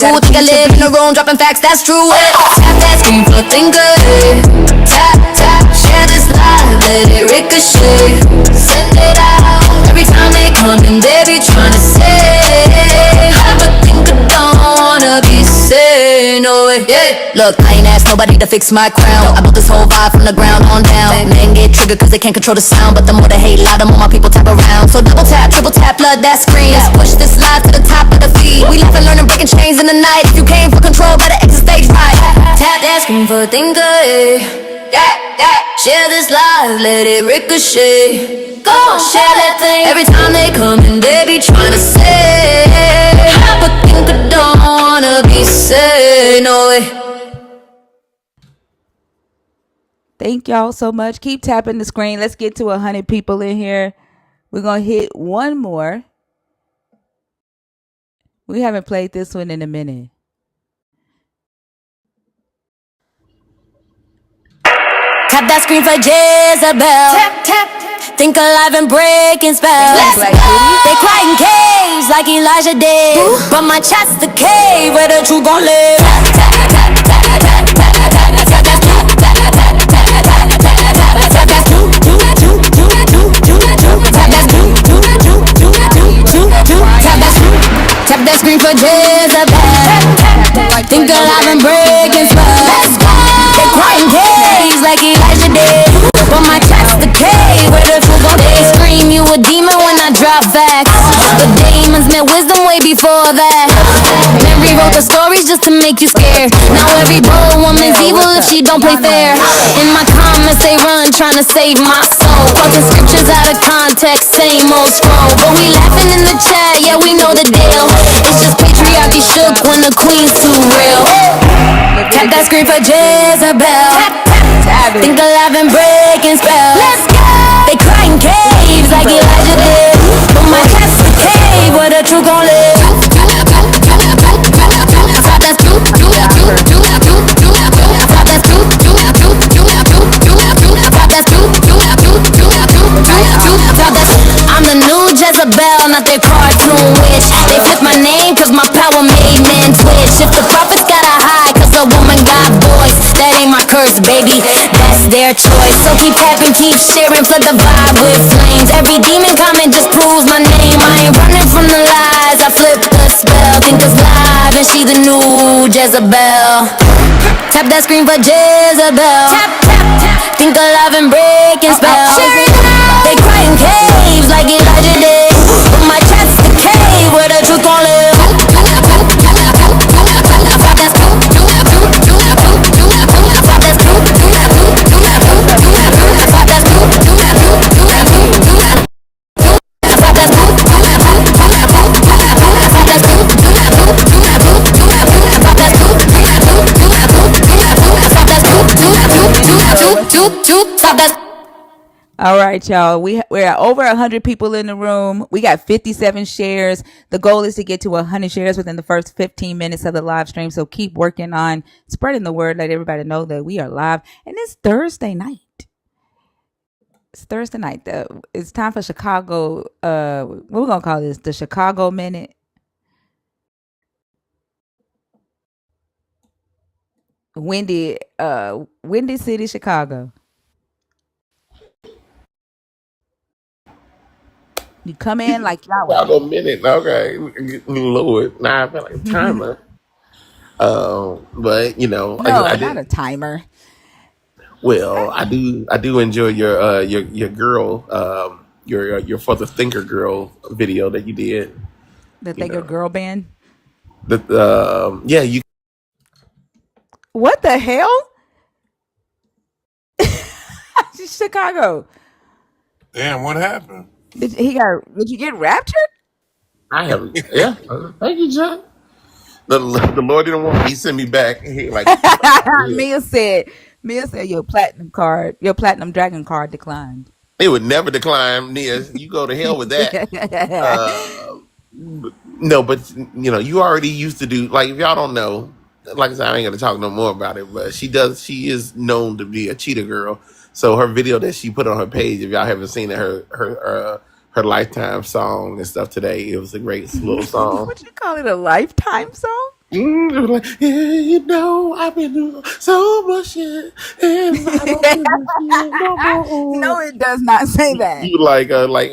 Who think I live in a room dropping facts, that's true. Tap that screen for a thinker. Tap, tap, share this live, let it ricochet. Send it out. Every time they come in, they be trying to say, have a thinker, don't wanna be said, no way. Yeah. Look, I ain't asked nobody to fix my crown. I built this whole vibe from the ground on down. Men get triggered cause they can't control the sound, but the more they hate loud, the more my people tap around. So double tap, triple tap, blood that screen. Let's push this live to the top of the feed. We laugh and learn and breaking chains in the night. If you came for control, better exit stage right. Tap that screen for a thinker. Share this live, let it ricochet. Go on, share that thing. Every time they come in, they be trying to say, have a thinker, don't wanna be said, no way. Thank y'all so much. Keep tapping the screen. Let's get to 100 people in here. We're going to hit one more. We haven't played this one in a minute. Tap that screen for Jezebel. Tap, tap. Think alive and breaking spells. They cry in caves like Elijah did. But my chat's the cave where the truth gon' live. Tap, tap, tap, tap, tap, tap, tap, tap, tap, tap, tap, tap that screen for Jezebel. Think alive and breaking spells. They cry in caves like Elijah did. But my chat's the cave where the truth gon' live. They scream you a demon when I drop facts. The demons meant wisdom way before that. Men rewrote the stories just to make you scared. Now every bold woman's evil if she don't play fair. In my comments they run trying to save my soul. Quoting scriptures out of context, same old scroll. But we laughing in the chat, yeah we know the deal. It's just patriarchy shook when the queen's too real. Tap that screen for Jezebel. Think alive and breaking spells. Let's go. They cry in caves like Elijah did. But my cat's the cave where the truth gon' live. I'm the new Jezebel, not their cartoon witch. They flip my name cause my power made men twitch. If the prophets gotta hide cause a woman got voice, that ain't my curse, baby, that's their choice. So keep tapping, keep sharing, flood the vibe with flames. Every demon comment just proves my name. I ain't running from the lies, I flip the spell. Think it's live and she the new Jezebel. Tap that screen for Jezebel. Tap, tap, tap. Think alive and breaking spells. They cry in caves like Elijah did. But my chat's the cave where the truth gon' live. All right, y'all. We're at over 100 people in the room. We got 57 shares. The goal is to get to 100 shares within the first 15 minutes of the live stream. So keep working on spreading the word. Let everybody know that we are live. And it's Thursday night. It's Thursday night. It's time for Chicago. What we're going to call this? The Chicago Minute. Windy City, Chicago. You come in like y'all. Chicago Minute, okay, Lord. Now I feel like a timer. But you know, No, I not a did. timer. Well, I do enjoy your girl, your for the thinker girl video that you did. The You Thinker know, Girl Band. yeah, you. What the hell? Chicago. Damn, what happened? Did you get raptured? I have, yeah. Thank you, John. The Lord didn't want me. He sent me back. He like, yeah. Mia said your platinum dragon card declined. It would never decline, Nia. You go to hell with that. Uh, no, but you know, you already used to do, like, if y'all don't know, like I said, I ain't gonna talk no more about it, but she is known to be a cheetah girl. So her video that she put on her page, if y'all haven't seen it, her lifetime song and stuff today, it was a great little song. What you call it, a lifetime song? Like, yeah, you know, I've been through so much shit, and I don't give a shit no No, more. it does not say that. You like,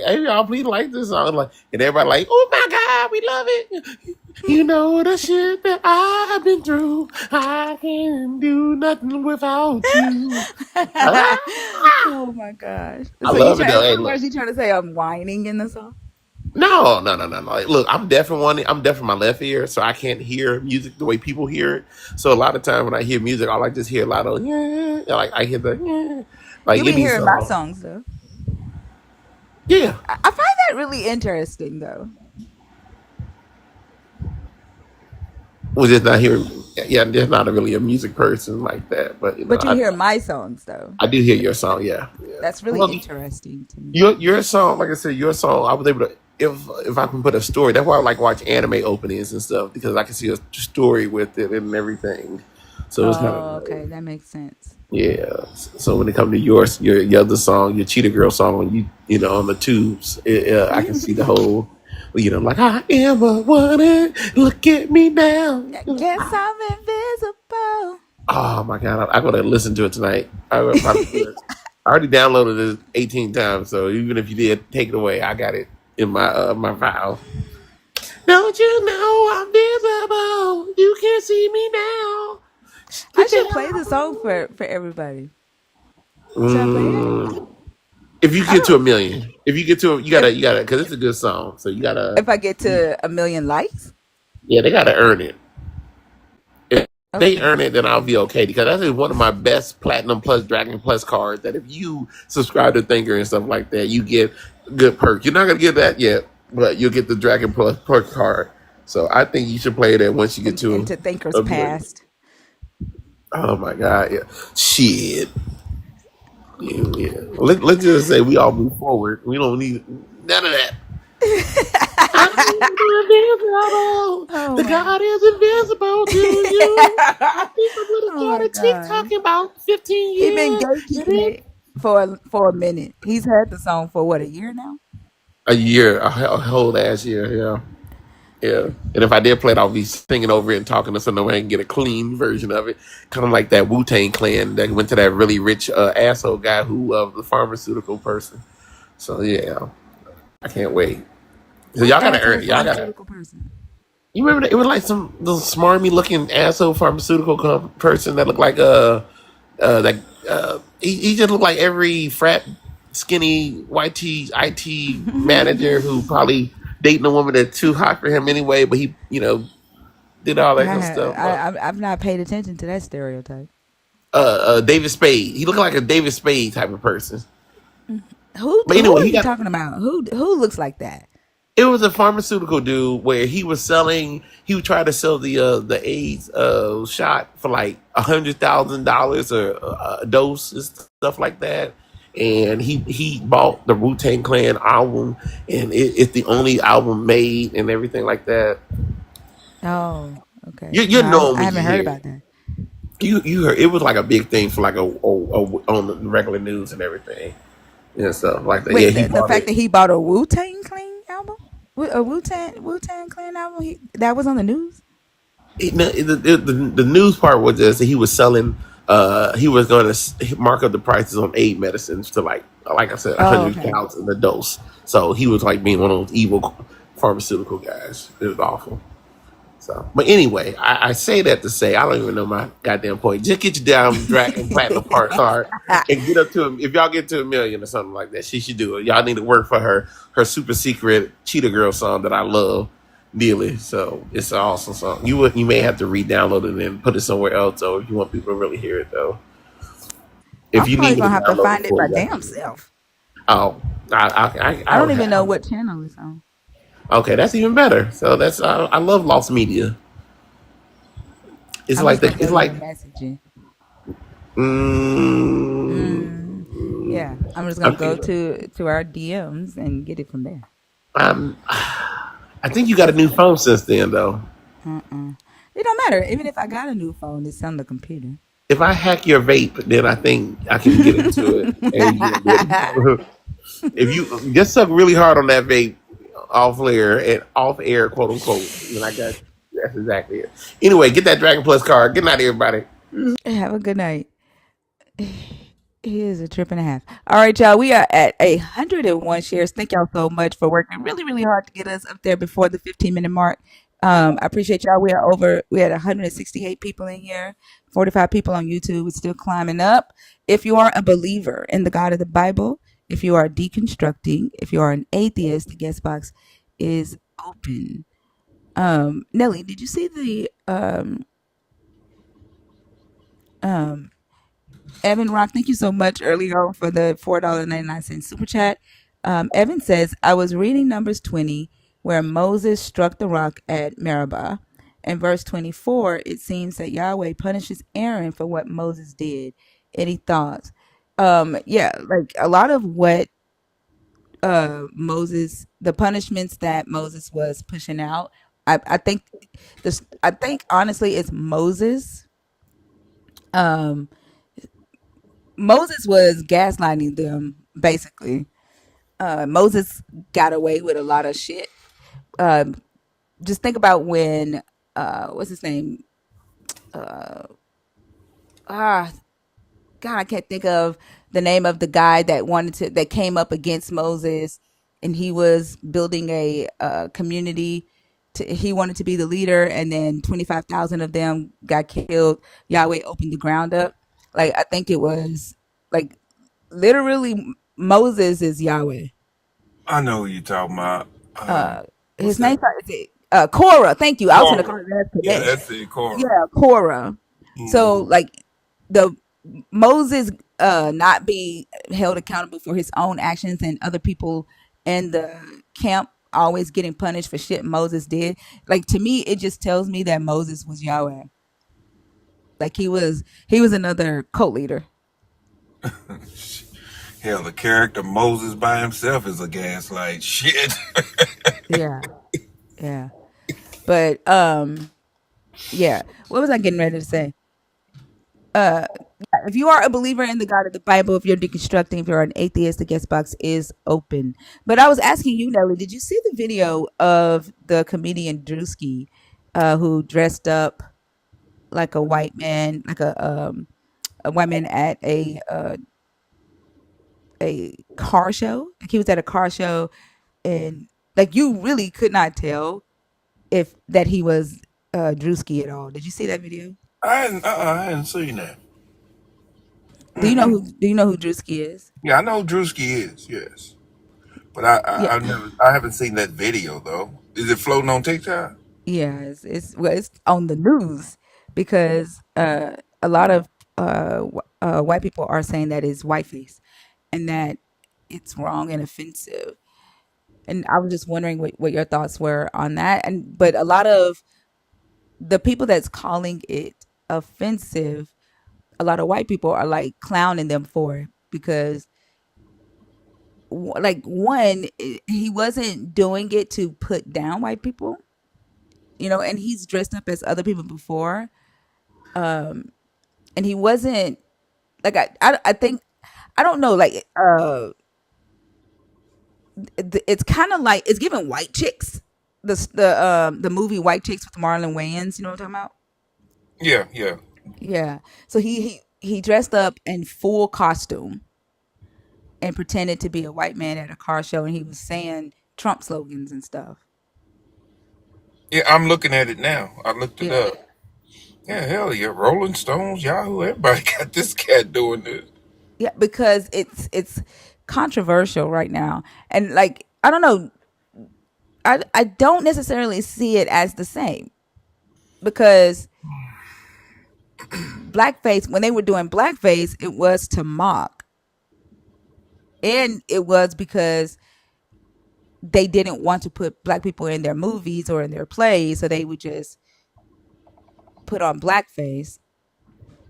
hey y'all, please like this song, like, and everybody like, oh my god, we love it. You know the shit that I've been through. I can't do nothing without you. Ah, Oh my gosh. I So you love it though. trying? Hey, What look, was you trying to say? I'm whining in the song. no. Like, look, I'm deaf in one. I'm deaf in my left ear, so I can't hear music the way people hear it. So a lot of time when I hear music, I like just hear a lot of yeah, like I hear the yeah, like You be any hearing my song. songs though. Yeah, I find that really interesting though. was just not hearing. Yeah, I'm just not really a music person like that. But But you hear my songs though. I do hear your song. Yeah, yeah. That's really Well, interesting to me. your song, like I said, your song. I was able to if I can put a story. That's why I like watch anime openings and stuff because I can see a story with it and everything. So it's kind of Oh, okay, that makes sense. yeah. So when it comes to your other song, your Cheetah Girl song, when you know on the tubes, I can see the whole. Like I am a woman. Look at me now. I guess I'm invisible. Oh my god, I'm gonna listen to it tonight. I will probably do it. I already downloaded it 18 times, so even if you did take it away, I got it in my file. Don't you know I'm visible? You can see me now. I Get should your play the song for everybody. Should I play it? mm, if you I get to a don't. million, if you get to you If gotta because it's a good song, so you gotta if I get to 1,000,000 likes, yeah they gotta earn it. If they okay. earn it, then I'll be okay because that is one of my best platinum plus dragon plus cards. That if you subscribe to Thinker and stuff like that, you get good perks. You're not gonna get that yet, but you'll get the dragon plus perk card. So I think you should play that once you get to Into Thinker's a million. Past. Oh my god, yeah, shit, yeah. Yeah. Let's just say we all move forward. We don't need none of that. I'm invisible. Oh The my. God is invisible to you. I think I'm gonna Oh start my a TikTok gosh. in about 15 He been years. And gatekeeping then it for a minute. He's had the song for what, a year now? a year, a whole ass year, yeah. Yeah. And if I did play it, I'll be singing over it and talking to someone and get a clean version of it. Kind of like that Wu-Tang clan that went to that really rich asshole guy who the pharmaceutical person. So yeah, I can't wait. So What y'all gotta asshole earn it. Y'all gotta. pharmaceutical person? You remember that? It was like some little smarmy looking asshole pharmaceutical person that looked like like he just looked like every frat skinny white tee IT manager who probably dating a woman that's too hot for him anyway, but he did all that kind of stuff. I've not paid attention to that stereotype. David Spade. He looked like a David Spade type of person. But Who anyway, are he you got. talking about? Who looks like that? It was a pharmaceutical dude where he was selling. He would try to sell the AIDS shot for like $100,000 or a dose and stuff like that. And he bought the Wu Tang Clan album, and it's the only album made and everything like that. Oh, okay. You No, know him I when you haven't heard hear it. about that. You heard it was like a big thing for like a on the regular news and everything and stuff like that. Yeah, Wait, he the bought fact it. that he bought a Wu Tang Clan album, a Wu Tang Clan album, that was on the news. The news part was just that he was selling. He was going to mark up the prices on aid medicines to like I said, a Oh, hundred okay. thousand a dose. So he was like being one of those evil pharmaceutical guys. It was awful. So, but anyway, I say that to say I don't even know my goddamn point. Just get your damn Dragon Platinum Part card and get up to him. If y'all get to a million or something like that, she should do it. Y'all need to work for her super secret Cheetah Girl song that I love dearly. So it's an awesome song. You may have to re-download it and put it somewhere else. So if you want people to really hear it, though, if I'm you probably need me to gonna have to download find it it for my you, I damn can. self. Oh, I I don't don't even know have. what channel it's on. Okay, that's even better. So that's I love lost media. It's I'm like just gonna it's go to the like messaging. mm, Mm, yeah, I'm just gonna I'm go thinking, to our DMs and get it from there. I'm, I think you got a new phone since then, though. It don't matter. Even if I got a new phone, it's on the computer. If I hack your vape, then I think I can get into it, and you won't be able to. If you just suck really hard on that vape off air and off air, quote unquote, then I got That's exactly it. Anyway, get that Dragon Plus card. Good night, everybody. Have a good night. He is a trip and a half. All right, y'all. We are at 101 shares. Thank y'all so much for working really, really hard to get us up there before the 15-minute mark. I appreciate y'all. We had 168 people in here, 45 people on YouTube. It's still climbing up. If you are a believer in the God of the Bible, if you are deconstructing, if you are an atheist, the guest box is open. Nelly, did you see the Evan Rock, thank you so much earlier for the $4.99 super chat. Evan says, I was reading Numbers 20, where Moses struck the rock at Meribah. In verse 24, it seems that Yahweh punishes Aaron for what Moses did. Any thoughts? Yeah, like a lot of what the punishments that Moses was pushing out, I think I think honestly it's Moses. Moses was gaslighting them, basically. Moses got away with a lot of shit. Just think about when, what's his name? Ah, God, I can't think of the name of the guy that came up against Moses, and he was building a community. He wanted to be the leader, and then 25,000 of them got killed. Yahweh opened the ground up. Like I think it was like literally Moses is Yahweh. I know who you're talking about. What's His that? name is Korah. Thank you. I was going to call Cora. it that Yeah, today. that's it, Cora. Yeah, Korah. So like the Moses not being held accountable for his own actions and other people in the camp always getting punished for shit Moses did. Like to me, it just tells me that Moses was Yahweh. Like he was another cult leader. Hell, the character Moses by himself is a gaslight. Shit. Yeah, yeah. But yeah. What was I getting ready to say? If you are a believer in the God of the Bible, if you're deconstructing, if you're an atheist, the guest box is open. But I was asking you, Nelly, did you see the video of the comedian Drewski, who dressed up like a white man, like a white man at a car show? Like he was at a car show, and like you really could not tell if that he was Drewski at all. Did you see that video? I hadn't seen that. Do you know who Drewski is? Yeah, I know who Drewski is, yes. But Yeah. I haven't seen that video though. Is it floating on TikTok? Yeah, it's on the news because a lot of white people are saying that it's whiteface and that it's wrong and offensive. And I was just wondering what your thoughts were on that. And but a lot of the people that's calling it offensive, a lot of white people are like clowning them for it because like one, he wasn't doing it to put down white people, and he's dressed up as other people before. And he wasn't like I think I don't know like it's kind of like it's giving White Chicks, the movie White Chicks with Marlon Wayans, you know what I'm talking about? Yeah, yeah. Yeah. So he dressed up in full costume and pretended to be a white man at a car show, and he was saying Trump slogans and stuff. Yeah, I'm looking at it now. I looked it Yeah. up. Yeah, hell yeah. Rolling Stones, Yahoo, everybody got this cat doing this. Yeah, because it's controversial right now. And like I don't know, I don't necessarily see it as the same because blackface, when they were doing blackface, it was to mock. And it was because they didn't want to put black people in their movies or in their plays, so they would just put on blackface.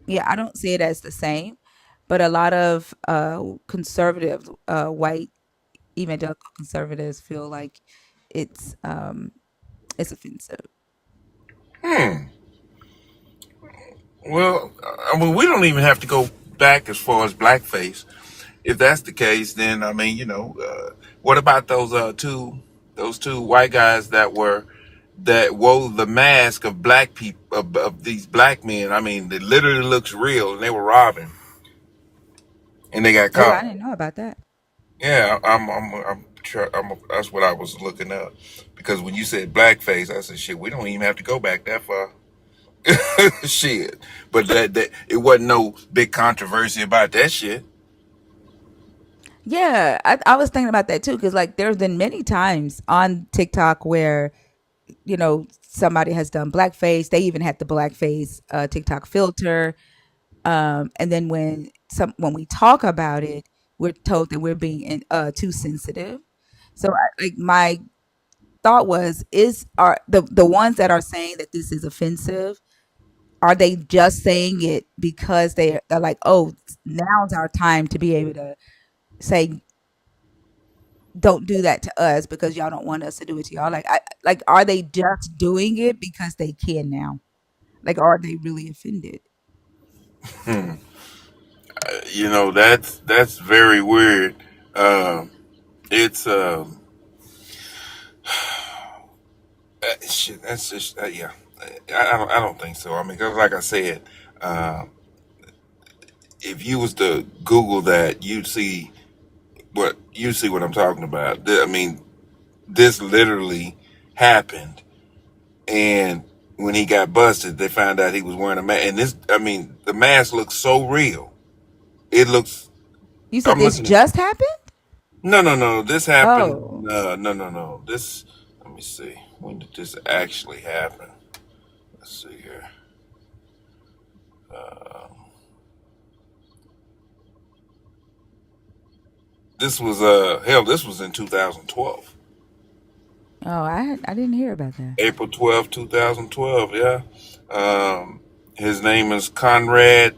Yeah, I don't see it as the same, but a lot of conservative white evangelical conservatives feel like it's offensive. Well, I mean, we don't even have to go back as far as blackface. If that's the case, then what about those two white guys that were that wore the mask of black people of these black men. I mean, it literally looks real, and they were robbing, and they got Oh, I caught. didn't know about that. Yeah, that's what I was looking up because when you said blackface, I said, shit, we don't even have to go back that far. Shit, but that it wasn't no big controversy about that shit. Yeah, I was thinking about that too, because like there's been many times on TikTok where somebody has done blackface. They even had the blackface TikTok filter, and then when we talk about it, we're told that we're being too sensitive. So like my thought was, are the ones that are saying that this is offensive, are they just saying it because they're like, oh, now's our time to be able to say, don't do that to us because y'all don't want us to do it to y'all? Like, are they just doing it because they can now? Like, are they really offended? That's very weird. It's shit. That's just yeah. I don't think so. I mean, 'cause like I said, uh, if you was to Google that, you'd see what I'm talking about. I mean, this literally happened, and when he got busted, they found out he was wearing a mask. And I mean, the mask looks so real. It looks. You said I'm this looking at. just happened? No, no, no. This happened. Oh, No, no, no. This. Let me see. When did this actually happen? Let's see here. Uh, this was hell. This was in 2012, oh, I didn't hear about that. April 12th, 2012. Yeah. Um, his name is Conrad.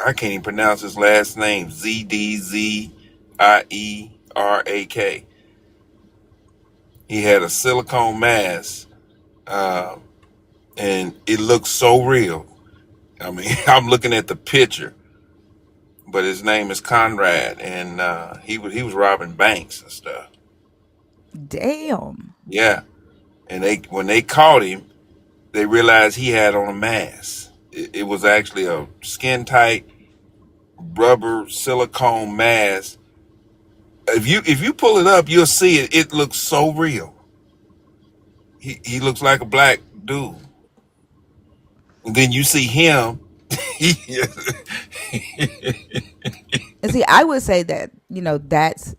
I can't even pronounce his last name. Zdierak. He had a silicone mask, uh, and it looks so real. I mean, I'm looking at the picture, but his name is Conrad, and he was robbing banks and stuff. Damn. Yeah, and when they caught him, they realized he had on a mask. It was actually a skin tight rubber silicone mask. If you pull it up, you'll see it. It looks so real. He looks like a black dude. And then you see him. he, And see, I would say that that's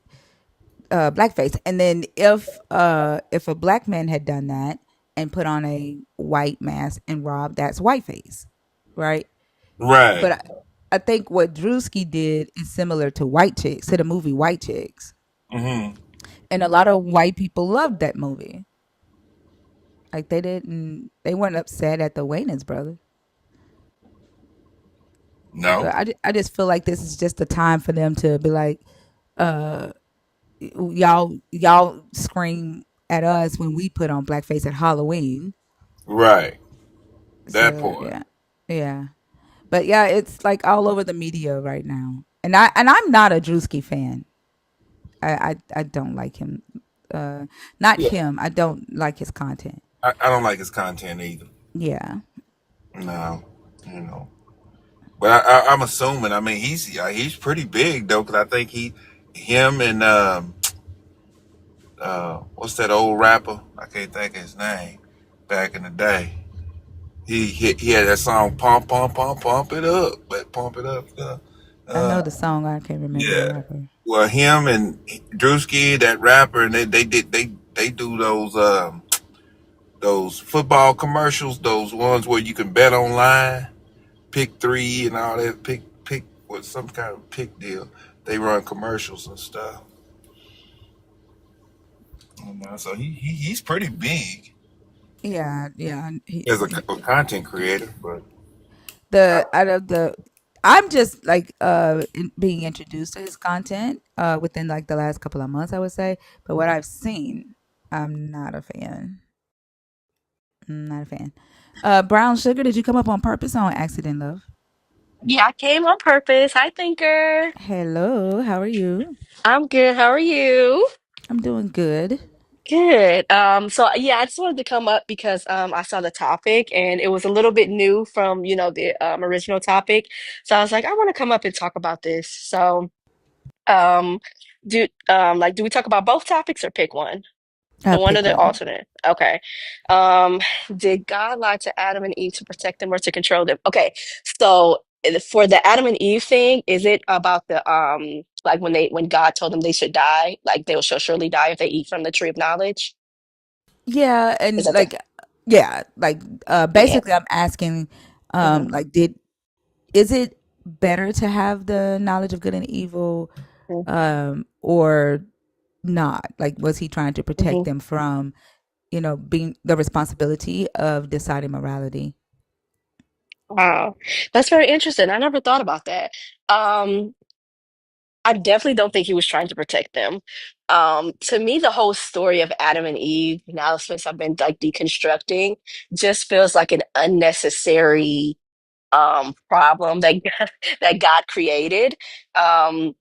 blackface. And then if a black man had done that and put on a white mask and robbed, that's whiteface, right? right. But I think what Drewski did is similar to White Chicks, to the movie White Chicks, Hmm. and a lot of white people loved that movie. Like they weren't upset at the Wayans brother. No. But I just feel like this is just a time for them to be like, uh, y'all scream at us when we put on blackface at Halloween. Right. That So part. yeah, yeah. But yeah, it's like all over the media right now, and I'm not a Drewski fan. I don't like him. Uh, Not Yeah. him. I don't like his content. I don't like his content either. Yeah. No. You know. But I'm assuming. I mean, he's pretty big though, because I think him and what's that old rapper? I can't think of his name. Back in the day, he had that song "Pump Pump Pump Pump It Up," but pump it up. I know Uh, the song. I can't remember the yeah. rapper. Well, him and Drewski, that rapper, and they do those football commercials, those ones where you can bet online, pick three and all that, pick what some kind of pick deal. They run commercials and stuff. So he's pretty big Yeah, yeah. as a content creator, but I, The out of the I'm just like being introduced to his content within like the last couple of months, I would say. But what I've seen, I'm not a fan. Not a fan. Brown Sugar, did you come up on purpose or on accident, love? Yeah, I came on purpose. Hi, Thinker. Hello, how are you? I'm good. How are you? I'm doing good. Good. So yeah, I just wanted to come up because I saw the topic and it was a little bit new from, the original topic. So I was like, I want to come up and talk about this. So um do we talk about both topics or pick one? The one or Pick the one. alternate. Okay. Um, did God lie to Adam and Eve to protect them or to control them? Okay. So for the Adam and Eve thing, is it about the like when God told them they should die, like they will shall surely die if they eat from the tree of knowledge? Yeah, Is and that the like, yeah, like, yeah. basically, I'm asking, Hmm. like, is it better to have the knowledge of good and evil, or not? Like, was he trying to protect Hmm. them from, being the responsibility of deciding morality? Wow. That's very interesting. I never thought about that. Um, I definitely don't think he was trying to protect them. To me, the whole story of Adam and Eve, now since I've been like deconstructing, just feels like an unnecessary problem that that God created. Um,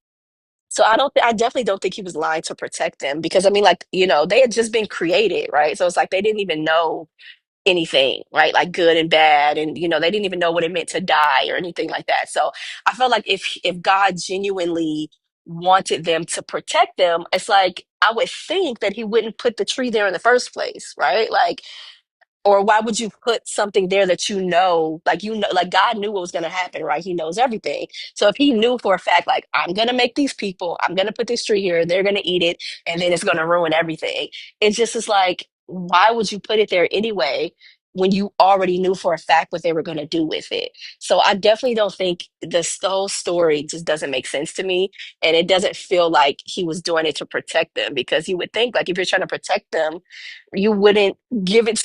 so I definitely don't think he was lying to protect them because I mean, like, they had just been created, right? So it's like they didn't even know anything, right? Like good and bad, and they didn't even know what it meant to die or anything like that. So I felt like if God genuinely wanted them to protect them, it's like I would think that he wouldn't put the tree there in the first place, right? Like, or why would you put something there that like God knew what was going to happen, right? He knows everything. So if he knew for a fact, like, I'm going to make these people, I'm going to put this tree here, they're going to eat it, and then it's going to ruin everything. It just is like, why would you put it there anyway when you already knew for a fact what they were going to do with it? So I definitely don't think the whole story just doesn't make sense to me. And it doesn't feel like he was doing it to protect them because you would think, like, if you're trying to protect them, you wouldn't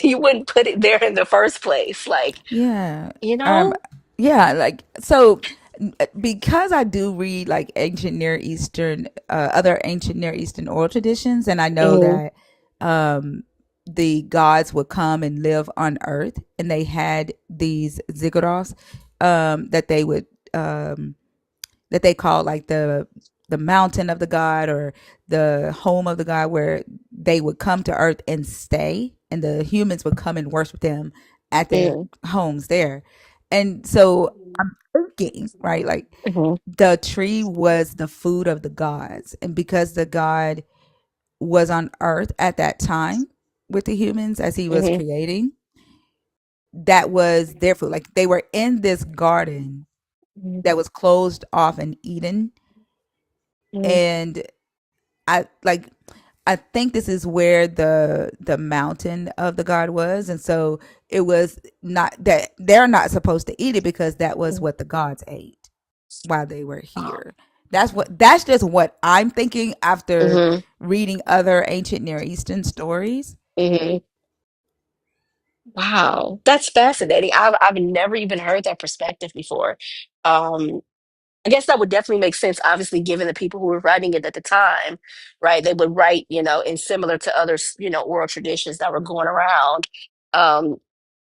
you wouldn't put it there in the first place. Like, Yeah. you Um know? yeah, like, so, because I do read like ancient Near Eastern, other ancient Near Eastern oral traditions, and I know Hmm. that um the gods would come and live on earth, and they had these ziggurats, that they would, that they call like the mountain of the god, or the home of the god, where they would come to earth and stay, and the humans would come and worship them at their Hmm. homes there. And so I'm thinking, right, like, Hmm. the tree was the food of the gods, and because the god was on earth at that time with the humans as he was Hmm. creating, that was their food. Like, they were in this garden that was closed off in Eden, Hmm. and I like I think this is where the mountain of the god was, and so it was not that they're not supposed to eat it, because that was what the gods ate while they were here. That's just what I'm thinking after Hmm. reading other ancient Near Eastern stories. Hmm. Wow, that's fascinating. I've never even heard that perspective before. Um, I guess that would definitely make sense, obviously, given the people who were writing it at the time, right? They would write, in similar to other, oral traditions that were going around. Um,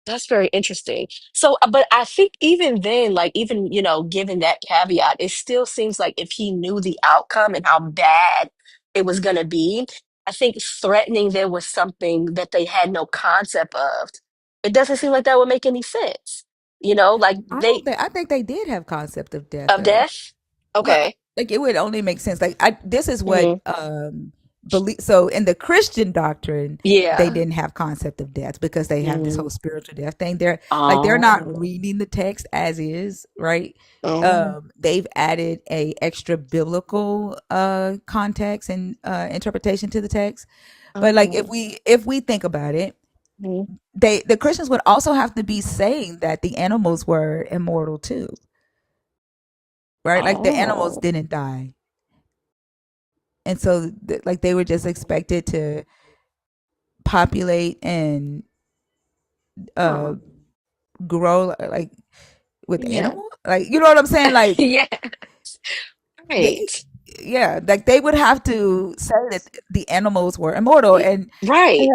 that's very interesting. So, but I think even then, like, even, given that caveat, it still seems like if he knew the outcome and how bad it was going to be, I think threatening them with something that they had no concept of, it doesn't seem like that would make any sense. Like I think they did have concept of death, of though. death. Well, Okay. like, it would only make sense. Like, this is what, Hmm. believe. So in the Christian doctrine, they Yeah. didn't have concept of death, because they have this Mm. whole spiritual death thing. They're not Oh. reading the text as is, right? Oh. They've added a extra biblical context and interpretation to the text. But like, Okay. if we think about it, Mhm. the Christians would also have to be saying that the animals were immortal too, right? Like, the animals Oh. didn't die, and so like, they were just expected to populate and uh Oh. grow, like, with Yeah. animals, like, you know what I'm saying, like, Yeah. they, Right. yeah, like, they would have to say that the animals were immortal. And Right.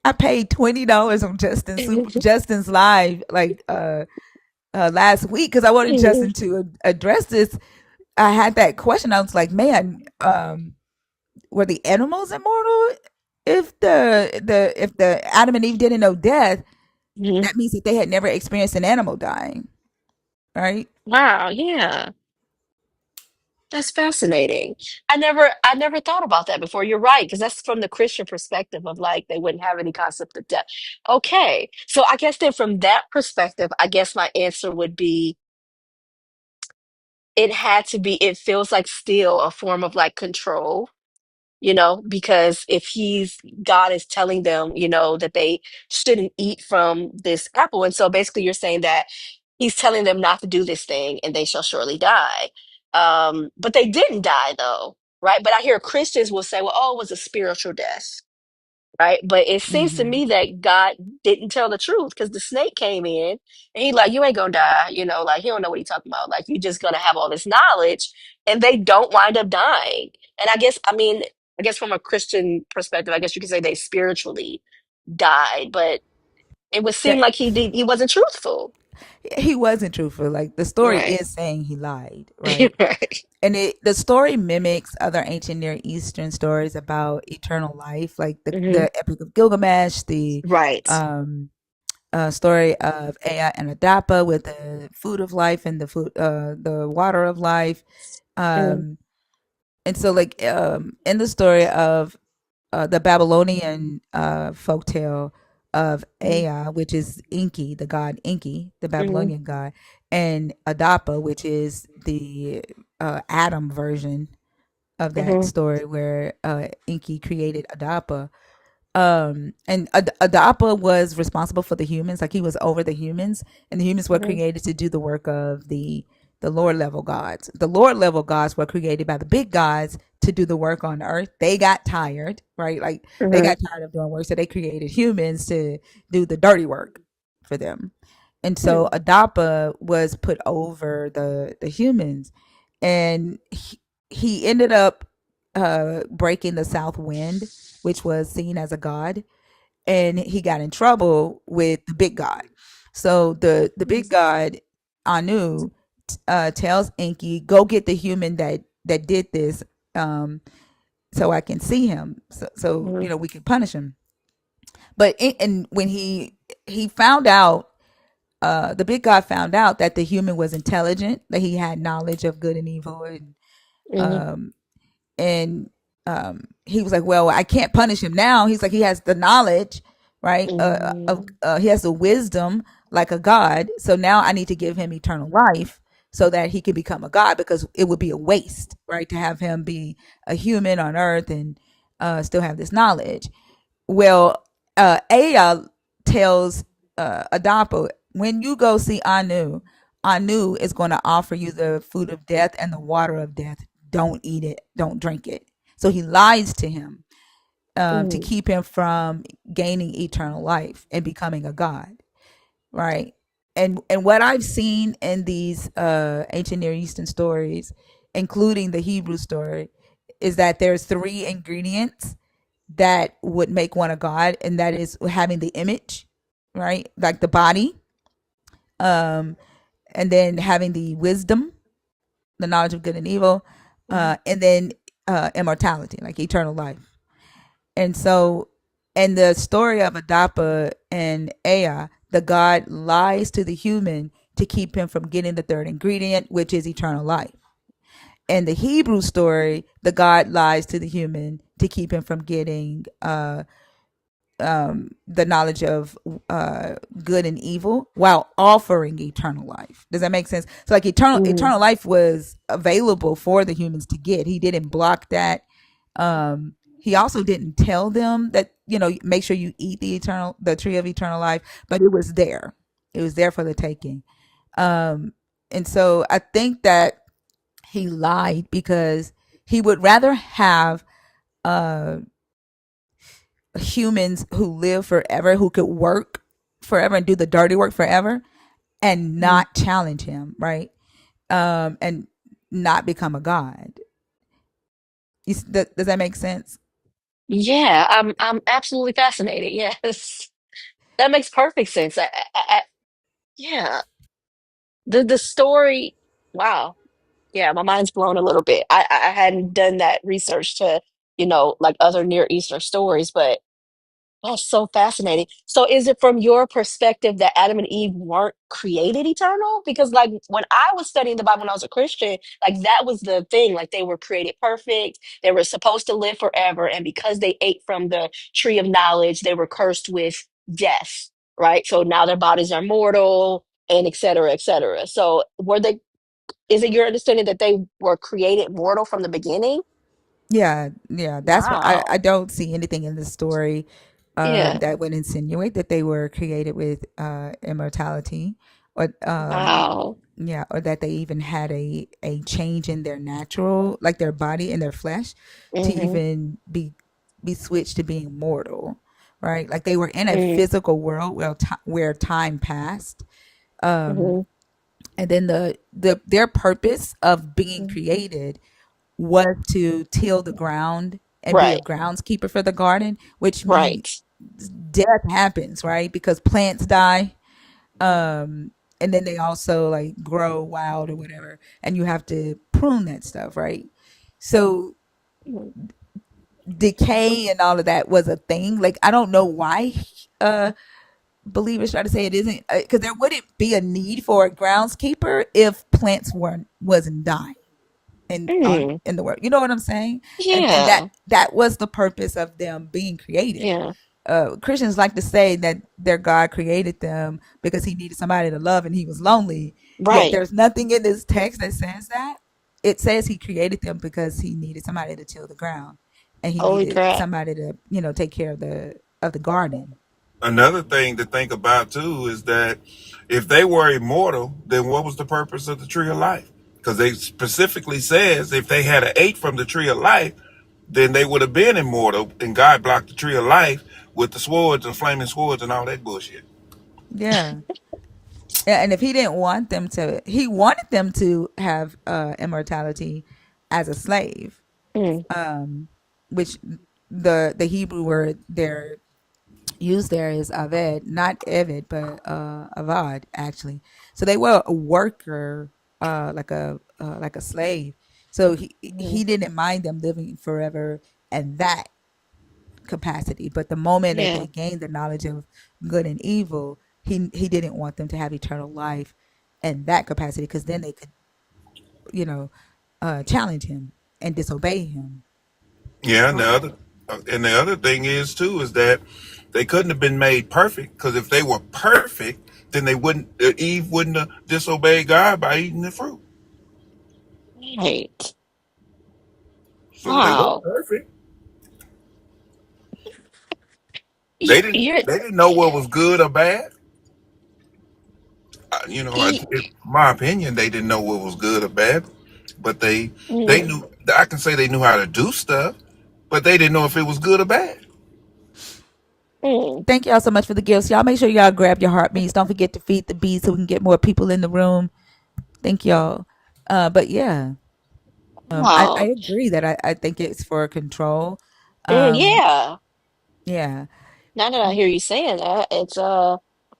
I paid $20 on Justin's live, like, last week, because I wanted Mhm. Justin to address this. I had that question. I was like, man, were the animals immortal? if the Adam and Eve didn't know death, Mhm. that means that they had never experienced an animal dying, right? Wow, yeah. That's fascinating. I never thought about that before. You're right, because that's from the Christian perspective of like they wouldn't have any concept of death. Okay. So I guess then from that perspective, I guess my answer would be it had to be, it feels like still a form of like control, because if God is telling them, that they shouldn't eat from this apple. And so basically you're saying that he's telling them not to do this thing and they shall surely die. But they didn't die though, right? But I hear Christians will say, well, oh, it was a spiritual death, right? But it seems to Hmm. me that God didn't tell the truth because the snake came in and he like, you ain't gonna die, like he don't know what he's talking about. Like you're just gonna have all this knowledge, and they don't wind up dying. And I guess from a Christian perspective, I guess you could say they spiritually died, but it would seem That like he wasn't truthful. he wasn't truthful. Like the story Right. is saying he lied, right? Right. And the story mimics other ancient Near Eastern stories about eternal life, like the Hmm. the Epic of Gilgamesh, the Right. um, story of Ea and Adapa with the food of life and the water of life. Mm-hmm. Um, and so, like in the story of the Babylonian folktale of Ea, which is Enki, the god Enki, the Hmm. Babylonian god, and Adapa, which is the Adam version of that Hmm. story, where Enki created Adapa. And Adapa was responsible for the humans, like he was over the humans, and the humans were Hmm. created to do the work of the lower level gods. The lower level gods were created by the big gods to do the work on earth. They got tired, right? Like they Hmm. got tired of doing work, so they created humans to do the dirty work for them. And so Adapa was put over the humans, and he ended up breaking the south wind, which was seen as a god, and he got in trouble with the big god. So the big god Anu tells Enki, "Go get the human that did this, um, so I can see him, so Hmm. we can punish him." And when he found out, the big god found out that the human was intelligent, that he had knowledge of good and evil, Hmm. um, and he was like, well, I can't punish him now. He's like, he has the knowledge, right? Hmm. He has the wisdom like a god, so now I need to give him eternal life so that he can become a god, because it would be a waste, right, to have him be a human on earth and still have this knowledge. Well, Aya tells Adapo, when you go see Anu, Anu is going to offer you the food of death and the water of death. Don't eat it. Don't drink it. So he lies to him, to Hmm. keep him from gaining eternal life and becoming a god, right? And what I've seen in these ancient Near Eastern stories, including the Hebrew story, is that there's three ingredients that would make one a god, and that is having the image, right, like the body, um and then having the wisdom, the knowledge of good and evil, and then immortality, like eternal life. And so in the story of Adapa and Ea, the god lies to the human to keep him from getting the third ingredient, which is eternal life. In the Hebrew story, the god lies to the human to keep him from getting the knowledge of good and evil while offering eternal life. Does that make sense? So like Hmm. eternal life was available for the humans to get. He didn't block that. He also didn't tell them that, make sure you eat the tree of eternal life, but it was there. It was there for the taking. And so I think that he lied because he would rather have uh humans who live forever, who could work forever and do the dirty work forever, and Hmm. not challenge him, right? And not become a god. Does that make sense? Yeah, I'm absolutely fascinated. Yes, that makes perfect sense. Yeah, the story. Wow. Yeah, my mind's blown a little bit. I hadn't done that research to like other Near Eastern stories. But that's so fascinating. So is it from your perspective that Adam and Eve weren't created eternal? Because like when I was studying the Bible when I was a Christian, like that was the thing. Like they were created perfect. They were supposed to live forever. And because they ate from the tree of knowledge, they were cursed with death, right? So now their bodies are mortal and et cetera, et cetera. So is it your understanding that they were created mortal from the beginning? Yeah, yeah. That's what I Wow. don't see anything in the story Yeah. that would insinuate that they were created with immortality, or Wow. yeah, or that they even had a change in their natural, like their body and their flesh, to Mm-hmm. even be switched to being mortal, right? Like they were in a physical world where time passed, Mm-hmm. and then their purpose of being created was to till the ground and be a Right. groundskeeper for the garden, which means Right. death happens, right? Because plants die, and then they also like grow wild or whatever, and you have to prune that stuff, right? So Mhm. decay and all of that was a thing. Like I don't know why uh believers try to say it isn't, because there wouldn't be a need for a groundskeeper if plants wasn't dying Mm. in the world. You know what I'm saying? And Yeah. that was the purpose of them being created. Yeah. Christians like to say that their God created them because he needed somebody to love and he was lonely. Yet Right. there's nothing in this text that says that. It says he created them because he needed somebody to till the ground and he Holy needed crap. somebody to, take care of the garden. Another thing to think about too is that if they were immortal, then what was the purpose of the tree of life? Because they specifically says if they had ate from the tree of life, then they would have been immortal, and God blocked the tree of life with the swords and flaming swords and all that bullshit. Yeah. Yeah, and if he didn't want them to, he wanted them to have immortality as a slave, Mm. which the Hebrew word there used there is aved, not evid, but avad actually. So they were a worker, like a slave. So Mhm. he didn't mind them living forever and that capacity. But the moment that Yeah. they gained the knowledge of good and evil, he didn't want them to have eternal life in that capacity because then they could, you know, challenge him and disobey him. Yeah, and the other thing is too is that they couldn't have been made perfect because if they were perfect, then they wouldn't Eve wouldn't have disobeyed God by eating the fruit. Right. So they weren't Wow. perfect. You, you're, They didn't know what was good or bad. you, In my opinion, they didn't know what was good or bad, but they mm, knew. I can say they knew how to do stuff, but they didn't know if it was good or bad. mm. Thank y'all so much for the gifts. Y'all make sure y'all grab your heartbeats. Don't forget to feed the bees so we can get more people in the room. Thank y'all. But yeah, I Wow. agree that I think it's for control. Mm, Um, yeah. yeah, Now that I hear you saying that,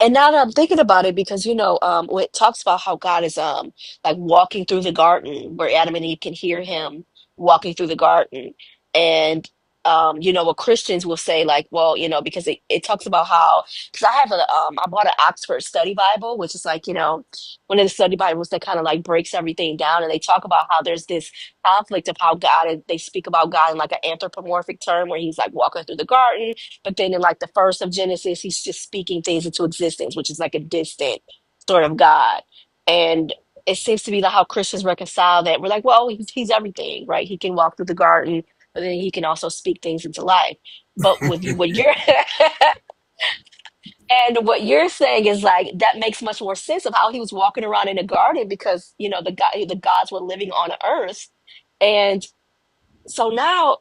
and now that I'm thinking about it, because when it talks about how God is like walking through the garden where Adam and Eve can hear him walking through the garden. And what Christians will say, like, well, because it talks about how, because I bought an Oxford Study Bible, which is like, one of the study Bibles that kind of like breaks everything down, and they talk about how there's this conflict of how they speak about God in like an anthropomorphic term where he's like walking through the garden, but then in like the first of Genesis, he's just speaking things into existence, which is like a distant sort of God. And it seems to be like how Christians reconcile that. We're like, well, he's everything, right? He can walk through the garden, but then he can also speak things into life. But with you, what you're and what you're saying is like that makes much more sense of how he was walking around in a garden because the gods were living on earth. And so now,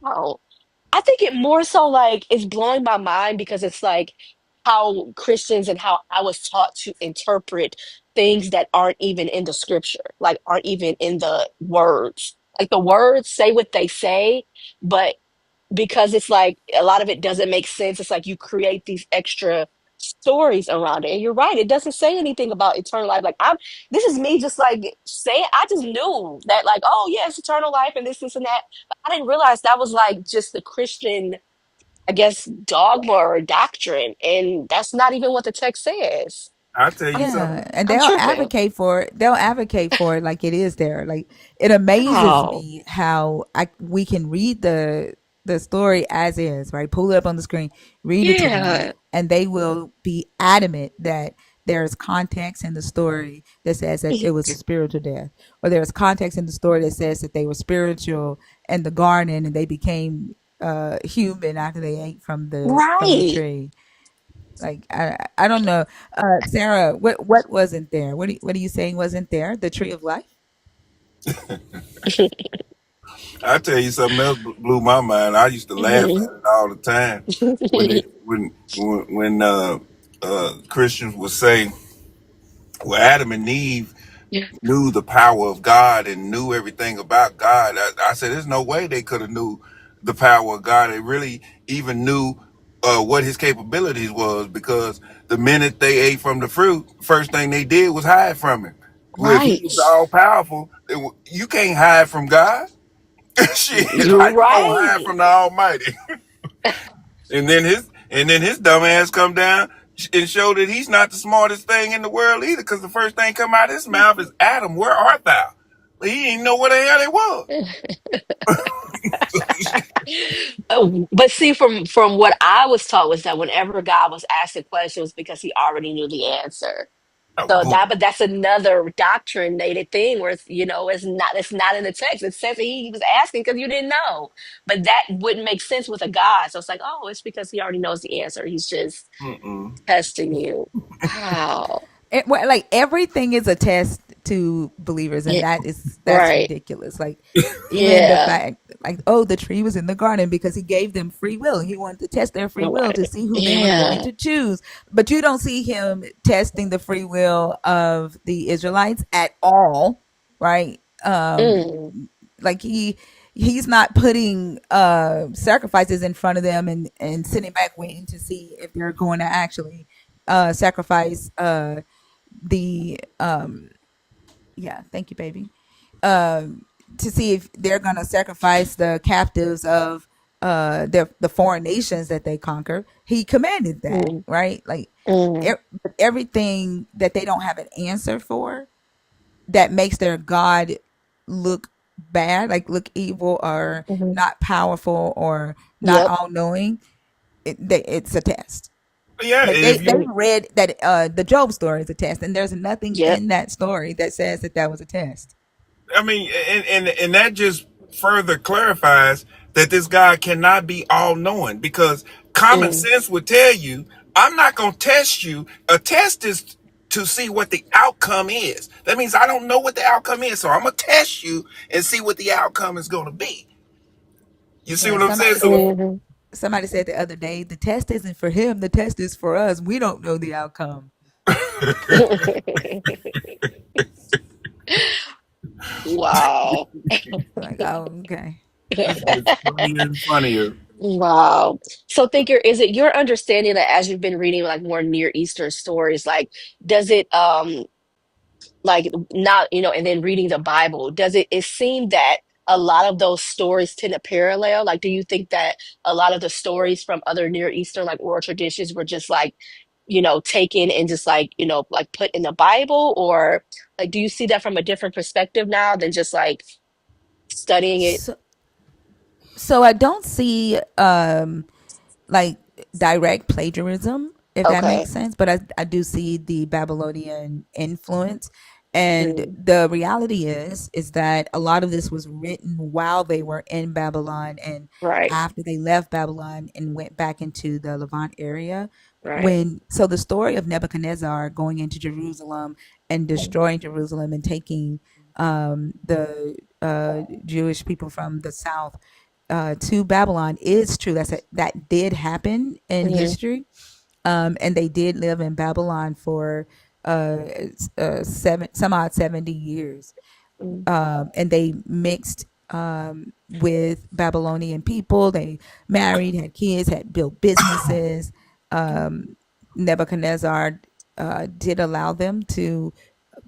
oh, I think it more so like it's blowing my mind because it's like how Christians and how I was taught to interpret things that aren't even in the scripture, like aren't even in the words. Like the words say what they say, but because it's like a lot of it doesn't make sense, it's like you create these extra stories around it. And you're right, it doesn't say anything about eternal life. Like this is me just like saying, I just knew that like, oh yeah, it's eternal life and this and that. But I didn't realize that was like just the Christian, I guess, dogma or doctrine. And that's not even what the text says. I tell you I'm something. Yeah, and I'm they'll tripping. advocate for it. They'll advocate for it like it is there. Like it amazes Wow. me how we can read the story as is, right? Pull it up on the screen, read it to them, Yeah. and they will be adamant that there's context in the story that says that it was a spiritual death, or there's context in the story that says that they were spiritual in the garden and they became human after they ate from the Right. tree. Like I don't know, Sarah. What wasn't there? What are you saying wasn't there? The tree of life. I tell you something else blew my mind. I used to laugh Mhm. at it all the time when they when Christians would say, "Well, Adam and Eve knew the power of God and knew everything about God." I said, "There's no way they could have knew the power of God. They really even knew what His capabilities was, because the minute they ate from the fruit, first thing they did was hide from Him. Well, if He Right. was all powerful, you can't hide from God." Shit, You're how you gonna hide right. from the Almighty? And then his dumb ass come down and show that he's not the smartest thing in the world either, because the first thing come out of his mouth is, "Adam, where art thou?" He didn't know where the hell they was. But see, from what I was taught was that whenever God was asked a question, it was because He already knew the answer. Oh, So boom. but that's another doctrinated thing where it's not in the text. It says that He was asking because you didn't know, but that wouldn't make sense with a God. So it's like, oh, it's because He already knows the answer. He's just Mm-mm. testing you. Wow. Like everything is a test to believers, and Yeah. that's Right. ridiculous. Like even the Yeah. fact, like, oh, the tree was in the garden because He gave them free will. He wanted to test their free will Right. to see who they were going Yeah. to choose. But you don't see Him testing the free will of the Israelites at all, right? Mm. Like he's not putting sacrifices in front of them and sitting back waiting to see if they're going to actually sacrifice the yeah, thank you, baby. To see if they're gonna sacrifice the captives of the foreign nations that they conquer. He commanded that, Mm. right? Like Mm. everything that they don't have an answer for, that makes their God look bad, like look evil or Mhm. not powerful or not Yep. all knowing. It's a test. But yeah, Like if they you, Mm. read that the Job story is a test, and there's nothing Yep. in that story that says that that was a test. I mean, and that just further clarifies that this God cannot be all knowing, because common Mm. sense would tell you, "I'm not going to test you." A test is to see what the outcome is. That means I don't know what the outcome is, so I'm going to test you and see what the outcome is going to be. You see Yeah, what I'm saying? So, Mhm. somebody said the other day, the test isn't for him, the test is for us. We don't know the outcome. Wow. Like, oh, okay. this gets funnier and funnier. Wow. So thinker, is it your understanding that as you've been reading like more Near Eastern stories, like does it like not, and then reading the Bible, does it seem that a lot of those stories tend to parallel? Like, do you think that a lot of the stories from other Near Eastern like oral traditions were just like, taken and just like, like put in the Bible? Or like do you see that from a different perspective now than just like studying it? So, so I don't see like direct plagiarism, if that Okay. makes sense. But I do see the Babylonian influence. And Mm, the reality is that a lot of this was written while they were in Babylon and right, after they left Babylon and went back into the Levant area. right. So the story of Nebuchadnezzar going into Jerusalem and destroying Jerusalem and taking the Jewish people from the south to Babylon is true. That did happen in Mm-hmm. history, and they did live in Babylon for uh, some odd 70 years, and they mixed with Babylonian people. They married, had kids, had built businesses. Nebuchadnezzar did allow them to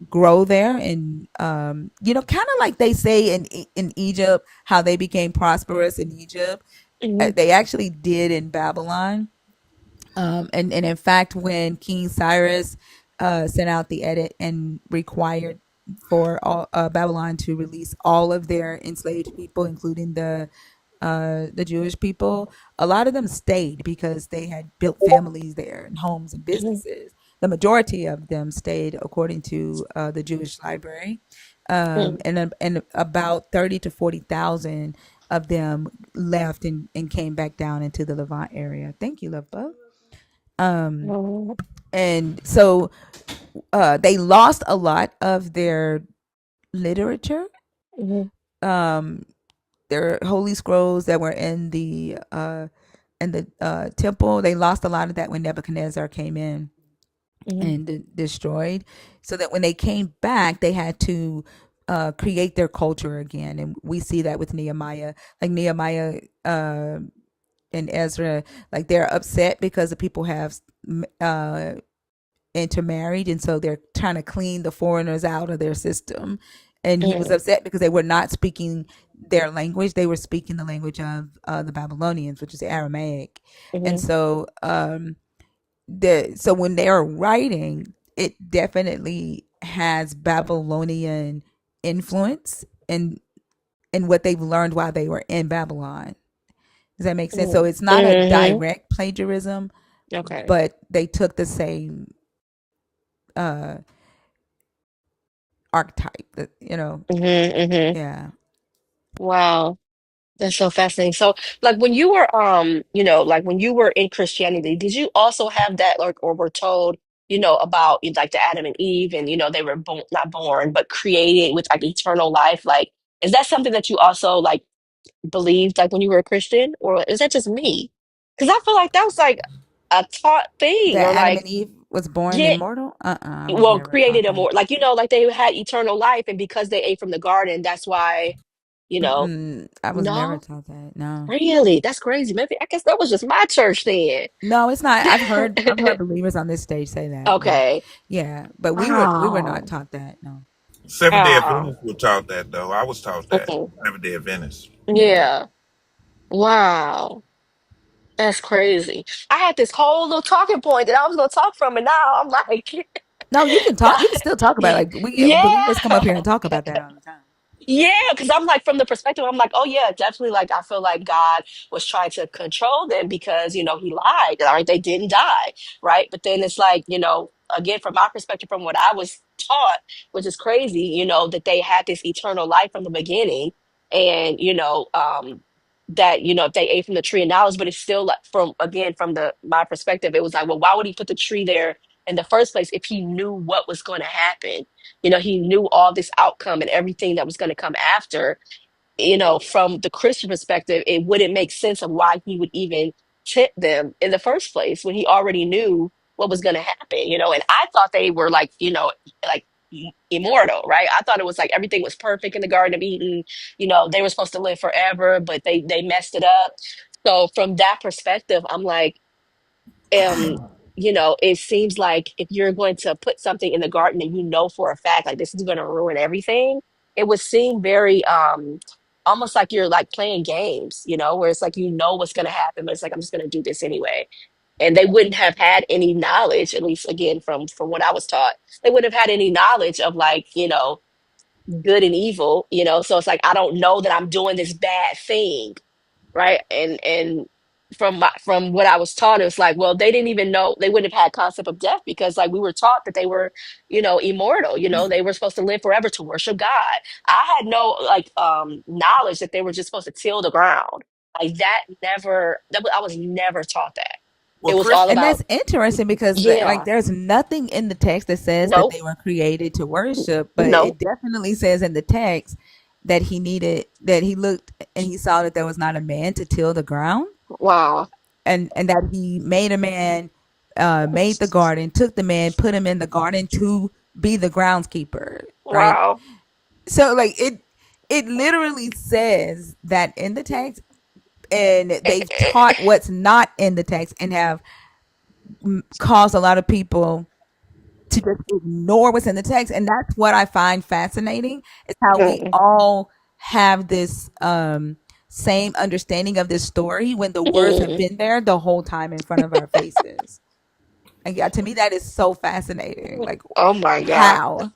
grow there, and kind of like they say in Egypt, how they became prosperous in Egypt. Mhm. They actually did in Babylon. And in fact, when King Cyrus sent out the edit and required for all, Babylon to release all of their enslaved people, including the Jewish people, a lot of them stayed because they had built families there and homes and Mhm. businesses. The majority of them stayed, according to the Jewish Library, Mhm. and about 30 to 40,000 of them left and came back down into the Levant area. Thank you, love bug. Mhm. And so they lost a lot of their literature, Mhm. um, their holy scrolls that were in the temple. They lost a lot of that when Nebuchadnezzar came in Mhm. and destroyed. So that when they came back, they had to create their culture again, and we see that with Nehemiah. Like Nehemiah and Ezra, like they're upset because the people have uh, intermarried, and so they're trying to clean the foreigners out of their system. And he was Mhm. upset because they were not speaking their language; they were speaking the language of the Babylonians, which is Aramaic. And Mhm. so, so when they are writing, it definitely has Babylonian influence in what they've learned while they were in Babylon. Does that make sense? So Mhm. it's not a Mhm. direct plagiarism, Okay. but they took the same uh archetype that Mhm. Mhm. yeah. Wow. That's so fascinating. So, like when you were, like when you were in Christianity, did you also have that, like, or were told, about like the Adam and Eve, and they were born, not born, but created with like eternal life? Like, is that something that you also like believed, like when you were a Christian, or is that just me? Because I feel like that was like a taught thing, That or Adam like, and Eve was born yeah, immortal. I was well, never taught created a that. more like like they had eternal life, and because they ate from the garden, that's why, you know, I was never no. taught that. No. Really? That's crazy. Maybe I guess that was just my church then. No, it's not. I've heard believers on this stage say that, but Okay. yeah, but we were not Wow. taught that. No. Seventh Day Wow. Adventists were taught that though. I was taught that. Mhm. Seventh Day Adventists. Yeah. Wow. That's crazy. I had this whole little talking point that I was gonna talk from, and now I'm like, No, you can talk. God. You can still talk about it. Like we believers come up Yeah. here and talk about that all the time. Yeah, because I'm like from the perspective, I'm like, oh yeah, definitely. Like I feel like God was trying to control them because he lied, right? They didn't die, right? But then it's like again from my perspective, from what I was taught, which is crazy, that they had this eternal life from the beginning, and that if they ate from the tree of knowledge, but it's still like from again from the my perspective, it was like, well, why would he put the tree there in the first place if he knew what was going to happen? He knew all this outcome and everything that was going to come after. From the Christian perspective, it wouldn't make sense of why he would even tempt them in the first place when he already knew what was going to happen. And I thought they were like, like immortal, right? I thought it was like everything was perfect in the Garden of Eden. They were supposed to live forever, but they messed it up. So from that perspective, I'm like, um it seems like if you're going to put something in the garden and for a fact like this is going to ruin everything, it would seem very almost like you're like playing games, where it's like what's going to happen, but it's like I'm just going to do this anyway. And they wouldn't have had any knowledge, at least again from what I was taught, they wouldn't have had any knowledge of like good and evil, so it's like I don't know that I'm doing this bad thing, right? And from what I was taught, it was like, well, they didn't even know, they wouldn't have had concept of death because like we were taught that they were, immortal. They were supposed to live forever to worship God. I had no like knowledge that they were just supposed to till the ground. Like I was never taught that. Well, It was all And about that's interesting because like yeah, there's nothing in the text that says that no, they were created to worship, but no, it definitely says in the text that he looked and he saw that there was not a man to till the ground, wow, and that he made a man, made the garden, took the man, put him in the garden to be the groundskeeper, right? wow. So like it literally says that in the text, and they've taught what's not in the text and have cause a lot of people to just ignore what's in the text. And that's what I find fascinating, is how we Mm. all have this same understanding of this story when the words have Mm. been there the whole time in front of our faces. And yeah, to me that is so fascinating. Like, Oh my God. how,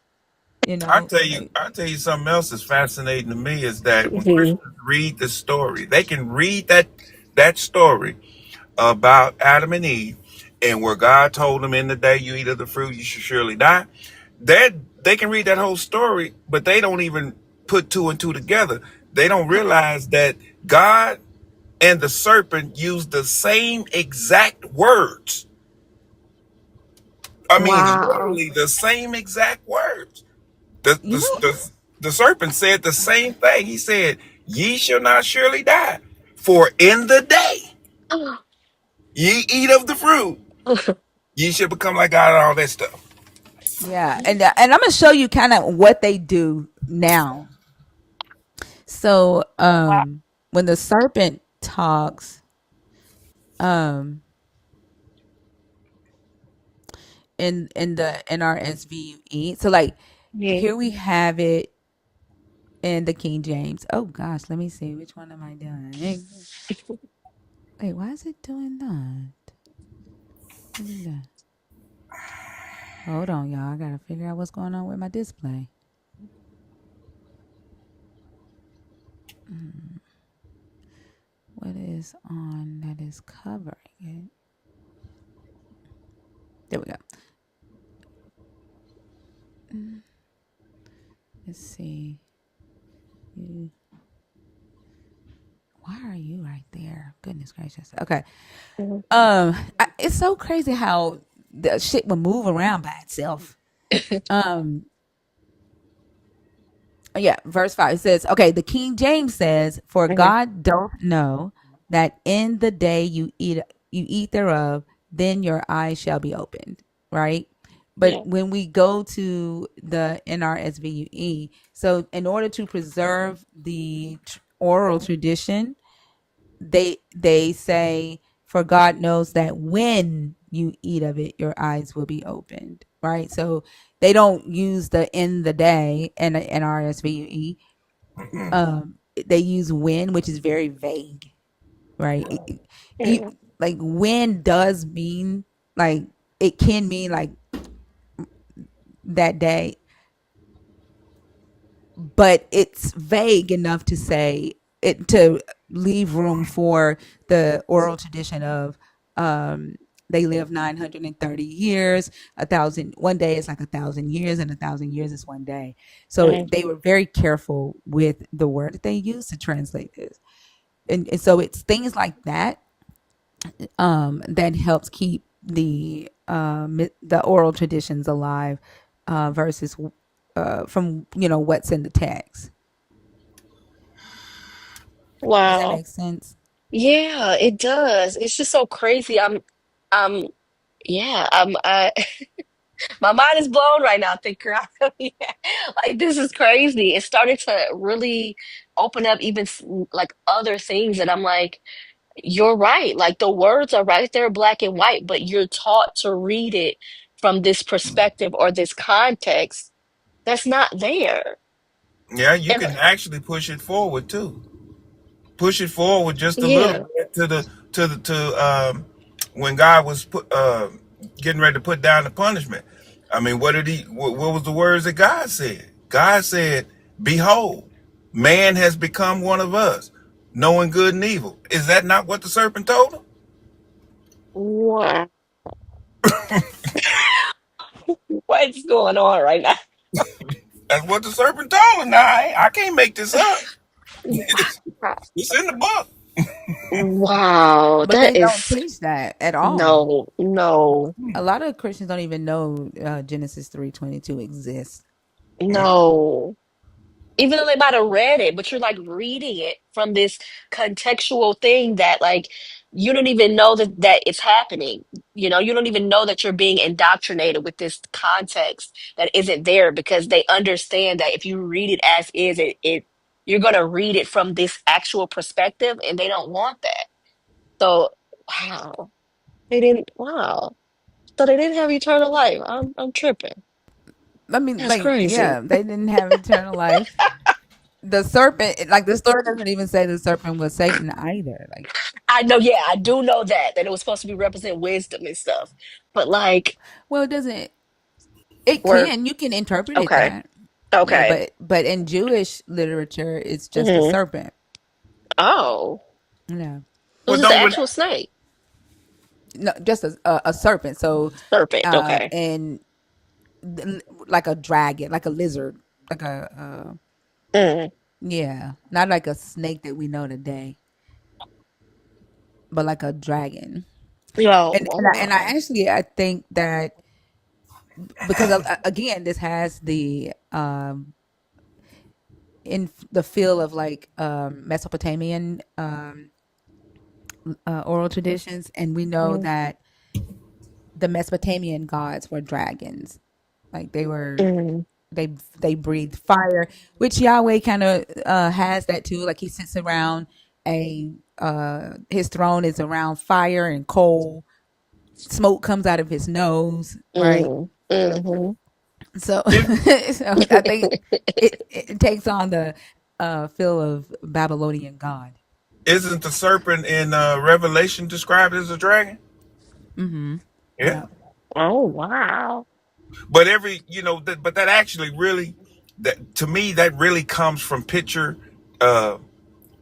like, I tell you something else that's fascinating to me is that when Mhm. Christians read the story, they can read that story about Adam and Eve, and where God told them, in the day you eat of the fruit, you should surely die. That they can read that whole story, but they don't even put two and two together. They don't realize that God and the serpent used the same exact words. I mean, Wow. literally the same exact words. The, you the, know, the, the serpent said the same thing. He said, ye shall not surely die. For in the day ye eat of the fruit, ye shall become like God and all that stuff. yeah, and I'm gonna show you kind of what they do now. So, when the serpent talks, um, in the NRSVUE, so like Yeah. here we have it in the King James. Oh gosh, let me see, which one am I doing? Wait, why is it doing that? What is that? Hold on, y'all. I gotta figure out what's going on with my display. What is on that is covering it? There we go. Let's see. You, why are you right there? Goodness gracious. Okay. Mhm. It's so crazy how the shit will move around by itself. Um, yeah, verse 5, it says, okay, the King James says, for Mhm. God don't know that in the day you eat thereof, then your eyes shall be opened, right? But Yeah. when we go to the NRSVUE, so in order to preserve the oral tradition, they say, for God knows that when you eat of it, your eyes will be opened, right? So they don't use the in the day and NRSVUE. They use when, which is very vague, right? Mhm. Like when does mean, like, it can mean like that day, but it's vague enough to say it, to leave room for the oral tradition of, um they live 930 years, a thousand one day is like 1,000 years, and 1,000 years is one day. So Mhm. they were very careful with the word that they used to translate this. And so it's things like that, that helps keep the oral traditions alive, versus from what's in the text. Does that Wow. make sense? Yeah, it does. It's just so crazy. I'm, yeah, my mind is blown right now thinking, yeah, like this is crazy. It started to really open up even like other things that I'm like, you're right. Like the words are right there, black and white, but you're taught to read it from this perspective or this context that's not there. Yeah, you And can actually push it forward too. Push it forward just a little yeah, bit to when God was getting ready to put down the punishment. I mean, what was the words that God said? God said, "Behold, man has become one of us, knowing good and evil." Is that not what the serpent told him? wow, what's going on right now? That's what the serpent told him. Now, I can't make this up. It's, it's in the book. Wow, But they that don't is teach that at all. no, no, A lot of Christians don't even know Genesis 3:22 exists. no. Even though they might have read it, but you're like reading it from this contextual thing that like you don't even know that it's happening. You know, you don't even know that you're being indoctrinated with this context that isn't there because they understand that if you read it as is, it you're gonna read it from this actual perspective, and they don't want that. So, wow. They didn't. Wow. So they didn't have eternal life. I'm tripping. I mean, That's like, crazy. yeah, they didn't have eternal life. The serpent, like, the story doesn't even say the serpent was Satan either. Like, I know. Yeah, I do know that it was supposed to be represent wisdom and stuff. But like, well, it doesn't. It we're can, you can interpret it okay. that. Yeah, Okay. but in Jewish literature, it's just a Hmm. serpent. Oh, Yeah, it was Well, just an don't actual snake. no, just a serpent. So, Serpent. Okay. and like a dragon, like a lizard, like a Mm. yeah, not like a snake that we know today, but like a dragon. Oh, And oh I wow. actually I think that because again this has the in the feel of like Mesopotamian oral traditions, and we know Mm. that the Mesopotamian gods were dragons, like Mm. they breathed fire, which Yahweh kind of has that too. Like he sits around a his throne is around fire and coal. Smoke comes out of his nose, right? Mm. Mm-hmm. So, it, so I think it takes on the feel of Babylonian god. isn't the serpent in Revelation described as a dragon? Mm-hmm. Yeah, Yeah. Oh wow. but but that actually really, that to me, that really comes from picture. Uh,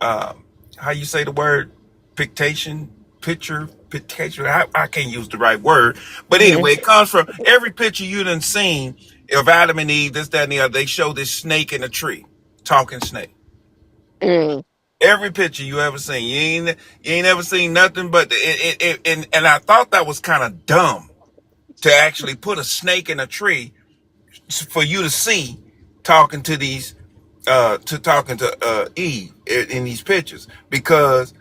uh, how you say the word? Pictation, picture, pictation. I can't use the right word, but Mm. anyway, it comes from every picture you done seen of Adam and Eve. This, that, and the other. They show this snake in a tree, talking snake. Mm. Every picture you ever seen, you ain't ever seen nothing but and I thought that was kind of dumb to actually put a snake in a tree for you to see talking to these talking to Eve in these pictures, because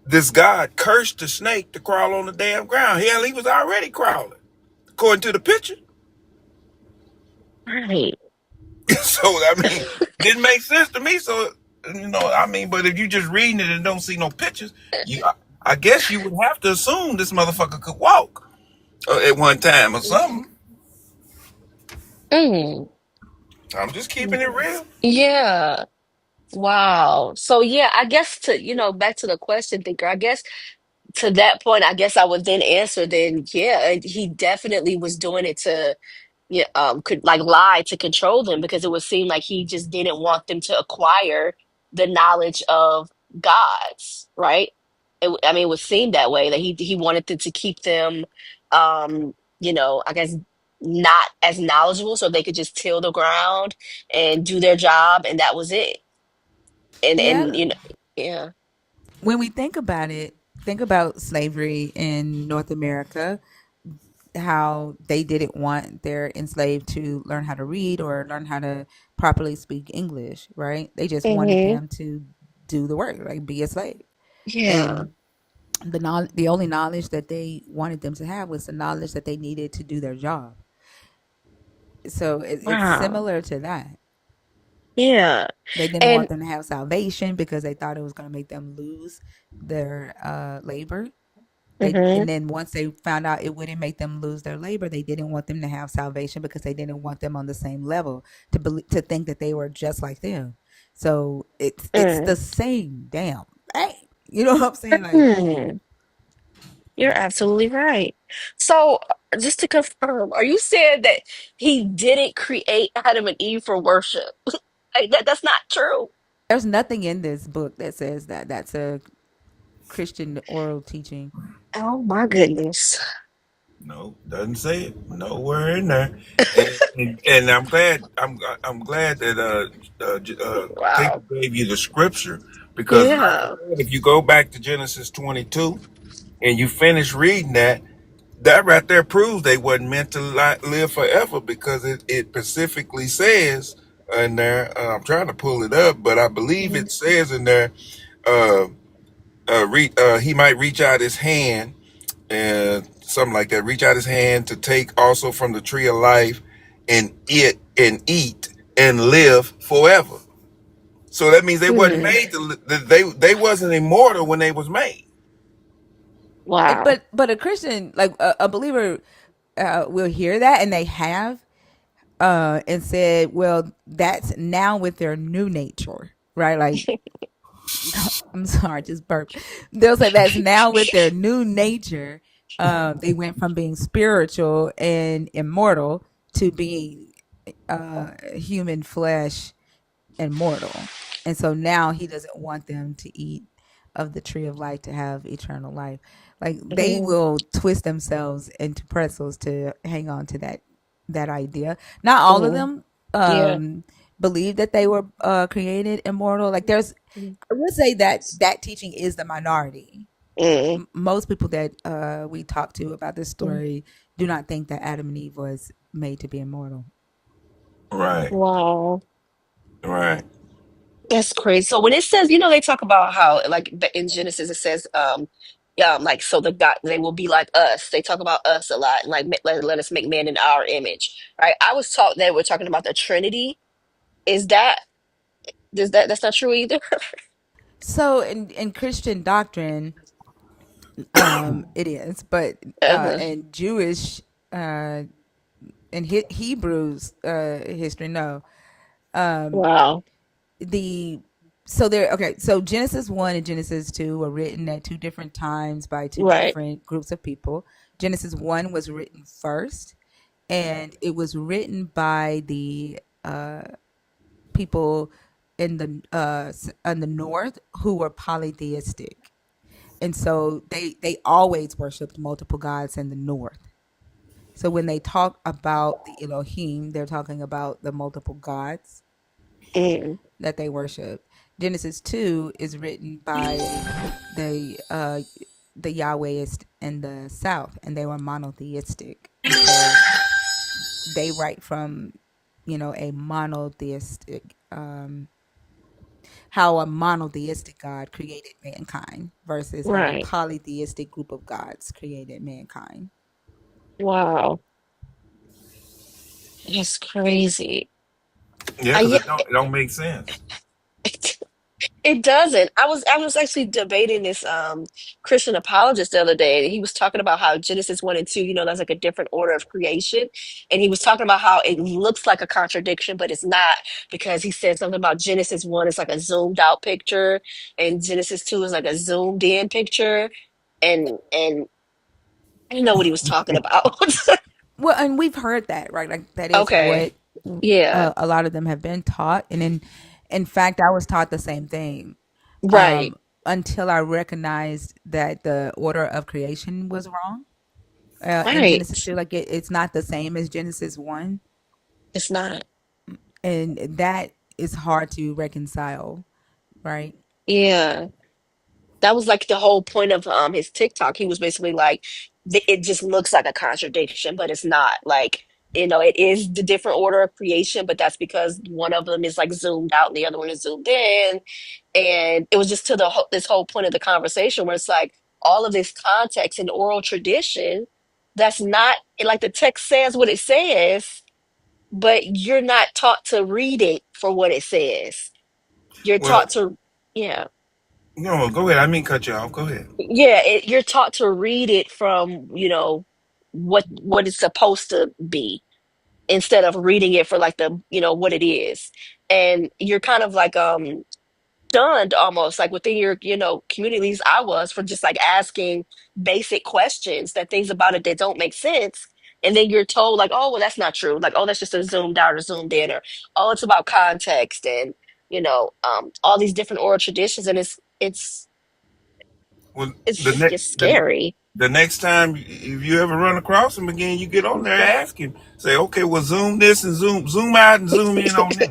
this God cursed the snake to crawl on the damn ground. Hell, he was already crawling according to the picture. Right. So I mean, didn't make sense to me. So I mean, but if you just reading it and don't see no pictures, I guess you would have to assume this motherfucker could walk at one time or something. Mm. I'm just keeping it real. Yeah. Wow. So yeah, I guess back to the question thinker, I guess to that point, I guess I would then answer then, yeah, he definitely was doing it to yeah, could like lie to control them because it would seem like he just didn't want them to acquire the knowledge of gods, right? I mean, it would seem that way that he wanted them to keep them, I guess not as knowledgeable so they could just till the ground and do their job, and that was it. And Yeah. yeah. When we think about it, think about slavery in North America, how they didn't want their enslaved to learn how to read or learn how to properly speak English, right? They just wanted Hmm. them to do the work, like be a slave. Yeah. And the only knowledge that they wanted them to have was the knowledge that they needed to do their job. So it's Wow. similar to that. Yeah. They didn't And want them to have salvation because they thought it was going to make them lose their labor. hmm And then once they found out it wouldn't make them lose their labor, they didn't want them to have salvation because they didn't want them on the same level to think that they were just like them. So it's the mm, same damn thing. You know what I'm saying? Like mm, you're absolutely right. So, just to confirm, are you saying that he didn't create Adam and Eve for worship? Like that's not true. there's nothing in this book that says that. That's a Christian oral teaching. Oh my goodness. No, doesn't say it. Nowhere in there. And I'm glad that Tinker Wow. gave you the scripture, because like I Yeah. said, if you go back to Genesis 22 and you finish reading that, that right there proves they wasn't meant to live forever, because it specifically says in there. I'm trying to pull it up, but I believe Mhm. it says in there, uh, he might reach out his hand and something like that. Reach out his hand to take also from the tree of life and eat and live forever. So that means they wasn't Hmm. made to. They wasn't immortal when they was made. Wow. But a Christian, like a believer, will hear that, and they have, and said, well, that's now with their new nature, right? Like, I'm sorry, I just burped. They'll say that's now with their new nature. They went from being spiritual and immortal to being human flesh and mortal. And so now he doesn't want them to eat of the tree of life to have eternal life. Like, they Mhm. will twist themselves into pretzels to hang on to that idea. Not all of Mhm. them Yeah. believe that they were created immortal. Like, there's, Mhm. I would say that that teaching is the minority. Mm. Most people that we talk to about this Mm. story do not think that Adam and Eve was made to be immortal. Right. Wow. Right. That's crazy. So when it says, they talk about how, like, in Genesis it says, like, so the God, they will be like us. They talk about us a lot, and like, let us make man in our image, right? I was taught that we're talking about the Trinity. Is that that's not true either? So in Christian doctrine, it is, but Uh-huh. in Jewish, uh, in Hebrews history, no. Wow. The so there, okay, so Genesis 1 and Genesis 2 were written at two different times by two Right. different groups of people. Genesis 1 was written first, and it was written by the people in the north who were polytheistic, and so they always worshipped multiple gods in the north. So when they talk about the Elohim, they're talking about the multiple gods Mm. that they worship. Genesis 2 is written by the Yahwehists in the south, and they were monotheistic, and so they write from, a monotheistic, how a monotheistic God created mankind versus how a Right. polytheistic group of gods created mankind. Wow. That's crazy. Yeah, because Yeah. it don't make sense. It doesn't. I was actually debating this Christian apologist the other day, and he was talking about how Genesis 1 and 2, that's like a different order of creation. And he was talking about how it looks like a contradiction, but it's not, because he said something about Genesis 1 is like a zoomed out picture, and Genesis 2 is like a zoomed in picture. And I didn't know what he was talking about. Well, and we've heard that, right? Like, that is Okay. what Yeah. a lot of them have been taught, and in fact, I was taught the same thing, Right. um, until I recognized that the order of creation was wrong in Right. Genesis 2. Like, it's not the same as Genesis 1, It's not. and that is hard to reconcile, right? Yeah. That was like the whole point of his TikTok. He was basically like, it just looks like a contradiction, but it's not. Like, it is the different order of creation, but that's because one of them is like zoomed out and the other one is zoomed in. And it was just to this whole point of the conversation where it's like all of this context and oral tradition that's not like the text says what it says, but you're not taught to read it for what it says. You're Well, taught to, yeah. no, go ahead. I mean, cut you off. Go ahead. Yeah, you're taught to read it from, what it's supposed to be, instead of reading it for like what it is. And you're kind of like stunned almost like within your, communities. I was, for just like asking basic questions, that things about it that don't make sense. And then you're told like, oh, well, that's not true. Like, oh, that's just a zoomed out or zoomed in, or oh, it's about context, and all these different oral traditions. And Well, the it's next just scary. the next time if you ever run across him again, you get on there, ask him, say, okay, well, zoom this and zoom out and zoom in on this.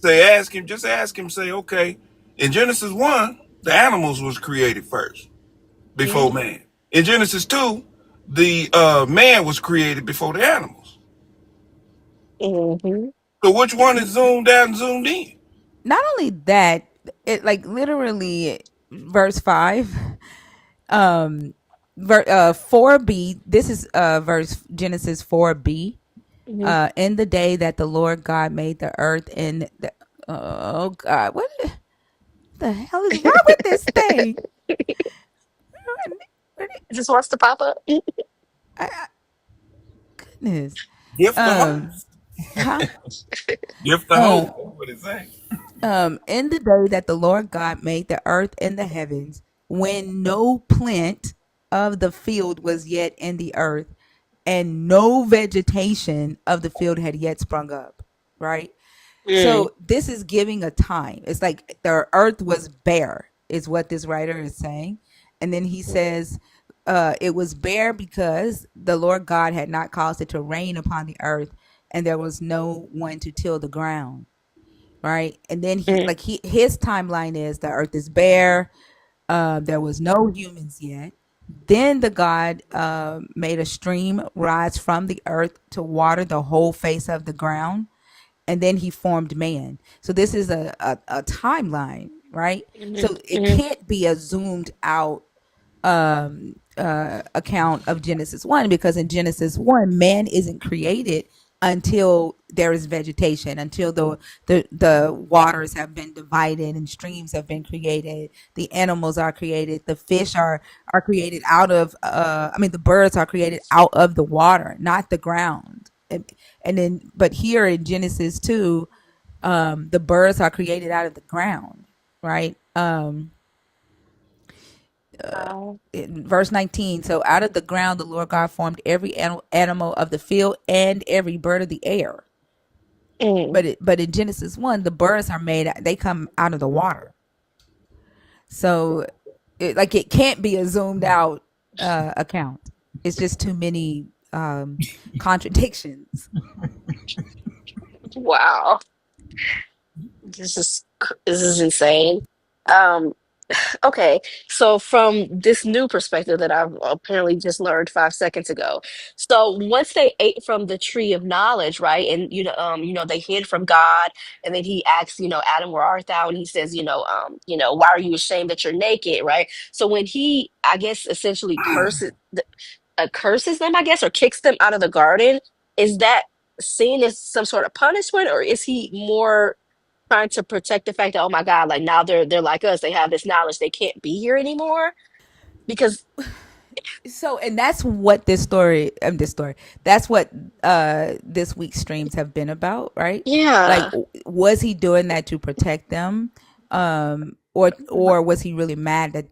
Say, just ask him, say, okay, in Genesis 1, the animals was created first before Yeah. man. In Genesis 2, the man was created before the animals. Hmm. So which one is zoomed out and zoomed in? Not only that, it, like, literally, verse 5, um 4b, this is verse Genesis 4b. Hmm. In the day that the Lord God made the earth, and the, oh God, what the hell is wrong with this thing? It just wants to pop up. Goodness. Gift the Um, host. huh? Gift the host. Um, That's what it say. in the day that the Lord God made the earth and the heavens, when no plant of the field was yet in the earth, and no vegetation of the field had yet sprung up, right? Mm, So this is giving a time. It's like the earth was bare, is what this writer is saying. And then he says, it was bare because the Lord God had not caused it to rain upon the earth, and there was no one to till the ground, right? And then mm, his timeline is the earth is bare. There was no humans yet. Then the God made a stream rise from the earth to water the whole face of the ground, and then he formed man. So this is a timeline, right? mm, So it mm. can't be a zoomed out account of Genesis 1, because in Genesis 1, man isn't created until there is vegetation, until the waters have been divided and streams have been created, the animals are created, the fish are created out of the birds are created out of the water, not the ground. And then but here in Genesis 2, the birds are created out of the ground, right? Wow. In verse 19, so out of the ground the Lord God formed every animal of the field and every bird of the air. Mm, But in Genesis 1, the birds are made, they come out of the water. So it can't be a zoomed out account. It's just too many contradictions. wow. This is insane. Um, Okay, so from this new perspective that I've apparently just learned 5 seconds ago. So once they ate from the tree of knowledge, right? And they hid from God, and then he asks, Adam, where art thou? And he says, why are you ashamed that you're naked, right? So when he, I guess, essentially curses them, I guess, or kicks them out of the garden, is that seen as some sort of punishment, or is he more trying to protect the fact that, oh my God, like now they're like us, they have this knowledge, they can't be here anymore? Because So, and that's what this story, that's what this week's streams have been about, right? Like, yeah, was he doing that to protect them, or was he really mad that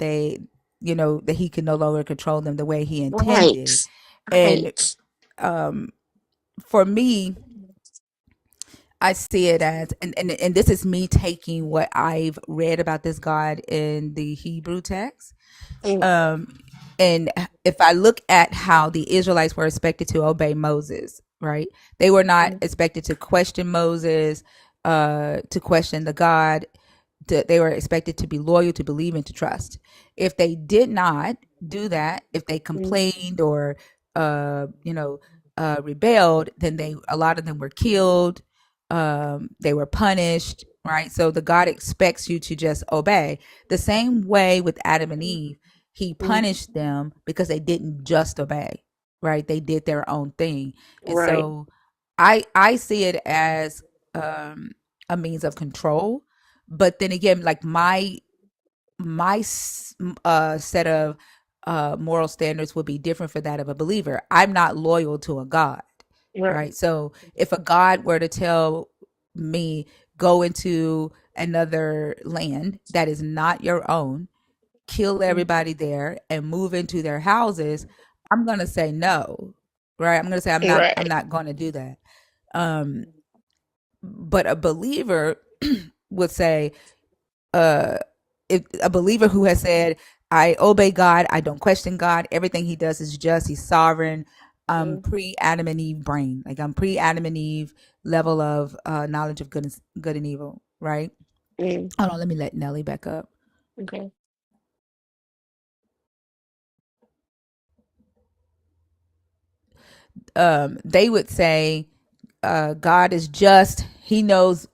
that he could no longer control them the way he intended? right, And right. for me, I see it as, and this is me taking what I've read about this God in the Hebrew text. Mm, And if I look at how the Israelites were expected to obey Moses, right? They were not mm, expected to question Moses, to question the God. They were expected to be loyal, to believe, and to trust. If they did not do that, if they mm, complained or, rebelled, then a lot of them were killed. They were punished, right? So the God expects you to just obey. The same way with Adam and Eve, he mm, punished them because they didn't just obey, right? They did their own thing. And right, so I see it as a means of control. But then again, like my set of moral standards would be different for that of a believer. I'm not loyal to a God, right, right? So if a God were to tell me, go into another land that is not your own, kill mm, everybody there and move into their houses, I'm going to say no, right? I'm going to say I'm right, not going to do that. Um but a believer would say, uh if a believer who has said, I obey God, I don't question God, everything he does is just, he's sovereign. I'm mm, pre Adam and Eve brain, like I'm pre Adam and Eve level of knowledge of good and evil, right? mm, Hold on, let me let Nelly back up. okay, They would say, God is just. He knows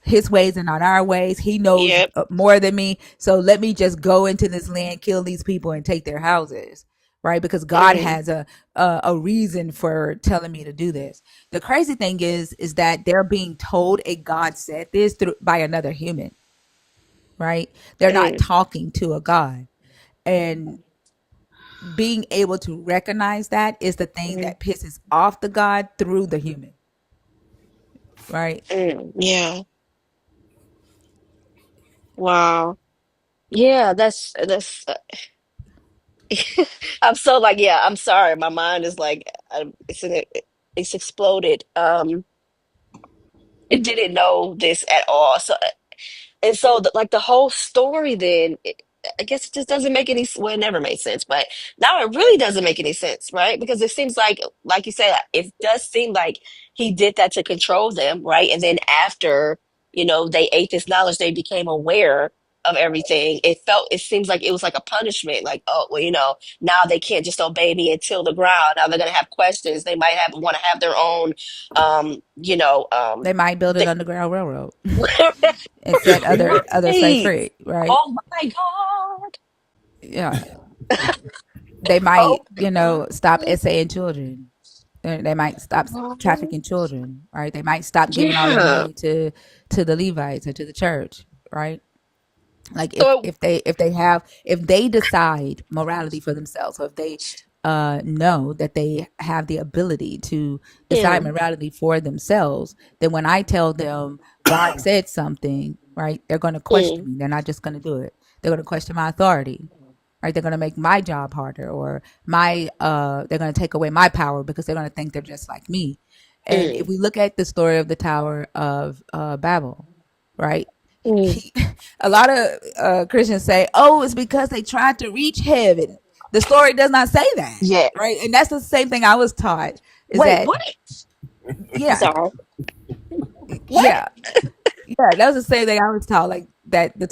his ways are not our ways. He knows yep, more than me. So let me just go into this land, kill these people, and take their houses, right? Because God mm, has a reason for telling me to do this. The crazy thing is that they're being told a God said this by another human, right? They're not mm, talking to a God, and being able to recognize that is the thing Mm, that pisses off the God through the human, right? yeah. Wow. Yeah, that's I'm so like, yeah, I'm sorry. My mind is like it's exploded. It didn't know this at all. So and so, like the whole story, then I guess it just doesn't make any. Well, it never made sense, but now it really doesn't make any sense, right? Because it seems like you said, it does seem like he did that to control them, right? And then after they ate this knowledge, they became aware of everything. It seems like it was like a punishment, like, oh, well, now they can't just obey me and till the ground. Now they're gonna have questions. They might have want to have their own, They might build an th- underground railroad and set other slaves right. free, right? Oh my God. Yeah, they might, Oh my stop God. essaying children. They might stop trafficking children, right? They might stop giving all their Yeah. money to the Levites or to the church, right? Like So, if they decide morality for themselves, or if they know that they have the ability to decide mm, morality for themselves, then when I tell them God said something, right, they're going to question mm, me. They're not just going to do it. They're going to question my authority, right? They're going to make my job harder, or they're going to take away my power because they're going to think they're just like me. And if mm, we look at the story of the Tower of Babel, right? mm. He, a lot of Christians say, "Oh, it's because they tried to reach heaven." The story does not say that, Yeah. right? And that's the same thing I was taught. Is Wait, that what? I'm yeah, sorry. What? yeah, yeah, that was the same thing I was taught. Like that, the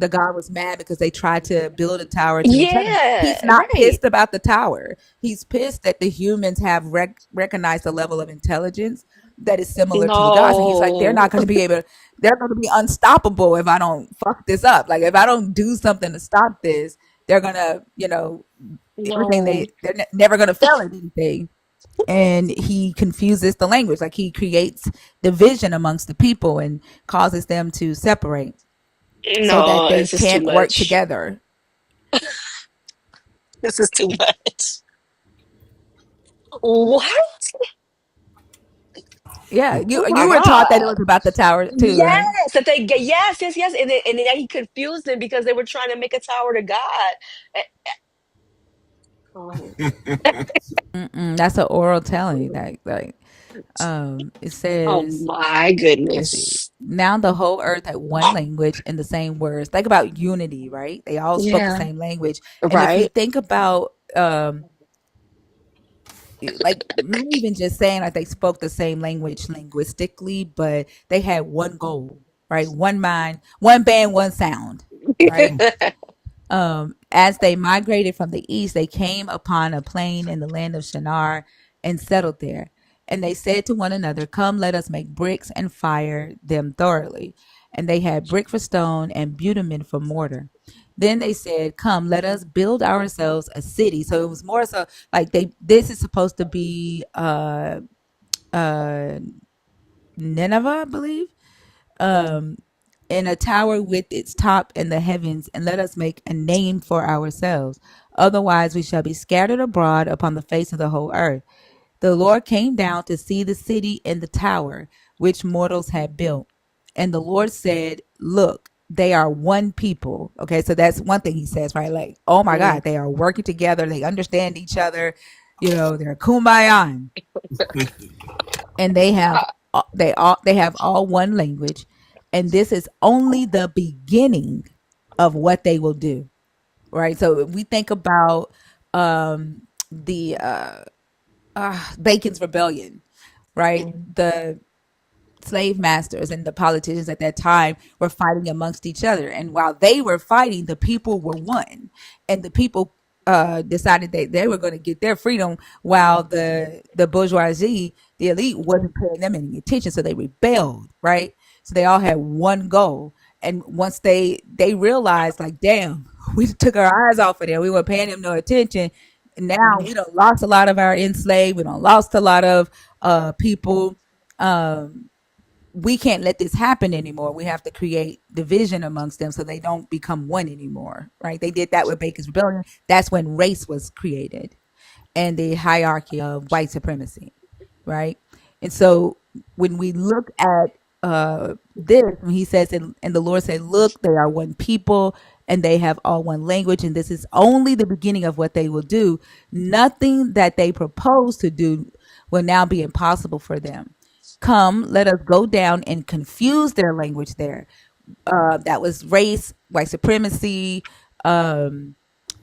God was mad because they tried to build a tower to reach heaven. He's Yeah, not right. pissed about the tower. He's pissed that the humans have recognized a level of intelligence that is similar to the gods, and he's like, they're No. not going to be able. They're going to be unstoppable if I don't fuck this up. Like if I don't do something to stop this, they're gonna, everything No. they're never going to fail at anything. And he confuses the language, like he creates division amongst the people and causes them to separate so that No, they this is too can't work much. together. This is too much. What? Yeah, Oh you my were taught that it God. was about the tower too, right? Yes, that they get yes, yes, yes. And then he confused them because they were trying to make a tower to God. Eh, Oh, Mm-mm, that's an oral telling. It oh says, my let's see. goodness. Now the whole earth had one language and the same words. Think about unity, right? They all spoke the Yeah. same language. And if you Right? think about like not even just saying like they spoke the same language linguistically, but they had one goal, right? One mind, one band, one sound, right? As they migrated from the east, they came upon a plain in the land of Shinar and settled there. And they said to one another, "Come, let us make bricks and fire them thoroughly." And they had brick for stone and bitumen for mortar. Then they said, "Come, let us build ourselves a city." So it was more so like they. This is supposed to be uh Nineveh, I believe, um, in a tower with its top in the heavens, and let us make a name for ourselves. Otherwise, we shall be scattered abroad upon the face of the whole earth. The Lord came down to see the city and the tower which mortals had built. And the Lord said, "Look, they are one people." Okay, so that's one thing he says, right? Like, oh my Mm. God, they are working together. They understand each other. They're kumbaya, and they have all one language, and this is only the beginning of what they will do, right? So if we think about the Bacon's rebellion, right? Mm. The slave masters and the politicians at that time were fighting amongst each other. And while they were fighting, the people were one. And the people decided that they were going to get their freedom while the bourgeoisie, the elite, wasn't paying them any attention. So they rebelled, right? So they all had one goal. And once they realized, like, damn, we took our eyes off of them. We weren't paying them no attention. And now Mm. we don't lost a lot of our enslaved. We don't lost a lot of people. Um, we can't let this happen anymore. We have to create division amongst them so they don't become one anymore, right? They did that with Bacon's Rebellion. That's when race was created and the hierarchy of white supremacy, right? And so when we look at this, when he says, and the Lord said, look, they are one people and they have all one language, and this is only the beginning of what they will do. Nothing that they propose to do will now be impossible for them. Come, let us go down and confuse their language there. That was race, white supremacy,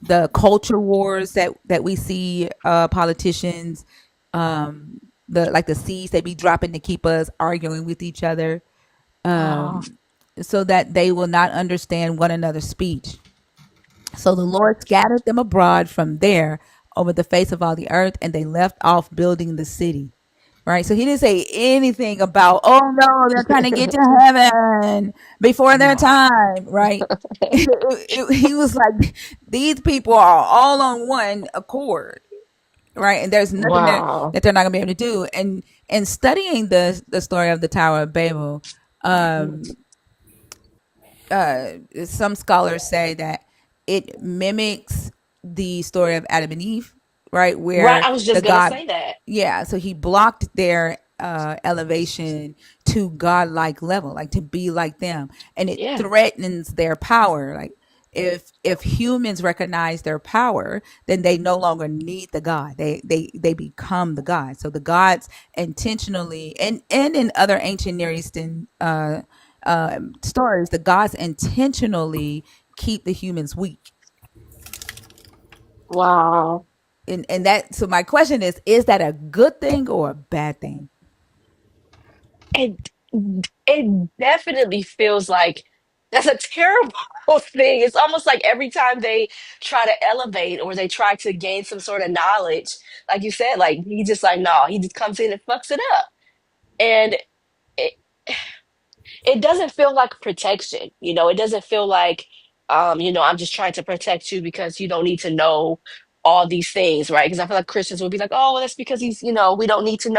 the culture wars that we see politicians, the seeds they be dropping to keep us arguing with each other, Oh, so that they will not understand one another's speech. So the Lord scattered them abroad from there over the face of all the earth, and they left off building the city. Right. So he didn't say anything about, oh no, they're trying to get to heaven before their wow. time. Right. He was like, these people are all on one accord. Right. And there's nothing Wow. that they're not gonna be able to do. And studying the story of the Tower of Babel, some scholars say that it mimics the story of Adam and Eve, right? Right, Where I was the just gonna God, say that. yeah, so he blocked their elevation to godlike level, like to be like them, and it Yeah. threatens their power. Like if humans recognize their power, then they no longer need the God. They become the God. So the gods intentionally, and in other ancient Near Eastern stories, the gods intentionally keep the humans weak. Wow. And that, so my question is that a good thing or a bad thing? It it definitely feels like that's a terrible thing. It's almost like every time they try to elevate or they try to gain some sort of knowledge, like you said, like he just like no, he just comes in and fucks it up. And it, it doesn't feel like protection, you know, it doesn't feel like I'm just trying to protect you because you don't need to know all these things, right? Because I feel like Christians would be like, oh, well, that's because we don't need to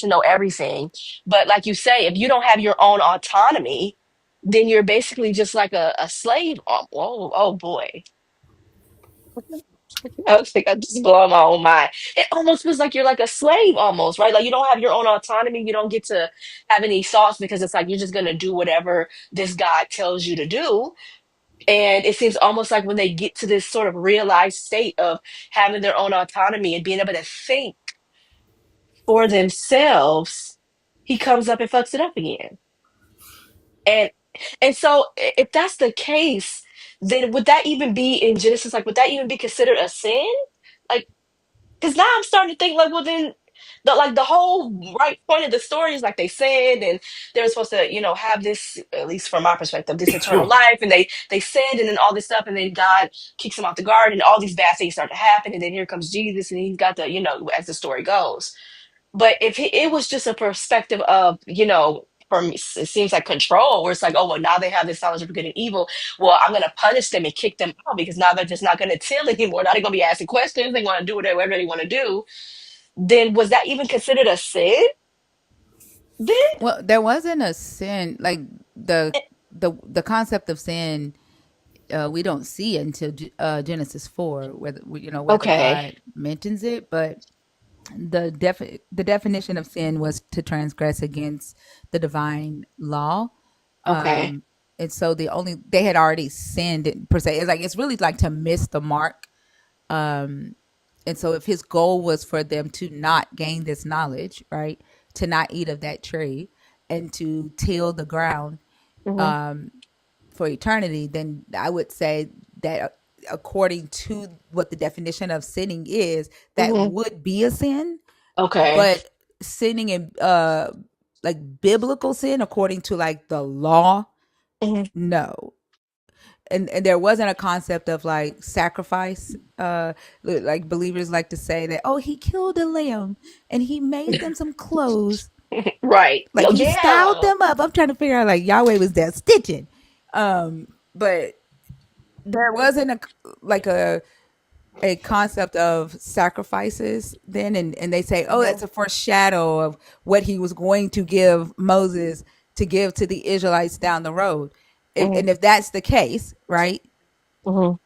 know everything. But like you say, if you don't have your own autonomy, then you're basically just like a slave. Oh boy. I was like, I'm just blowing my own mind. It almost feels like you're like a slave almost, right? Like you don't have your own autonomy. You don't get to have any thoughts because it's like you're just gonna do whatever this God tells you to do. And it seems almost like when they get to this sort of realized state of having their own autonomy and being able to think for themselves, he comes up and fucks it up again. And and so if that's the case, then would that even be in Genesis? Like, would that even be considered a sin? Like, because now I'm starting to think like, well, then the whole right point of the story is like they sinned and they were supposed to, have this, at least from my perspective, this eternal life, and they sinned and then all this stuff, and then God kicks them out the garden, and all these bad things start to happen, and then here comes Jesus, and he's got the, as the story goes. But if it was just a perspective of, for me, it seems like control, where it's like, oh, well, now they have this knowledge of good and evil. Well, I'm going to punish them and kick them out because now they're just not going to till anymore. Now they're going to be asking questions. They want to do whatever they want to do. Then was that even considered a sin? Then? Well, there wasn't a sin, like the concept of sin. We don't see until Genesis 4, whether Okay. God mentions it, but the definition of sin was to transgress against the divine law. Okay. And so they had already sinned per se. It's really like to miss the mark. And so if his goal was for them to not gain this knowledge, right, to not eat of that tree and to till the ground Hmm. for eternity, then I would say that according to what the definition of sinning is, that Hmm. would be a sin. Okay. But sinning in like biblical sin according to like the law, Hmm. no. And there wasn't a concept of like sacrifice. Like believers like to say that, oh, he killed a lamb and he made them some clothes, Right. like Oh, he styled yeah. them up. I'm trying to figure out, like, Yahweh was there stitching. But there wasn't a like a a concept of sacrifices then, and they say, oh, Mm-hmm. that's a foreshadow of what he was going to give Moses to give to the Israelites down the road. Mm-hmm. And if that's the case, right, Mm-hmm.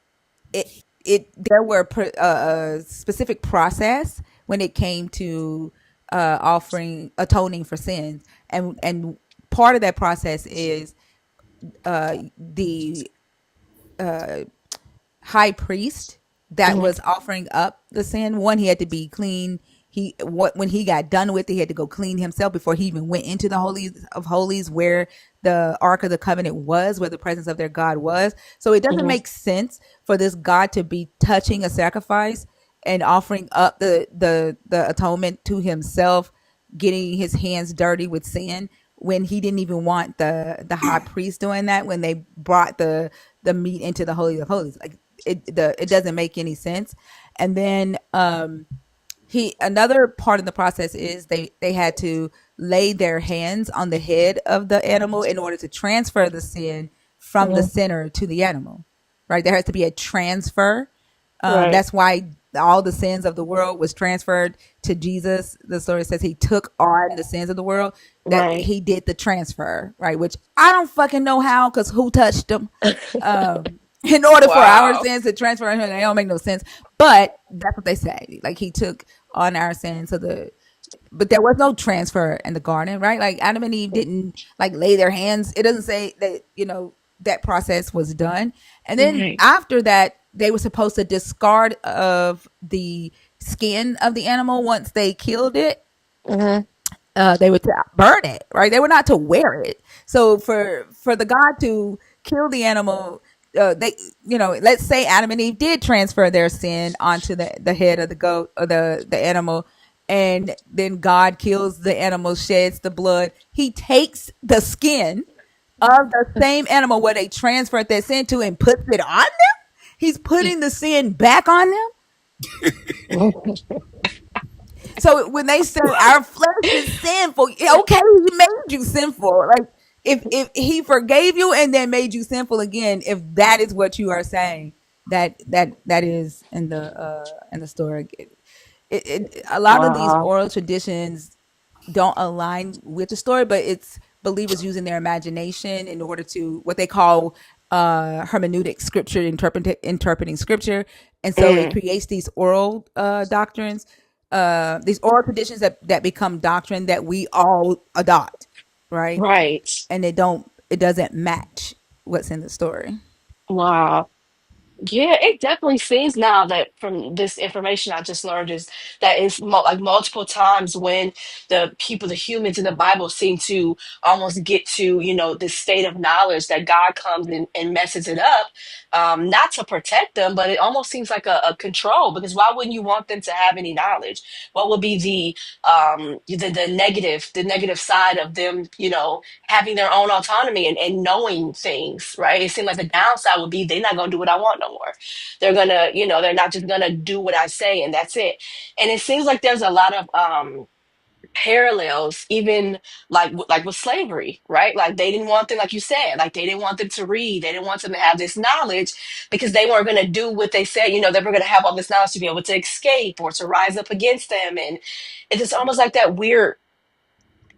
it there were a specific process when it came to offering atoning for sins, and part of that process is the high priest that Mm-hmm. was offering up the sin. One, he had to be clean. When he got done with it, he had to go clean himself before he even went into the holies of holies, where the Ark of the Covenant was, where the presence of their God was. So it doesn't Mm-hmm. make sense for this God to be touching a sacrifice and offering up the atonement to himself, getting his hands dirty with sin, when he didn't even want the high priest doing that when they brought the meat into the holy of holies. Like it doesn't make any sense. And then he another part of the process is they had to lay their hands on the head of the animal in order to transfer the sin from the Mm-hmm. sinner to the animal. Right, there has to be a transfer. Right. That's why all the sins of the world was transferred to Jesus. The story says he took on the sins of the world. That Right. he did the transfer, right? Which I don't fucking know how, because who touched him? In order for our Wow. sins to transfer him, they don't make no sense. But that's what they say. Like he took on our sins, so but there was no transfer in the garden, right? Like Adam and Eve didn't like lay their hands. It doesn't say that, that process was done. And then Right. after that, they were supposed to discard of the skin of the animal once they killed it. Mm-hmm. They were to burn it, right? They were not to wear it. So for the God to kill the animal, they, let's say Adam and Eve did transfer their sin onto the head of the goat or the animal, and then God kills the animal, sheds the blood. He takes the skin of the same animal where they transferred that sin to and puts it on them. He's putting the sin back on them. So when they say our flesh is sinful, okay, he made you sinful. Like if he forgave you and then made you sinful again, if that is what you are saying, that is in the story. A lot of these Wow. oral traditions don't align with the story, but it's believers using their imagination in order to what they call hermeneutic scripture, interpreting scripture, and so it Mm. creates these oral doctrines, these oral traditions that become doctrine that we all adopt, right? Right. And it doesn't match what's in the story. Wow. Yeah, it definitely seems now that from this information I just learned is that it's like multiple times when the humans in the Bible seem to almost get to, this state of knowledge that God comes and messes it up, not to protect them, but it almost seems like a control, because why wouldn't you want them to have any knowledge? What would be the negative side of them, having their own autonomy and knowing things, right? It seems like the downside would be they're not going to do what I want no more. They're going to, they're not just going to do what I say and that's it. And it seems like there's a lot of parallels, even like with slavery, right? Like they didn't want them, like you said, like they didn't want them to read, they didn't want them to have this knowledge because they weren't going to do what they said. They were going to have all this knowledge to be able to escape or to rise up against them. And it's just almost like that weird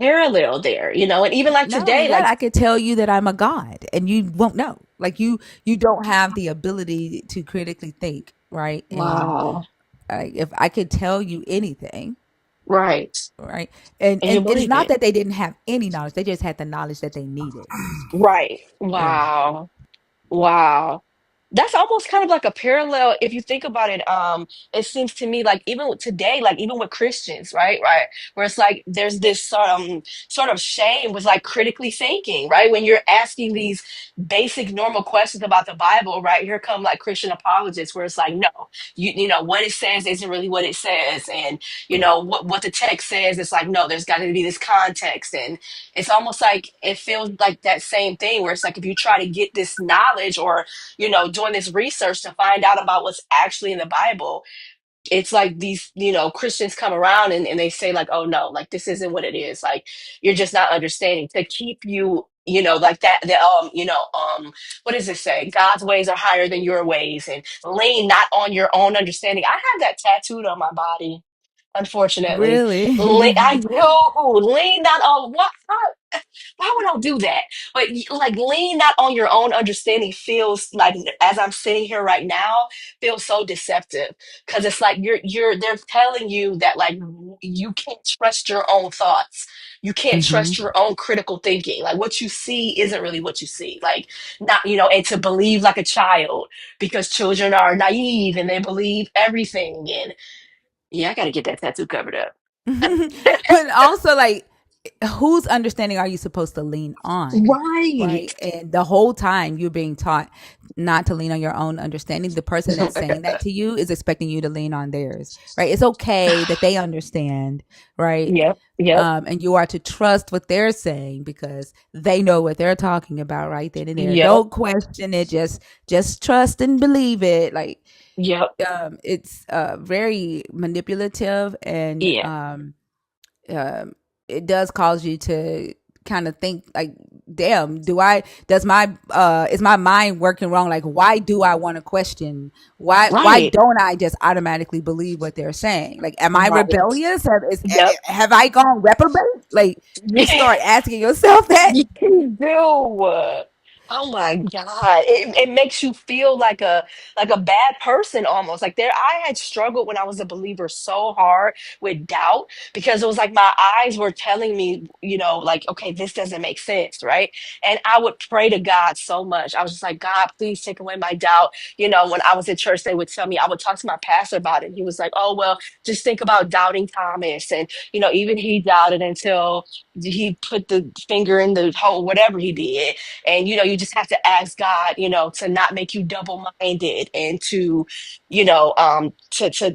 parallel there, and even like Not only today, that, like, I could tell you that I'm a god, and you won't know. Like you don't have the ability to critically think, right? And wow, if I could tell you anything, right, right? And and you and it's believe not it, that they didn't have any knowledge; they just had the knowledge that they needed. right, Yeah. wow. Wow. That's almost kind of like a parallel if you think about it. It seems to me like even with today, like even with Christians, right? Right. Where it's like there's this sort of shame with like critically thinking, right? When you're asking these basic normal questions about the Bible, right? Here come like Christian apologists where it's like, no, you know, what it says isn't really what it says. And what the text says, it's like, no, there's gotta be this context. And it's almost like it feels like that same thing where it's like if you try to get this knowledge or doing this research to find out about what's actually in the Bible, it's like these Christians come around and they say like, oh no, like this isn't what it is, like you're just not understanding, to keep you like that, what does it say? God's ways are higher than your ways, and lean not on your own understanding. I have that tattooed on my body, unfortunately. Really? I know, lean not on what? Why would I do that? But like lean not on your own understanding feels like, as I'm sitting here right now, feels so deceptive because it's like they're telling you that like you can't trust your own thoughts. You can't Hmm. trust your own critical thinking. Like what you see isn't really what you see. Like not, and to believe like a child because children are naive and they believe everything. And yeah, I got to get that tattoo covered up. But also, like, whose understanding are you supposed to lean on? Right. Right. And the whole time you're being taught not to lean on your own understanding, the person that's saying that to you is expecting you to lean on theirs. Right. It's okay that they understand. Right. Yep. Yep. And you are to trust what they're saying because they know what they're talking about right then and there. Yep. Don't question it. Just trust and believe it. Like, Yep. it's very manipulative, and Yeah. um, it does cause you to kind of think like, damn, does my is my mind working wrong? Like, why do I want to question? Why Right. don't I just automatically believe what they're saying? Like, am I Right. rebellious? Yep. Have I gone reprobate? Like, you Yeah. start asking yourself that. You do. Oh my God. It makes you feel like a bad person almost. Like there I had struggled when I was a believer so hard with doubt because it was like my eyes were telling me, like, okay, this doesn't make sense, right? And I would pray to God so much. I was just like, God, please take away my doubt. When I was in church, they would tell me, I would talk to my pastor about it. He was like, oh, well, just think about doubting Thomas. And, even he doubted until he put the finger in the hole, whatever he did. And, you just have to ask God, to not make you double minded and to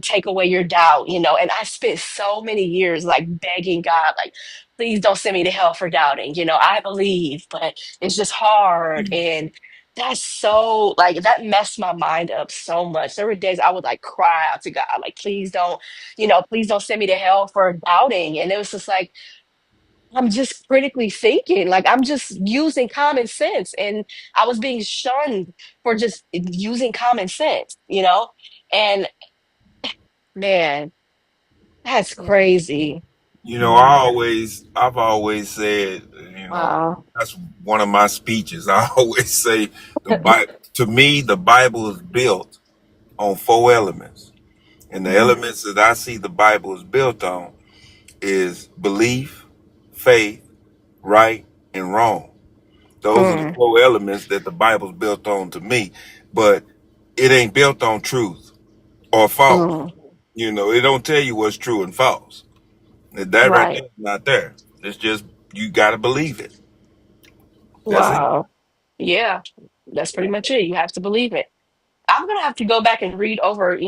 take away your doubt, And I spent so many years like begging God, like, please don't send me to hell for doubting. I believe, but it's just hard. And that's so like that messed my mind up so much. There were days I would like cry out to God, like, please don't send me to hell for doubting. And it was just like, I'm just critically thinking, like I'm just using common sense, and I was being shunned for just using common sense. And man, that's Yeah. crazy. Hmm. I've always said, Wow. that's one of my speeches. I always say to me, the Bible is built on four elements. And the Mhm. elements that I see the Bible is built on is belief, faith, right, and wrong. Those are the Mm, four elements that the Bible's built on to me. But it ain't built on truth or false. mm, It don't tell you what's true and false. That right right. there is not there. It's just you gotta believe it. That's it. Wow. Yeah, that's pretty much it. You have to believe it. I'm gonna have to go back and read over,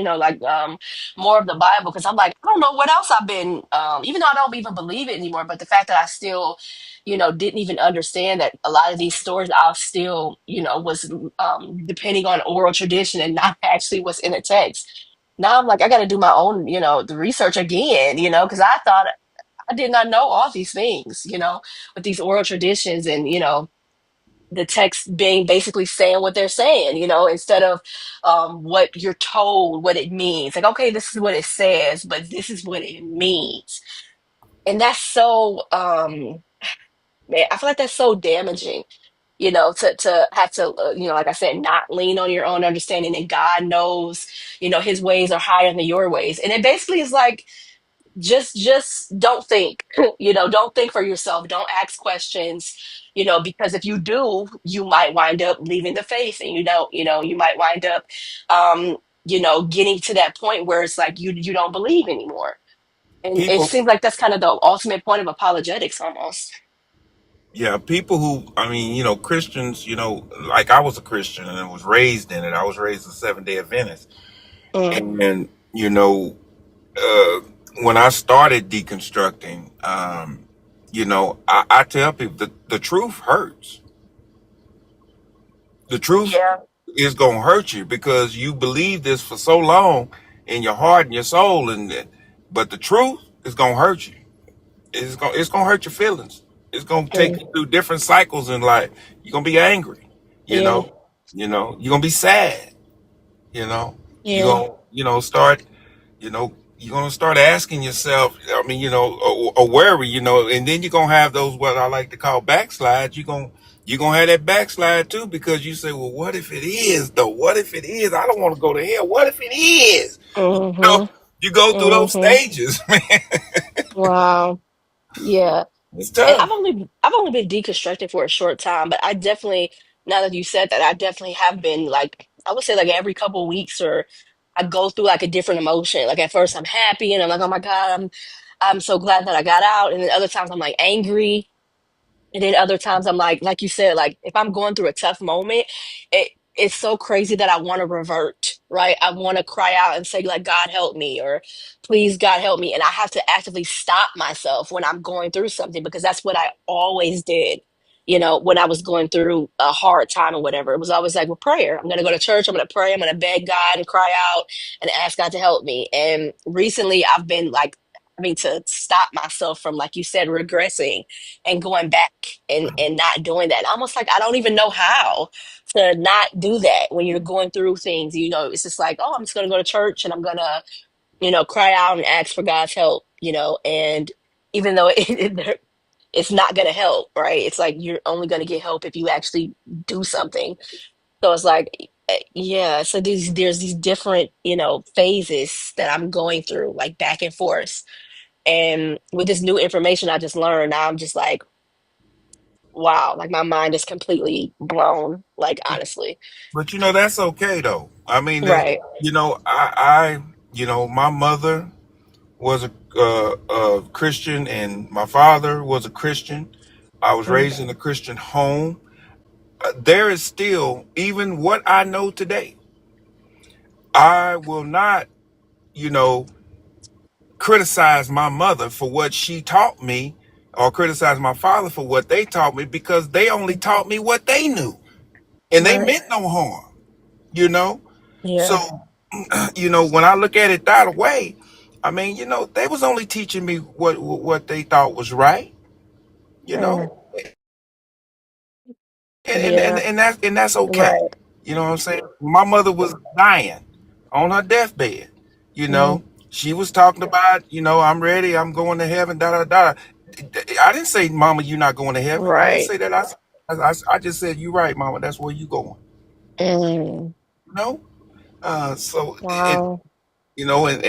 more of the Bible because I'm like, I don't know what else I've been, even though I don't even believe it anymore, but the fact that I still, didn't even understand that a lot of these stories I still, was depending on oral tradition and not actually what's in the text. Now I'm like, I gotta do my own, the research again, because I thought I did not know all these things, with these oral traditions and, the text being basically saying what they're saying, instead of what you're told what it means. Like, okay, this is what it says, but this is what it means. And that's so, man, I feel like that's so damaging, to have to, like I said, not lean on your own understanding. And God knows, his ways are higher than your ways. And it basically is like, just don't think don't think for yourself, don't ask questions, because if you do you might wind up leaving the faith, and you might wind up getting to that point where it's like you don't believe anymore, and it People, seems like that's kind of the ultimate point of apologetics almost. yeah, people who, I mean, Christians, like I was a Christian and was raised in it. I was raised a Seventh-day Adventist, Mm, and uh, when I started deconstructing, I tell people the truth hurts. The truth yeah. is gonna hurt you because you believe this for so long in your heart and your soul, but the truth is gonna hurt you. It's gonna hurt your feelings. It's gonna take Mm. you through different cycles in life. You're gonna be angry, you Yeah. know. You're gonna be sad, You're Yeah. gonna, start, you're gonna start asking yourself. I mean, a worry, and then you're gonna have those what I like to call backslides. You're gonna have that backslide too because you say, well, what if it is though? What if it is? I don't want to go to hell. What if it is? You know, Mm-hmm. you go through those Mm-hmm. stages, man. Wow. Yeah. It's And tough. I've only been deconstructed for a short time, but I definitely, now that you said that, I definitely have been like, I would say like every couple of weeks, or I go through like a different emotion. Like at first I'm happy and I'm like, oh my God, I'm so glad that I got out. And then other times I'm like angry. And then other times I'm like you said, like if I'm going through a tough moment, it's so crazy that I want to revert, right? I want to cry out and say, like, God help me, or please God help me. And I have to actively stop myself when I'm going through something because that's what I always did. When I was going through a hard time or whatever, it was always like, well, prayer. I'm going to go to church. I'm going to pray. I'm going to beg God and cry out and ask God to help me. And recently I've been like, having to stop myself from, like you said, regressing and going back and not doing that. Almost like I don't even know how to not do that when you're going through things. It's just like, oh, I'm just gonna go to church and I'm gonna, cry out and ask for God's help, and even though it's not gonna help, right? It's like you're only gonna get help if you actually do something. So it's like, yeah, so there's these different, phases that I'm going through, like back and forth. And with this new information I just learned, now I'm just like, wow, like my mind is completely blown, like honestly. But that's okay though. I mean, Right. my mother was a Christian and my father was a Christian. I was Mm, raised in a Christian home. There is still, even what I know today, I will not, you know, criticize my mother for what she taught me or criticize my father for what they taught me because they only taught me what they knew and they right. meant no harm, you know? So, Yeah. when I look at it that way, I mean, they was only teaching me what they thought was right, you Mm, know, and yeah. and that's okay. Right. You know what I'm saying? My mother was dying on her deathbed. You Mm, know, she was talking about, I'm ready, I'm going to heaven, da da da. I didn't say, Mama, you're not going to heaven. I didn't right. say that. I just said, you're right, Mama. That's where you going. Mm, You know. So wow.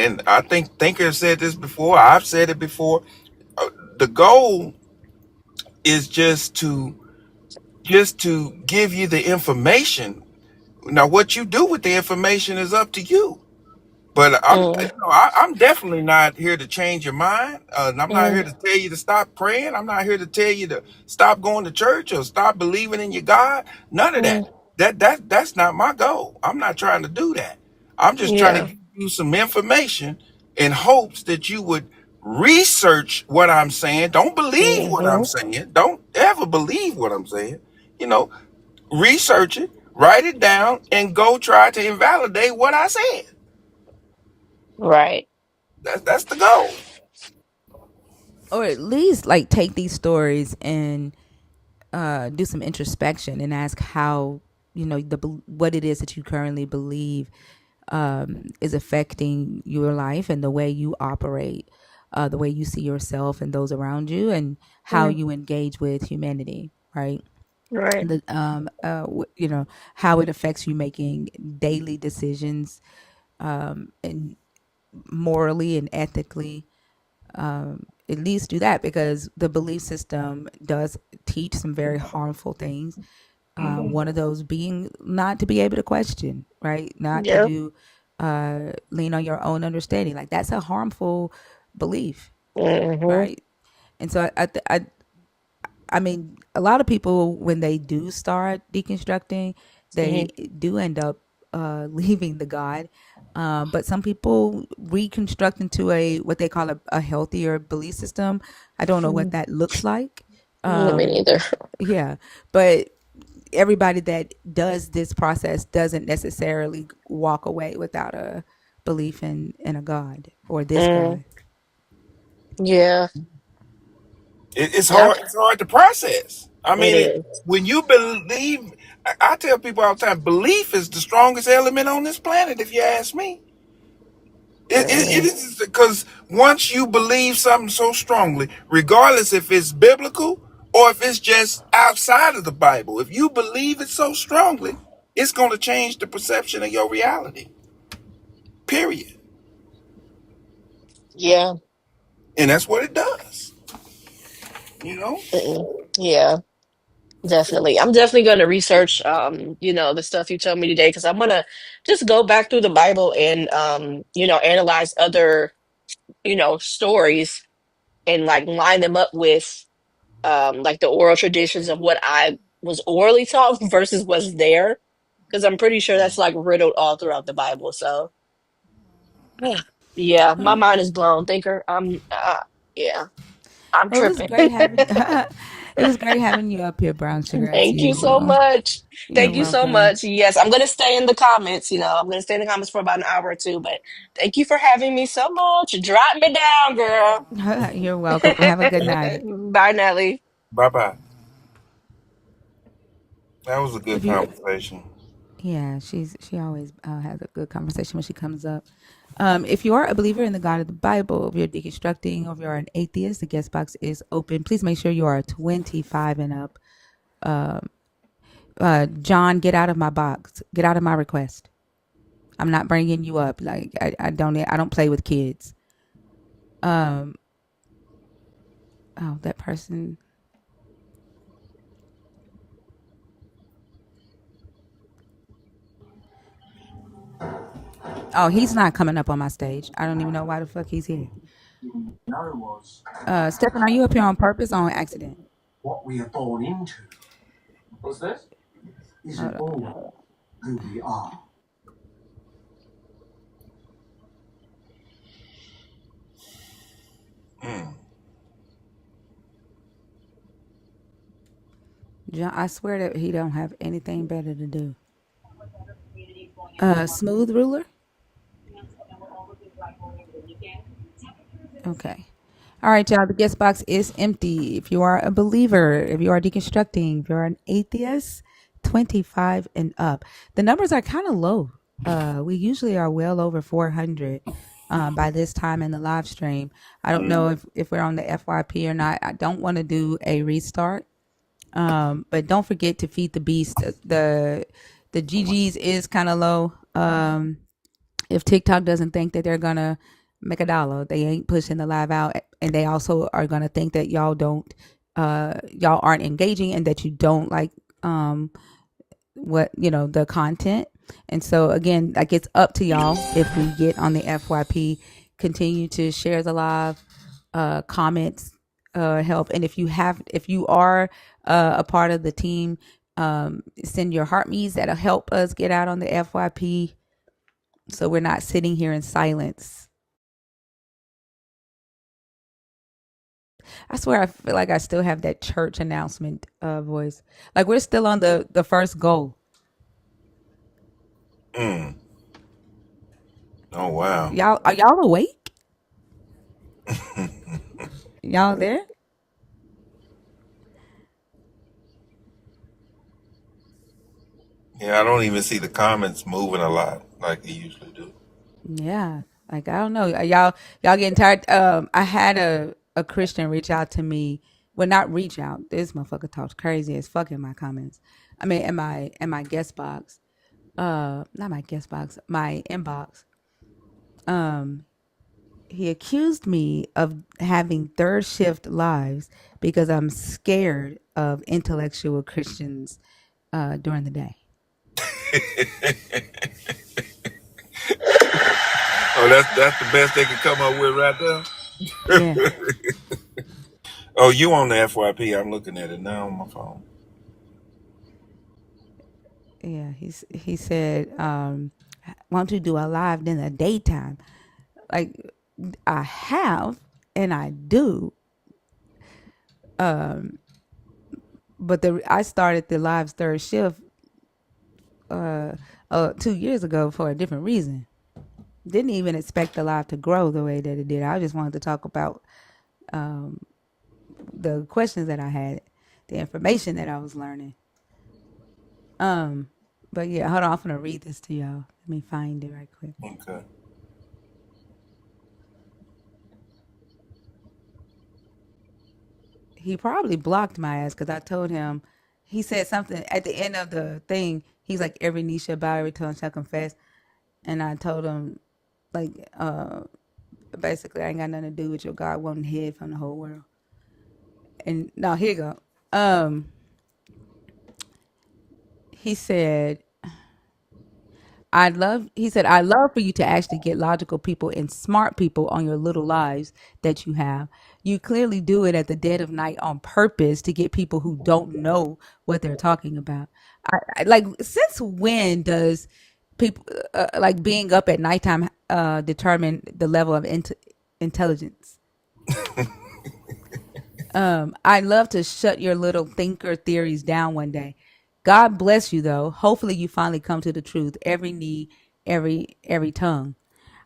and I think Thinker said this before. I've said it before. The goal is just to give you the information. Now, what you do with the information is up to you. But Mm, I'm definitely not here to change your mind. I'm not here mm, to tell you to stop praying. I'm not here to tell you to stop going to church or stop believing in your God. None of mm, that. That's not my goal. I'm not trying to do that. I'm just trying to yeah. give you some information in hopes that you would research what I'm saying. Don't believe what I'm Mm-hmm. saying. Don't ever believe what I'm saying. You know, research it, write it down, and go try to invalidate what I said. Right. That's the goal. Or at least like take these stories and do some introspection and ask how what it is that you currently believe is affecting your life and the way you operate, the way you see yourself and those around you, and how Mm, you engage with humanity, right? right. The how it affects you making daily decisions, and morally and ethically. At least do that, because the belief system does teach some very harmful things. Mm, One of those being not to be able to question, right? Not to yep. do lean on your own understanding. Like that's a harmful belief, Mm-hmm. right? And so I mean, a lot of people when they do start deconstructing, they Mm-hmm. do end up leaving the God. But some people reconstruct into a what they call a healthier belief system. I don't know what Mm, that looks like. me Um, neither. yeah, but everybody that does this process doesn't necessarily walk away without a belief in a God or this Mm, God. yeah. It's Yeah, hard. It's hard to process. I it mean, is. when you believe, I tell people all the time, belief is the strongest element on this planet. If you ask me, it Mm. is because once you believe something so strongly, regardless if it's biblical or if it's just outside of the Bible, if you believe it so strongly, it's going to change the perception of your reality. Period. Yeah. And that's what it does. You know. Mm-mm. Yeah. Definitely. I'm definitely going to research, the stuff you told me today because I'm going to just go back through the Bible and, analyze other, stories and like line them up with, like the oral traditions of what I was orally taught versus what's there. Because I'm pretty sure that's like riddled all throughout the Bible. So, yeah, my mind is blown, thinker. Yeah, I'm Well, it was tripping. great having it was great having you up here, Brown Sugar, as Thank you so usual. much. You're Thank you so welcome. much. Yes, I'm gonna stay in the comments. I'm gonna stay in the comments for about an hour or two. But thank you for having me so much. Drop me down, girl. You're welcome. Have a good night. Bye, Nelly. Bye bye. That was a If good you conversation. Yeah, she always has a good conversation when she comes up. If you are a believer in the God of the Bible, if you're deconstructing, or if you're an atheist, the guest box is open. Please make sure you are 25 and up. John, get out of my box. Get out of my request. I'm not bringing you up. Like I don't play with kids. Um, oh, that person. Oh, he's not coming up on my stage. I don't even know why the fuck he's here. Stefan, are you up here on purpose or on accident? What we are born into. What's this? Isn't Hold on. always who we are. Mm. John, I swear that he don't have anything better to do. Smooth ruler. Okay. All right, y'all. The guest box is empty. If you are a believer, if you are deconstructing, if you're an atheist, 25 and up. The numbers are kind of low. We usually are well over 400 by this time in the live stream. I don't know if we're on the FYP or not. I don't want to do a restart. But don't forget to feed the beast. The GGs is kind of low. If TikTok doesn't think that they're gonna make a dollar, they ain't pushing the live out, and they also are gonna think that y'all aren't engaging and that you don't like the content. And so again, like it's up to y'all if we get on the FYP. Continue to share the live, comments, help, and if you are a part of the team, send your heart me's that'll help us get out on the FYP so we're not sitting here in silence. I swear I feel like I still have that church announcement voice. Like we're still on the first goal. Mm. Oh wow. Y'all are y'all awake? Y'all there? Yeah, I don't even see the comments moving a lot like they usually do. Yeah. Like I don't know. Y'all getting tired? I had a Christian reach out to me. Well, not reach out. This motherfucker talks crazy as fuck in my comments. I mean, in my guest box. Not my guest box. My inbox. Um, he accused me of having third shift lives because I'm scared of intellectual Christians during the day. Oh, that's the best they could come up with right there. Yeah, Oh, you on the FYP? I'm looking at it now on my phone. yeah. He said, "Why don't you do a live in the daytime?" Like I have and I do, but I started the live's third shift 2 years ago for a different reason. Didn't even expect the live to grow the way that it did. I just wanted to talk about the questions that I had, the information that I was learning. But yeah, hold on, I'm gonna read this to y'all. Let me find it right quick. Okay. He probably blocked my ass because I told him. He said something at the end of the thing. He's like, every knee shall bow, every tongue shall confess. And I told him, like, basically, I ain't got nothing to do with your God wanting hid from the whole world. And now here you go. He said, I love for you to actually get logical people and smart people on your little lives that you have. You clearly do it at the dead of night on purpose to get people who don't know what they're talking about. Like, since when does people like being up at nighttime determine the level of intelligence? I'd love to shut your little thinker theories down one day. God bless you, though. Hopefully, you finally come to the truth. Every knee, every tongue.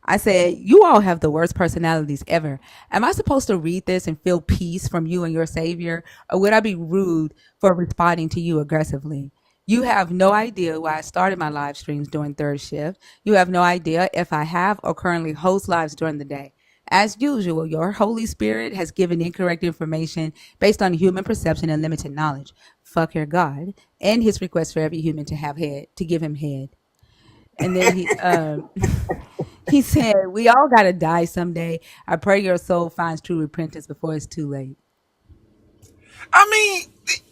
I said, you all have the worst personalities ever. Am I supposed to read this and feel peace from you and your Savior, or would I be rude for responding to you aggressively? You have no idea why I started my live streams during third shift. You have no idea if I have or currently host lives during the day. As usual, your Holy Spirit has given incorrect information based on human perception and limited knowledge. Fuck your God and his request for every human to have head, to give him head. And then he said, we all got to die someday. I pray your soul finds true repentance before it's too late. I mean,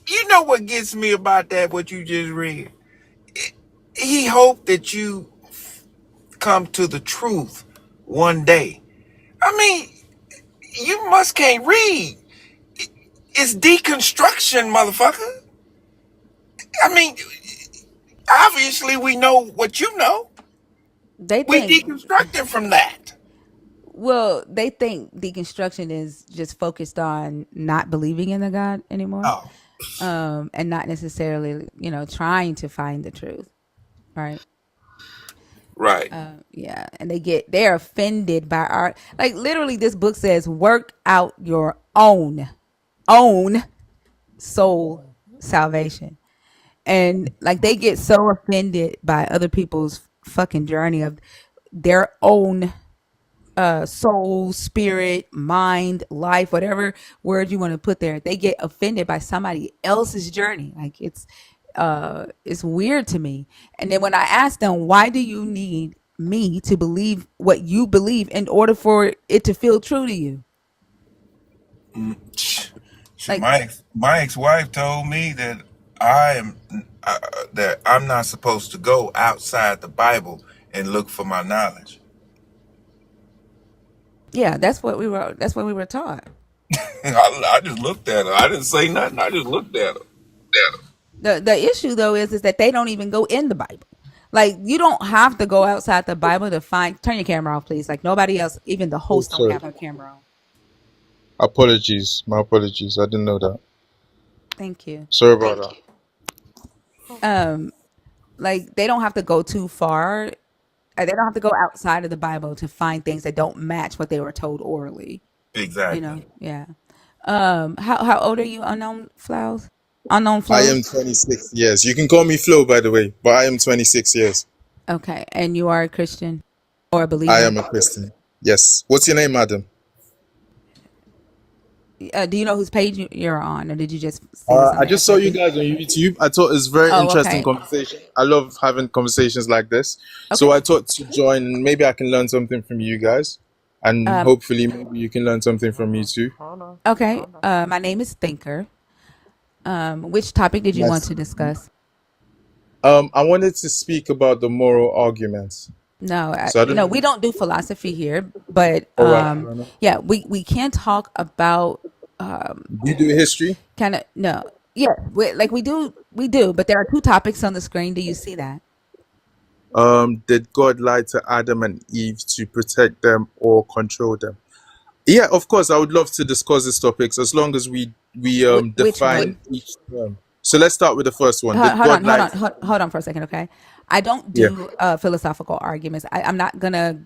you know what gets me about that, what you just read? He hoped that you come to the truth one day. I mean, you must can't read. It's deconstruction, motherfucker. I mean, obviously we know what you know. They We think, deconstructing from that. well, they think deconstruction is just focused on not believing in the God anymore, Oh, and not necessarily, trying to find the truth, right? right. Yeah, and they're offended by our, like, literally this book says work out your own soul salvation. And like they get so offended by other people's fucking journey of their own soul, spirit, mind, life, whatever word you want to put there. They get offended by somebody else's journey. Like it's weird to me. And then when I ask them, why do you need me to believe what you believe in order for it to feel true to you? Like, My ex-wife told me that that I'm not supposed to go outside the Bible and look for my knowledge. yeah, that's what we were taught. I just looked at her. I didn't say nothing. I just looked at her. The issue though is that they don't even go in the Bible. Like, you don't have to go outside the Bible to find. Turn your camera off, please. Like, nobody else, even the Oh, host, don't sorry. have her camera on. Apologies. My apologies. I didn't know that. Thank you. Sorry about that. Like, they don't have to go too far. They don't have to go outside of the Bible to find things that don't match what they were told orally. Exactly. Yeah. How old are you, Unknown Flows? Unknown I Flows. am 26 years. You can call me Flo, by the way, but I am 26 years. Okay, and you are a Christian or a I believer? am a Christian. Yes. What's your name, madam? Do you know whose page you're on, or did you just see this on I the just saw you FYP? guys on YouTube. I thought it's very Oh, interesting okay. conversation. I love having conversations like this. Okay. So I thought to join. Maybe I can learn something from you guys, and hopefully maybe you can learn something from me too. Okay. My name is Thinker. Which topic did you want Nice. to discuss? I wanted to speak about the moral arguments. No, So I don't. we don't do philosophy here, but All right. Fair enough. yeah, we can talk about You do history? kind of no, yeah, we do, but there are two topics on the screen. Do you see that? Did God lie to Adam and Eve to protect them or control them? Yeah, of course. I would love to discuss these topics as long as we Which one? define each term. So let's start with the first one. Did Hold on, God hold lie? on, hold on for a second, okay? I don't Yeah. do philosophical arguments. I'm not gonna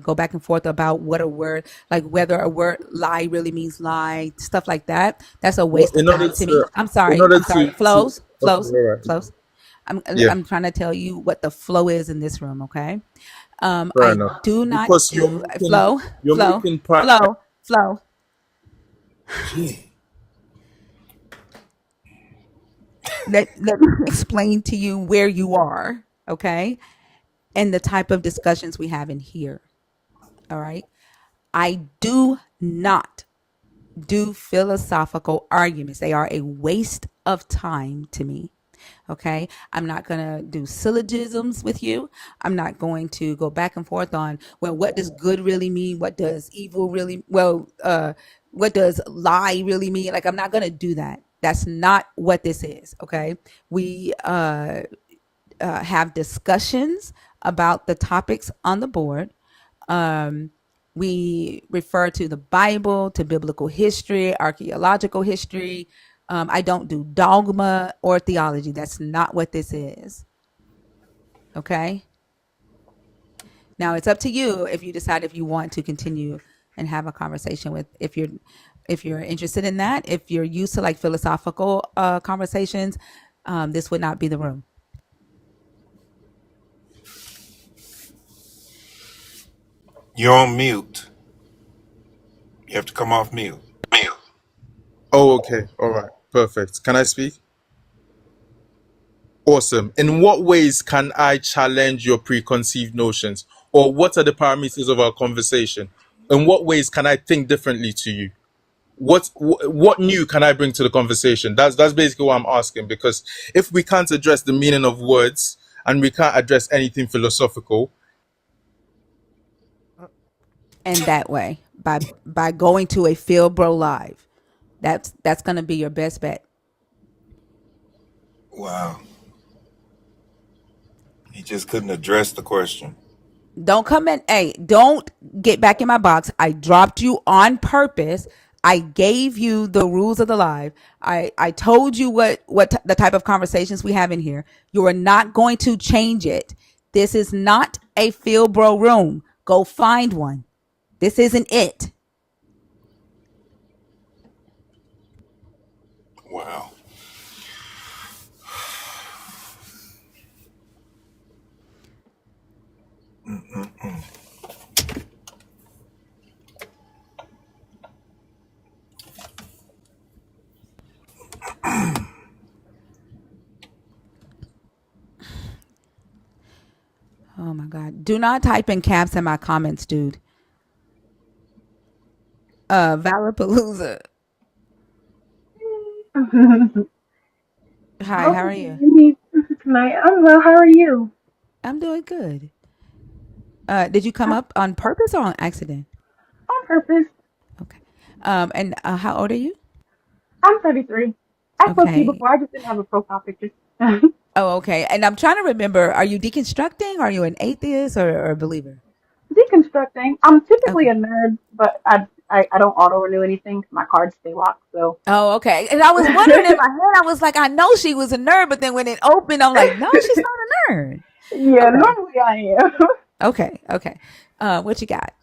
go back and forth about what a word, like whether a word lie really means lie, stuff like that. That's a Well, waste of time to me. I'm in sorry. order I'm sorry. to Flows, okay, flows, all right. flows. Yeah, I'm trying to tell you what the flow is in this room. Okay. fair I enough. do not Because do flow, you're flow, making flow, flow. Gee. Let me explain to you where you are. Okay. And the type of discussions we have in here. All right. I do not do philosophical arguments. They are a waste of time to me. Okay. I'm not going to do syllogisms with you. I'm not going to go back and forth on, well, what does good really mean? What does evil really, what does lie really mean? Like, I'm not going to do that. That's not what this is. Okay. We have discussions about the topics on the board. Um, we refer to the Bible, to biblical history, archaeological history. I don't do dogma or theology. That's not what this is. Okay. Now it's up to you if you decide if you want to continue and have a conversation with, if you're interested in that. If you're used to like philosophical conversations, this would not be the room. You're on mute. You have to come off mute. Oh, okay, all right, perfect. Can I speak? Awesome. In what ways can I challenge your preconceived notions, or what are the parameters of our conversation? In what ways can I think differently to you? What new can I bring to the conversation? That's basically what I'm asking. Because if we can't address the meaning of words and we can't address anything philosophical, And that way, by going to a Phil Bro Live, that's going to be your best bet. Wow. He just couldn't address the question. Don't come in. Hey, don't get back in my box. I dropped you on purpose. I gave you the rules of the live. I told you the type of conversations we have in here. You are not going to change it. This is not a Phil Bro room. Go find one. This isn't it. Wow. Oh my God. Do not type in caps in my comments, dude. Valapalooza. Hi, how Okay, are you? tonight. I'm well. How are you? I'm doing good. Did you come up on purpose or on accident? On purpose. Okay. And how old are you? I'm 33. I spoke to you Okay. before. I just didn't have a profile picture. Oh, okay. And I'm trying to remember, are you deconstructing? Are you an atheist or a believer? Deconstructing. I'm typically Okay. a nerd, but I don't auto renew anything. My cards stay locked. So Oh, okay. And I was wondering in my head, I was like, I know she was a nerd, but then when it opened, I'm like, no, she's not a nerd. yeah, Okay. normally I am. Okay. Okay. What you got?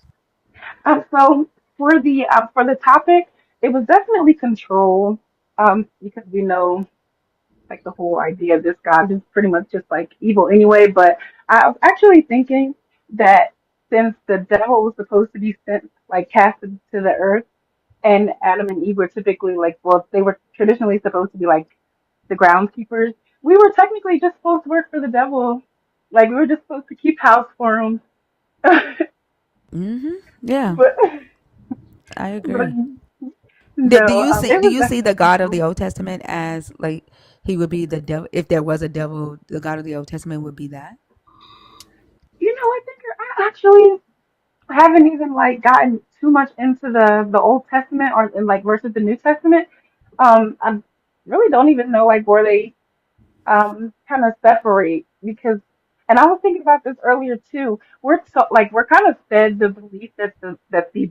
So for the topic, it was definitely control. Because we know like the whole idea of this God is pretty much just like evil anyway. But I was actually thinking that since the devil was supposed to be sent, like casted to the earth, and Adam and Eve were typically like, well, they were traditionally supposed to be like the groundskeepers. We were technically just supposed to work for the devil. Like we were just supposed to keep house for him. Mm-hmm. Yeah, but I but agree. Do no, you see it do was you see the definitely God of the control. Old Testament as like he would be the devil? If there was a devil, the God of the Old Testament would be that. I think I actually haven't even like gotten too much into the Old Testament or in like versus the New Testament. I really don't even know like where they kind of separate because, and I was thinking about this earlier too. We're kind of fed the belief that the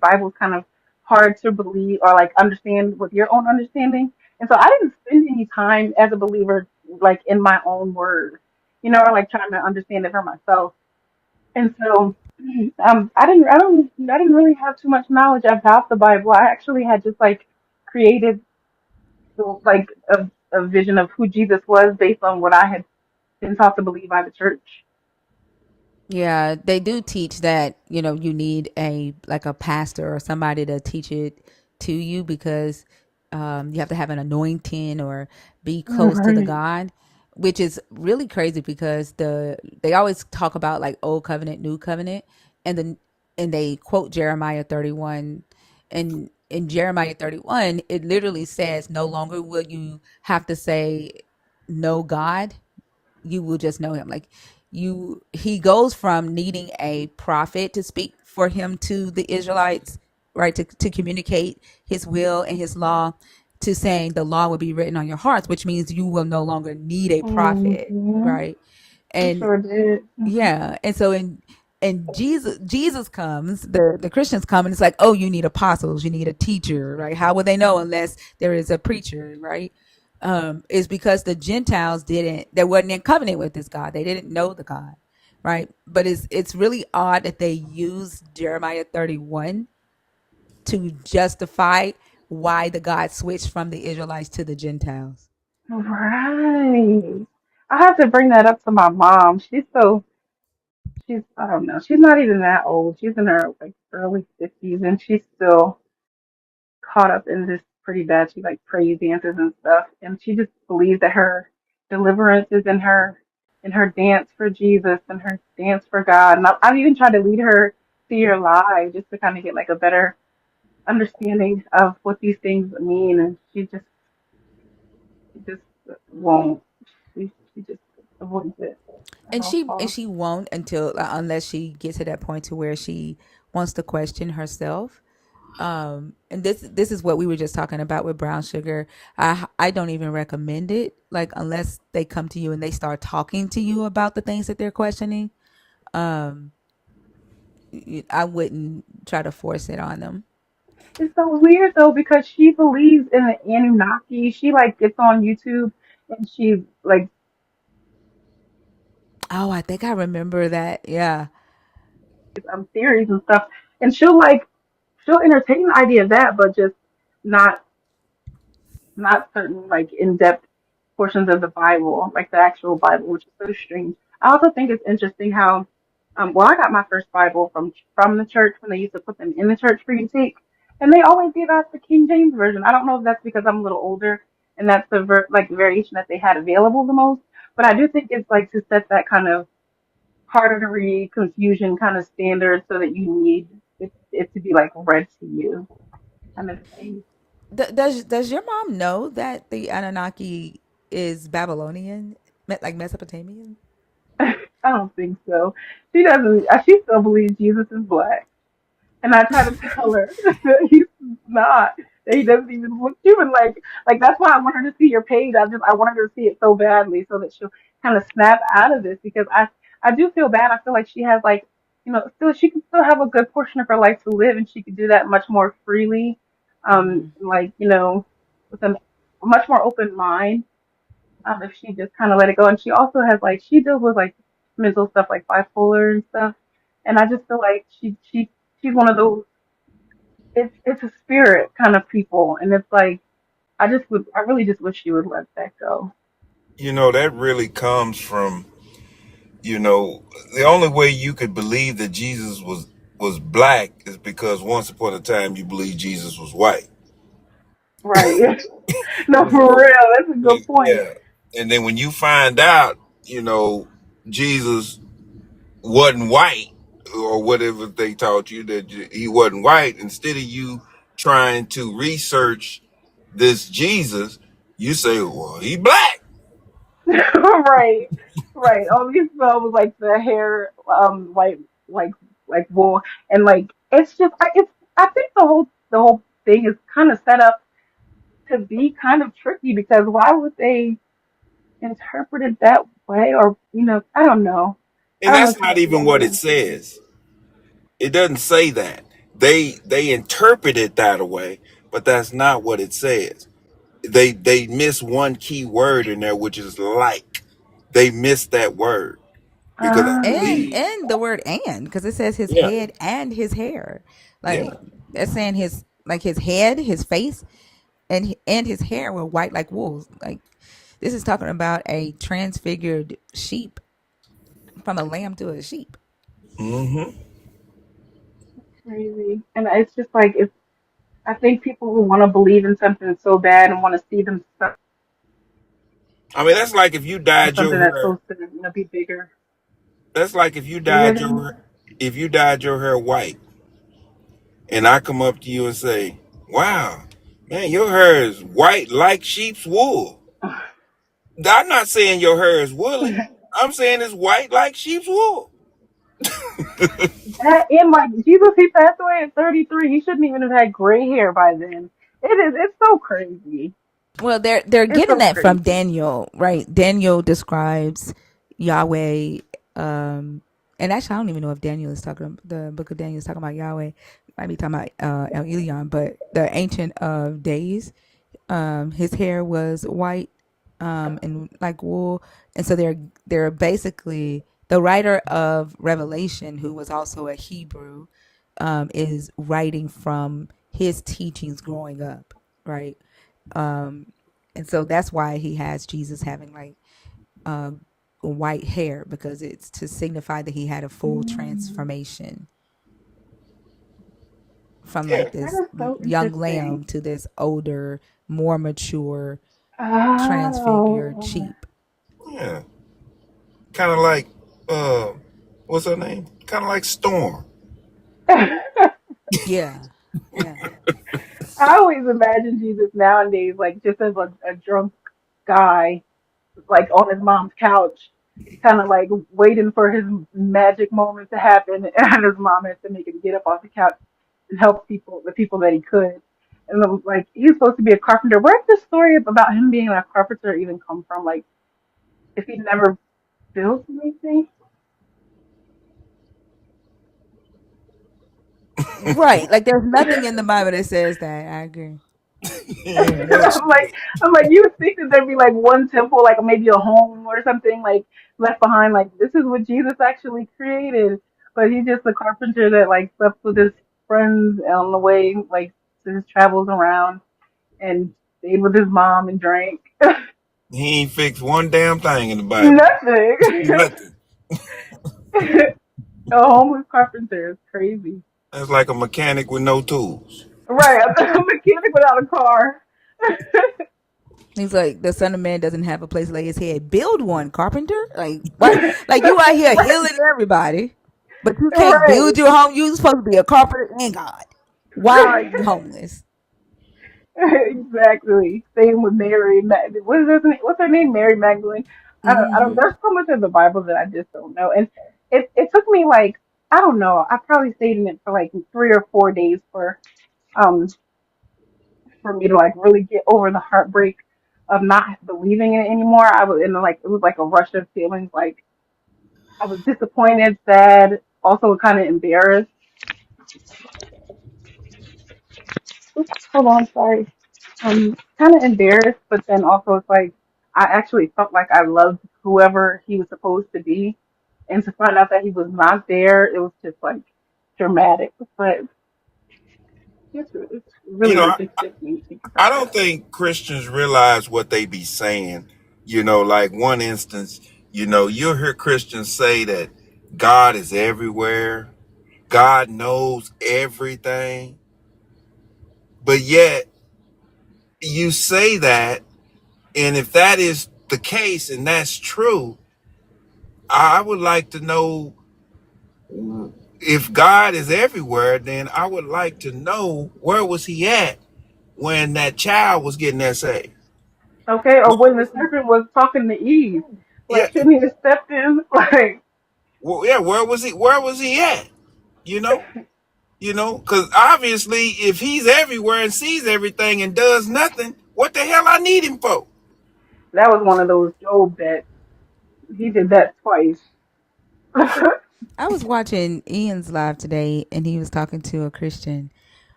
Bible's kind of hard to believe or like understand with your own understanding, and so I didn't spend any time as a believer like in my own word. or like trying to understand it for myself. And so, I didn't really have too much knowledge about the Bible. I actually had just like created like a vision of who Jesus was based on what I had been taught to believe by the church. Yeah, they do teach that, you need a pastor or somebody to teach it to you because you have to have an anointing or be close to the Right. God, which is really crazy because they always talk about like old covenant, new covenant, and they quote Jeremiah 31, and in Jeremiah 31 it literally says no longer will you have to say no God, you will just know him. Like he goes from needing a prophet to speak for him to the Israelites, right, to communicate his will and his law, to saying the law will be written on your hearts, which means you will no longer need a prophet, Mm-hmm. right? I And sure did. yeah, and so and Jesus comes, the Christians come, and it's like, oh, you need apostles, you need a teacher, right? How would they know unless there is a preacher, right? Is because the Gentiles they wasn't in covenant with this God. They didn't know the God, right? But it's really odd that they use Jeremiah 31 to justify why the God switched from the Israelites to the Gentiles. Right. I have to bring that up to my mom. I don't know, she's not even that old. She's in her like early 50s and she's still caught up in this pretty bad. She like praise dances and stuff, and she just believes that her deliverance is in her dance for Jesus and her dance for God. And I've even tried to lead her to your live just to kind of get like a better understanding of what these things mean, and she just won't. She just avoids it at And all she costs. won't until unless she gets to that point to where she wants to question herself. And this is what we were just talking about with brown sugar. I don't even recommend it, like, unless they come to you and they start talking to you about the things that they're questioning. um I wouldn't try to force it on them. It's so weird though because she believes in the Anunnaki. She like gets on YouTube and she like Oh, I think I remember that. Yeah. theories and stuff, and she'll entertain the idea of that, but just not not certain like in depth portions of the Bible, like the actual Bible, which is so strange. I also think it's interesting how, well, I got my first Bible from the church when they used to put them in the church for you to take, and they always gave out the King James version. I don't know if that's because I'm a little older and that's the like variation that they had available the most, but I do think it's like to set that kind of harder to read, confusion kind of standard, so that you need it to be like read to you kind of thing. Does your mom know that the Anunnaki is Babylonian, like Mesopotamian? I don't think so. She doesn't. She still believes Jesus is black, and I try to tell her that he's not. That he doesn't even look human. Like that's why I want her to see your page. I want her to see it so badly, so that she'll kind of snap out of this. Because I do feel bad. I feel like she has like, still she can still have a good portion of her life to live, and she could do that much more freely. Like with a much more open mind, if she just kind of let it go. And she also has like she deals with like mental stuff like bipolar and stuff. And I just feel like she's one of those. It's a spirit kind of people, and it's like I really just wish she would let that go. That really comes from, the only way you could believe that Jesus was black is because once upon a time you believed Jesus was white. Right? No, for real. That's a good point. Yeah. And then when you find out, Jesus wasn't white or whatever they taught you that he wasn't white, instead of you trying to research this Jesus, you say, well, he black. Right, right. All these smell was like the hair, like like wool, and like it's just it's. I think the whole thing is kind of set up to be kind of tricky because why would they interpret it that way? Or I don't know. I And don't know that's too not much even about what it. it says. It doesn't say that. They interpret it that way, but that's not what it says. They miss one key word in there, which is like. They missed that word because I and believe, Ah, and the word and because it says his yeah, head and his hair, yeah. like that's saying his like his head, his face, and his hair were white like wool. Like this is talking about a transfigured sheep, from a lamb to a sheep. Hmm. crazy. And it's just like it's. I think people who want to believe in something so bad and want to see themselves I mean, that's like if you in dyed your something that's hair. supposed to, be bigger. That's like Say that again. if you dyed your hair white, and I come up to you and say, "Wow, man, your hair is white like sheep's wool." I'm not saying your hair is woolly. I'm saying it's white like sheep's wool. That and like Jesus, he passed away at 33. He shouldn't even have had gray hair by then. It is. It's so crazy. Well, they're It's getting so that from crazy. Daniel, right? Daniel describes Yahweh, and actually, I don't even know if Daniel is talking. The book of Daniel is talking about Yahweh. Might be talking about El Elyon, but the Ancient of Days, his hair was white, and like wool, and so they're basically the writer of Revelation, who was also a Hebrew, is writing from his teachings growing up, right? Um, and so that's why he has Jesus having like uh, white hair, because it's to signify that he had a full Mm, transformation from Yeah, like that this is so young interesting. lamb to this older, more mature, transfigured Oh. sheep. yeah. Kind of like, uh, what's her name? Kind of like Storm. Yeah, yeah. I always imagine Jesus nowadays like just as a drunk guy, like on his mom's couch, kind of like waiting for his magic moment to happen, and his mom has to make him get up off the couch and help the people that he could. And then, like he's supposed to be a carpenter. Where did this story about him being a carpenter even come from? Like if he never built anything? Right. Like there's nothing in the Bible that says that. I agree. What you mean? I'm like, you would think that there'd be like one temple, like maybe a home or something, like left behind. Like this is what Jesus actually created, but he's just a carpenter that like slept with his friends on the way, like to his travels around, and stayed with his mom and drank. He ain't fixed one damn thing in the Bible. Nothing. Nothing. A homeless carpenter is crazy. That's like a mechanic with no tools. Right, a mechanic without a car. He's like, the Son of Man doesn't have a place to lay his head. Build one, carpenter. Like what? Like you out here Right, healing everybody, but you can't right, build your home. You supposed to be a carpenter and God. Why are you homeless? exactly. Same with Mary. What is her name? What's her name? Mary Magdalene. I don't. Mm-hmm. There's so much in the Bible that I just don't know. And it took me like I don't know. I probably stayed in it for like 3 or 4 days um for me to like really get over the heartbreak of not believing in it anymore. I was in like it was like a rush of feelings. Like I was disappointed, sad, also kind of embarrassed. Oops, hold on, sorry. Kind of embarrassed, but then also it's like I actually felt like I loved whoever he was supposed to be, and to find out that he was not there, it was just like dramatic. But it's You really know, ridiculous when you think I about don't that. think Christians realize what they be saying. You know, like one instance, you'll hear Christians say that God is everywhere, God knows everything, but yet you say that, and if that is the case and that's true, I would like to know, if God is everywhere, then I would like to know, where was he at when that child was getting that saved? Okay, or Where when the was he? serpent was talking to Eve, Yeah, like shouldn't he have stepped in? Like, well, yeah. Where was he? Where was he at? You know, because obviously, if he's everywhere and sees everything and does nothing, what the hell I need him for? that was one of those Job that he did that twice. I was watching Ian's live today, and he was talking to a Christian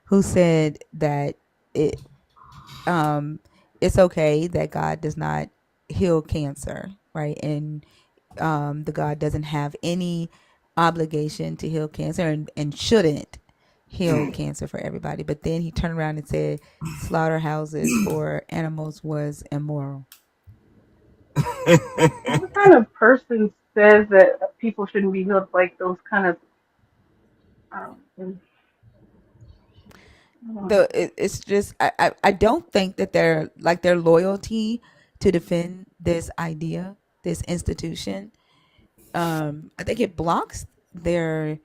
who said that it um it's okay that God does not heal cancer, right? And the God doesn't have any obligation to heal cancer and shouldn't heal cancer for everybody. But then he turned around and said slaughterhouses for animals was immoral. What kind of person says that people shouldn't be healed? Like those kind of, um, I don't know. It's just I don't think that their loyalty to defend this idea, this institution, I think it blocks their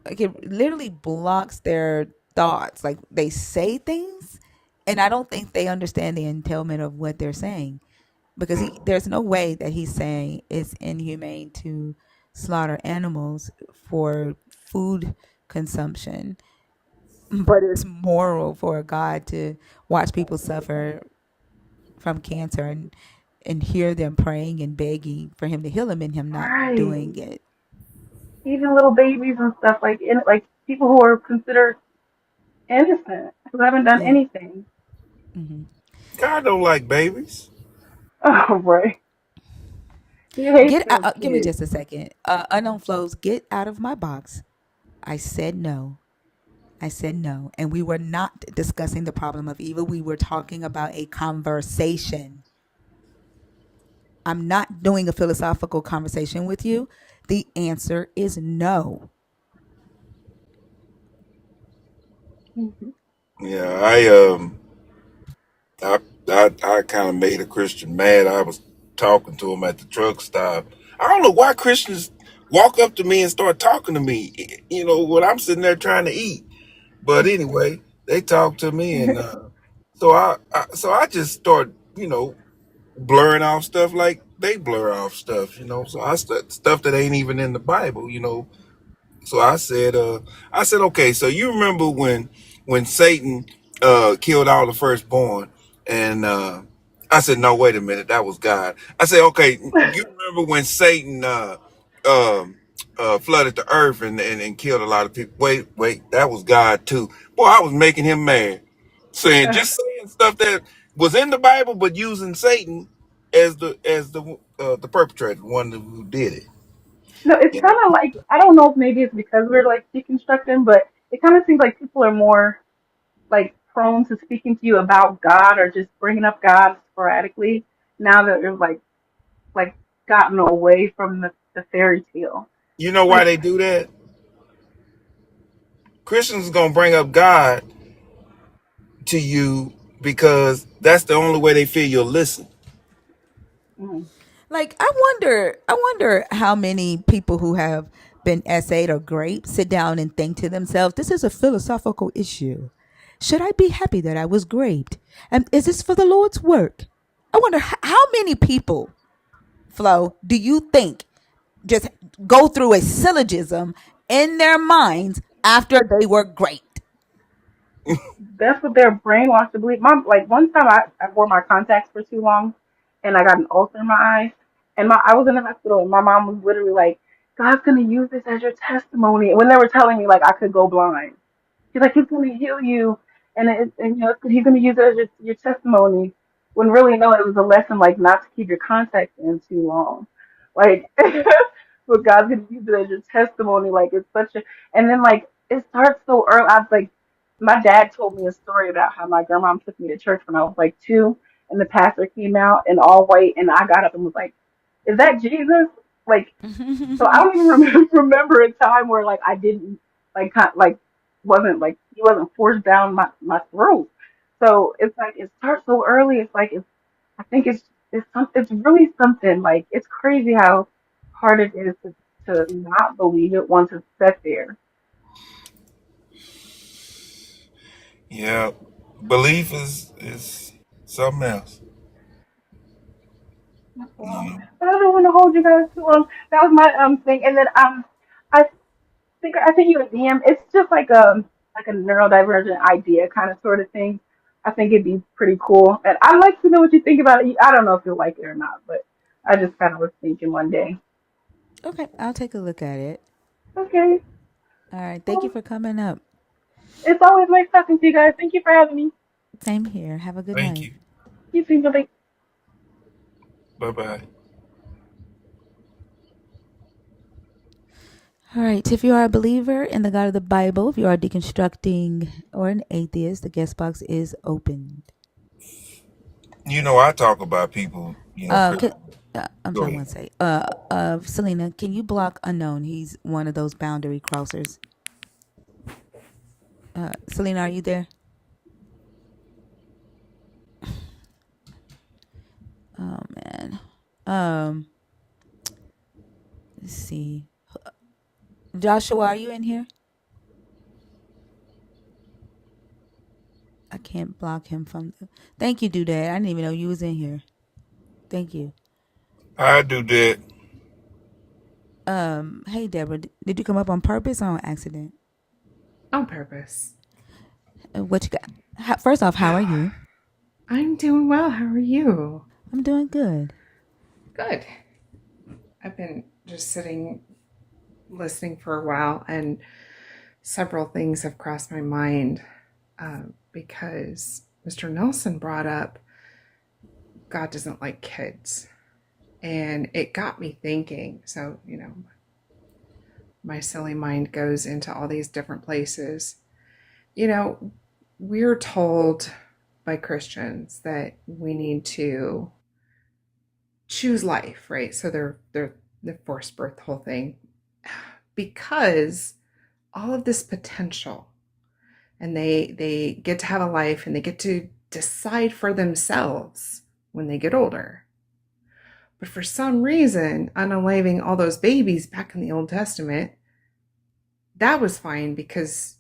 like it literally blocks their thoughts. Like they say things, and I don't think they understand the entailment of what they're saying, because there's no way that he's saying it's inhumane to slaughter animals for food consumption, but it's moral for a God to watch people suffer from cancer and hear them praying and begging for him to heal them and him not Right. doing it. Even little babies and stuff like people who are considered innocent who haven't done Yeah. anything. Hmm. God don't like babies. Oh, right. He hates Get out, those give me kids. just a second. Unknown flows, get out of my box. I said no. I said no. And we were not discussing the problem of evil. We were talking about a conversation. I'm not doing a philosophical conversation with you. The answer is no. Mhm. Yeah, I I kind of made a Christian mad. I was talking to him at the truck stop. I don't know why Christians walk up to me and start talking to me. You know, when I'm sitting there trying to eat. But anyway, they talk to me, and so I just start, blurring off stuff like they blur off stuff. So stuff that ain't even in the Bible. So I said, okay, so you remember when Satan killed all the firstborn, and I said, no, wait a minute, that was God. I said, okay, you remember when Satan um flooded the earth and killed a lot of people? Wait, that was God too. Boy, I was making him mad, saying stuff that was in the Bible, but using Satan as the perpetrator, the one who did it. No, it's You kind know. of like I don't know if maybe it's because we're like deconstructing, but it kind of seems like people are more like prone to speaking to you about God or just bringing up God sporadically now that they're like gotten away from the fairy tale. You know why Like, they do that? Christians is gonna bring up God to you because that's the only way they feel you'll listen. mm, Like I wonder how many people who have been essayed or graped sit down and think to themselves, this is a philosophical issue. Should I be happy that I was graped? And is this for the Lord's work? I wonder how many people, Flo, do you think just go through a syllogism in their minds after they were graped? that's what they're brainwashed to believe. Mom, like one time I wore my contacts for too long, and I got an ulcer in my eye, and I was in the hospital, and my mom was literally like, "God's gonna use this as your testimony." When they were telling me like I could go blind. He's like, he's going to heal you, and he's going to use it as your testimony. When really, no, it was a lesson like not to keep your contacts in too long. Like, but God's going to use it as your testimony. Like, it's such a, and then like it starts so early. I was like, my dad told me a story about how my grandma took me to church when I was like 2, and the pastor came out in all white, and I got up and was like, "Is that Jesus?" Like, so I don't even remember a time where like I didn't like wasn't like he wasn't forced down my throat. So it's like it starts so early. It's like I think it's really something. Like it's crazy how hard it is to not believe it once it's set there. Yeah, belief is something else. Well, but I don't want to hold you guys too long. That was my thing, and then I I think you a DM. It's just like a neurodivergent idea kind of sort of thing. I think it'd be pretty cool, and I'd like to know what you think about it. I don't know if you'll like it or not, but I just kind of was thinking one day. Okay, I'll take a look at it. Okay, All right, thank you well, for coming up. it's always nice talking to you guys. Thank you for having me. Same here. Have a good Thank night. you. You too. Bye. Bye-bye. All right. If you are a believer in the God of the Bible, if you are deconstructing or an atheist, the guest box is open. You know, I talk about people, Can, I'm go sorry, ahead. one second. Selena, can you block unknown? He's one of those boundary crossers. Selena, are you there? Oh man. Let's see. Joshua, are you in here? I can't block him from. Thank you, Dudad. I didn't even know you was in here. Thank you. I do that. Hey Deborah, did you come up on purpose or on accident? On purpose. What you got? First off, how are you? I'm doing well. How are you? I'm doing good. Good. I've been just sitting, listening for a while, and several things have crossed my mind because Mr. Nelson brought up God doesn't like kids. And it got me thinking. So, my silly mind goes into all these different places. We're told by Christians that we need to choose life, right? So they're the forced birth, the whole thing, because all of this potential, and they get to have a life and they get to decide for themselves when they get older. But for some reason, unaliving all those babies back in the Old Testament, that was fine because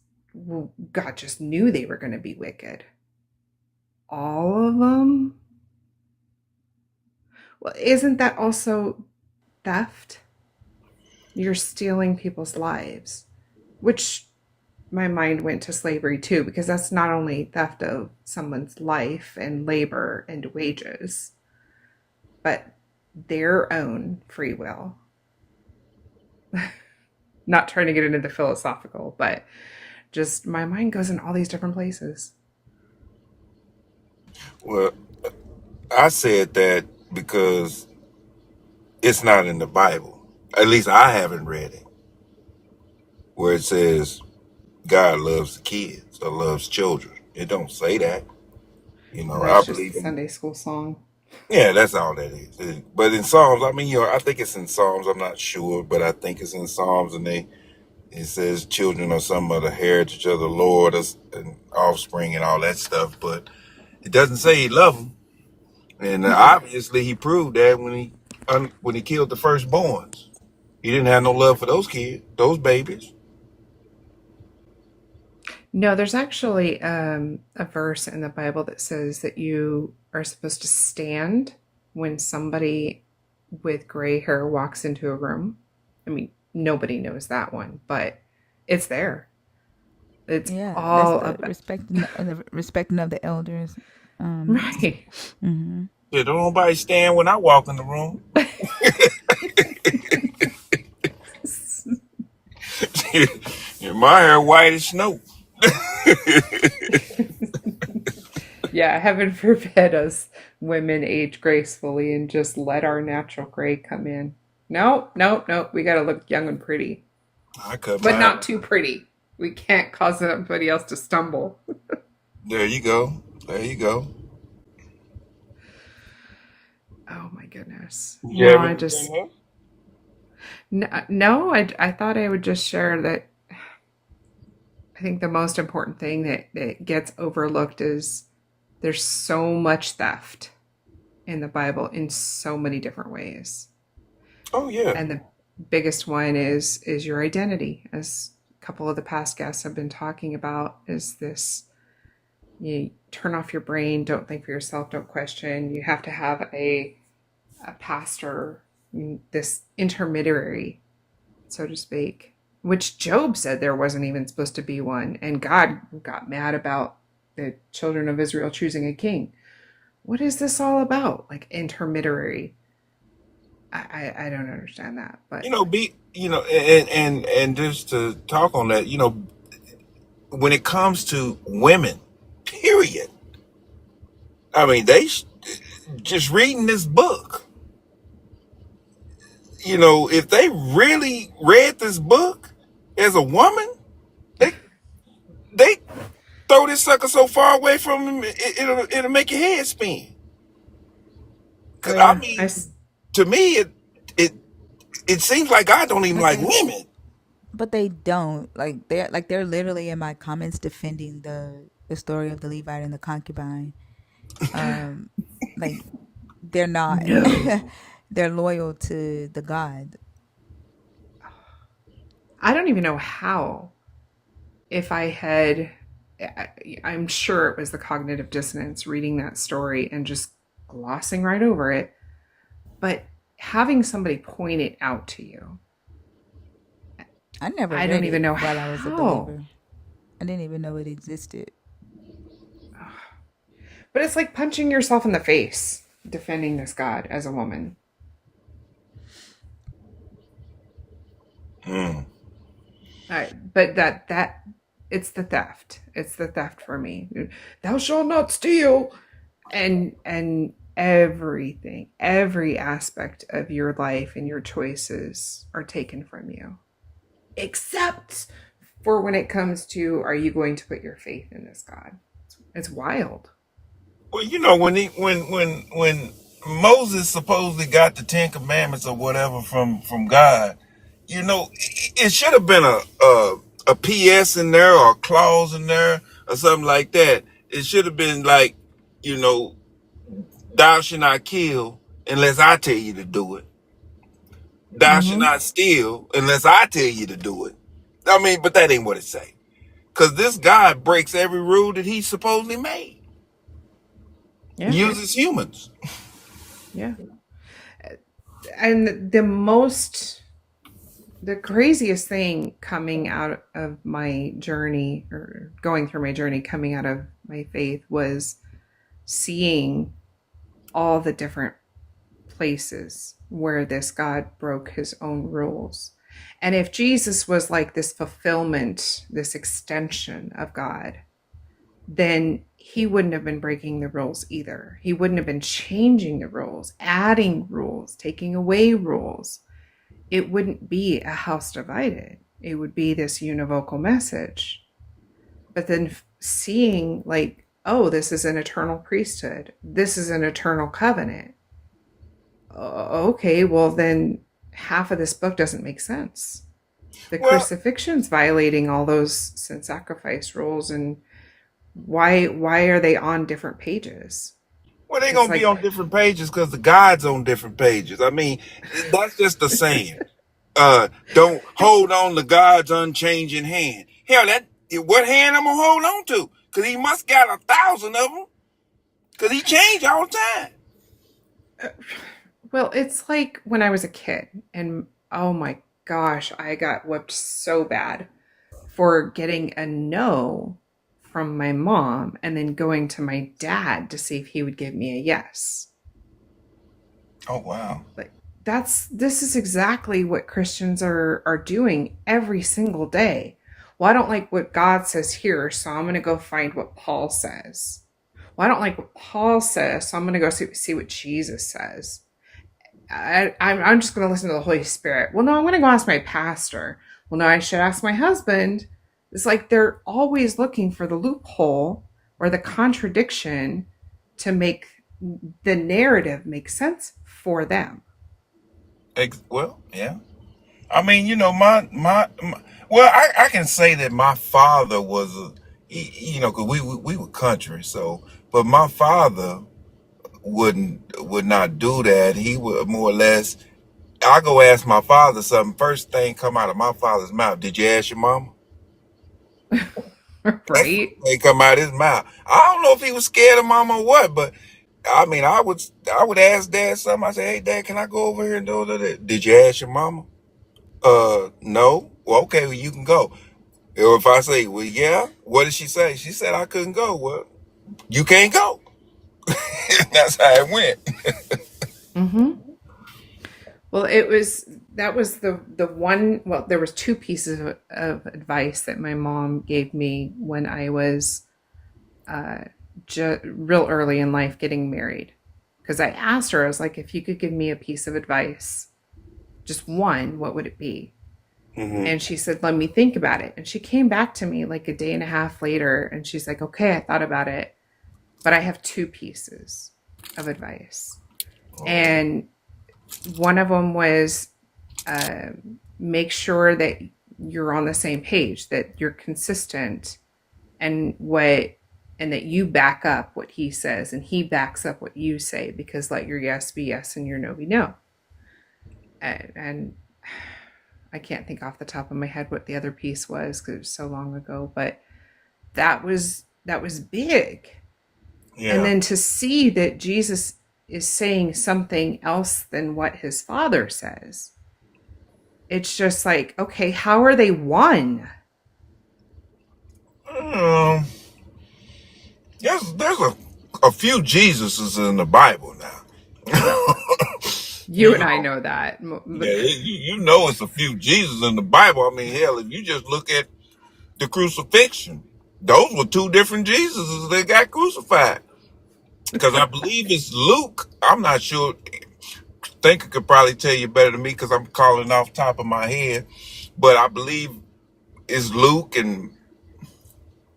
God just knew they were going to be wicked. All of them? Well, isn't that also theft? You're stealing people's lives, which my mind went to slavery too, because that's not only theft of someone's life and labor and wages, but their own free will. Not trying to get into the philosophical, but just my mind goes in all these different places. Well, I said that because it's not in the Bible. At least I haven't read it, where it says God loves the kids or loves children. It don't say that. I That's just believe the in. Sunday school song. Yeah, that's all that is. But in Psalms, I mean, I think it's in Psalms. I'm not sure, but I think it's in Psalms, and it says children are some of the heritage of the Lord and offspring and all that stuff. But it doesn't say he loved them, and obviously he proved that when he killed the firstborns. He didn't have no love for those kids, those babies. No, there's actually a verse in the Bible that says that you are supposed to stand when somebody with gray hair walks into a room. I mean, nobody knows that one, but it's there. It's all that's the about respecting of the elders. right. Mm-hmm. Yeah, don't nobody stand when I walk in the room. My hair white as snow. Yeah, heaven forbid us women age gracefully and just let our natural gray come in. Nope. We got to look young and pretty, I cut but mine. not too pretty. We can't cause somebody else to stumble. There you go. There you go. Oh my goodness. Yeah. No, I thought I would just share that I think the most important thing that gets overlooked is there's so much theft in the Bible in so many different ways. Oh yeah. And the biggest one is your identity, as a couple of the past guests have been talking about, is this: you turn off your brain, don't think for yourself, don't question. You have to have a pastor, this intermediary, so to speak, which Job said there wasn't even supposed to be one. And God got mad about the children of Israel choosing a king. What is this all about? Like intermediary. I don't understand that. But and just to talk on that, when it comes to women, period. I mean, just reading this book, if they really read this book as a woman, they throw this sucker so far away from him, it'll make your head spin. Oh Cause I yeah, mean, to me, it it seems like God don't even But like they women. but they don't. They're literally in my comments defending the story of the Levite and the concubine. Um like they're not. no. They're loyal to the God. I don't even know how. If I had, I'm sure it was the cognitive dissonance reading that story and just glossing right over it. But having somebody point it out to you, I never I don't read even it know while I was a how. believer. I didn't even know it existed. But it's like punching yourself in the face defending this God as a woman. But that it's the theft. It's the theft for me. Thou shalt not steal. And everything, every aspect of your life and your choices are taken from you. Except for when it comes to, are you going to put your faith in this God? It's wild. Well, when Moses supposedly got the Ten Commandments or whatever from God, it should have been a PS in there or a clause in there or something like that. It should have been like, you know, thou shalt not kill unless I tell you to do it. Thou shalt Mm-hmm. not steal unless I tell you to do it. I mean, but that ain't what it say. Because this God breaks every rule that he supposedly made. Yeah. Uses humans. Yeah. And the craziest thing coming out of my journey, or going through my journey, coming out of my faith, was seeing all the different places where this God broke his own rules. And if Jesus was like this fulfillment, this extension of God, then he wouldn't have been breaking the rules either. He wouldn't have been changing the rules, adding rules, taking away rules. It wouldn't be a house divided. It would be this univocal message. But then seeing like, oh, this is an eternal priesthood. This is an eternal covenant. Okay, well then half of this book doesn't make sense. The Well, crucifixion's violating all those sin sacrifice rules, and why are they on different pages? Well, they're It's gonna be like, on different pages because the God's on different pages. I mean, that's just a saying. Don't hold on to God's unchanging hand. Hell, what hand I'm gonna hold on to? Cause he must got 1,000 of them. Cause he changed all the time. well, it's like when I was a kid, and oh my gosh, I got whipped so bad for getting a no from my mom and then going to my dad to see if he would give me a yes. Oh wow. Like, this is exactly what Christians are doing every single day. Well, I don't like what God says here, so I'm going to go find what Paul says. Well, I don't like what Paul says, so I'm going to go see what Jesus says. I'm just going to listen to the Holy Spirit. Well, no, I'm going to go ask my pastor. Well, no, I should ask my husband. It's like they're always looking for the loophole or the contradiction to make the narrative make sense for them. Well, yeah. I mean, my well, I can say that my father was cause we were country, so, but my father would not do that. He would more or less, I go ask my father something, first thing come out of my father's mouth, did you ask your mama? That's the Right? thing come out of his mouth. I don't know if he was scared of mama or what, but I mean, I would ask dad something. I say, hey dad, can I go over here and do that? Did you ask your mama? No. Well, okay, well, you can go. Or if I say, well, yeah, what did she say? She said I couldn't go. Well, you can't go. That's how it went. Mm-hmm. Well, that was the one. Well, there was two pieces of advice that my mom gave me when I was uh, real early in life getting married. Because I asked her, I was like, if you could give me a piece of advice just one, what would it be? Mm-hmm. And she said, let me think about it. And she came back to me like a day and a half later, and she's like, okay, I thought about it, but I have 2 pieces of advice. And one of them was make sure that you're on the same page, that you're consistent, and that you back up what he says and he backs up what you say, because let your yes be yes and your no be no. And I can't think off the top of my head what the other piece was because it was so long ago, but that was big. Yeah. And then to see that Jesus is saying something else than what his Father says, it's just like, okay, how are they one? There's a few Jesuses in the Bible now. You and I know that. Yeah, you know it's a few Jesus in the Bible. I mean, hell, if you just look at the crucifixion, those were 2 different Jesuses that got crucified. Because I believe it's Luke. I'm not sure. Thinker could probably tell you better than me because I'm calling off the top of my head. But I believe it's Luke and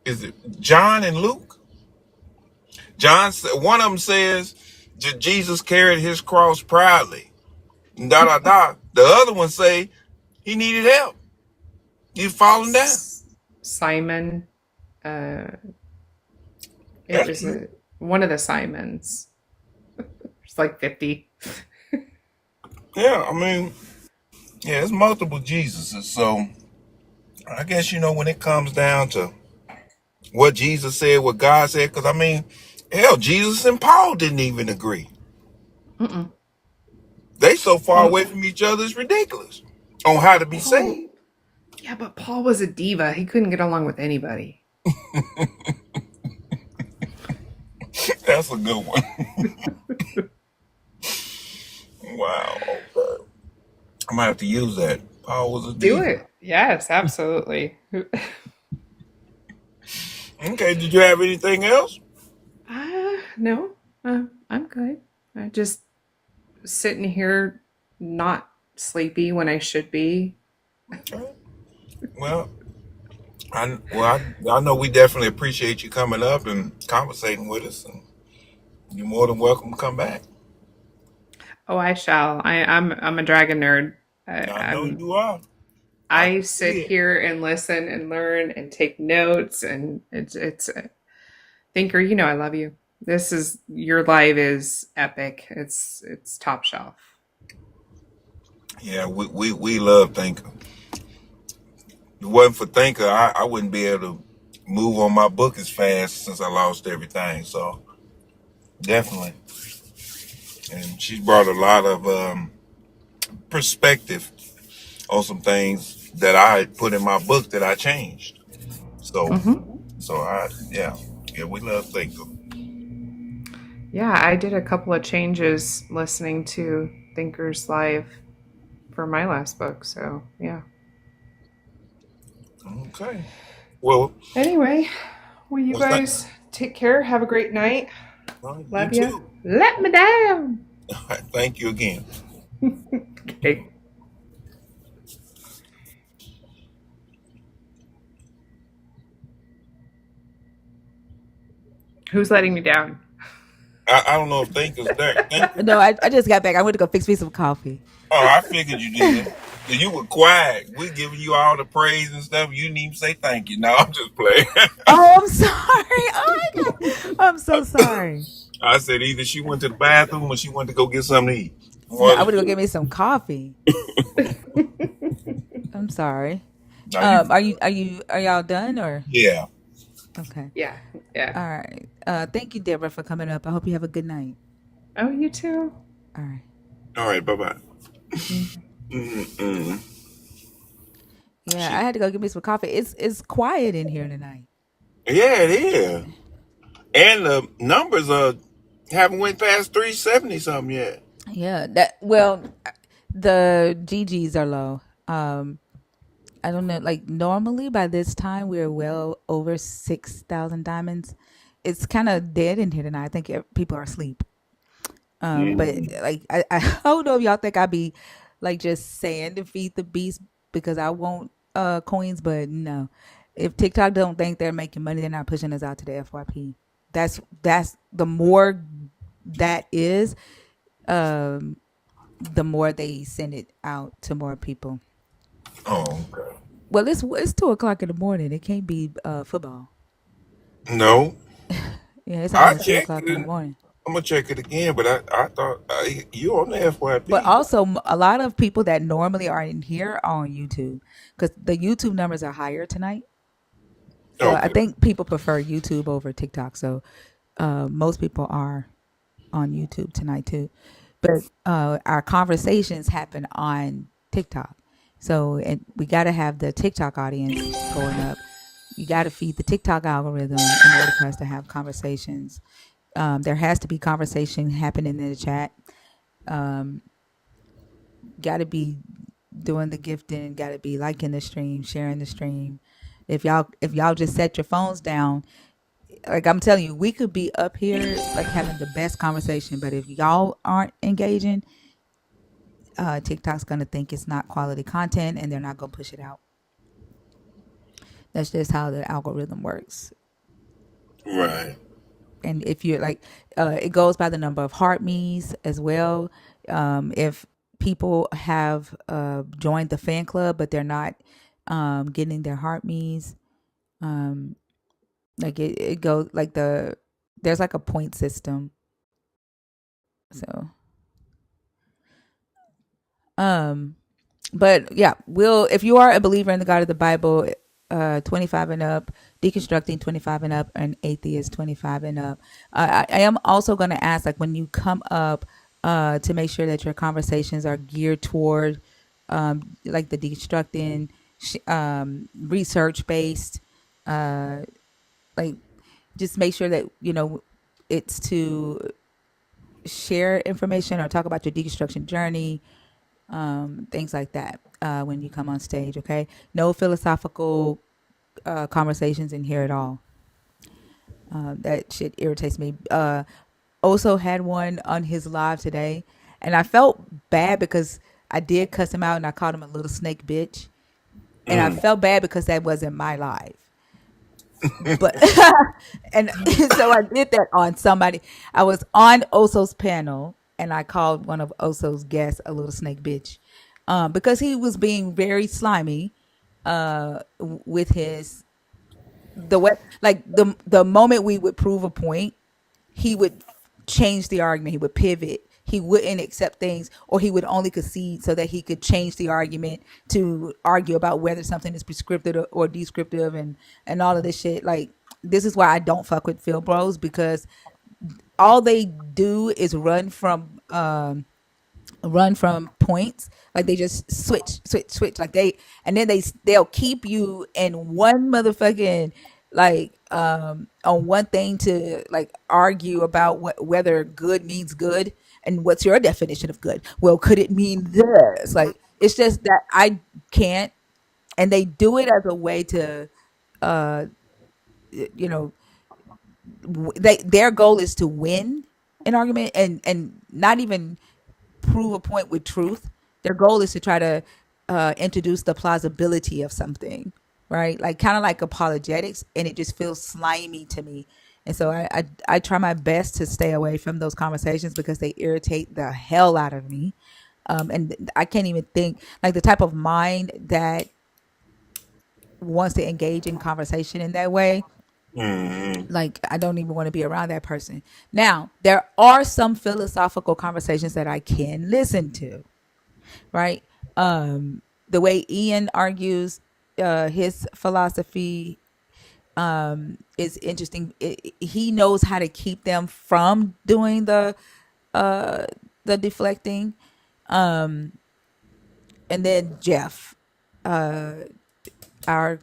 is it John and Luke? One of them says Jesus carried his cross proudly. Da da da. The other one say he needed help. He's falling down. Simon, it was one of the Simons. It's like 50. Yeah, I mean, yeah, it's multiple Jesuses. So I guess, when it comes down to what Jesus said, what God said, because I mean, hell, Jesus and Paul didn't even agree. Mm-mm. They so far away from each other, it's ridiculous on how to be saved. Yeah, but Paul was a diva. He couldn't get along with anybody. That's a good one. Wow. Okay. I might have to use that. Paul was a diva. Do it. Yes, absolutely. Okay, did you have anything else? No, I'm good. I just sitting here not sleepy when I should be. Okay. Well, I know we definitely appreciate you coming up and conversating with us, and you're more than welcome to come back. Oh, I shall. I'm a dragon nerd. I know you are. I sit here and listen and learn and take notes, and it's Thinker, I love you. Your live is epic. It's top shelf. Yeah, we love Thinker. If it wasn't for Thinker, I wouldn't be able to move on my book as fast since I lost everything. So definitely. And she's brought a lot of perspective on some things that I had put in my book that I changed. So, we love Thinker. Yeah, I did a couple of changes listening to Thinker's live for my last book. So, yeah. Okay. Well, anyway, you guys take care. Have a great night. Love you. Too. Let me down. Thank you again. Okay. Who's letting me down? I don't know if Thinker's there. No, I just got back. I went to go fix me some coffee. Oh, I figured you did. You were quiet. We're giving you all the praise and stuff. You didn't even say thank you. No, I'm just playing. Oh, I'm sorry. Oh my God. I'm so sorry. I said either she went to the bathroom or she went to go get something to eat. No, I would go get me some coffee. I'm sorry. Are y'all done or? Yeah. Okay. Yeah. All right. Thank you, Deborah, for coming up. I hope you have a good night. Oh, you too. All right. All right. Bye-bye. Yeah, I had to go get me some coffee. It's quiet in here tonight. Yeah, it is. And the numbers haven't went past 370 something yet. Yeah. The GGs are low. I don't know. Like normally by this time we're well over 6,000 diamonds. It's kind of dead in here tonight. I think people are asleep. But like I don't know if y'all think I'd be like just saying defeat the beast because I want coins, but no. If TikTok don't think they're making money, they're not pushing us out to the FYP. That's the more that is, um, the more they send it out to more people. Oh, okay. Well, it's 2 o'clock in the morning. It can't be football. No, Yeah, it's I almost two checked o'clock in the it. morning. I'm gonna check it again, but I thought you on the But FYP. also, a lot of people that normally are in here are on YouTube because the YouTube numbers are higher tonight. So I Okay. think people prefer YouTube over TikTok. So most people are on YouTube tonight too. But our conversations happen on TikTok. So and we got to have the TikTok audience going up. You got to feed the TikTok algorithm in order for us to have conversations. There has to be conversation happening in the chat. Got to be doing the gifting. Got to be liking the stream, sharing the stream. If y'all just set your phones down, like I'm telling you, we could be up here like having the best conversation, but if y'all aren't engaging, TikTok's gonna think it's not quality content, and they're not gonna push it out. That's just how the algorithm works. Right. And if you're like, it goes by the number of heart me's as well. If people have joined the fan club, but they're not getting their heart me's, like it goes like there's like a point system. So, um, but yeah, if you are a believer in the God of the Bible, 25 and up, deconstructing 25 and up, and atheist 25 and up. I am also going to ask, like, when you come up, to make sure that your conversations are geared toward, like the deconstructing, research based, like, just make sure that it's to share information or talk about your deconstruction journey, things like that, when you come on stage. Okay, no philosophical conversations in here at all. That shit irritates me. Also had one on his live today, and I felt bad because I did cuss him out and I called him a little snake bitch, and I felt bad because that wasn't my live. But and so I did that on somebody. I was on Oso's panel and I called one of Oso's guests a little snake bitch, because he was being very slimy, with his the way, like the moment we would prove a point, he would change the argument. He would pivot. He wouldn't accept things, or he would only concede so that he could change the argument to argue about whether something is prescriptive or descriptive, and all of this shit. Like, this is why I don't fuck with Phil Bros, because all they do is run from points. Like, they just switch, like they'll keep you in one motherfucking, like, on one thing to like argue about whether good means good, and what's your definition of good. Well, could it mean this? Like, it's just that I can't. And they do it as a way to, uh you know their goal is to win an argument, and not even prove a point with truth. Their goal is to try to introduce the plausibility of something, right? Like, kind of like apologetics, and it just feels slimy to me. And so I try my best to stay away from those conversations because they irritate the hell out of me. And I can't even think, like, the type of mind that wants to engage in conversation in that way. Like, I don't even want to be around that person. Now, there are some philosophical conversations that I can listen to, right? The way Ian argues his philosophy is interesting. He knows how to keep them from doing the deflecting. And then Jeff, our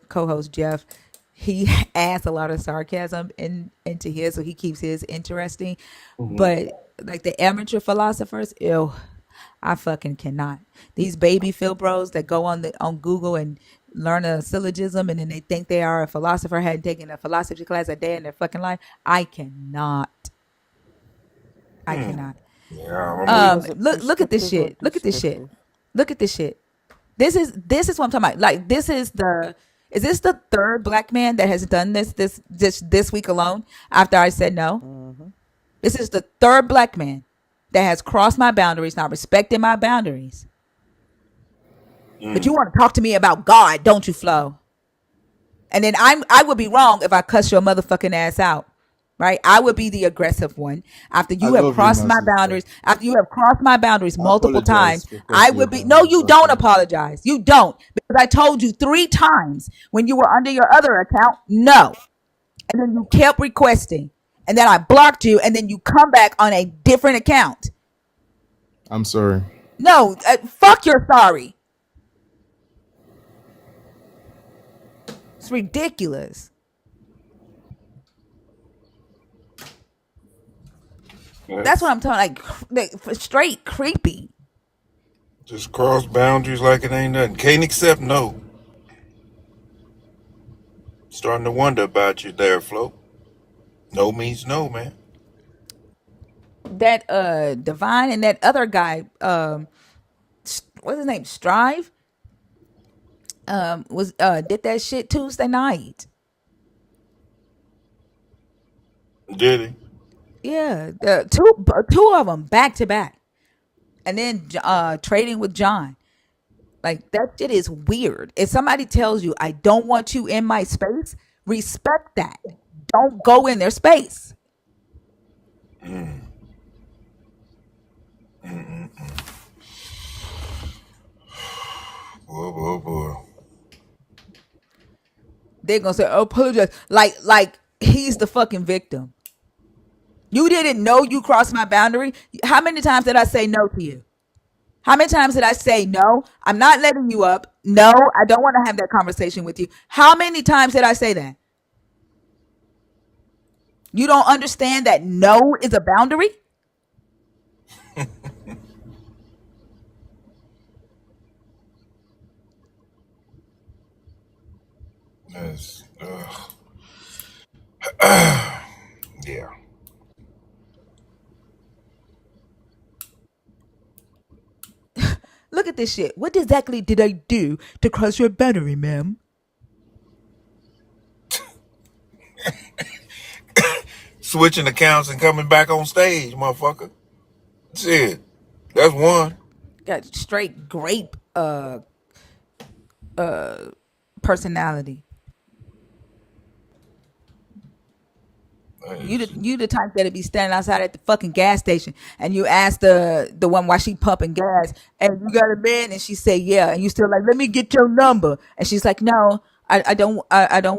co-host Jeff, he adds a lot of sarcasm into his, so he keeps his interesting. But like the amateur philosophers, ew, I fucking cannot. These baby Phil bros that go on Google and learn a syllogism, and then they think they are a philosopher, hadn't taken a philosophy class a day in their fucking life. I cannot. I cannot. Yeah, I'm with Look at this shit. Look at this shit. Look at this shit. This is what I'm talking about. Like is this the third black man that has done this week alone after I said no? This is the third black man that has crossed my boundaries, not respected my boundaries. But you want to talk to me about God, don't you, Flo? And then I would be wrong if I cuss your motherfucking ass out. Right? I would be the aggressive one. After I you have love you, crossed my my sister. boundaries, after you have crossed my boundaries I multiple apologize times, for I crossing your would be, no, boundaries. you don't apologize. You don't. Because I told you 3 times when you were under your other account, no. And then you kept requesting. And then I blocked you, and then you come back on a different account. I'm sorry. No, fuck your sorry. It's ridiculous. That's what I'm talking like straight creepy. Just cross boundaries like it ain't nothing. Can't accept no. Starting to wonder about you there, Flo. No means no, man. That Divine and that other guy, what's his name? Strive, was did that shit Tuesday night. Did he? Yeah, two of them back to back, and then trading with John. Like that shit is weird. If somebody tells you I don't want you in my space, respect that. Don't go in their space. Boy. They're gonna say, oh, apologize. Like he's the fucking victim. You didn't know you crossed my boundary. How many times did I say no to you? How many times did I say no? I'm not letting you up. No, I don't want to have that conversation with you. How many times did I say that? You don't understand that no is a boundary? That's, yeah. Look at this shit. What exactly did I do to cross your boundary, ma'am? Switching accounts and coming back on stage, motherfucker. Shit. That's one. Got straight grape personality. You the type that'd be standing outside at the fucking gas station and you ask the one why she pumping gas and you got a man and she say yeah and you still like let me get your number and she's like no I don't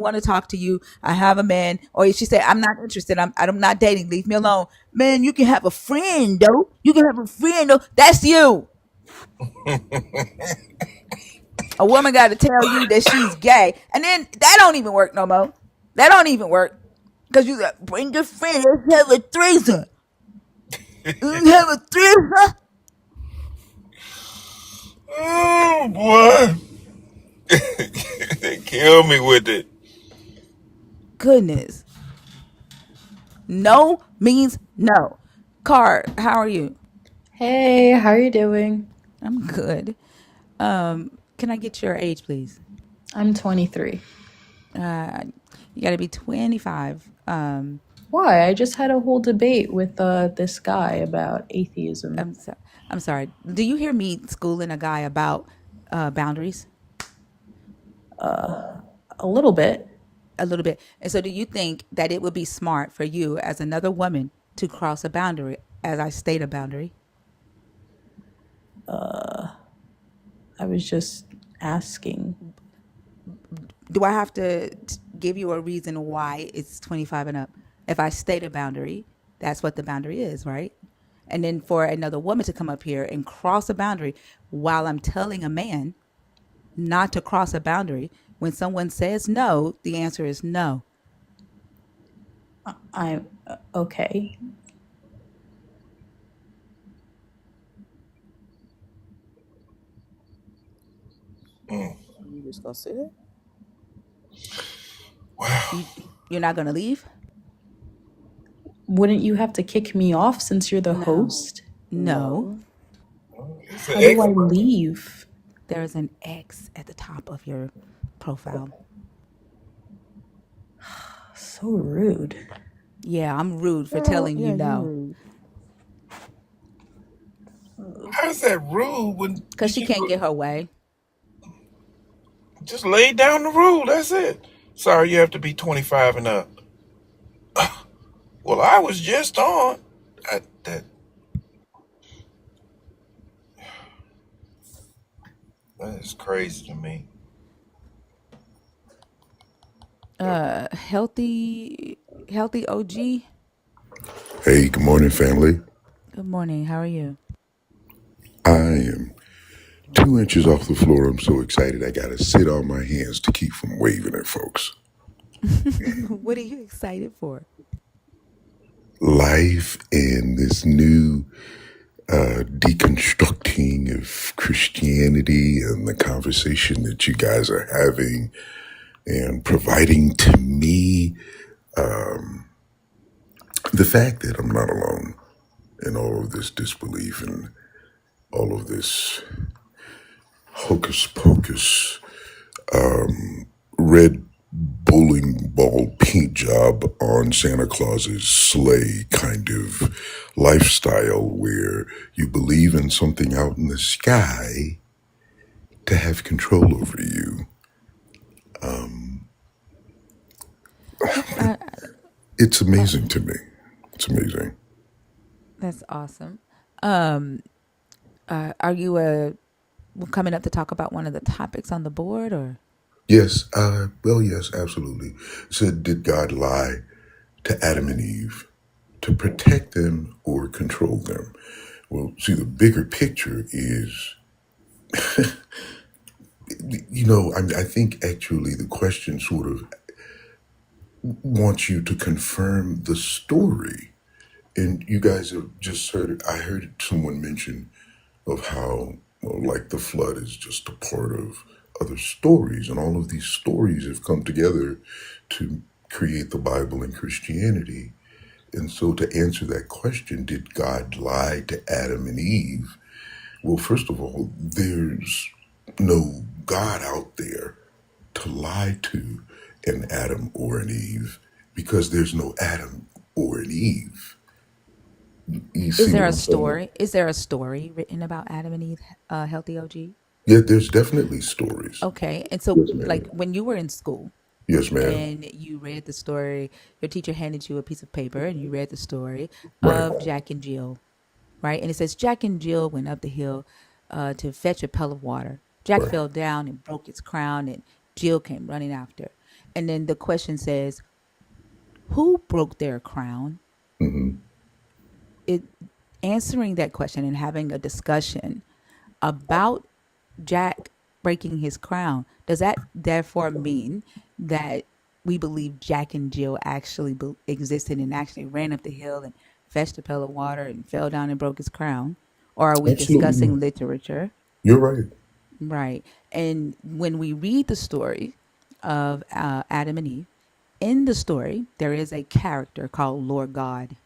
want to talk to you. I have a man. Or she said, I'm not interested. I'm not dating. Leave me alone. Man, you can have a friend though. You can have a friend though. That's you. A woman got to tell you that she's gay, and then that don't even work no more. That don't even work because you got bring your friend. Let's have a threesome. Let's have a threesome. Oh, boy. They kill me with it. Goodness, no means no. Car, how are you? Hey, how are you doing? I'm good. Can I get your age, please? I'm 23. You got to be 25. Why? I just had a whole debate with this guy about atheism. I'm sorry. Do you hear me schooling a guy about boundaries? A little bit. A little bit. And so do you think that it would be smart for you as another woman to cross a boundary as I state a boundary? I was just asking. Do I have to give you a reason why it's 25 and up? If I state a boundary, that's what the boundary is, right? And then for another woman to come up here and cross a boundary while I'm telling a man not to cross a boundary, when someone says no, the answer is no. I'm okay. You just gonna sit there? Wow. You're not gonna leave? Wouldn't you have to kick me off since you're the host? No. How do I leave? There's an X at the top of your profile. So rude. Yeah, I'm rude for telling you no. Rude. How's that rude when Because she can't get her way. just lay down the rule? That's it. Sorry, you have to be 25 and up. Well, I was just on. That is crazy to me. Healthy OG. Hey, good morning, family. Good morning. How are you? I am 2 inches off the floor. I'm so excited. I gotta sit on my hands to keep from waving at folks. What are you excited for? Life and this new deconstructing of Christianity and the conversation that you guys are having and providing to me the fact that I'm not alone in all of this disbelief and all of this hocus pocus red bowling ball paint job on Santa Claus's sleigh kind of lifestyle where you believe in something out in the sky to have control over you. It's amazing to me. It's amazing. That's awesome. Are you coming up to talk about one of the topics on the board, or? Yes, well, yes, absolutely. Said, did God lie to Adam and Eve to protect them or control them? Well, see, the bigger picture is, I think actually the question sort of wants you to confirm the story. And you guys have just heard it. I heard someone mention of how, well, like the flood is just a part of other stories, and all of these stories have come together to create the Bible and Christianity. And so, to answer that question, did God lie to Adam and Eve? Well, first of all, there's no God out there to lie to an Adam or an Eve because there's no Adam or an Eve. You Is see there what a I'm saying? story? Is there a story written about Adam and Eve, Healthy OG? Yeah, there's definitely stories. Okay, and so Yes, like ma'am. when you were in school Yes, ma'am. and you read the story, your teacher handed you a piece of paper and you read the story Right. of Jack and Jill, right? And it says Jack and Jill went up the hill to fetch a pail of water. Jack Right. fell down and broke his crown, and Jill came running after. And then the question says, who broke their crown? Hmm. It answering that question and having a discussion about Jack breaking his crown, does that therefore mean that we believe Jack and Jill actually existed and actually ran up the hill and fetched a pail of water and fell down and broke his crown? Or are we Absolutely not. discussing literature? You're right. Right. And when we read the story of Adam and Eve, in the story, there is a character called Lord God.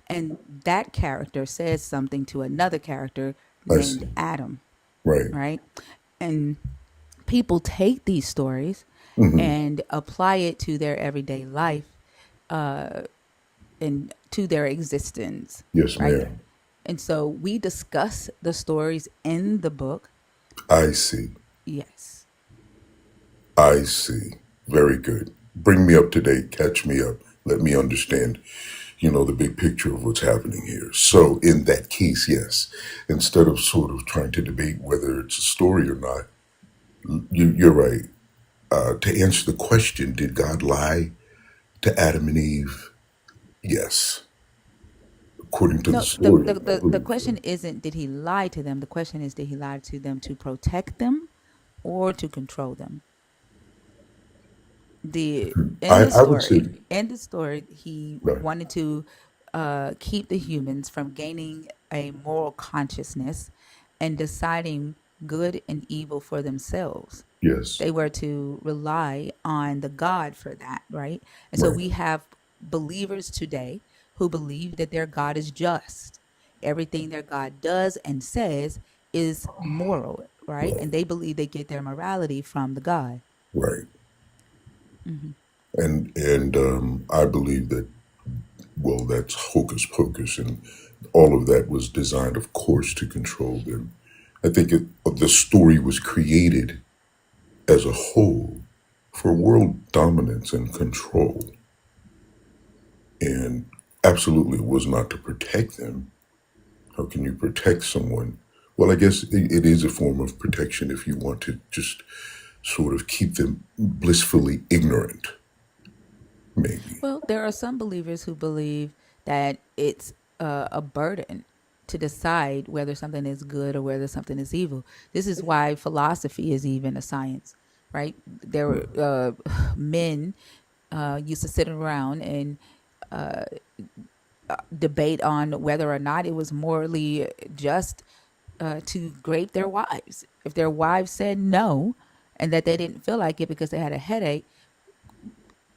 And that character says something to another character I named see. Adam, Right. right? And people take these stories Hmm. and apply it to their everyday life and to their existence, Yes, right? ma'am. And so we discuss the stories in the book. I see. Yes. I see. Very good. Bring me up to date. Catch me up. Let me understand, the big picture of what's happening here. So, in that case, yes, instead of sort of trying to debate whether it's a story or not, you're right. To answer the question, did God lie to Adam and Eve? Yes. According to the No, the, story, the, I the, the believe so. question isn't did he lie to them? The question is did he lie to them to protect them or to control them? The in the I would say, story he right, wanted to keep the humans from gaining a moral consciousness and deciding good and evil for themselves. yes, They were to rely on the God for that, right? And so right, we have believers today who believe that their God is just. Everything their God does and says is moral, right? Right. And they believe they get their morality from the God. Right. And I believe that, well, that's hocus pocus, and all of that was designed, of course, to control them. I think the story was created as a whole for world dominance and control, and absolutely was not to protect them. How can you protect someone? Well, I guess it is a form of protection if you want to just sort of keep them blissfully ignorant, maybe. Well, there are some believers who believe that it's a burden to decide whether something is good or whether something is evil. This is why philosophy is even a science, right? There were men used to sit around and debate on whether or not it was morally just to grape their wives. If their wives said no and that they didn't feel like it because they had a headache,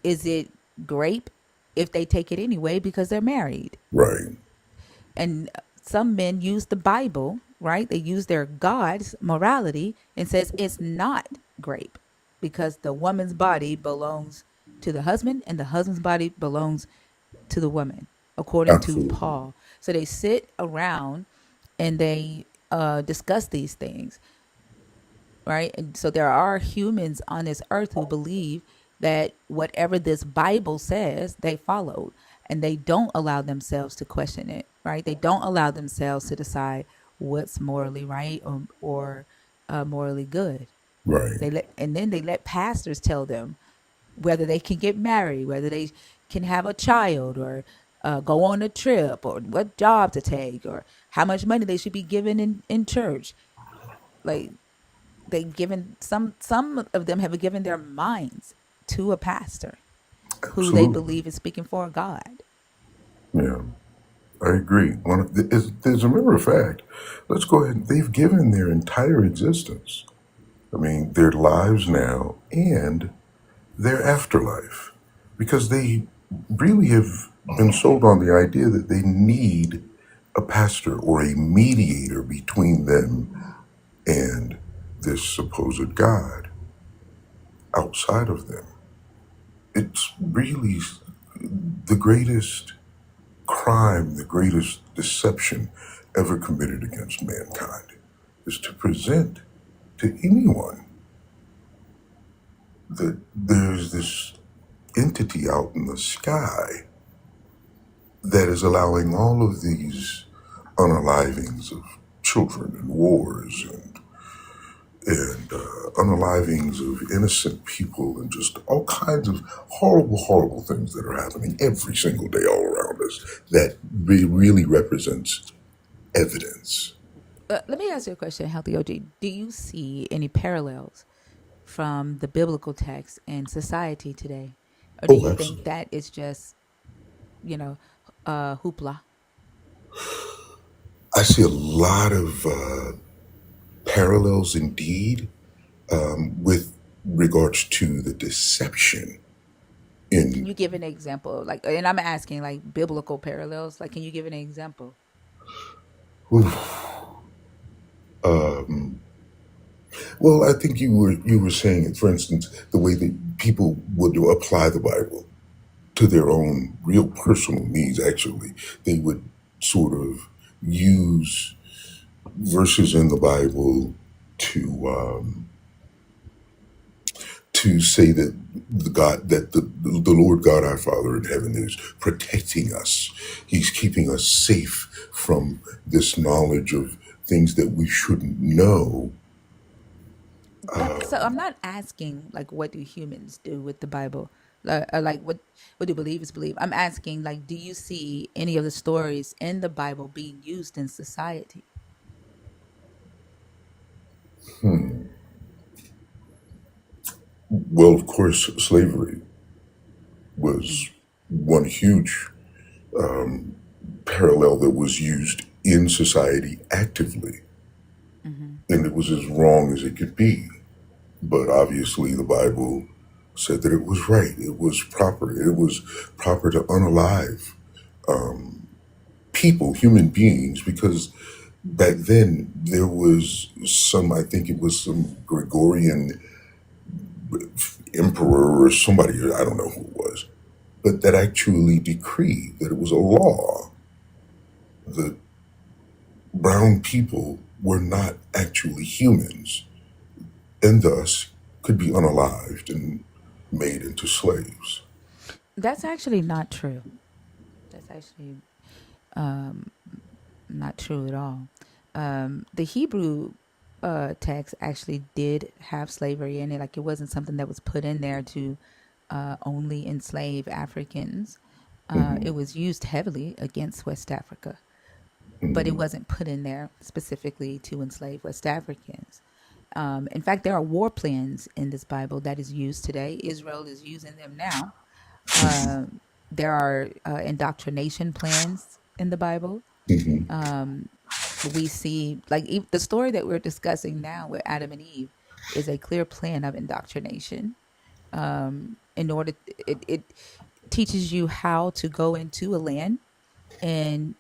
is it grape if they take it anyway because they're married? Right. And some men use the Bible, right? They use their God's morality and says it's not grape because the woman's body belongs to the husband and the husband's body belongs to the woman, according to Absolutely. Paul. So they sit around and they discuss these things, right? And so there are humans on this earth who believe that whatever this Bible says, they followed, and they don't allow themselves to question it, right? They don't allow themselves to decide what's morally right or morally good. Right. And then they let pastors tell them whether they can get married, whether they can have a child, or go on a trip, or what job to take, or how much money they should be given in church. Like they've given some of them have given their minds to a pastor who they Absolutely. believe is speaking for God. Yeah. I agree. As a matter of fact, let's go ahead. They've given their entire existence. I mean, their lives now and their afterlife, because they really have been sold on the idea that they need a pastor or a mediator between them and this supposed God outside of them. It's really the greatest crime, the greatest deception ever committed against mankind, is to present to anyone that there's this entity out in the sky that is allowing all of these unalivings of children and wars and unalivings of innocent people and just all kinds of horrible, horrible things that are happening every single day all around us that really represents evidence. Let me ask you a question, Healthy OG. Do you see any parallels from the biblical text and society today? Or do Oh, you think absolutely. that it's just, you know, hoopla? I see a lot of parallels indeed with regards to the deception Can in you give an example? Like, and I'm asking like biblical parallels. Like, can you give an example? um, well, I think you were saying it, for instance, the way that people would apply the Bible to their own real personal needs. Actually, they would sort of use verses in the Bible to to say that the Lord God our Father in heaven is protecting us. He's keeping us safe from this knowledge of things that we shouldn't know. So I'm not asking like what do humans do with the Bible, or like what do believers believe. I'm asking like, do you see any of the stories in the Bible being used in society? Hmm. Well, of course, slavery was one huge parallel that was used in society actively, and it was as wrong as it could be. But obviously, the Bible said that it was right. It was proper. It was proper to unalive people, human beings, because back then there was some, I think it was some Gregorian emperor or somebody, I don't know who it was, but that actually decreed that it was a law that brown people were not actually humans and thus could be unalived and made into slaves. That's actually not true. That's actually not true at all. The Hebrew text actually did have slavery in it. Like, it wasn't something that was put in there to only enslave Africans. It was used heavily against West Africa, but it wasn't put in there specifically to enslave West Africans. In fact, there are war plans in this Bible that is used today. Israel is using them now. There are indoctrination plans in the Bible. We see, like, the story that we're discussing now with Adam and Eve is a clear plan of indoctrination. In order, it teaches you how to go into a land and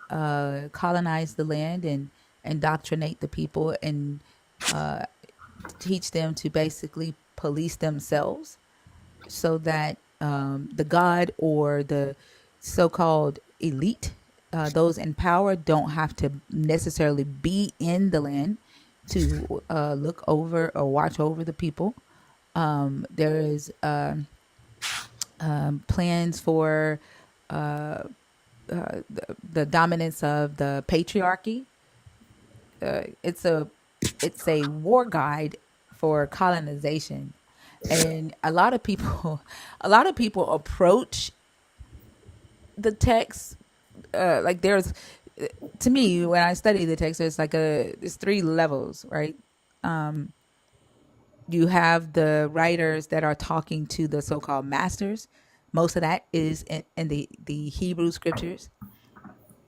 colonize the land and indoctrinate the people and teach them to basically police themselves so that the god or the so-called elite, those in power, don't have to necessarily be in the land to look over or watch over the people. There is plans for the dominance of the patriarchy. It's a war guide for colonization, and a lot of people approach the text like there's, to me, when I study the text, there's three levels, right? You have the writers that are talking to the so-called masters. Most of that is in the Hebrew scriptures.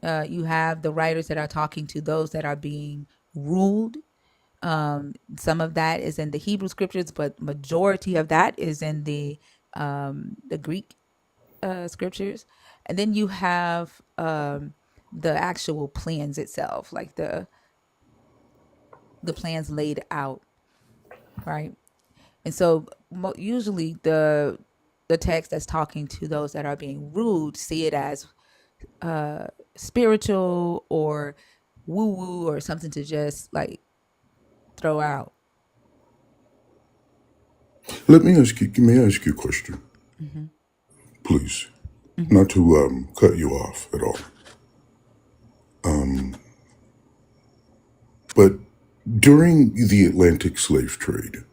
You have the writers that are talking to those that are being ruled. Some of that is in the Hebrew scriptures, but majority of that is in the Greek scriptures. And then you have the actual plans itself, like the plans laid out, right? And so usually the text that's talking to those that are being ruled see it as spiritual or woo woo or something to just like throw out. May I ask you a question? Please. Not to cut you off at all. But during the Atlantic slave trade,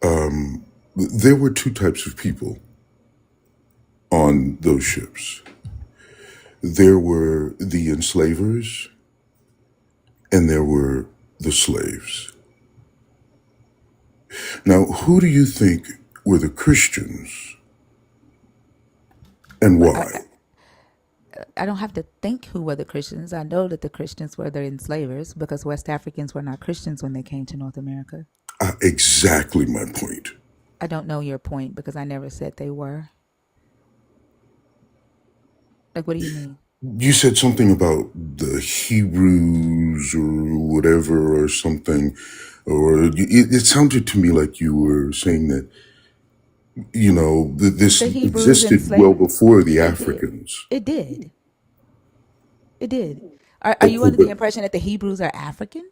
there were two types of people on those ships. There were the enslavers and there were the slaves. Now, who do you think were the Christians and why? I don't have to think who were the Christians. I know that the Christians were the enslavers because West Africans were not Christians when they came to North America. Exactly my point. I don't know your point because I never said they were. Like, what do you mean? You said something about the Hebrews or whatever or something, or it sounded to me like you were saying that, this The Hebrews existed well enslaved. before the It did. Africans. It did. It did. Are you Okay, under the but impression that the Hebrews are African?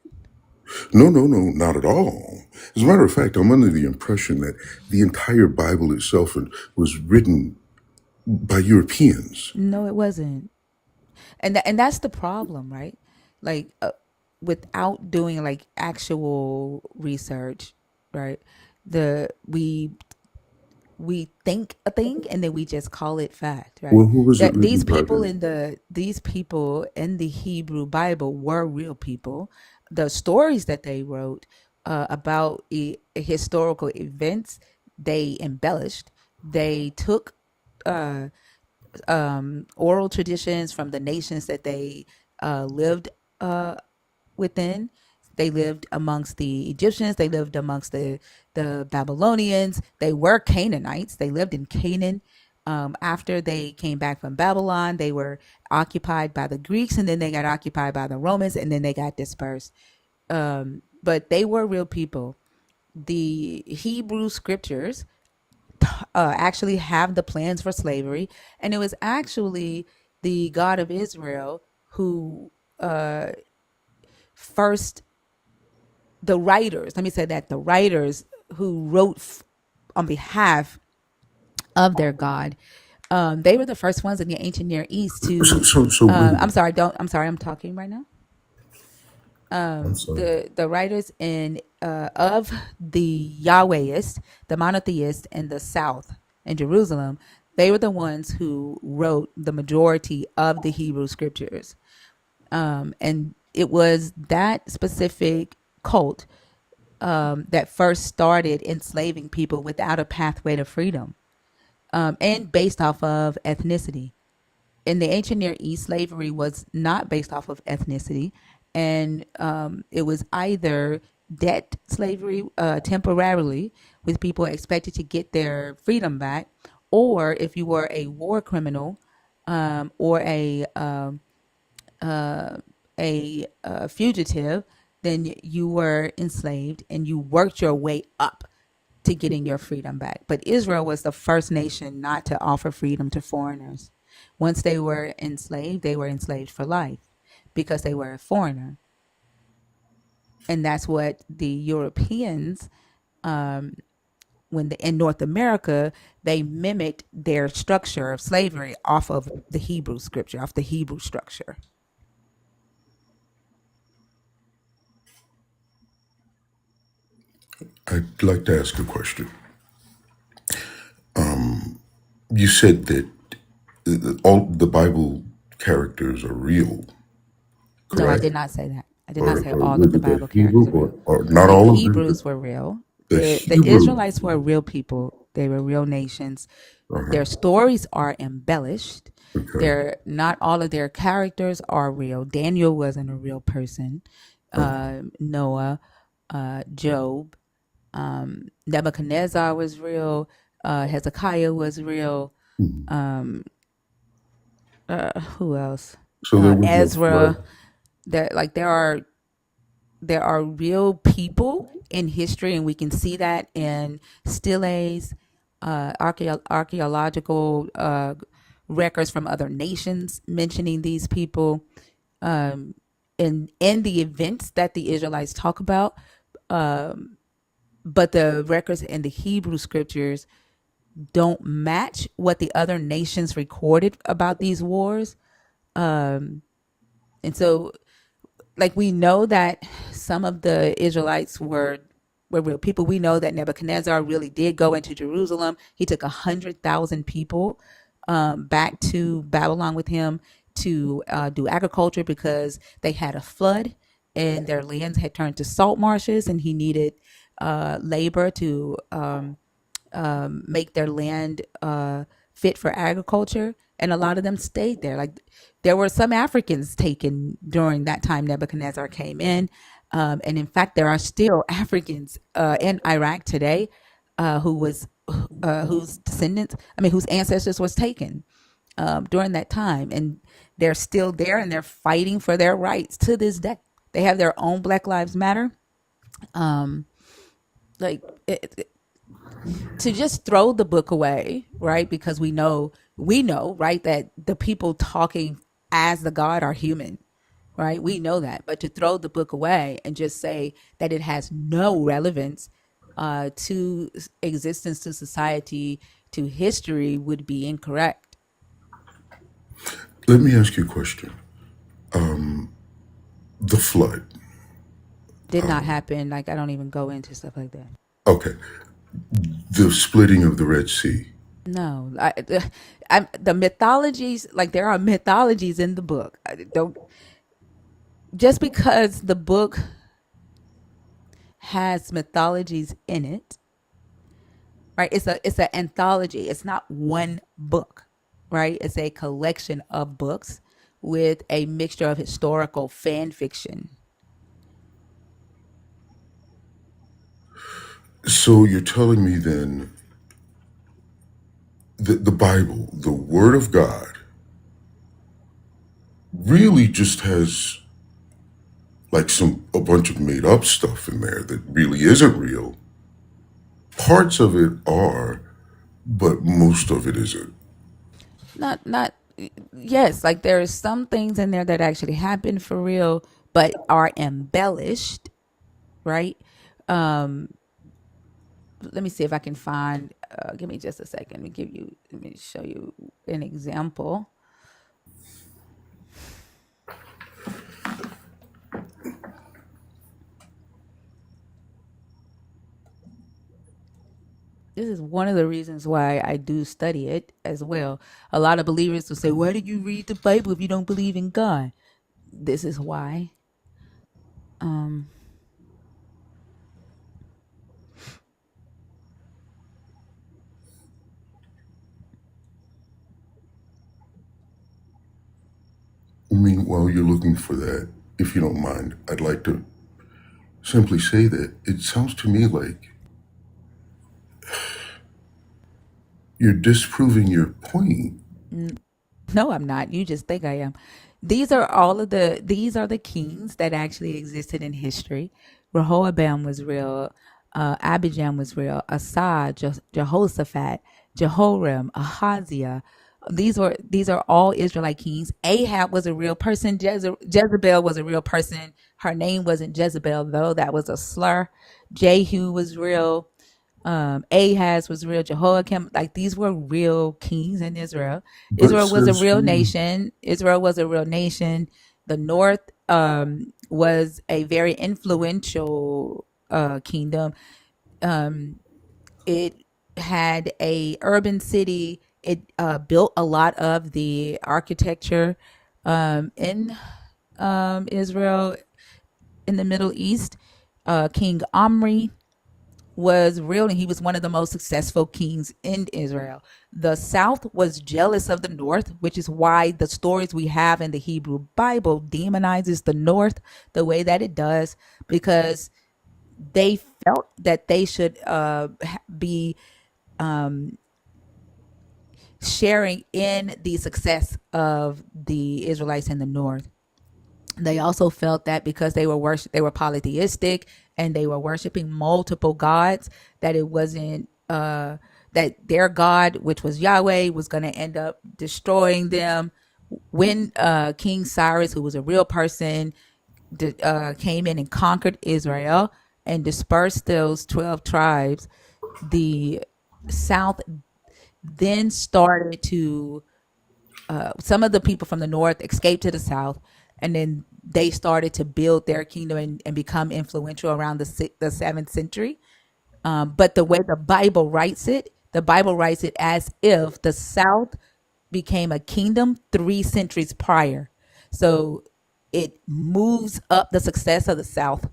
no, not at all. As a matter of fact, I'm under the impression that the entire Bible itself was written by Europeans. No, it wasn't. And that's the problem, right? Like, without doing like actual research, right? The we think a thing and then we just call it fact, right? Well, who was it That written these by people then? in the Hebrew Bible were real people. The stories that they wrote about historical events, they embellished. They took oral traditions from the nations that they lived within. They lived amongst the Egyptians. They lived amongst the Babylonians. They were Canaanites. They lived in Canaan. After they came back from Babylon, they were occupied by the Greeks, and then they got occupied by the Romans, and then they got dispersed. But they were real people. The Hebrew scriptures actually have the plans for slavery, and it was actually the God of Israel who first, the writers, let me say that, the writers who wrote on behalf of their God, they were the first ones in the ancient Near East So, to. so wait a I'm minute. sorry. Don't. I'm sorry. I'm talking right now. I'm sorry. The writers in of the Yahwehists, the monotheists in the South in Jerusalem, they were the ones who wrote the majority of the Hebrew scriptures, and it was that specific cult that first started enslaving people without a pathway to freedom, and based off of ethnicity. In the ancient Near East, slavery was not based off of ethnicity, and it was either debt slavery temporarily, with people expected to get their freedom back, or if you were a war criminal, or a fugitive, then you were enslaved and you worked your way up to getting your freedom back. But Israel was the first nation not to offer freedom to foreigners. Once they were enslaved for life because they were a foreigner. And that's what the Europeans, in North America, they mimicked their structure of slavery off of the Hebrew scripture, off the Hebrew structure. I'd like to ask a question. You said that all the Bible characters are real, No, I correct? did not say that. I did not say Or all of was the it the Bible characters Hebrew, are real. or not The all of them? Hebrews were real. The The Hebrew. Israelites were real people. They were real nations. Uh-huh. Their stories are embellished. Okay. They're not all of their characters are real. Daniel wasn't a real person. Noah, Job, Nebuchadnezzar was real. Hezekiah was real. Mhm. Who else? So there was no Ezra. flood. There are real people in history, and we can see that in steles, archaeological records from other nations mentioning these people, in the events that the Israelites talk about. But the records in the Hebrew scriptures don't match what the other nations recorded about these wars. And so, like, we know that some of the Israelites were real people. We know that Nebuchadnezzar really did go into Jerusalem. He took 100,000 people back to Babylon with him to do agriculture because they had a flood and their lands had turned to salt marshes, and he needed labor to make their land fit for agriculture. And a lot of them stayed there. Like, there were some Africans taken during that time Nebuchadnezzar came in. And in fact, there are still Africans in Iraq today whose whose ancestors was taken during that time. And they're still there and they're fighting for their rights to this day. They have their own Black Lives Matter. Like, to just throw the book away, right? Because we know, right, that the people talking as the God are human, right? We know that. But to throw the book away and just say that it has no relevance to existence, to society, to history would be incorrect. Let me ask you a question. The flood. Did not happen. Like, I don't even go into stuff like that. Okay. The splitting of the Red Sea. No, the mythologies, like, there are mythologies in the book. I don't just because the book has mythologies in it, right? It's an anthology. It's not one book, right? It's a collection of books with a mixture of historical fan fiction. So you're telling me then the Bible, the Word of God, really just has like a bunch of made up stuff in there that really isn't real. Parts of it are, but most of it isn't. Not yes, like there are some things in there that actually happen for real, but are embellished, right? Um, let me see if I can find. Give me just a second. Let me show you an example. This is one of the reasons why I do study it as well. A lot of believers will say, "Why do you read the Bible if you don't believe in God?" This is why. Um, I mean, while you're looking for that, if you don't mind, I'd like to simply say that it sounds to me like you're disproving your point. No, I'm not. You just think I am. These are the kings that actually existed in history. Rehoboam was real. Abijam was real. Asa, Jehoshaphat, Jehoram, Ahaziah. These are all Israelite kings. Ahab was a real person. Jezebel was a real person. Her name wasn't Jezebel though. That was a slur. Jehu was real. Ahaz was real. Jehoiakim, like these were real kings in Israel. But Israel was a sis, real nation. Israel was a real nation. The North was a very influential kingdom. It had a urban city. It built a lot of the architecture in Israel, in the Middle East. King Omri was real, and he was one of the most successful kings in Israel. The South was jealous of the North, which is why the stories we have in the Hebrew Bible demonizes the North the way that it does, because they felt that they should be sharing in the success of the Israelites in the North. They also felt that because they were polytheistic and they were worshiping multiple gods, that it wasn't that their God, which was Yahweh, was going to end up destroying them. When King Cyrus, who was a real person, came in and conquered Israel and dispersed those 12 tribes, the South then started to some of the people from the north escaped to the south, and then they started to build their kingdom and become influential around the 7th century. But the way the Bible writes it as if the south became a kingdom 3 centuries prior. So it moves up the success of the south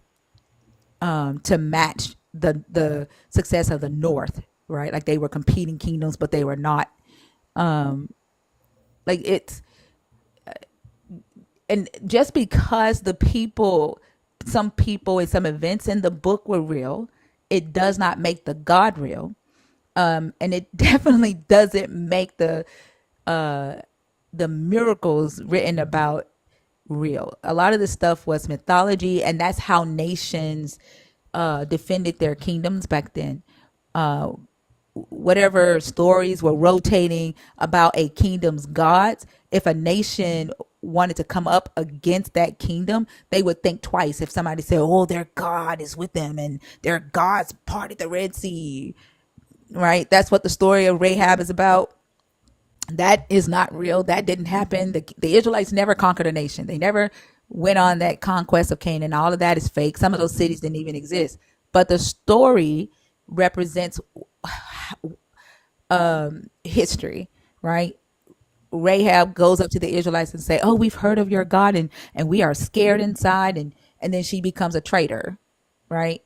to match the success of the north, right? Like they were competing kingdoms, but they were not. Like it's and just because some people and some events in the book were real, it does not make the God real. And it definitely doesn't make the miracles written about real. A lot of this stuff was mythology, and that's how nations defended their kingdoms back then. Whatever stories were rotating about a kingdom's gods, if a nation wanted to come up against that kingdom, they would think twice. If somebody said, "Oh, their God is with them and their gods parted the Red Sea," right? That's what the story of Rahab is about. That is not real. That didn't happen. The Israelites never conquered a nation. They never went on that conquest of Canaan. All of that is fake. Some of those cities didn't even exist. But the story represents history, right? Rahab goes up to the Israelites and say, "Oh, we've heard of your God, and we are scared inside," and then she becomes a traitor, right?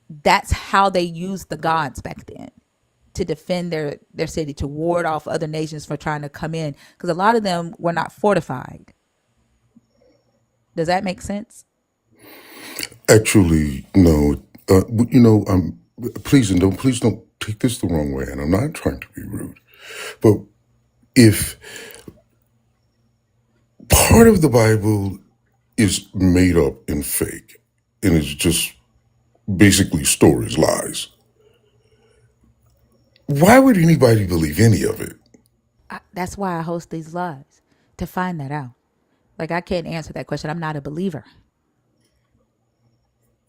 That's how they used the gods back then to defend their city, to ward off other nations for trying to come in, because a lot of them were not fortified. Does that make sense? Actually, no. You know, please don't take this the wrong way, and I'm not trying to be rude. But if part of the Bible is made up and fake, and it's just basically stories, lies, why would anybody believe any of it? That's why I host these lives, to find that out. Like, I can't answer that question. I'm not a believer.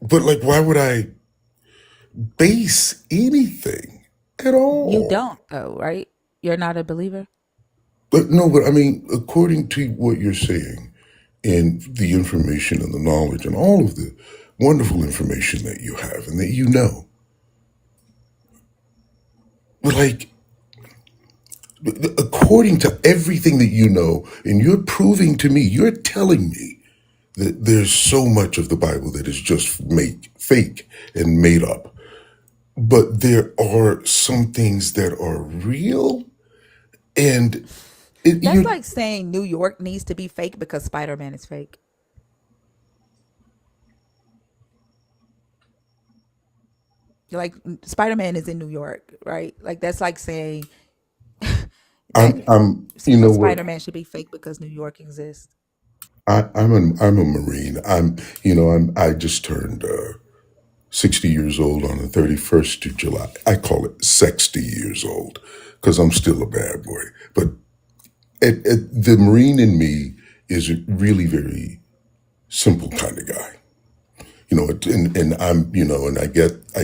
But like, why would I base anything at You all? don't, though, right? You're not a believer? But no, but I mean, according to what you're saying and the information and the knowledge and all of the wonderful information that you have and that you know, but like, according to everything that you know, and you're proving to me, you're telling me that there's so much of the Bible that is just fake and made up. But there are some things that are real, and That's you. like saying New York needs to be fake because Spider-Man is fake. Like, Spider-Man is in New York, right? Like, that's like saying that You know what? Spider-Man should be fake because New York exists. I'm a Marine. I just turned 60 years old on the 31st of July. I call it 60 years old because I'm still a bad boy. But the Marine in me is a really very simple kind of guy. And I'm, and I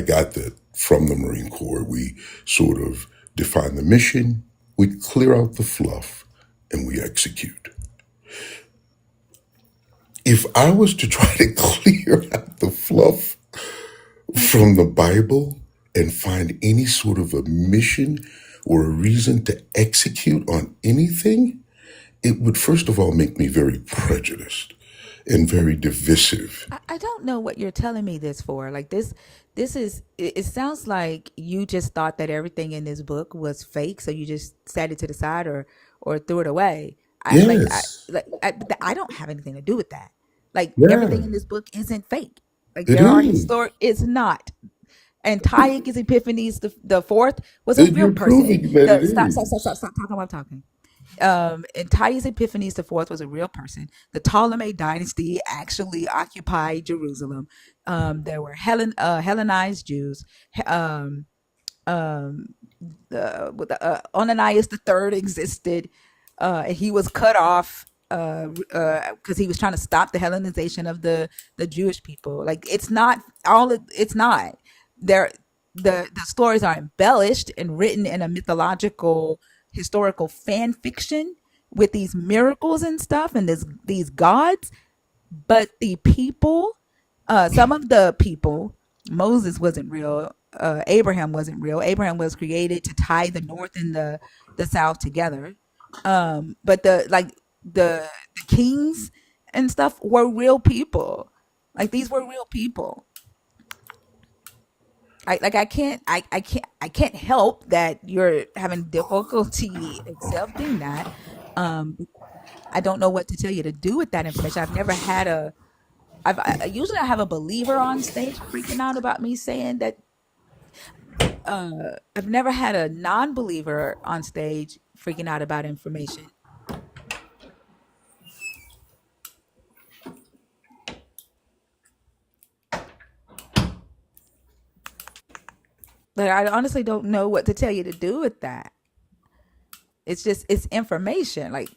got that from the Marine Corps. We sort of define the mission, we clear out the fluff, and we execute. If I was to try to clear out the fluff from the Bible and find any sort of a mission or a reason to execute on anything, it would first of all make me very prejudiced and very divisive. I don't know what you're telling me this for. Like, this is it sounds like you just thought that everything in this book was fake, so you just set it to the side or threw it away. Yes, I don't have anything to do with that. Like, everything yeah, in this book isn't fake. Like, it there are is. historic, it's not. Antiochus Epiphanes the fourth was a And real you're person. proving that The it stop is. stop stop stop stop talking about talking. Antiochus Epiphanes the fourth was a real person. The Ptolemy dynasty actually occupied Jerusalem. There were Hellenized Jews. Um, um, Ananias the third existed. And he was cut off because he was trying to stop the Hellenization of the Jewish people. Like, it's not all. It's not there. The stories are embellished and written in a mythological, historical fan fiction with these miracles and stuff and these gods. But the people, some of the people, Moses wasn't real. Abraham wasn't real. Abraham was created to tie the north and the south together. But the kings and stuff were real people. Like, these were real people. I can't help that you're having difficulty accepting that. Um, I don't know what to tell you to do with that information. I've never had a usually I have a believer on stage freaking out about me saying that. I've never had a non-believer on stage freaking out about information. Like, I honestly don't know what to tell you to do with that. It's just, it's information. Like,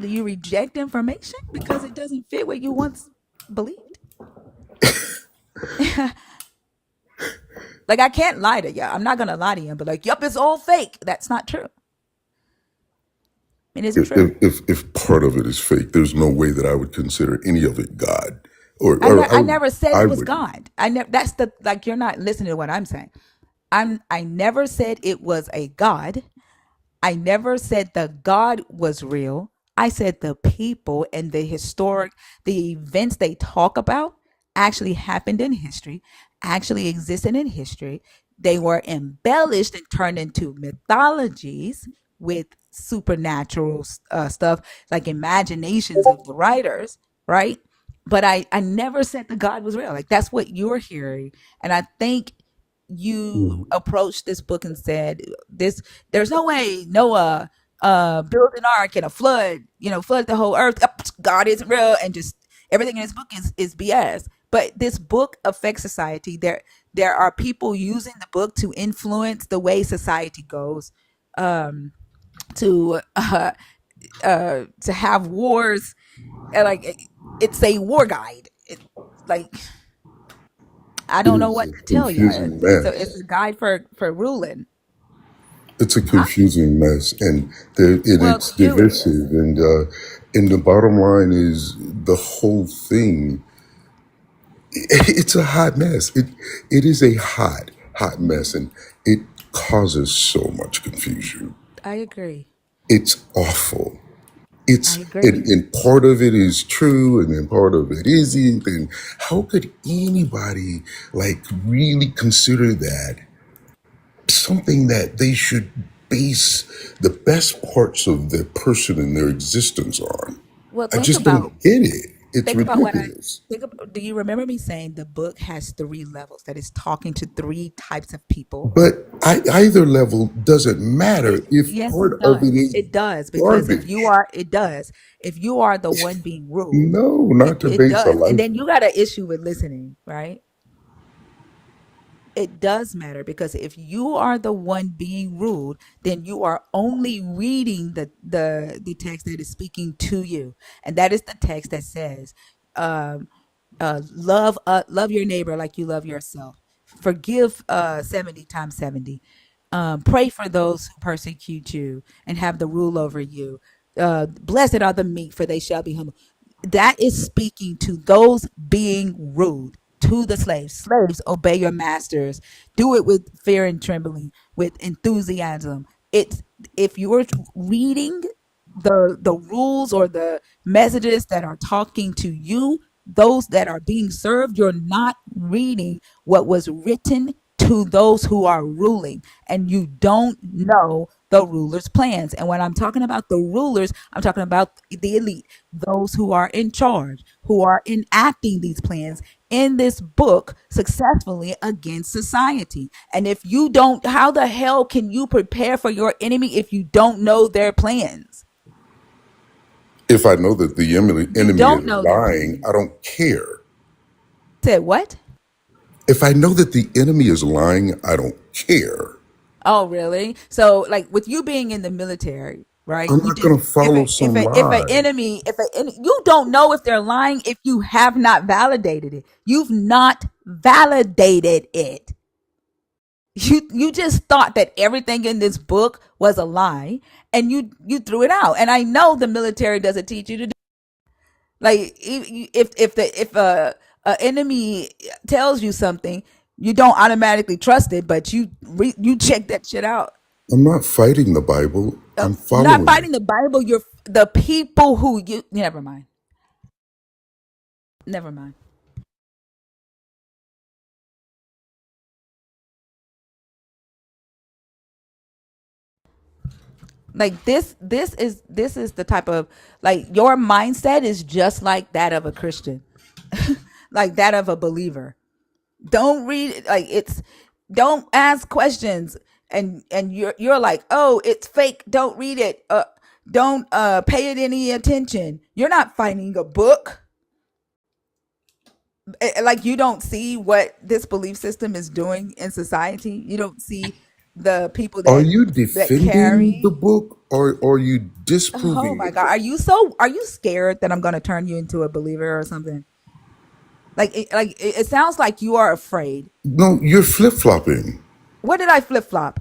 do you reject information because it doesn't fit what you once believed? Like, I can't lie to you. I'm not gonna lie to you, but like, yup, it's all fake. That's not true. It isn't true. If part of it is fake, there's no way that I would consider any of it God, or I never said I it was wouldn't. God. I never. That's the like. You're not listening to what I'm saying. I never said it was a God. I never said the God was real. I said the people and the events they talk about actually happened in history, actually existed in history. They were embellished and turned into mythologies with supernatural stuff, like imaginations of the writers, right? But I never said the God was real. Like, that's what you're hearing. And I think you Mm. approached this book and said, this, there's no way Noah built an ark and a flood, flood the whole earth. God isn't real, and just everything in this book is BS. But this book affects society. There are people using the book to influence the way society goes, um, to to have wars, and it's a war guide. Like, I It don't know is what a to tell you. confusing It's mess. a guide for ruling, It's a huh? confusing mess, and Well, it's curious. divisive. And the bottom line is the whole thing. It's a hot mess. It is a hot mess, and it causes so much confusion. I agree. It's awful. I It's agree. and part of it is true, and then part of it isn't. And how could anybody like really consider that something that they should base the best parts of their person and their existence on? Well, I just don't get it. It's think about what I ridiculous. think about. Do you remember me saying the book has three levels? That is talking to three types of people. But either level doesn't matter if Yes, part it of it does. is It does, because garbage. if you are the one being ruled, No, it, not to it base a does. And life. then you got an issue with listening, right? It does matter, because if you are the one being ruled, then you are only reading the text that is speaking to you, and that is the text that says, um, love your neighbor like you love yourself. Forgive 70 times 70. Pray for those who persecute you and have the rule over you. Blessed are the meek, for they shall be humble. That is speaking to those being ruled, to the slaves. Slaves, obey your masters. Do it with fear and trembling, with enthusiasm. It's, if you're reading the rules or the messages that are talking to you, those that are being served, you're not reading what was written to those who are ruling, and you don't know the rulers' plans. And when I'm talking about the rulers, I'm talking about the elite, those who are in charge, who are enacting these plans in this book successfully against society. And if you don't, how the hell can you prepare for your enemy if you don't know their plans? If I know that the You enemy don't is know their lying, plans. I don't care. Said what? If I know that the enemy is lying, I don't care. Oh, really? So, like, with you being in the military, right? I'm You not just, going to follow some if an lie. enemy, you don't know if they're lying if you have not validated it. You've not validated it. You just thought that everything in this book was a lie, and you threw it out. And I know the military doesn't teach you to do, like, if a enemy tells you something, you don't automatically trust it, but you check that shit out. I'm not fighting the Bible. I'm You're not following it. fighting the Bible. You're the people who you. Never mind. Never mind. Like, this is the type of, like, your mindset is just like that of a Christian, like that of a believer. Don't read it, like, it's, don't ask questions, and you're like, oh, it's fake. Don't read it. Don't pay it any attention. You're not fighting a book. Like, you don't see what this belief system is doing in society. You don't see the people Are that you defending the carry. book, or are you Oh disproving my the god, book? are you scared that I'm going to turn you into a believer or something? It sounds like you are afraid. No, you're flip flopping. What did I flip flop?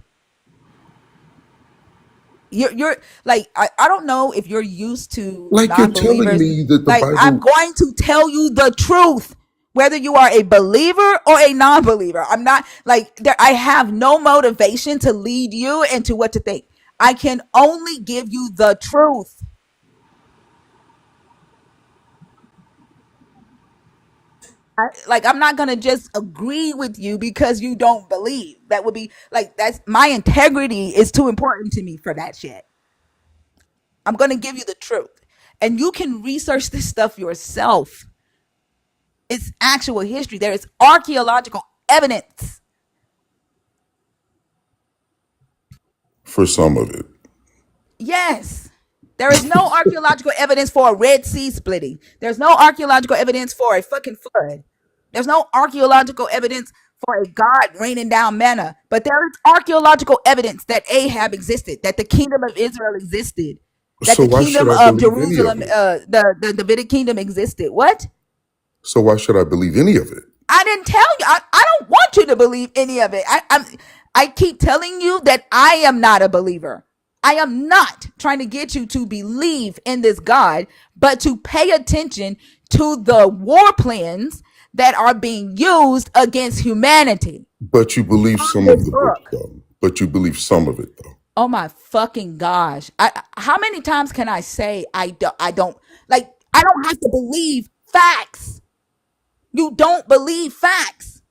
You're like, I don't know if you're used to Like you're telling non-believers. me that the Like, I'm Bible. going to tell you the truth, whether you are a believer or a non-believer. I'm not like there. I have no motivation to lead you into what to think. I can only give you the truth. I'm not gonna just agree with you because you don't believe. That would be like, that's my integrity is too important to me for that shit. I'm gonna give you the truth, and you can research this stuff yourself. It's actual history. There is archaeological evidence For some of it. Yes. There is no archaeological evidence for a Red Sea splitting. There's no archaeological evidence for a fucking flood. There's no archaeological evidence for a God raining down manna. But there is archaeological evidence that Ahab existed, that the kingdom of Israel existed, that So the why should kingdom I of believe any of Jerusalem, it? the Davidic kingdom existed. What? So why should I believe any of it? I didn't tell you. I don't want you to believe any of it. I keep telling you that I am not a believer. I am not trying to get you to believe in this God, but to pay attention to the war plans that are being used against humanity But you believe from some of this the book, book. though. But you believe some of it, though. Oh my fucking gosh. How many times can I say I don't like I don't have to believe facts. You don't believe facts.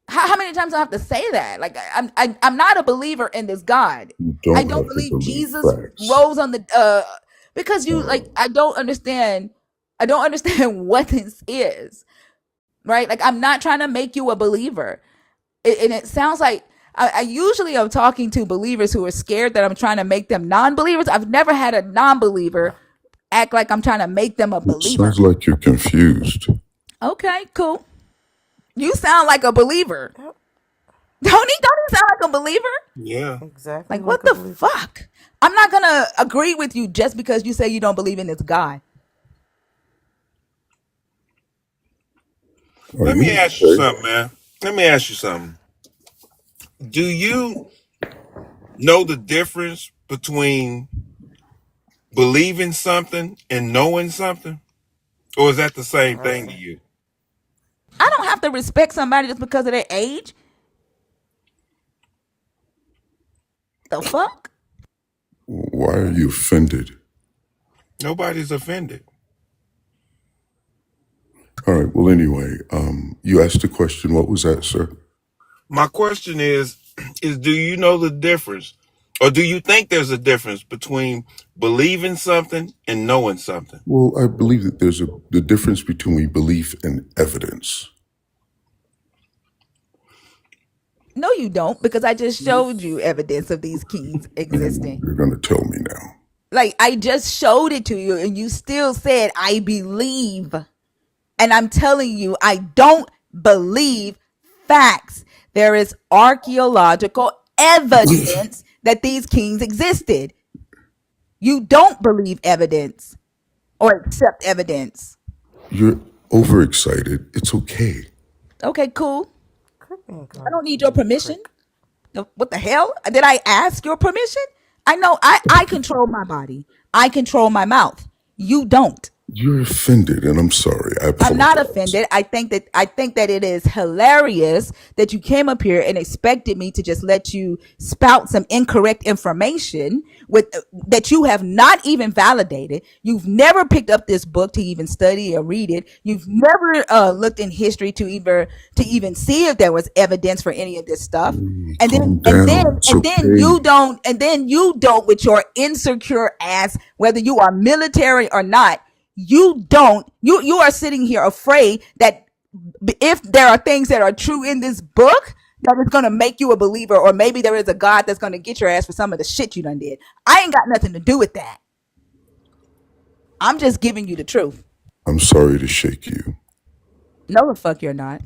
How many times do I have to say that? Like I'm not a believer in this God. You I don't don't have to believe believe Jesus facts. rose on the because you like I don't understand. I don't understand what this is, right? Like I'm not trying to make you a believer. And it sounds like I usually am talking to believers who are scared that I'm trying to make them non-believers. I've never had a non-believer act like I'm trying to make them a It believer. sounds like you're confused. Okay, cool. You sound like a believer. Don't he sound like a believer? Yeah. Exactly Like, like what a the believer. fuck? I'm not gonna agree with you just because you say you don't believe in this God. Are Let me you ask you okay? something, man. Let me ask you something. Do you know the difference between believing something and knowing something? Or is that the same thing to Person. you? I don't have to respect somebody just because of their age. The fuck? Why are you offended? Nobody's offended. All right. Well, anyway, you asked a question. What was that, sir? My question is do you know the difference? Or do you think there's a difference between believing something and knowing something? Well, I believe that there's the difference between belief and evidence. No, you don't, because I just showed you evidence of these kings And existing. you're going to tell me now. Like, I just showed it to you, and you still said, I believe. And I'm telling you, I don't believe facts. There is archaeological evidence that these kings existed. You don't believe evidence or accept evidence. You're overexcited. It's okay. Okay, cool. Crick I don't need your crick permission. crick. What the hell? Did I ask your permission? I know I control my body. I control my mouth. You don't. You're offended, and I'm sorry. I I'm not apologize. offended. I think that it is hilarious that you came up here and expected me to just let you spout some incorrect information with that you have not even validated. You've never picked up this book to even study or read it. You've never looked in history to even see if there was evidence for any of this stuff. And then Calm and then down. It's and then okay. you don't with your insecure ass, whether you are military or not. You are sitting here afraid that if there are things that are true in this book that is going to make you a believer, or maybe there is a God that's going to get your ass for some of the shit you done did. I ain't got nothing to do with that. I'm just giving you the truth. I'm sorry to shake you. No, the fuck you're not.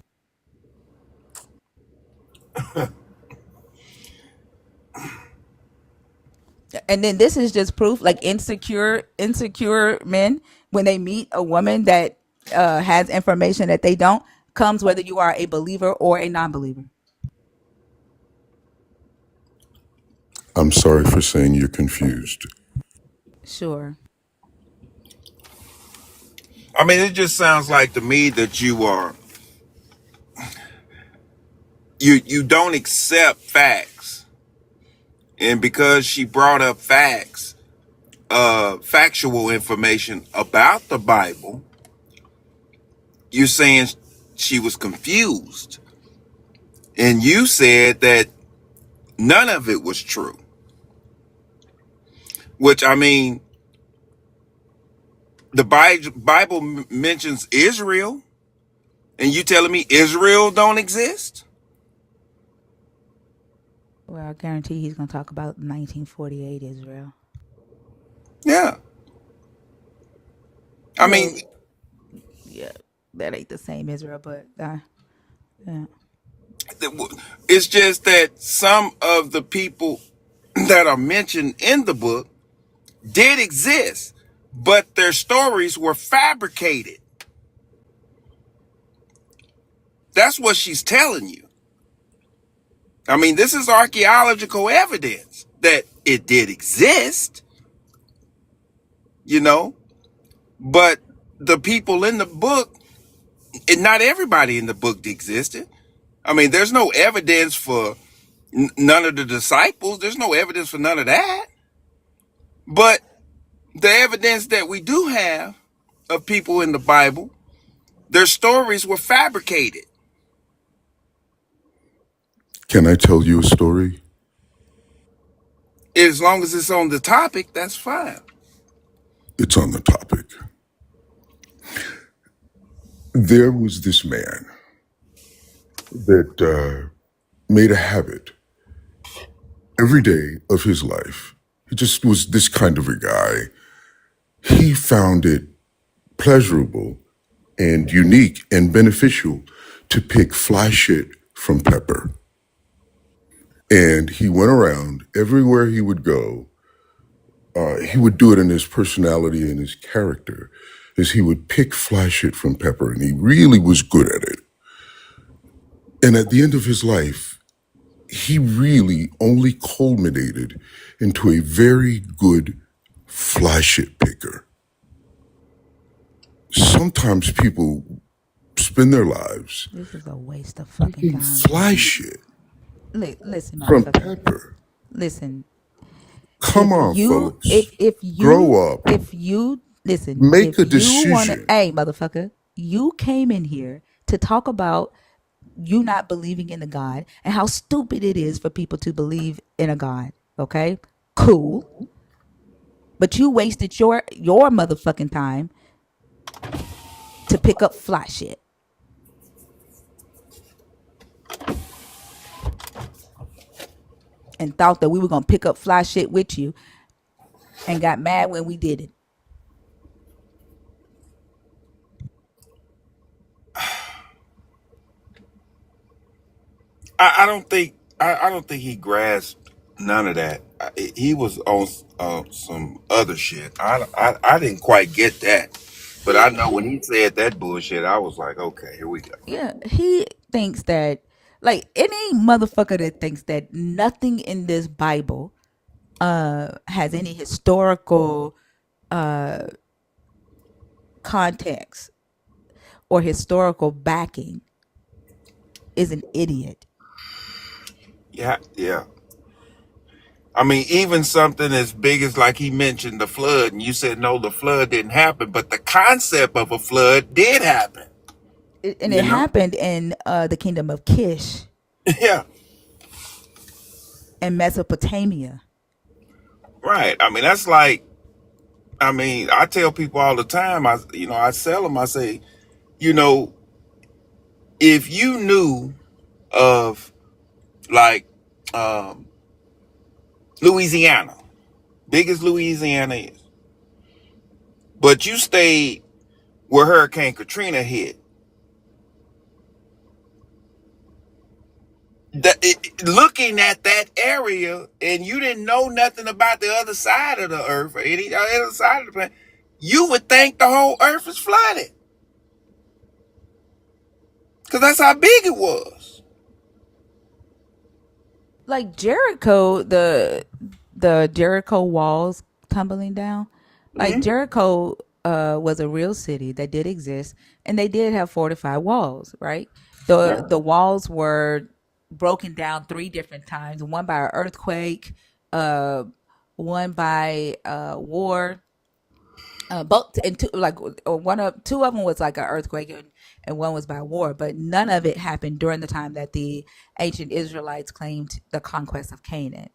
And then this is just proof, like insecure men, when they meet a woman that has information that they don't, comes whether you are a believer or a non-believer. I'm sorry for saying you're confused. Sure. I mean, it just sounds like to me that you don't accept facts. And because she brought up facts, factual information about the Bible, you're saying she was confused. And you said that none of it was true. Which, I mean, the Bible mentions Israel, and you telling me Israel don't exist? Well, I guarantee he's going to talk about 1948 Israel. Yeah. I mean, Well, yeah, that ain't the same Israel, but yeah. it's just that some of the people that are mentioned in the book did exist, but their stories were fabricated. That's what she's telling you. I mean, this is archaeological evidence that it did exist, you know, but the people in the book, and not everybody in the book existed. I mean, there's no evidence for none of the disciples. There's no evidence for none of that. But the evidence that we do have of people in the Bible, their stories were fabricated. Can I tell you a story? As long as it's on the topic, that's fine. It's on the topic. There was this man that made a habit every day of his life. He just was this kind of a guy. He found it pleasurable and unique and beneficial to pick fly shit from pepper. And he went around everywhere he would go. He would do it in his personality and his character, is he would pick fly shit from pepper, and he really was good at it. And at the end of his life, he really only culminated into a very good fly shit picker. Sometimes people spend their lives This is a waste of fucking picking time. fly shit Listen, from motherfucker. pepper. Listen, Come on, folks. if Grow up. you listen, Make if a you want to, decision. hey, motherfucker, you came in here to talk about you not believing in the God and how stupid it is for people to believe in a God. Okay, cool, but you wasted your motherfucking time to pick up fly shit and thought that we were gonna pick up fly shit with you and got mad when we did it. I don't think he grasped none of that. He was on some other shit. I didn't quite get that, but I know when he said that bullshit, I was like, okay, here we go. Yeah, he thinks that, like, any motherfucker that thinks that nothing in this Bible has any historical context or historical backing is an idiot. Yeah, yeah. I mean, even something as big as like he mentioned the flood, and you said no, the flood didn't happen, but the concept of a flood did happen. And You it know? happened in the kingdom of Kish Yeah, and Mesopotamia. right. I mean, that's like, I mean, I tell people all the time. I sell them. I say, you know, if you knew of like um, Louisiana, big as Louisiana is, but you stayed where Hurricane Katrina hit, looking at that area, and you didn't know nothing about the other side of the earth or any other side of the planet, you would think the whole earth is flooded because that's how big it was. Like Jericho, the Jericho walls tumbling down. Like Mm-hmm. Jericho was a real city that did exist, and they did have fortified walls, right? Yeah. The walls were broken down three different times: one by an earthquake, uh, one by war, both and two, like one of two of them was like an earthquake, and one was by war, but none of it happened during the time that the ancient Israelites claimed the conquest of Canaan.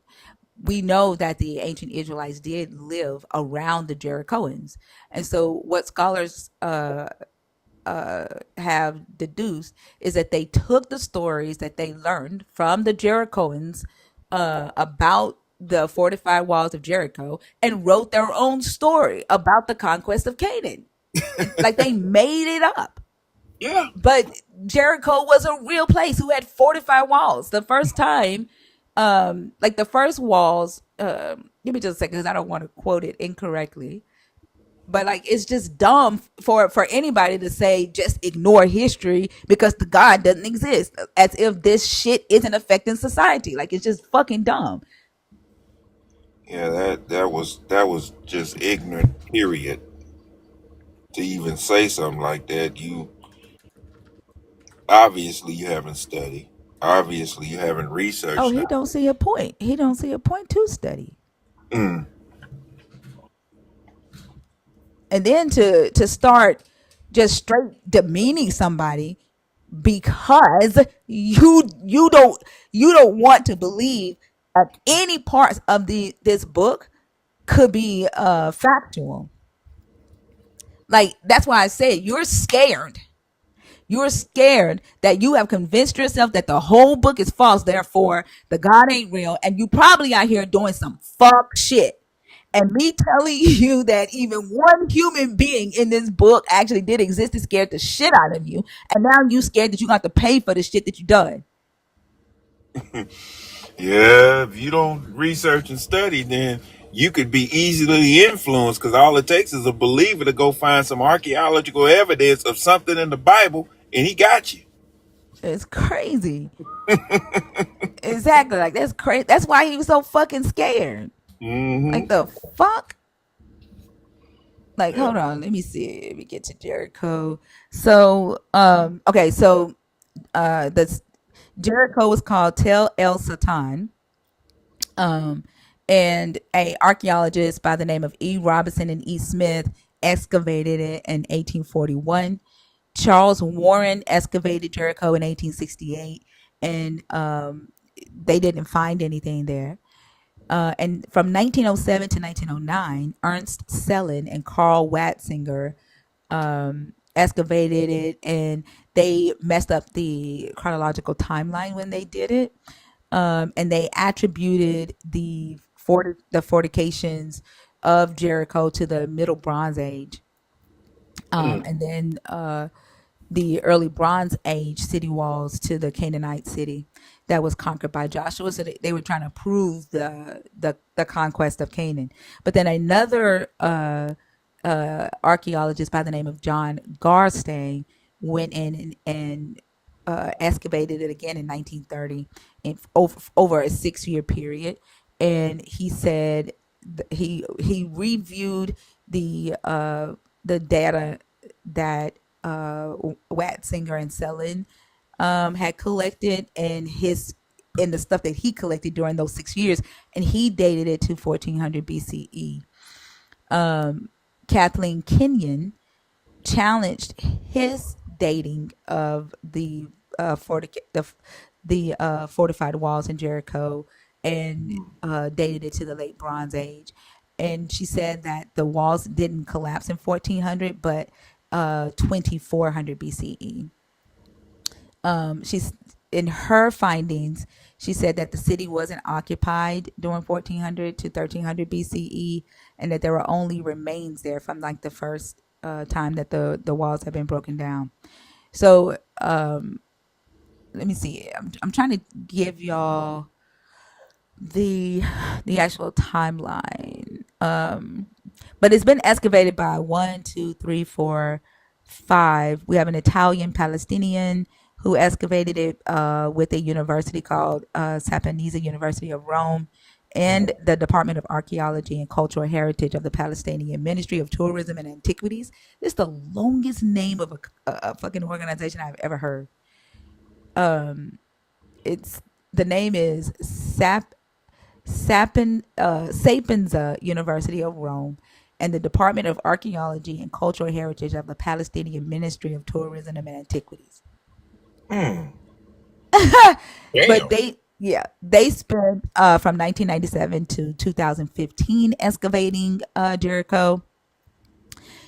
We know that the ancient Israelites did live around the Jerichoans, and so what scholars have deduced is that they took the stories that they learned from the Jerichoans about the fortified walls of Jericho and wrote their own story about the conquest of Canaan. Like they made it up. Yeah. But Jericho was a real place who had fortified walls. The first time, like the first walls, give me just a second because I don't want to quote it incorrectly. But like it's just dumb for anybody to say just ignore history because the God doesn't exist, as if this shit isn't affecting society. Like it's just fucking dumb. Yeah, that was just ignorant, period. To even say something like that, you haven't studied. Obviously you haven't Oh, researched he it. don't see a point. He don't see a point to study. Mm. And then to start just straight demeaning somebody because you don't want to believe that any parts of this book could be factual. Like that's why I say you're scared. You're scared that you have convinced yourself that the whole book is false, therefore the God ain't real, and you probably out here doing some fuck shit. And me telling you that even one human being in this book actually did exist is scared the shit out of you. And now you scared that you got to pay for the shit that you done. Yeah, if you don't research and study, then you could be easily influenced because all it takes is a believer to go find some archaeological evidence of something in the Bible and he got you. It's crazy. Exactly. Like that's crazy. That's why he was so fucking scared. Like Mm-hmm. the fuck? Like, Yeah. hold on, let me see. Let me get to Jericho. So, okay, so the Jericho was called Tel El Satan. Um, and a archaeologist by the name of E. Robinson and E. Smith excavated it in 1841. Charles Warren excavated Jericho in 1868, and they didn't find anything there. And from 1907 to 1909, Ernst Sellen and Carl Watzinger excavated it, and they messed up the chronological timeline when they did it. And they attributed the fortifications of Jericho to the Middle Bronze Age. Mm. And then the early Bronze Age city walls to the Canaanite city that was conquered by Joshua. So they were trying to prove the conquest of Canaan. But then another archaeologist by the name of John Garstang went in and excavated it again in 1930 in over a 6-year period, and he said he reviewed the data that Watzinger and Sellen had collected and the stuff that he collected during those 6 years, and he dated it to 1400 BCE. Kathleen Kenyon challenged his dating of the fortified walls in Jericho and dated it to the late Bronze Age. And she said that the walls didn't collapse in 1400, but 2400 BCE. She's in her findings. She said that the city wasn't occupied during 1400 to 1300 BCE, and that there were only remains there from like the first time that the walls have been broken down. So let me see. I'm trying to give y'all the actual timeline. But it's been excavated by 1, 2, 3, 4, 5. We have an Italian Palestinian who excavated it with a university called Sapienza University of Rome, and the Department of Archaeology and Cultural Heritage of the Palestinian Ministry of Tourism and Antiquities. This is the longest name of a fucking organization I've ever heard. It's the name is Sapienza University of Rome and the Department of Archaeology and Cultural Heritage of the Palestinian Ministry of Tourism and Antiquities. Mm. But Damn. they spent from 1997 to 2015 excavating Jericho.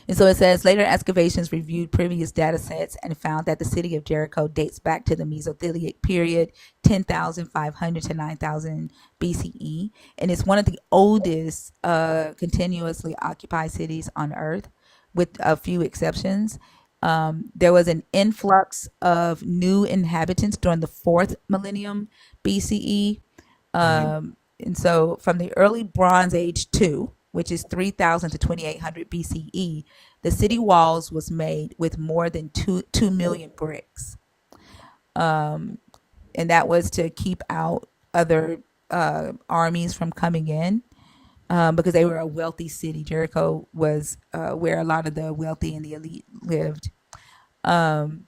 And so it says later excavations reviewed previous data sets and found that the city of Jericho dates back to the Mesothelic period, 10,500 to 9,000 BCE, and it's one of the oldest continuously occupied cities on Earth, with a few exceptions. There was an influx of new inhabitants during the fourth millennium BCE. And so from the early Bronze Age 2, which is 3000 to 2800 BCE, the city walls was made with more than 2 million bricks. And that was to keep out other armies from coming in, because they were a wealthy city. Jericho was where a lot of the wealthy and the elite lived. And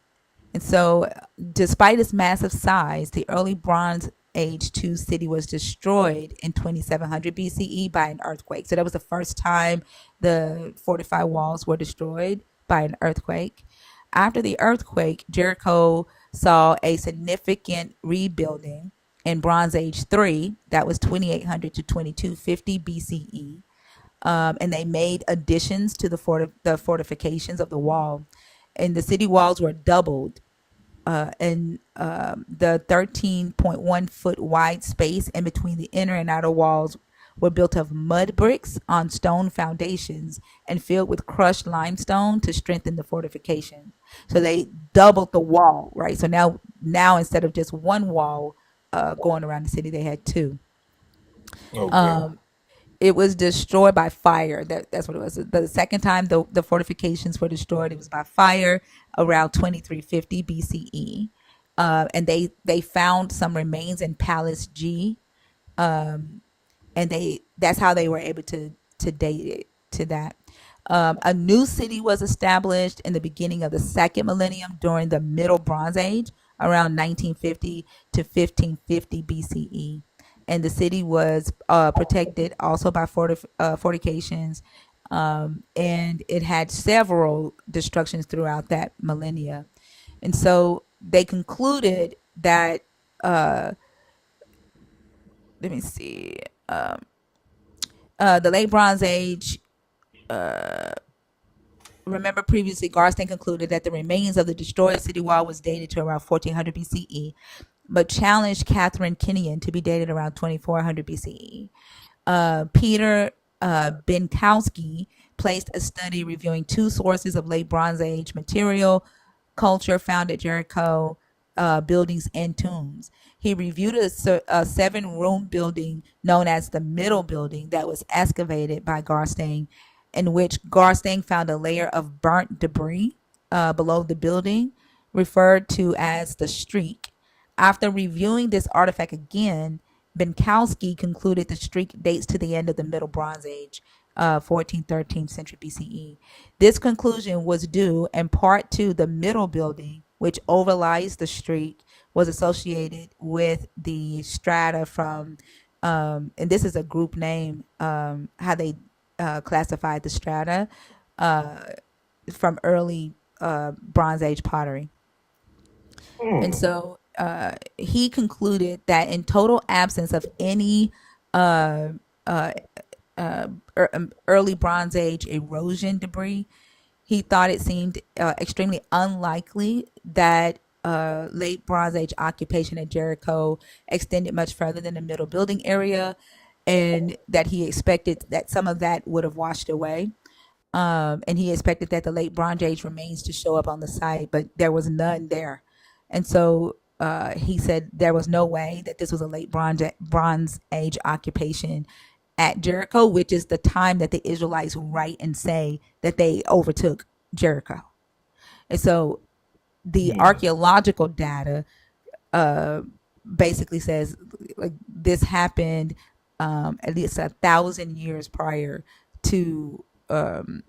so, despite its massive size, the early Bronze Age 2 city was destroyed in 2700 BCE by an earthquake. So, that was the first time the fortified walls were destroyed by an earthquake. After the earthquake, Jericho saw a significant rebuilding in Bronze Age 3, that was 2800 to 2250 BCE. And they made additions to the fortifications of the wall. And the city walls were doubled, and the 13.1 foot wide space in between the inner and outer walls were built of mud bricks on stone foundations and filled with crushed limestone to strengthen the fortification. So they doubled the wall, right? So now instead of just one wall going around the city, they had two. Okay. It was destroyed by fire. That's what it was. The second time the fortifications were destroyed, it was by fire around 2350 BCE. And they found some remains in Palace G. And that's how they were able to date it to that. A new city was established in the beginning of the second millennium during the Middle Bronze Age, around 1950 to 1550 BCE. And the city was protected also by fortifications, and it had several destructions throughout that millennia. And so they concluded that, let me see, the late Bronze Age. Remember previously, Garstein concluded that the remains of the destroyed city wall was dated to around 1400 BCE, but challenged Catherine Kenyon to be dated around 2400 BCE. Peter Benkowski placed a study reviewing two sources of late Bronze Age material culture found at Jericho buildings and tombs. He reviewed a 7-room building known as the Middle Building that was excavated by Garstein, in which Garstein found a layer of burnt debris below the building, referred to as the streak. After reviewing this artifact again, Benkowski concluded the streak dates to the end of the Middle Bronze Age, 14th, 13th century BCE. This conclusion was due in part to the Middle Building, which overlies the streak, was associated with the strata from, and this is a group name, how they classified the strata from early Bronze Age pottery. And so he concluded that in total absence of any early Bronze Age erosion debris, he thought it seemed extremely unlikely that late Bronze Age occupation at Jericho extended much further than the Middle Building area, and that he expected that some of that would have washed away. And he expected that the late Bronze Age remains to show up on the site, but there was none there. And so he said there was no way that this was a late Bronze Age occupation at Jericho, which is the time that the Israelites write and say that they overtook Jericho. And so the archaeological data basically says like this happened at least 1,000 years prior to I'm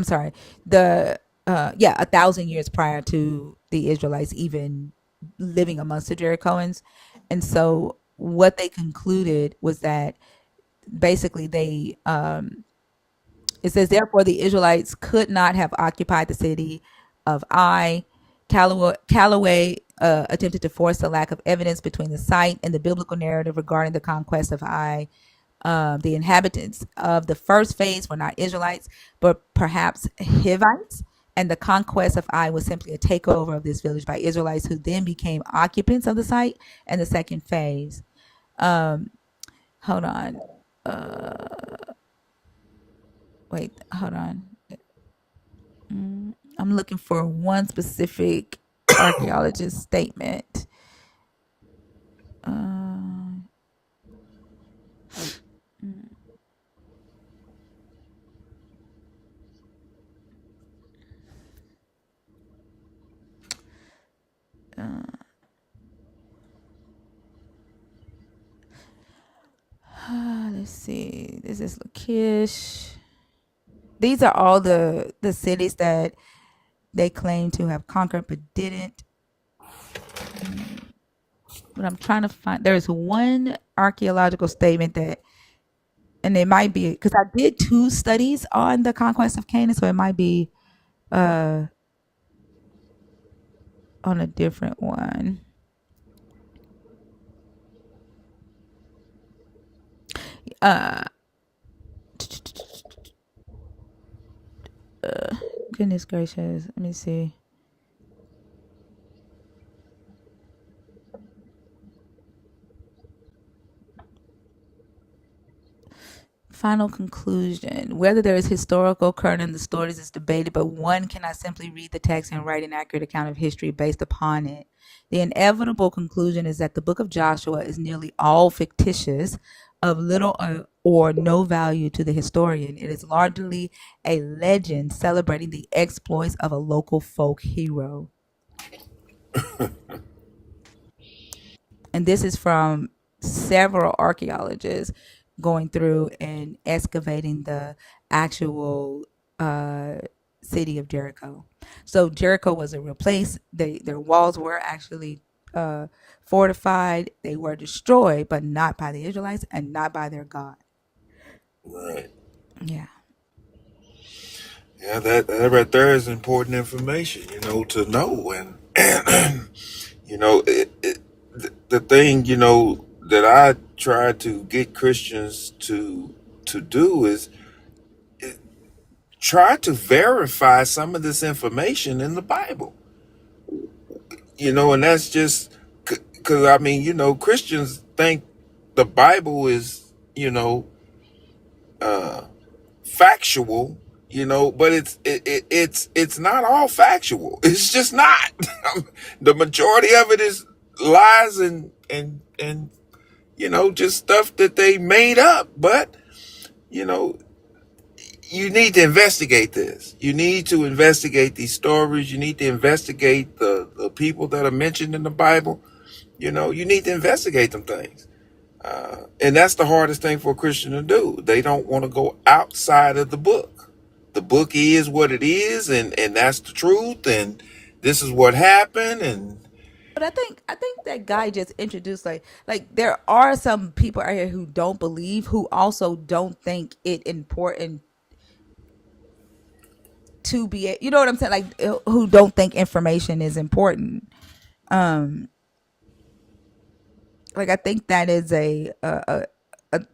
sorry, 1,000 years prior to the Israelites even living amongst the Jerichoans. And so what they concluded was that basically they it says therefore the Israelites could not have occupied the city of Ai. Callaway attempted to force the lack of evidence between the site and the biblical narrative regarding the conquest of Ai. The inhabitants of the first phase were not Israelites, but perhaps Hivites. And the conquest of Ai was simply a takeover of this village by Israelites who then became occupants of the site. And the second phase. Hold on. Wait, hold on. I'm looking for one specific archaeologist statement. Let's see. This is Lachish. These are all the cities that they claim to have conquered but didn't. But I'm trying to find. There's one archaeological statement that, and it might be because I did 2 studies on the conquest of Canaan, so it might be on a different one. Goodness gracious. Let me see. Final conclusion. Whether there is historical current in the stories is debated, but one cannot simply read the text and write an accurate account of history based upon it. The inevitable conclusion is that the book of Joshua is nearly all fictitious, of little or no value to the historian. It is largely a legend celebrating the exploits of a local folk hero. And this is from several archaeologists going through and excavating the actual city of Jericho. So Jericho was a real place. Their walls were actually fortified. They were destroyed, but not by the Israelites and not by their God. Right. Yeah. Yeah, that right there is important information, to know. And the thing, that I try to get Christians to do is try to verify some of this information in the Bible. And that's just because Christians think the Bible is factual, but it's not all factual. It's just not. The majority of it is lies and just stuff that they made up. But you need to investigate this. You need to investigate these stories. You need to investigate the people that are mentioned in the Bible. You need to investigate them things. And that's the hardest thing for a Christian to do. They don't want to go outside of the book. The book is what it is, and that's the truth, and this is what happened. And But I think that guy just introduced like there are some people out here who don't believe, who also don't think it important to be, you know what I'm saying, like who don't think information is important. Like I think that is a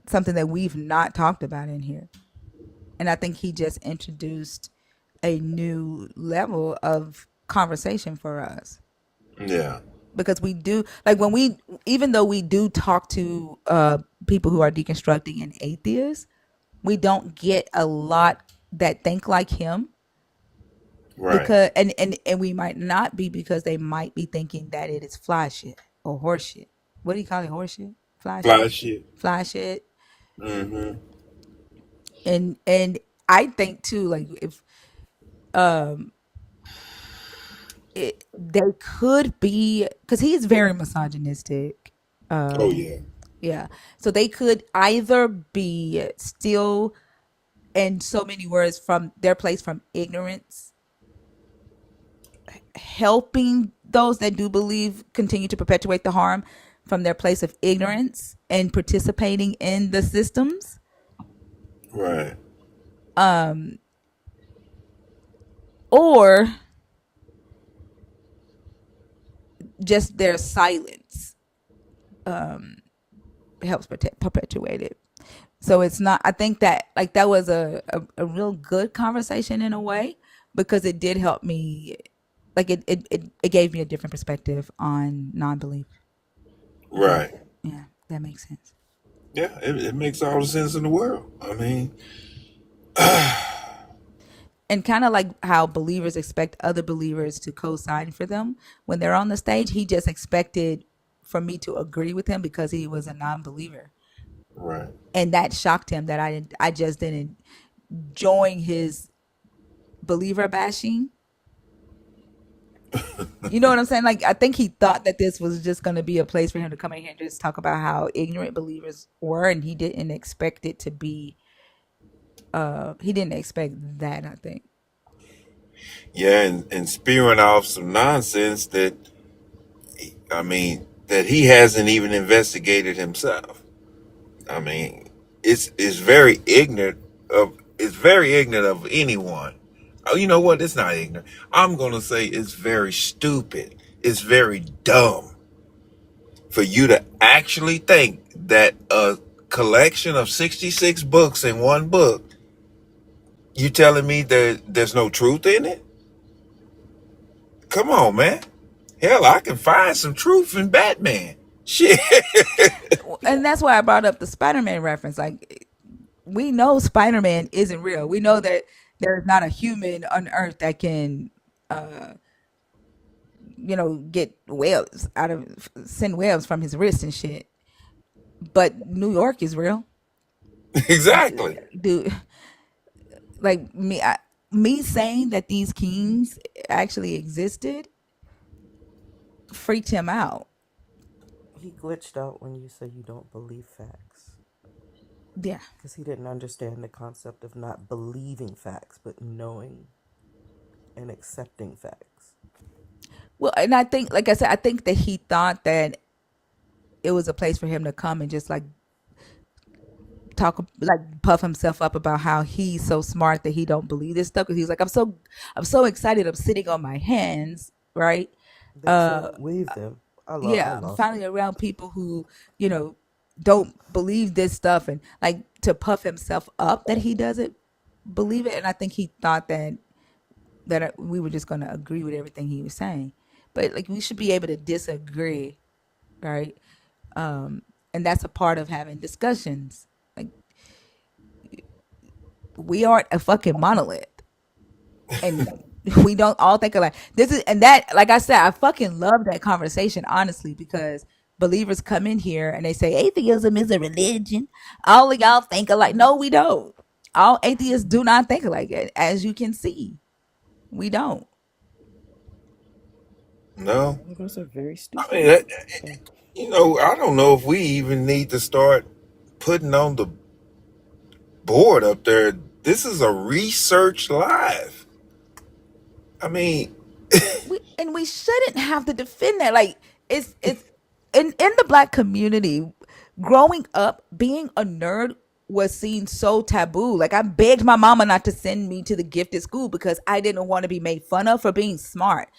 something that we've not talked about in here, and I think he just introduced a new level of conversation for us. yeah, Because we do, like when we, even though we do talk to people who are deconstructing and atheists, we don't get a lot that think like him. right. Because and we might not be, because they might be thinking that it is fly shit or horse shit. What do you call it? Horse shit? Fly Fly shit? shit. Fly shit. Mm-hmm. And I think too, like if they could be, because he is very misogynistic. Oh yeah. Yeah. So they could either be still, in so many words, from their place from ignorance, helping those that do believe continue to perpetuate the harm from their place of ignorance and participating in the systems, Right. or just their silence helps perpetuate it. So it's not, I think that like that was a real good conversation in a way, because it did help me, like it gave me a different perspective on non-belief. Right. Yeah, that makes sense. Yeah, it makes all the sense in the world. I mean, And kind of like how believers expect other believers to co-sign for them when they're on the stage, he just expected for me to agree with him because he was a non-believer. right. And that shocked him that I just didn't join his believer bashing. You know what I'm saying? Like, I think he thought that this was just going to be a place for him to come in here and just talk about how ignorant believers were, and he didn't expect it to be. He didn't expect that, I think. Yeah, and spewing off some nonsense that, I mean, that he hasn't even investigated himself. I mean, it's very ignorant of anyone. Oh, you know what? It's not ignorant. I'm gonna say it's very stupid. It's very dumb for you to actually think that a collection of 66 books in one book, you telling me that there's no truth in it? Come on, man. Hell, I can find some truth in Batman. Shit. And that's why I brought up the Spider-Man reference. Like, we know Spider-Man isn't real. We know that there's not a human on Earth that can, get webs send webs from his wrist and shit. But New York is real. Exactly. Dude, like me saying that these kings actually existed freaked him out. He glitched out when you say you don't believe facts. Yeah. Because he didn't understand the concept of not believing facts, but knowing and accepting facts. Well, and I think, like I said, I think that he thought that it was a place for him to come and just like talk, like puff himself up about how he's so smart that he don't believe this stuff. Because he's like, I'm so excited. I'm sitting on my hands, right? They said, wave them. I Yeah, I'm lost finally it. around people who, don't believe this stuff, and like to puff himself up that he doesn't believe it. And I think he thought that we were just going to agree with everything he was saying, but like we should be able to disagree, right? And that's a part of having discussions. Like, we aren't a fucking monolith, and we don't all think alike. This is, and that, like I said, I fucking love that conversation, honestly, because believers come in here and they say atheism is a religion. All of y'all think alike. No, we don't. All atheists do not think alike. As you can see, we don't. No. Those are very I mean, stupid. Yeah. I don't know if we even need to start putting on the board up there. This is a research live. I mean, We shouldn't have to defend that. Like, it's in the black community, growing up being a nerd was seen so taboo. Like, I begged my mama not to send me to the gifted school because I didn't want to be made fun of for being smart.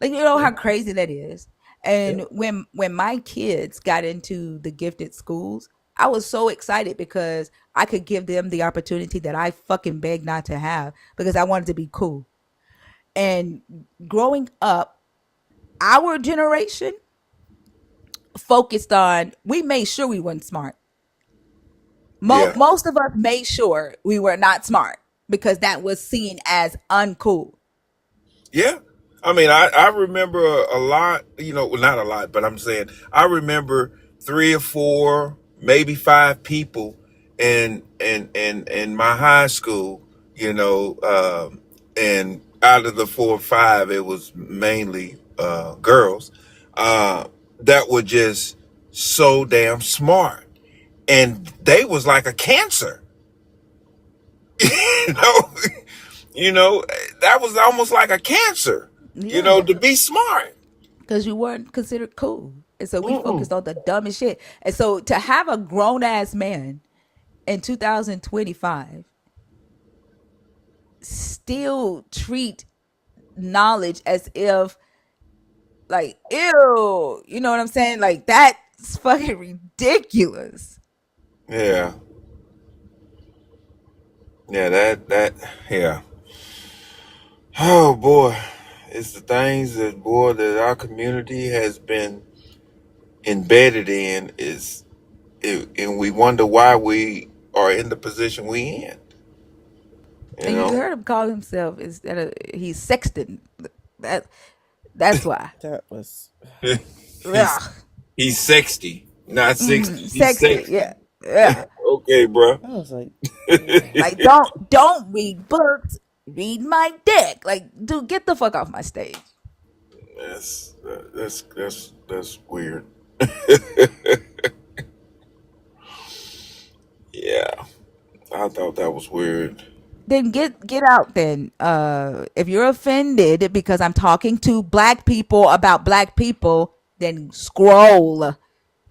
Like, you know how crazy that is. And when my kids got into the gifted schools, I was so excited because I could give them the opportunity that I fucking begged not to have because I wanted to be cool. And growing up, our generation focused on, we made sure we weren't smart. yeah. Most of us made sure we were not smart because that was seen as uncool. Yeah. I mean, I remember a lot, well, not a lot, but I'm saying I remember 3 or 4, maybe 5 people in my high school, and out of the 4 or 5, it was mainly girls that were just so damn smart, and they was like a cancer. you know, that was almost like a cancer, Yeah, to be smart. because you weren't considered cool. And so we Mm-mm. focused on the dumbest shit. And so to have a grown ass man in 2025 still treat knowledge as if, like, ew, you know what I'm saying? Like, that's fucking ridiculous. Yeah. Yeah, yeah. Oh boy, it's the things that our community has been embedded in and we wonder why we are in the position we in. You And you know, heard him call himself instead of he's sexting. That that's why. That was. he's Ugh. he's 60, not 60. He's Sexting, 60. yeah. Yeah. Okay, bro. I was like, Like don't read books, read my dick. Like, dude, get the fuck off my stage. That's weird. Yeah, I thought that was weird. Then get out then. If you're offended because I'm talking to black people about black people, then scroll.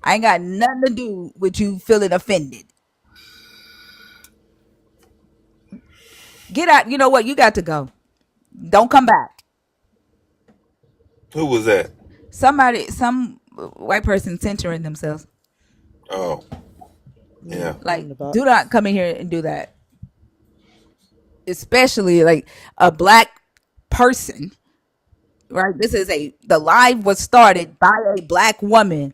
I ain't got nothing to do with you feeling offended. Get out. You know what? You got to go. Don't come back. Who was that? Some white person censoring themselves. Oh, yeah, yeah. I'm Like, in the do not box. come in here and do that. Especially like a black person, right? The live was started by a black woman.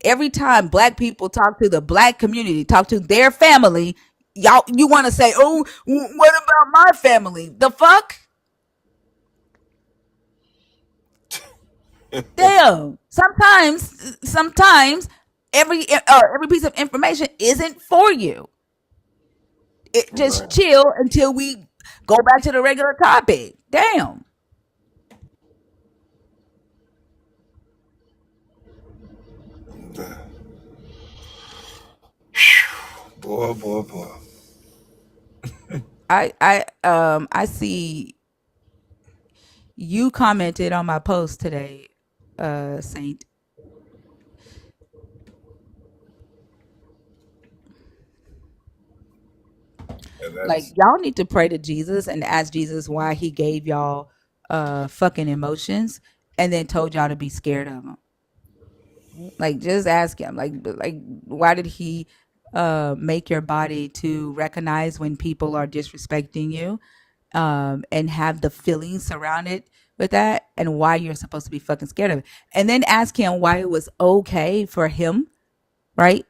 Every time black people talk to the black community, talk to their family, you want to say, "Oh, what about my family?" The fuck? Damn. Sometimes every piece of information isn't for you. It just Right. chill until we go back to the regular topic. Damn. Boy, boy, boy. I see you commented on my post today, Saint. Yeah, Like, that's y'all need to pray to Jesus and ask Jesus why he gave y'all fucking emotions and then told y'all to be scared of them. Like, just ask him. Like why did he make your body to recognize when people are disrespecting you, and have the feelings surrounded with that, and why you're supposed to be fucking scared of it. And then ask him why it was okay for him, right,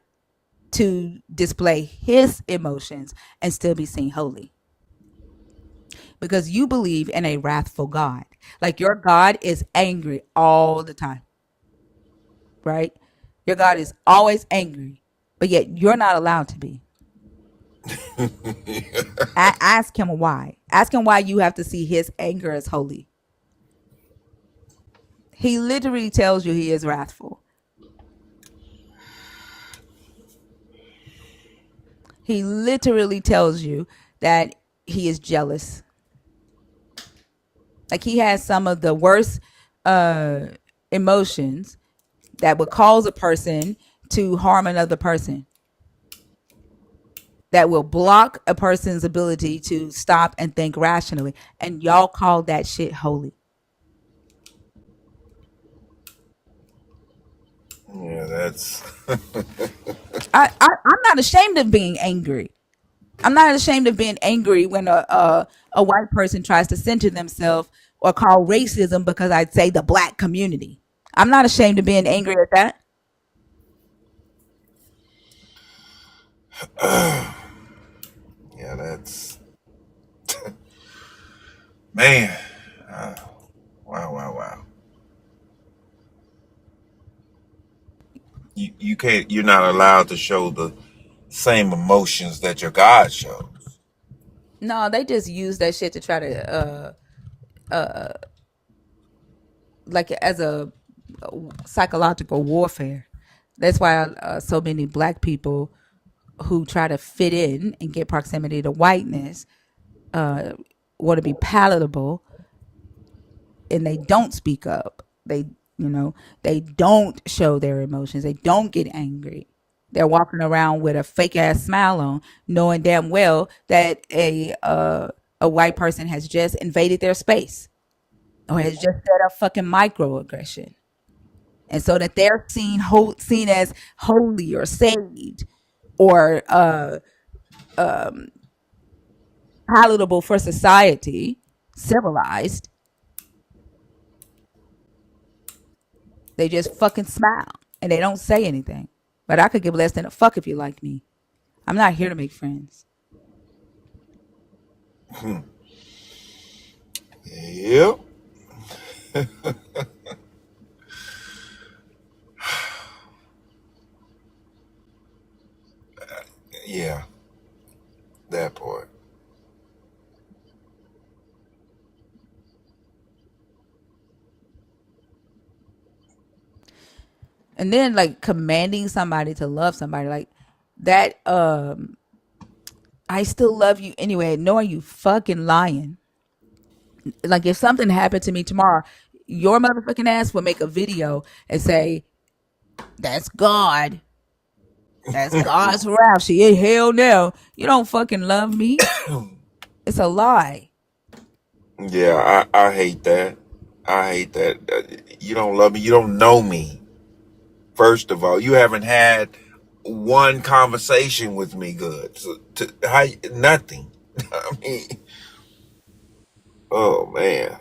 to display his emotions and still be seen holy. Because you believe in a wrathful God. Like, your God is angry all the time, right? Your God is always angry, but yet you're not allowed to be. Ask him why. Ask him why you have to see his anger as holy. He literally tells you he is wrathful. He literally tells you that he is jealous. Like, he has some of the worst emotions that would cause a person to harm another person, that will block a person's ability to stop and think rationally. And y'all call that shit holy. yeah, that's I'm not ashamed of being angry. I'm not ashamed of being angry when a white person tries to center themselves or call racism because I'd say the black community. I'm not ashamed of being angry at that. yeah, that's man. Uh, wow, wow, wow. You can't. You're not allowed to show the same emotions that your God shows. No, they just use that shit to try to like as a psychological warfare. That's why so many black people who try to fit in and get proximity to whiteness want to be palatable, and they don't speak up. They don't show their emotions. They don't get angry. They're walking around with a fake ass smile on, knowing damn well that a white person has just invaded their space or has just said a fucking microaggression, and so that they're seen as holy or saved or palatable for society, civilized, they just fucking smile and they don't say anything. But I could give less than a fuck if you like me. I'm not here to make friends. Yep. Yeah, that part. And then like commanding somebody to love somebody like that, I still love you anyway, knowing you fucking lying. Like if something happened to me tomorrow, your motherfucking ass would make a video and say, that's God. That's God's wrath. She in hell now. You don't fucking love me. It's a lie. Yeah, I hate that. I hate that. You don't love me. You don't know me. First of all, you haven't had one conversation with me good. So nothing. I mean, oh man.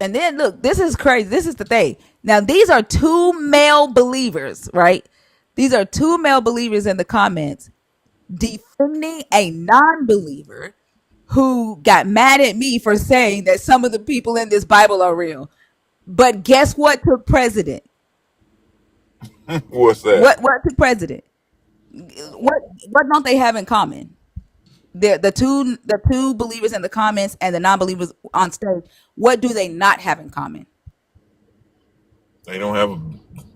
And then look, this is crazy. This is the thing. Now these are two male believers, right? These are two male believers in the comments defending a non-believer who got mad at me for saying that some of the people in this Bible are real. But guess what took president? What's that? What took president? What don't they have in common? The two believers in the comments and the non-believers on stage. What do they not have in common? They don't have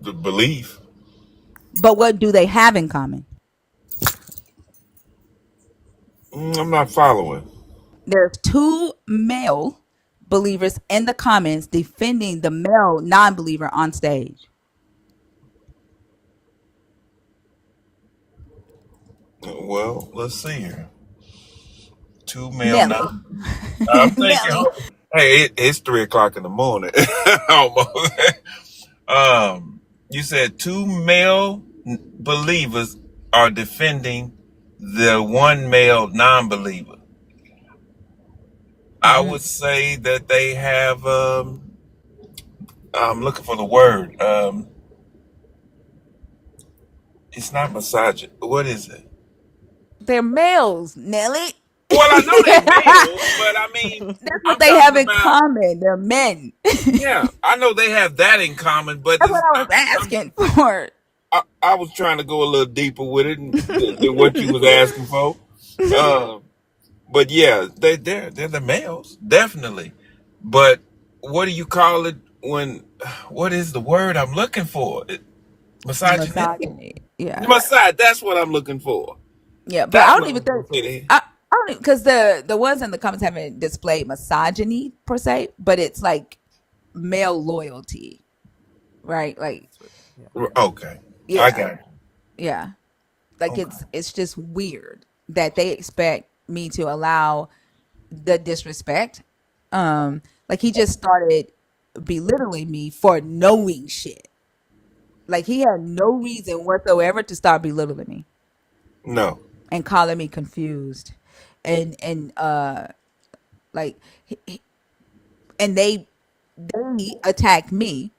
the belief. But what do they have in common? I'm not following. There's two male believers in the comments defending the male non-believer on stage. Well, let's see here. Two male Nelly. now. I'm thinking, Nelly. hey, it's 3:00 in the morning. Almost. You said two male believers are defending the one male non-believer. I would say that they have. I'm looking for the word. It's not misogyny. What is it? They're males, Nelly. Well, I know they males, but I mean, That's what I'm they have talking in about. common. They're men. Yeah, I know they have that in common, but That's what I was asking for. I was trying to go a little deeper with it than what you was asking for. But yeah, they're the males, definitely. But what do you call it when? What is the word I'm looking for? Misogynistic. Misogyny. Yeah. Misogyny. That's what I'm looking for. Yeah, but I That's don't what even I'm think gonna say. I don't even because the ones in the comments haven't displayed misogyny per se, but it's like male loyalty, right? Like, Yeah. Okay, I yeah, got it. yeah. Like Okay. it's just weird that they expect me to allow the disrespect. Like he just started belittling me for knowing shit. Like he had no reason whatsoever to start belittling me No, and calling me confused, and like and they attacked me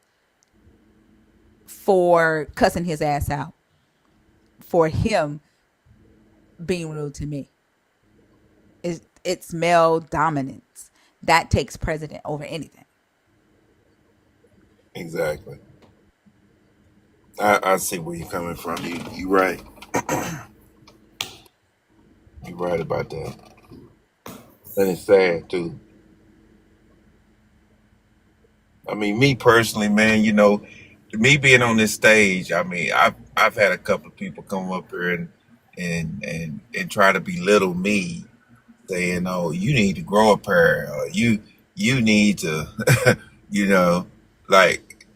for cussing his ass out for him being rude to me. It's male dominance that takes precedent over anything. exactly. I see where you're coming from. You right. You right about that. And it's sad too. I mean, me personally, man, me being on this stage, I mean, I've had a couple of people come up here and try to belittle me, saying, "Oh, you need to grow a pair, or you need to, you know, like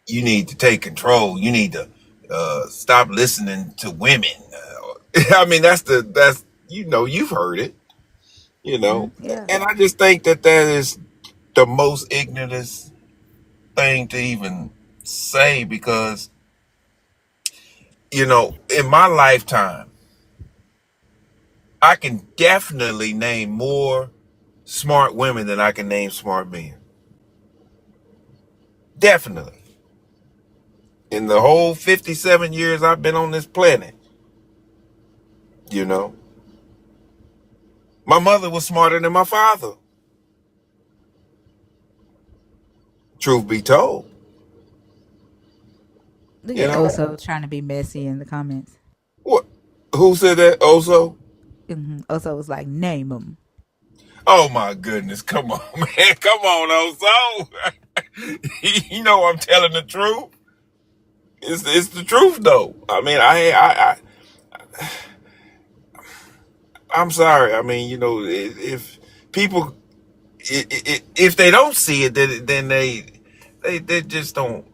you need to take control. You need to stop listening to women." I mean, that's you've heard it, Yeah. and I just think that is the most ignorant thing to even say, because in my lifetime I can definitely name more smart women than I can name smart men. Definitely. In the whole 57 years I've been on this planet, you know, my mother was smarter than my father. Truth be told, Look you at know. Oso trying to be messy in the comments. What? Who said that? Oso? Oso was like, name them. Oh my goodness! Come on, man! Come on, Oso. You know I'm telling the truth. It's the truth though. I mean, I'm sorry. I mean, you know, if people if they don't see it, then they just don't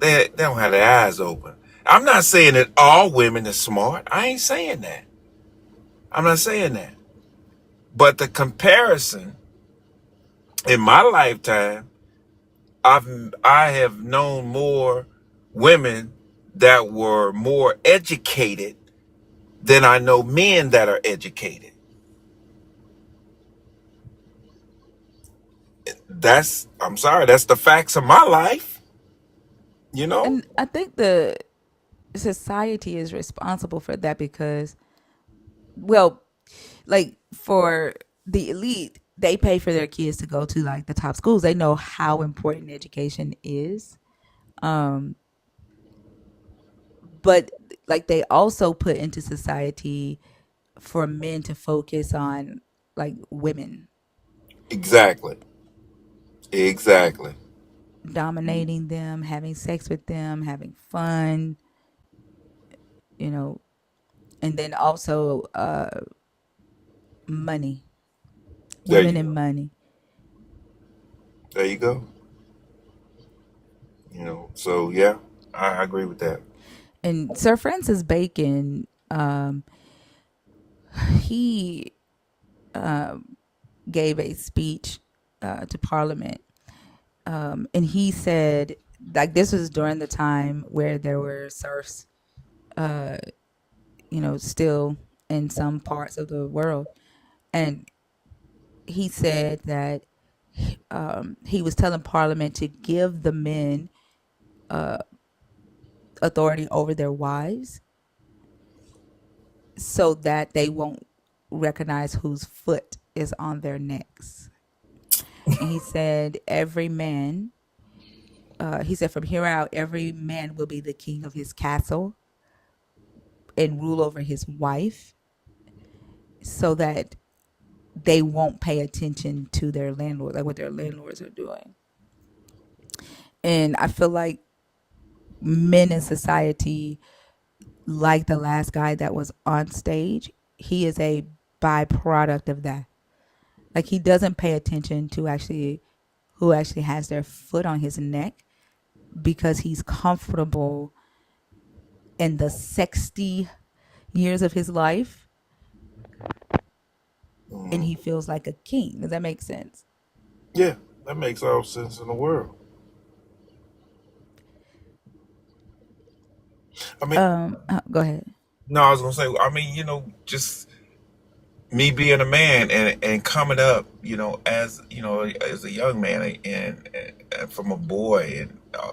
they don't have their eyes open. I'm not saying that all women are smart. I ain't saying that. I'm not saying that. But the comparison in my lifetime, I have known more women that were more educated than I know men that are educated. I'm sorry, that's the facts of my life, you know? And I think the society is responsible for that because, well, like for the elite, they pay for their kids to go to like the top schools. They know how important education is. Um, but like they also put into society for men to focus on like women, Exactly. Exactly. dominating them, having sex with them, having fun, you know, and then also money, There women you and go. money. There you go. You know, so yeah, I agree with that. And Sir Francis Bacon, he gave a speech to Parliament, and he said, like, this was during the time where there were serfs, still in some parts of the world, and he said that he was telling Parliament to give the men authority over their wives so that they won't recognize whose foot is on their necks. And he said, he said, from here out, every man will be the king of his castle and rule over his wife so that they won't pay attention to their landlord, like what their landlords are doing. And I feel like men in society, like the last guy that was on stage, he is a byproduct of that. Like he doesn't pay attention to actually who actually has their foot on his neck because he's comfortable in the 60 years of his life and he feels like a king. Does that make sense? Yeah, that makes all sense in the world. I mean, Go ahead. no, I was gonna say, I mean, you know, just me being a man and coming up, you know, as a young man and from a boy, and I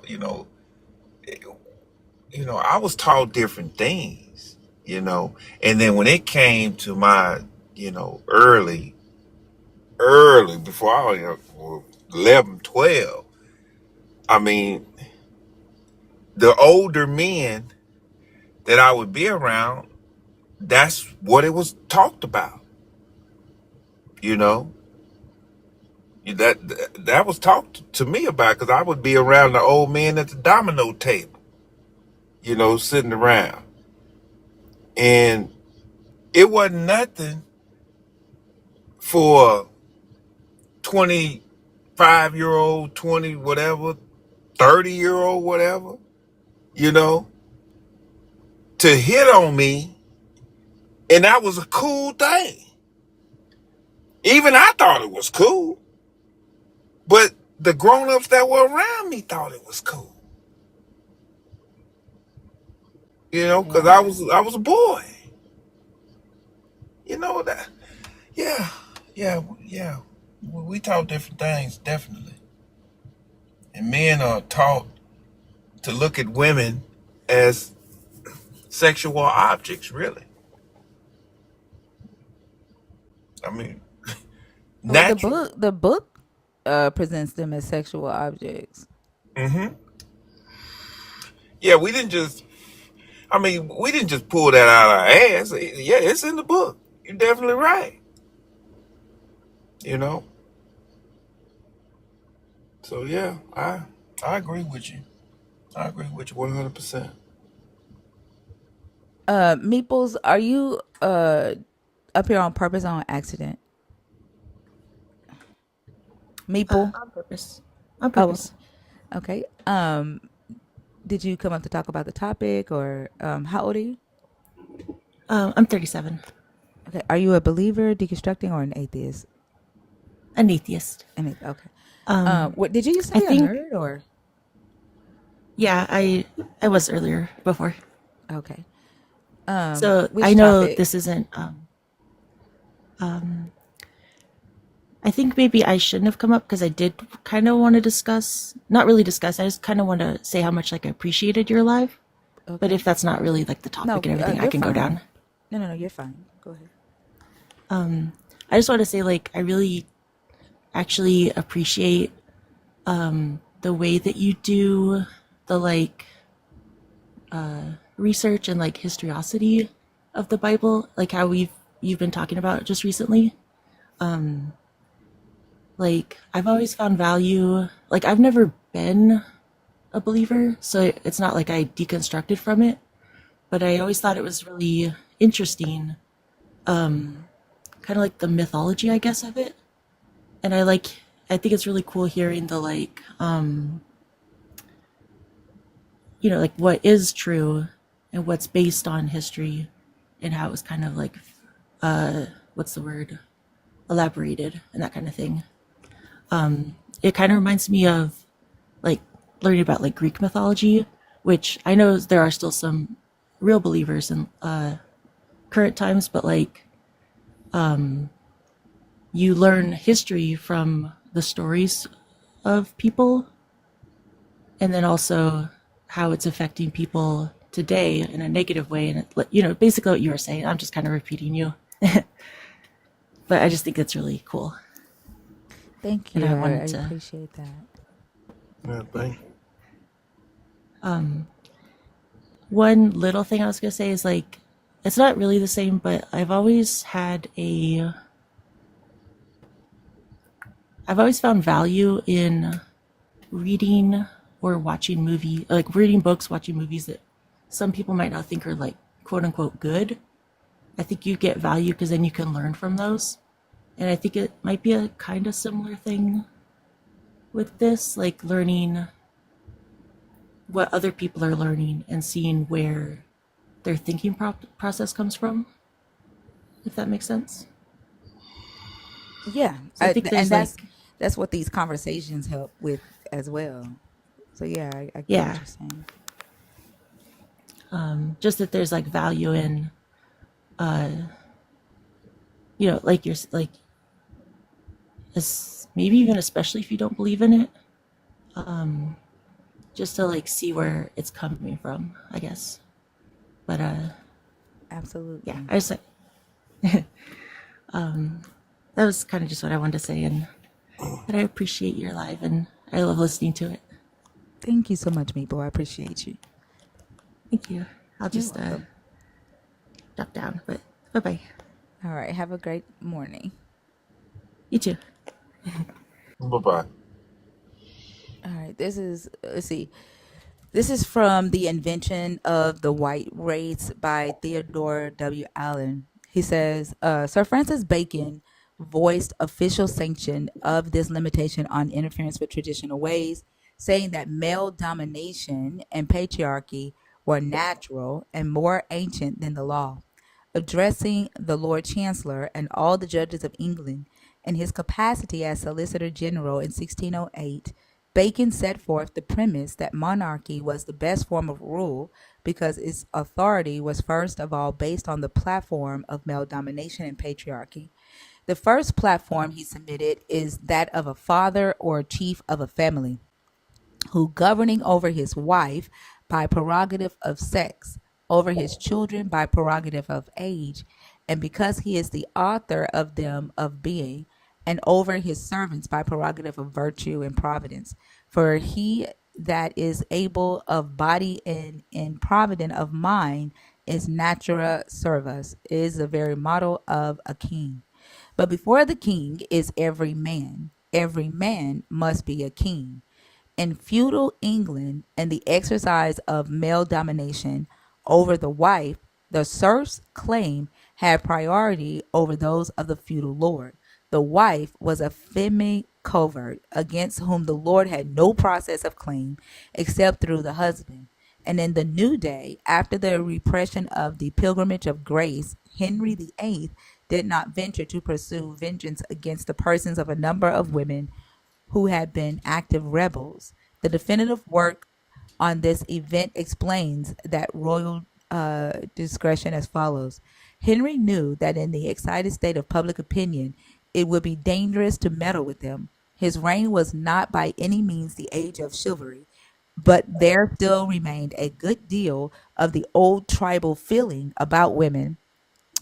was taught different things, and then when it came to my, early before I was 11, 12, I mean, the older men that I would be around, that's what it was talked about, you know. That was talked to me about because I would be around the old men at the domino table, sitting around, and it wasn't nothing for a 25-year-old, 20 whatever, 30-year-old whatever, you know, to hit on me, and that was a cool thing. Even I thought it was cool, but the grown-ups that were around me thought it was cool, because I Yeah. was a boy. You know that? Yeah, yeah. We taught different things, definitely. And men are taught to look at women as sexual objects, really. I mean, Well, naturally. the book presents them as sexual objects. Mm-hmm. Yeah, we didn't just. I mean, we didn't just pull that out of our ass. Yeah, it's in the book. You're definitely right. You know. So yeah, I agree with you. I agree with you 100%. Meeples, are you up here on purpose or on accident? Meeple? On purpose. On Oh, purpose. okay. Did you come up to talk about the topic, or how old are you? I'm 37. Okay. Are you a believer, deconstructing, or an atheist? An atheist. Okay. Um, What did you say? I A think, nerd or? yeah, I was earlier before. Okay. So I Which know topic? this isn't. Um, I think maybe I shouldn't have come up because I did kind of want to discuss, not really discuss. I just kind of want to say how much like I appreciated your live. But Okay. if that's not really like the No, topic and everything, I you're can go fine. down. No, you're fine. Go ahead. I just want to say like I really actually appreciate the way that you do the like research and like historicity of the Bible, like how you've been talking about just recently. Like I've always found value. Like I've never been a believer, so it's not like I deconstructed from it, but I always thought it was really interesting, kind of like the mythology, I guess, of it. And I think it's really cool hearing the like, like what is true and what's based on history and how it was kind of like, what's the word, elaborated and that kind of thing. It kind of reminds me of like learning about like Greek mythology, which I know there are still some real believers in current times, but like you learn history from the stories of people and then also how it's affecting people today in a negative way. And basically what you were saying, I'm just kind of repeating you, but I just think it's really cool. Thank And you. I I wanted to, appreciate that. Yeah, thank you. one little thing I was going to say is like, it's not really the same, but I've always found value in reading or watching reading books, watching movies that some people might not think are like quote unquote good. I think you get value because then you can learn from those. And I think it might be a kind of similar thing with this, like learning what other people are learning and seeing where their thinking process comes from, if that makes sense. Yeah, So I think and there's like, that's what these conversations help with as well. So yeah, I get what yeah, you're saying. just that there's like value in, like you're like, maybe even especially if you don't believe in it, just to like see where it's coming from, I guess. But Absolutely. yeah, I just that was kind of just what I wanted to say, and that I appreciate your live and I love listening to it. Thank you so much, Meeple. I appreciate you. Thank you. I'll just drop down, but bye bye. All right. Have a great morning. You too. Bye-bye. All right. Let's see. This is from The Invention of the White Race by Theodore W. Allen. He says, Sir Francis Bacon voiced official sanction of this limitation on interference with traditional ways, saying that male domination and patriarchy were natural and more ancient than the law. Addressing the Lord Chancellor and all the judges of England in his capacity as Solicitor General in 1608, Bacon set forth the premise that monarchy was the best form of rule because its authority was first of all based on the platform of male domination and patriarchy. The first platform he submitted is that of a father or chief of a family who governing over his wife by prerogative of sex, over his children by prerogative of age, and because he is the author of them of being, and over his servants by prerogative of virtue and providence. For he that is able of body and provident of mind is natura servus, is the very model of a king. But before the king is every man. Every man must be a king. In feudal England and the exercise of male domination over the wife, the serf's claim had priority over those of the feudal lord. The wife was a femme covert against whom the lord had no process of claim except through the husband. And in the new day, after the repression of the pilgrimage of grace, Henry VIII did not venture to pursue vengeance against the persons of a number of women who had been active rebels. The definitive work on this event explains that royal discretion as follows. Henry knew that in the excited state of public opinion, it would be dangerous to meddle with them. His reign was not by any means the age of chivalry, but there still remained a good deal of the old tribal feeling about women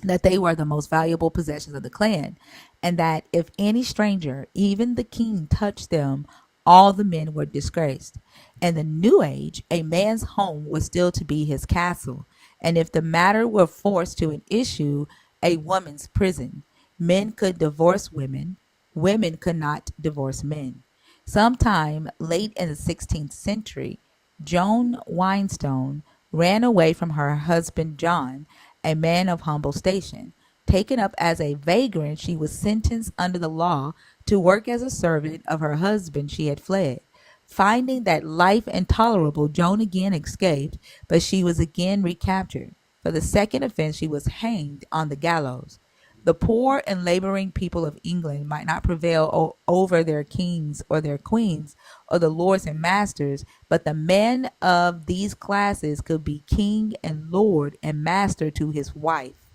that they were the most valuable possessions of the clan, and that if any stranger, even the king, touched them, all the men were disgraced. In the new age, a man's home was still to be his castle, and if the matter were forced to an issue, a woman's prison. Men could divorce women, women could not divorce men. Sometime late in the 16th century, Joan Weinstone ran away from her husband John, a man of humble station. Taken up as a vagrant, she was sentenced under the law to work as a servant of her husband she had fled. Finding that life intolerable, Joan again escaped, but she was again recaptured. For the second offense, she was hanged on the gallows. The poor and laboring people of England might not prevail over their kings or their queens or the lords and masters, but the men of these classes could be king and lord and master to his wife.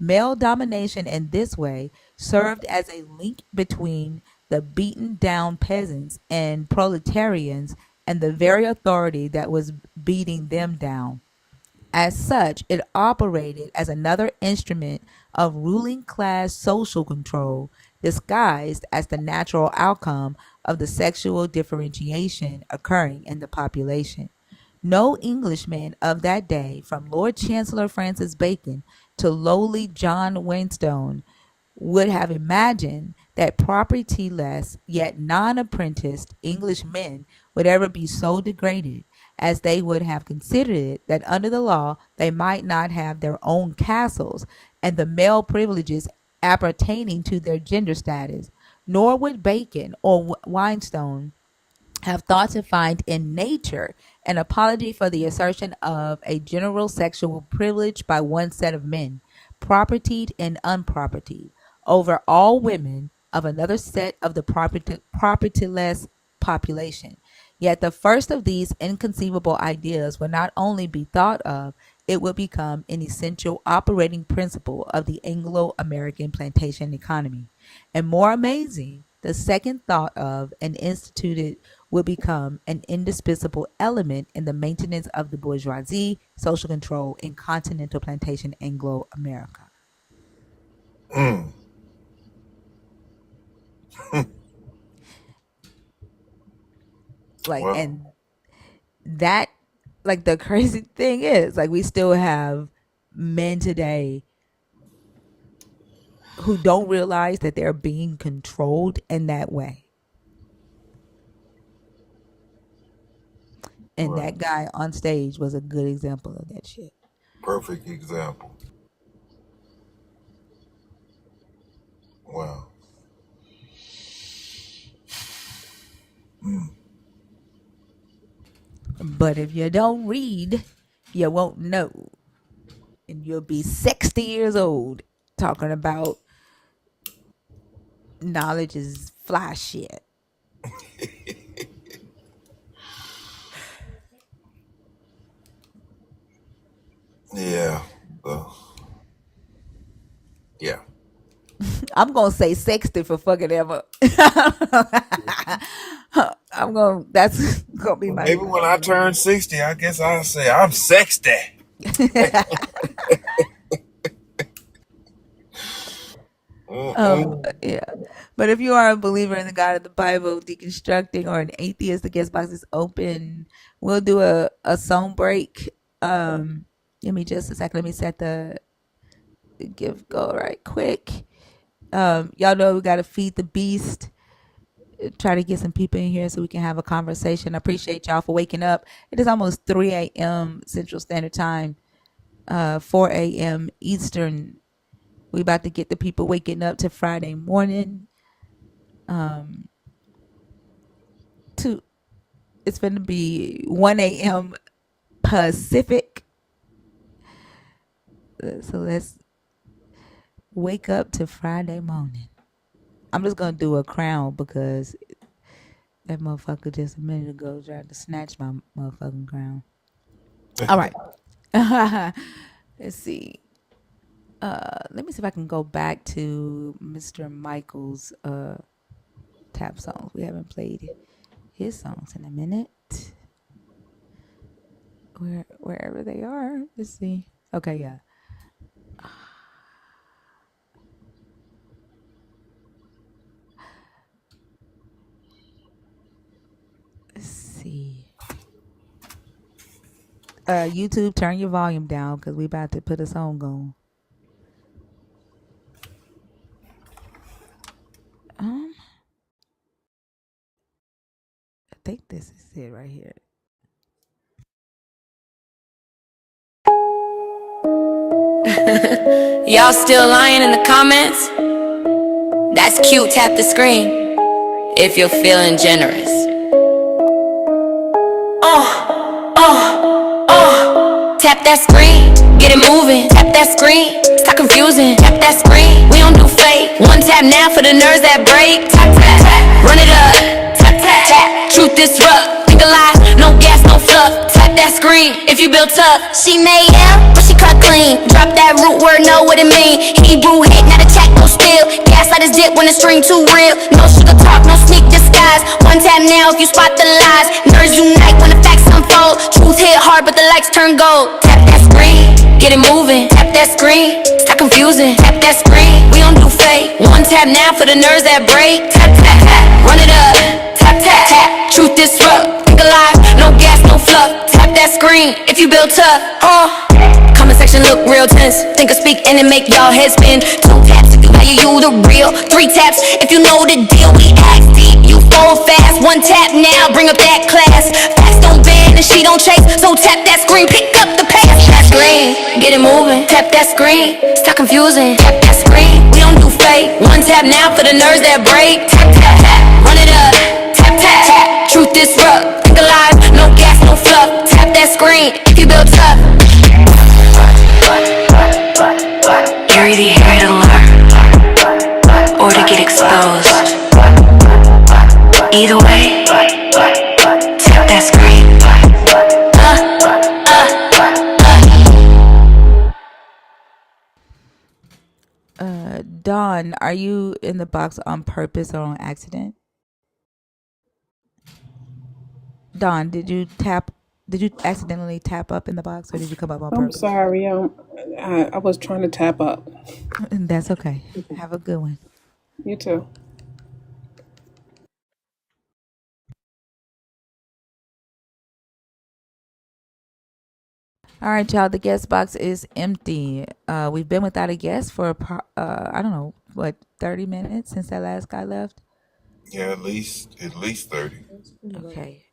Male domination in this way served as a link between the beaten down peasants and proletarians and the very authority that was beating them down. As such, it operated as another instrument of ruling class social control, disguised as the natural outcome of the sexual differentiation occurring in the population. No Englishman of that day, from Lord Chancellor Francis Bacon to lowly John Weinstone, would have imagined that propertyless yet non-apprenticed English men would ever be so degraded, as they would have considered it that under the law they might not have their own castles and the male privileges appertaining to their gender status. Nor would Bacon or Weinstone have thought to find in nature an apology for the assertion of a general sexual privilege by one set of men, propertied and unpropertied, over all women of another set of the propertyless population. Yet the first of these inconceivable ideas would not only be thought of, it would become an essential operating principle of the Anglo-American plantation economy. And more amazing, the second thought of and instituted will become an indispensable element in the maintenance of the bourgeoisie social control in continental plantation Anglo-America. Like, Well, and that, like, the crazy thing is, like, we still have men today who don't realize that they're being controlled in that way. And right. that guy on stage was a good example of that shit. Perfect example. Wow. But if you don't read, you won't know. And you'll be 60 years old talking about knowledge is fly shit. Yeah. Yeah. I'm gonna say 60 for fucking ever. That's gonna be Well, my maybe when I turn 60, I guess I'll say I'm sexty. Mm-mm. yeah. But if you are a believer in the God of the Bible, deconstructing, or an atheist, the guest box is open. We'll do a song break. Give me just a second. Let me set the give go right quick. Y'all know we gotta feed the beast. Try to get some people in here so we can have a conversation. I appreciate y'all for waking up. It is almost 3 a.m. Central Standard Time, 4 a.m. Eastern. We about to get the people waking up to Friday morning. To It's going to be 1 a.m. Pacific. So let's wake up to Friday morning. I'm just going to do a crown because that motherfucker just a minute ago tried to snatch my motherfucking crown. All right. Let's see. Let me see if I can go back to Mr. Michael's tap songs. We haven't played his songs in a minute. Wherever they are. Let's see. Okay, yeah. Let's see. YouTube, turn your volume down because we about to put a song on. I think this is it right here. Y'all still lying in the comments? That's cute, tap the screen if you're feeling generous. Tap that screen, get it moving. Tap that screen, stop confusing. Tap that screen, we don't do fake. One tap now for the nerves that break. Tap, tap, tap, run it up. Tap, tap, tap, truth disrupt. Think alive, no gas, no fluff. Tap that screen if you built up. She made him, but she cut clean. Drop that root word, know what it mean. Hebrew hit, not a check, no steal. Gaslight his dip when the string too real. No sugar talk, no sneak disguise. One tap now if you spot the lies. Nerves unite when the facts unfold. Truth hit hard, but the lights turn gold. Tap that screen, get it moving. Tap that screen, stop confusing. Tap that screen, we don't do fake. One tap now for the nerves that break. Tap, tap, tap, run it up. Tap, tap, tap, truth disrupt. Think alive, no gas, no fluff. Tap that screen if you built up. Comment section look real tense. Think or speak and it make y'all head spin. 2 taps if you value you the real. 3 taps if you know the deal. We act deep, you fall fast. 1 tap now, bring up that class. Facts don't bend and she don't chase. So tap that screen, pick up the pace. Tap that screen, get it moving. Tap that screen, stop confusing. Tap that screen, we don't do fake. 1 tap now for the nerves that break. Tap, tap, tap, run it up. Tap, tap, tap, truth disrupt. Think alive, no gas, no fluff. Tap that screen if you built up. You're either here to learn or to get exposed. Either way, tap that screen. Dawn, are you in the box on purpose or on accident? Dawn, did you accidentally tap up in the box or did you come up on I'm purpose? sorry. I was trying to tap up. That's okay. Have a good one. You too. All right, y'all. The guest box is empty. We've been without a guest for I don't know what 30 minutes since that last guy left. Yeah, at least 30. Okay.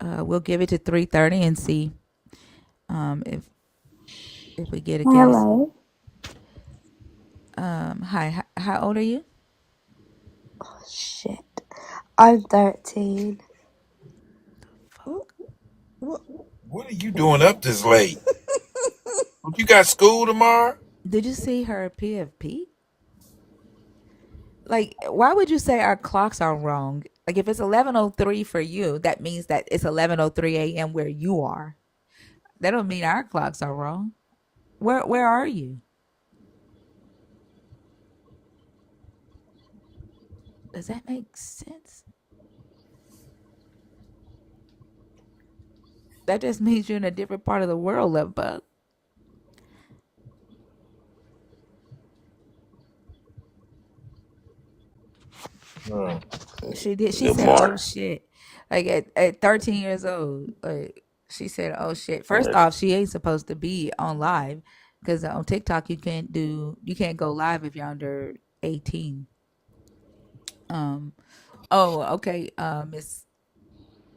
We'll give it to 3:30 and see if we get a guest. Hello. Hi. How old are you? Oh, shit. I'm 13. What are you doing up this late? You got school tomorrow? Did you see her PFP? Like, why would you say our clocks are wrong? Like, if it's 11:03 for you, that means that it's 11:03 a.m. where you are. That don't mean our clocks are wrong. Where are you? Does that make sense? That just means you're in a different part of the world, love bug. Hmm. She did. She Good said, "Oh morning. shit!" Like at 13 years old, like she said, "Oh shit." First off, she ain't supposed to be on live because on TikTok you can't go live if you're under 18. Um. Oh, okay.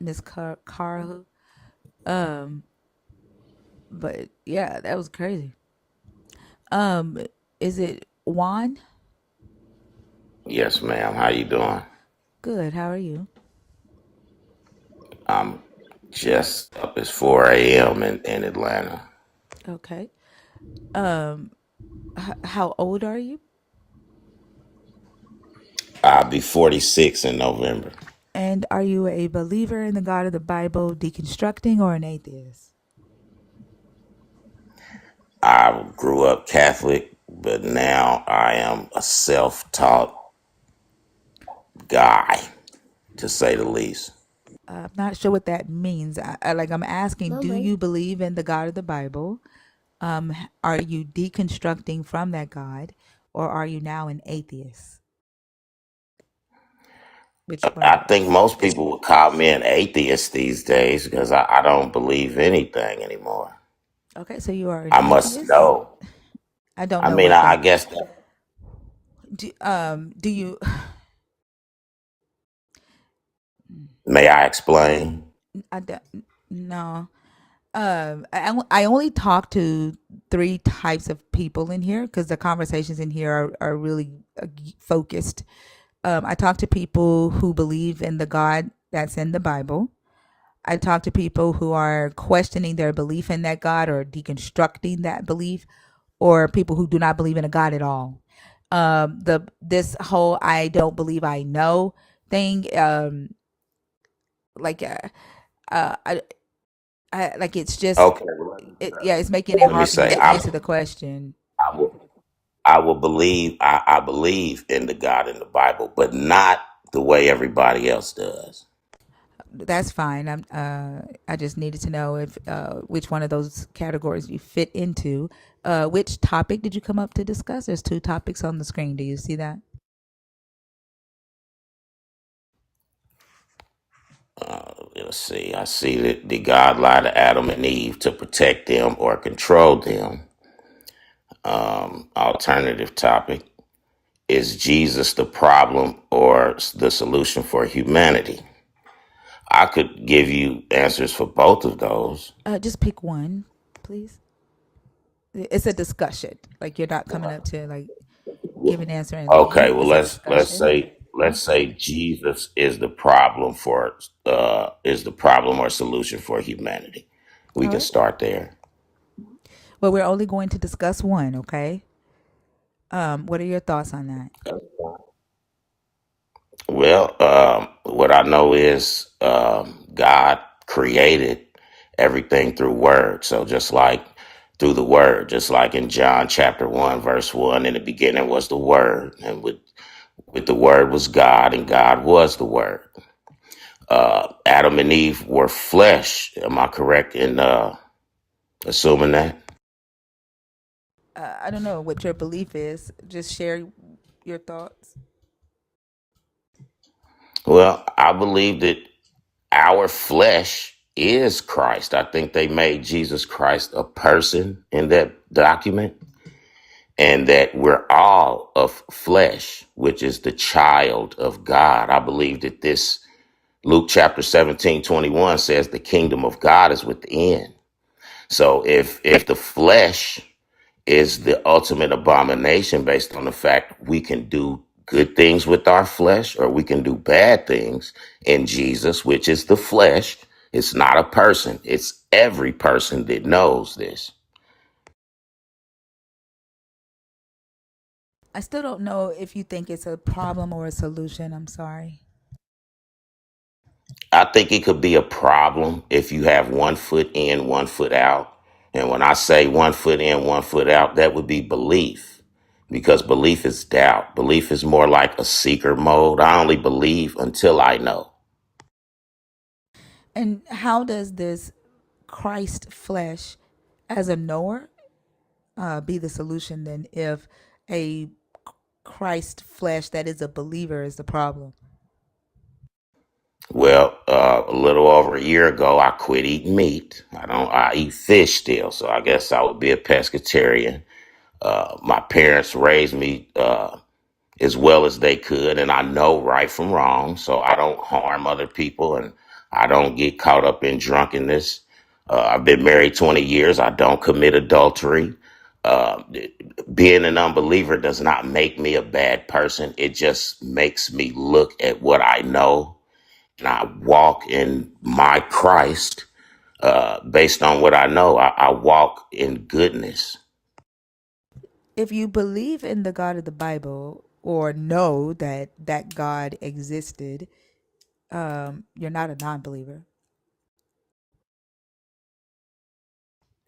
Miss Carla. Um. But yeah, that was crazy. Um. Is it Juan? Yes, ma'am. How you doing? Good. How are you? I'm just up. It's 4 a.m. in Atlanta. Okay. Um. How old are you? I'll be 46 in November. And are you a believer in the God of the Bible, deconstructing, or an atheist? I grew up Catholic, but now I am a self-taught guy, to say the least. I'm not sure what that means. I'm asking, do you believe in the God of the Bible? Are you deconstructing from that God, or are you now an atheist? Which one? I think most people would call me an atheist these days because I don't believe anything anymore. Okay, so you are an I must atheist. know. I don't I know mean, what I that. guess that, Do you? may I explain? I don't. No. I only talk to three types of people in here because the conversations in here are really focused. I talk to people who believe in the God that's in the Bible. I talk to people who are questioning their belief in that God or deconstructing that belief, or people who do not believe in a God at all. The this whole "I don't believe I know" thing, like I like it's just Okay, well, yeah, it's making it let me hard for me say, to answer the question. I will, I will believe, I believe in the God in the Bible, but not the way everybody else does. That's fine. I just needed to know if which one of those categories you fit into. Which topic did you come up to discuss? There's two topics on the screen. Do you see that? Let's see, I see that did God lie to Adam and Eve to protect them or control them? Alternative topic, is Jesus the problem or the solution for humanity? I could give you answers for both of those. Just pick one, please. It's a discussion. Like you're not coming up to like give an answer and Okay, leave. well It's a let's discussion. say Jesus is the problem for is the problem or solution for humanity. We All can right. start there. Well, we're only going to discuss one. Okay. What are your thoughts on that? Well, what I know is God created everything through word. So just like through the word, just like in John chapter 1, verse 1, in the beginning was the word, and with the word was God, and God was the word. Adam and Eve were flesh. Am I correct in assuming that? I don't know what your belief is. Just share your thoughts. Well, I believe that our flesh is Christ. I think they made Jesus Christ a person in that document, and that we're all of flesh, which is the child of God. I believe that this Luke chapter 17:21 says the kingdom of God is within. So if the flesh is the ultimate abomination based on the fact we can do good things with our flesh or we can do bad things in Jesus, which is the flesh. It's not a person. It's every person that knows this. I still don't know if you think it's a problem or a solution. I'm sorry. I think it could be a problem if you have one foot in, one foot out, And when I say 1 foot in, 1 foot out, that would be belief, because belief is doubt. Belief is more like a seeker mode. I only believe until I know. And how does this Christ flesh as a knower be the solution then if a Christ flesh that is a believer is the problem? Well, a little over a year ago, I quit eating meat. I eat fish still, so I guess I would be a pescatarian. My parents raised me as well as they could, and I know right from wrong, so I don't harm other people and I don't get caught up in drunkenness. I've been married 20 years. I don't commit adultery. Uh, Being an unbeliever does not make me a bad person. It just makes me look at what I know, and I walk in my Christ based on what I know. I walk in goodness. If you believe in the God of the Bible or know that that God existed, you're not a non-believer.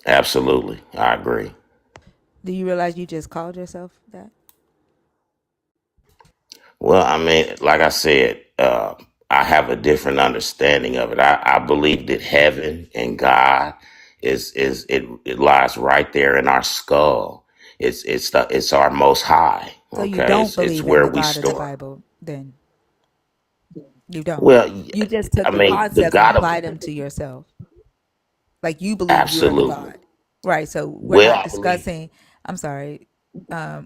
Absolutely. I agree. Do you realize you just called yourself that? Well, I mean, like I said, I have a different understanding of it. I believe that heaven and God it lies right there in our skull. It's our most high. So you Okay, don't it's believe in where the we God of the store. Bible, then you don't. Well, You just took I the mean, the concepts and God of applied them to yourself. Like you believe you're the absolutely. God. Right. So we're Well, not discussing, I'm sorry.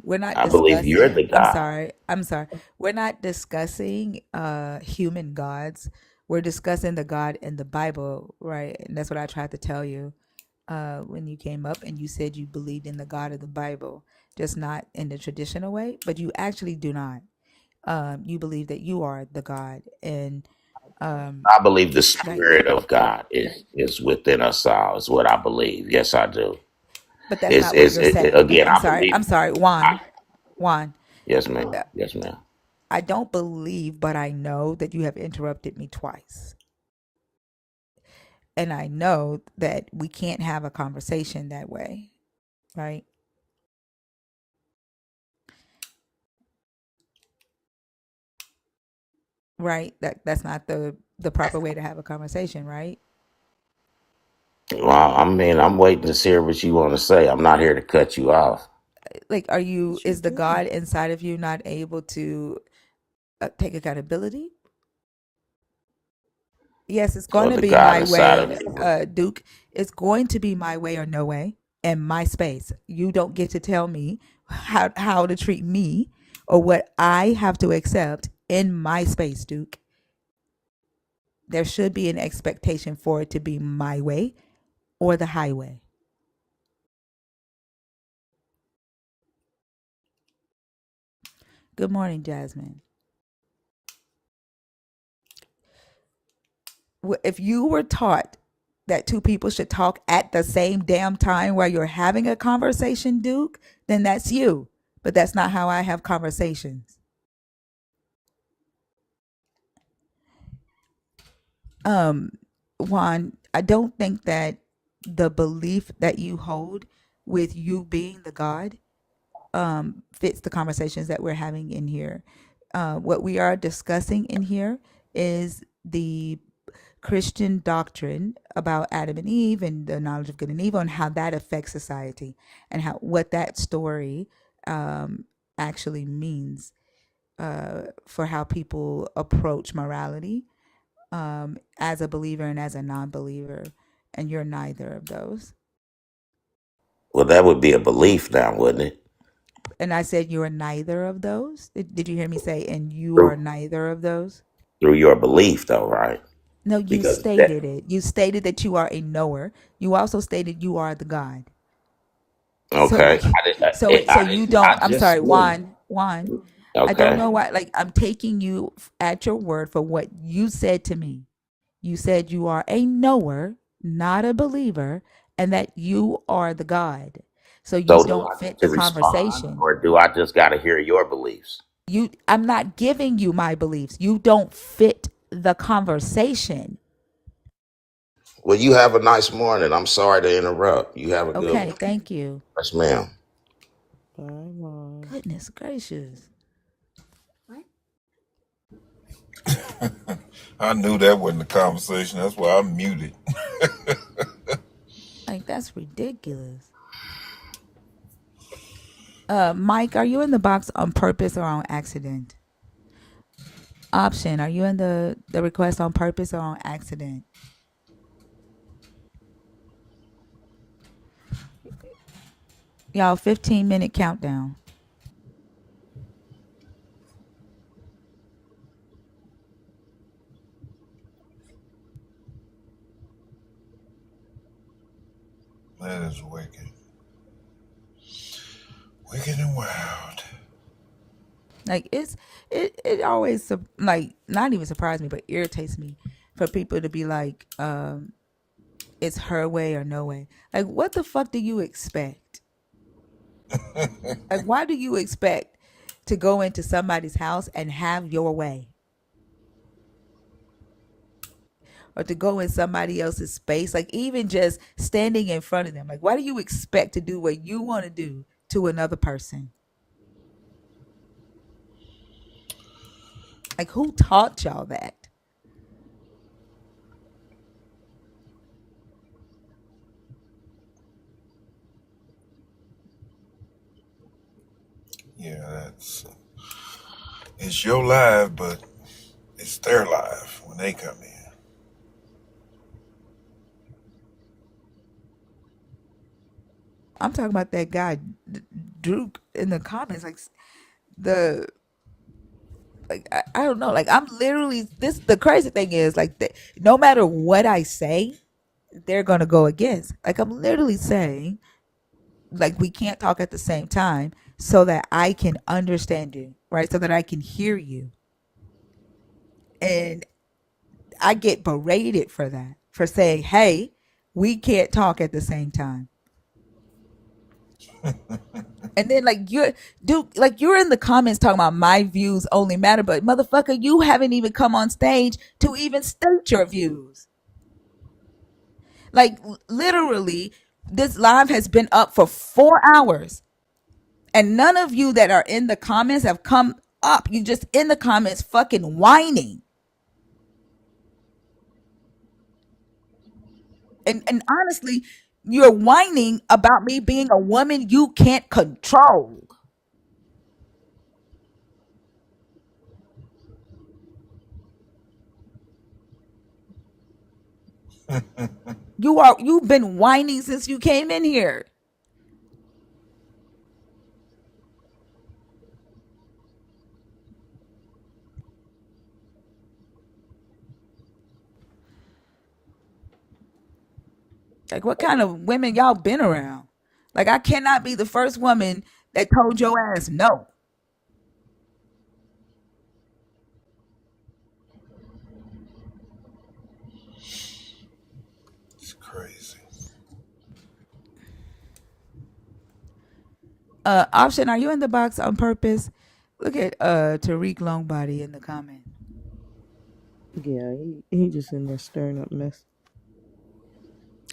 We're not I believe you're discussing, the God. I'm sorry. We're not discussing human gods. We're discussing the God in the Bible, right? And that's what I tried to tell you when you came up and you said you believed in the God of the Bible, just not in the traditional way, but you actually do not. You believe that you are the God, and I believe the like, Spirit of God is within us all. Is what I believe. Yes, I do. but that's not what you're saying. Again, I'm I sorry. believe. I'm sorry, I, Juan. yes, ma'am. Yes, ma'am. I don't believe, but I know that you have interrupted me twice, and I know that we can't have a conversation that way, right? Right. That's not the proper way to have a conversation, right? Well, I mean, I'm waiting to hear what you want to say. I'm not here to cut you off. Like, But you is the did. God inside of you not able to take accountability? Yes, it's going Well, to the be God my inside of way, you. Duke. It's going to be my way or no way, and my space. You don't get to tell me how to treat me or what I have to accept in my space, Duke. There should be an expectation for it to be my way or the highway. Good morning, Jasmine. If you were taught that two people should talk at the same damn time while you're having a conversation, Duke, then that's you. But that's not how I have conversations. Um, Juan, I don't think that the belief that you hold with you being the God fits the conversations that we're having in here. What we are discussing in here is the Christian doctrine about Adam and Eve and the knowledge of good and evil and how that affects society and how what that story actually means for how people approach morality as a believer and as a non-believer. And you're neither of those. Well, that would be a belief now, wouldn't it? And I said you're neither of those. Did you hear me say, and you are Through, neither of those? through your belief, though, right? No, you Because that. stated it. You stated that you are a knower. You also stated you are the God. So, Okay. so you don't. I I'm just sorry, said. Juan. I don't Okay. know why. Like I'm taking you at your word for what you said to me. You said you are a knower, not a believer, and that you are the God. So you So do don't I get fit to the respond, conversation. or do I just got to hear your beliefs? I'm not giving you my beliefs. You don't fit the conversation. Well, you have a nice morning. I'm sorry to interrupt. You have a good Okay, one. thank you. Yes, ma'am. Bye, Mom. Goodness gracious. I knew that wasn't a conversation. That's why I muted. Like, that's ridiculous. Mike, are you in the box on purpose or on accident? Option, are you in the request on purpose or on accident? Y'all, 15-minute countdown. That is wicked. Wicked and wild. Like, it always like not even surprised me, but irritates me for people to be like, it's her way or no way. Like, what the fuck do you expect? Like, why do you expect to go into somebody's house and have your way? Or to go in somebody else's space? Like, even just standing in front of them. Like, why do you expect to do what you want to do to another person? Like, who taught y'all that? Yeah, it's your life, but it's their life when they come in. I'm talking about that guy, Drew, in the comments. Like, the I don't know. Like, I'm literally this. The crazy thing is, like, no matter what I say, they're gonna go against. Like, I'm literally saying, like, we can't talk at the same time so that I can understand you, right? So that I can hear you. And I get berated for that, for saying, hey, we can't talk at the same time. And then, like, you're in the comments talking about my views only matter, but motherfucker, you haven't even come on stage to even state your views. Like, literally, this live has been up for 4 hours, and none of you that are in the comments have come up. You just in the comments fucking whining. And honestly, you're whining about me being a woman you can't control. You've been whining since you came in here. Like, what kind of women y'all been around? Like, I cannot be the first woman that told your ass no. It's crazy. Option, are you in the box on purpose? Look at Tariq Longbody in the comment. Yeah, he just in there stirring up mess.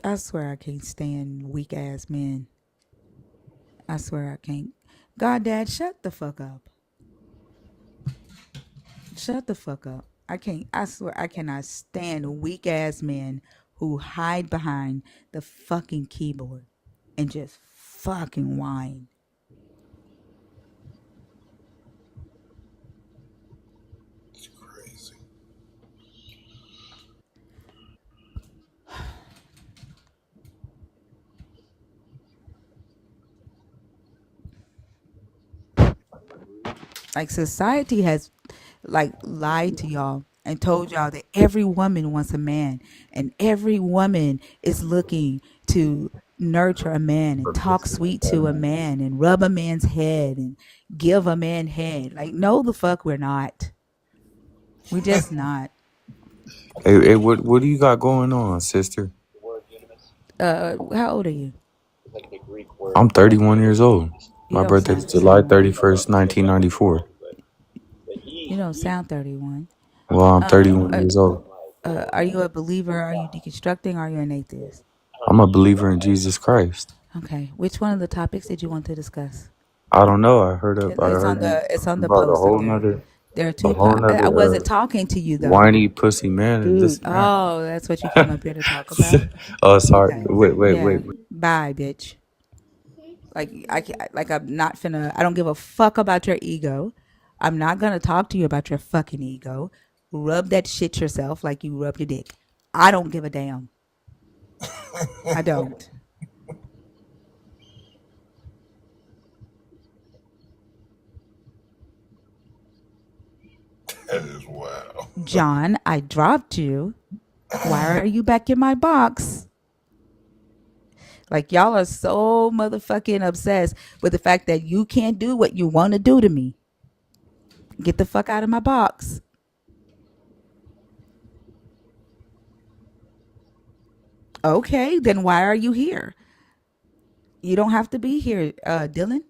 I swear I can't stand weak ass men. I swear I can't. God, Dad, shut the fuck up. Shut the fuck up. I can't. I swear I cannot stand weak ass men who hide behind the fucking keyboard and just fucking whine. It's crazy. Like, society has like lied to y'all and told y'all that every woman wants a man and every woman is looking to nurture a man and talk sweet to a man and rub a man's head and give a man head. Like, no, the fuck we're not. We just not. Hey, what do you got going on, sister? How old are you? I'm 31 years old. You My don't birthday is sound July 31. 31st, 1994. You don't sound 31. Well, I'm 31 years old. Are you a believer? Are you deconstructing? Are you an atheist? I'm a believer in Jesus Christ. Okay. Which one of the topics did you want to discuss? I don't know. I It's heard on you it's on talking the about post up there. There are a two. whole I nother wasn't talking to you though, whiny pussy man and this dude. and that. Oh, that's what you came up here to talk about. Oh, sorry. Okay. Wait. Yeah. Bye, bitch. Like I'm not finna. I don't give a fuck about your ego. I'm not gonna talk to you about your fucking ego. Rub that shit yourself like you rub your dick. I don't give a damn. I don't. That is wild. John, I dropped you. Why are you back in my box? Like y'all are so motherfucking obsessed with the fact that you can't do what you want to do to me. Get the fuck out of my box. Okay, then why are you here? You don't have to be here, Dylan.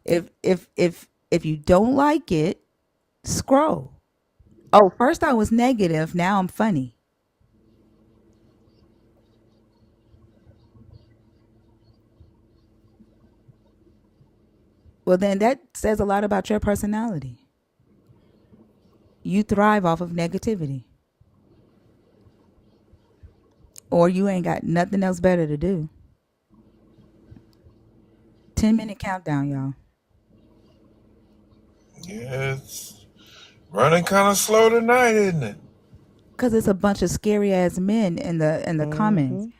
If you don't like it, scroll. Oh, first I was negative, now I'm funny. Well, then that says a lot about your personality. You thrive off of negativity. Or you ain't got nothing else better to do. 10-minute countdown, y'all. Yeah, it's running kind of slow tonight, isn't it? Cause it's a bunch of scary ass men in the comments.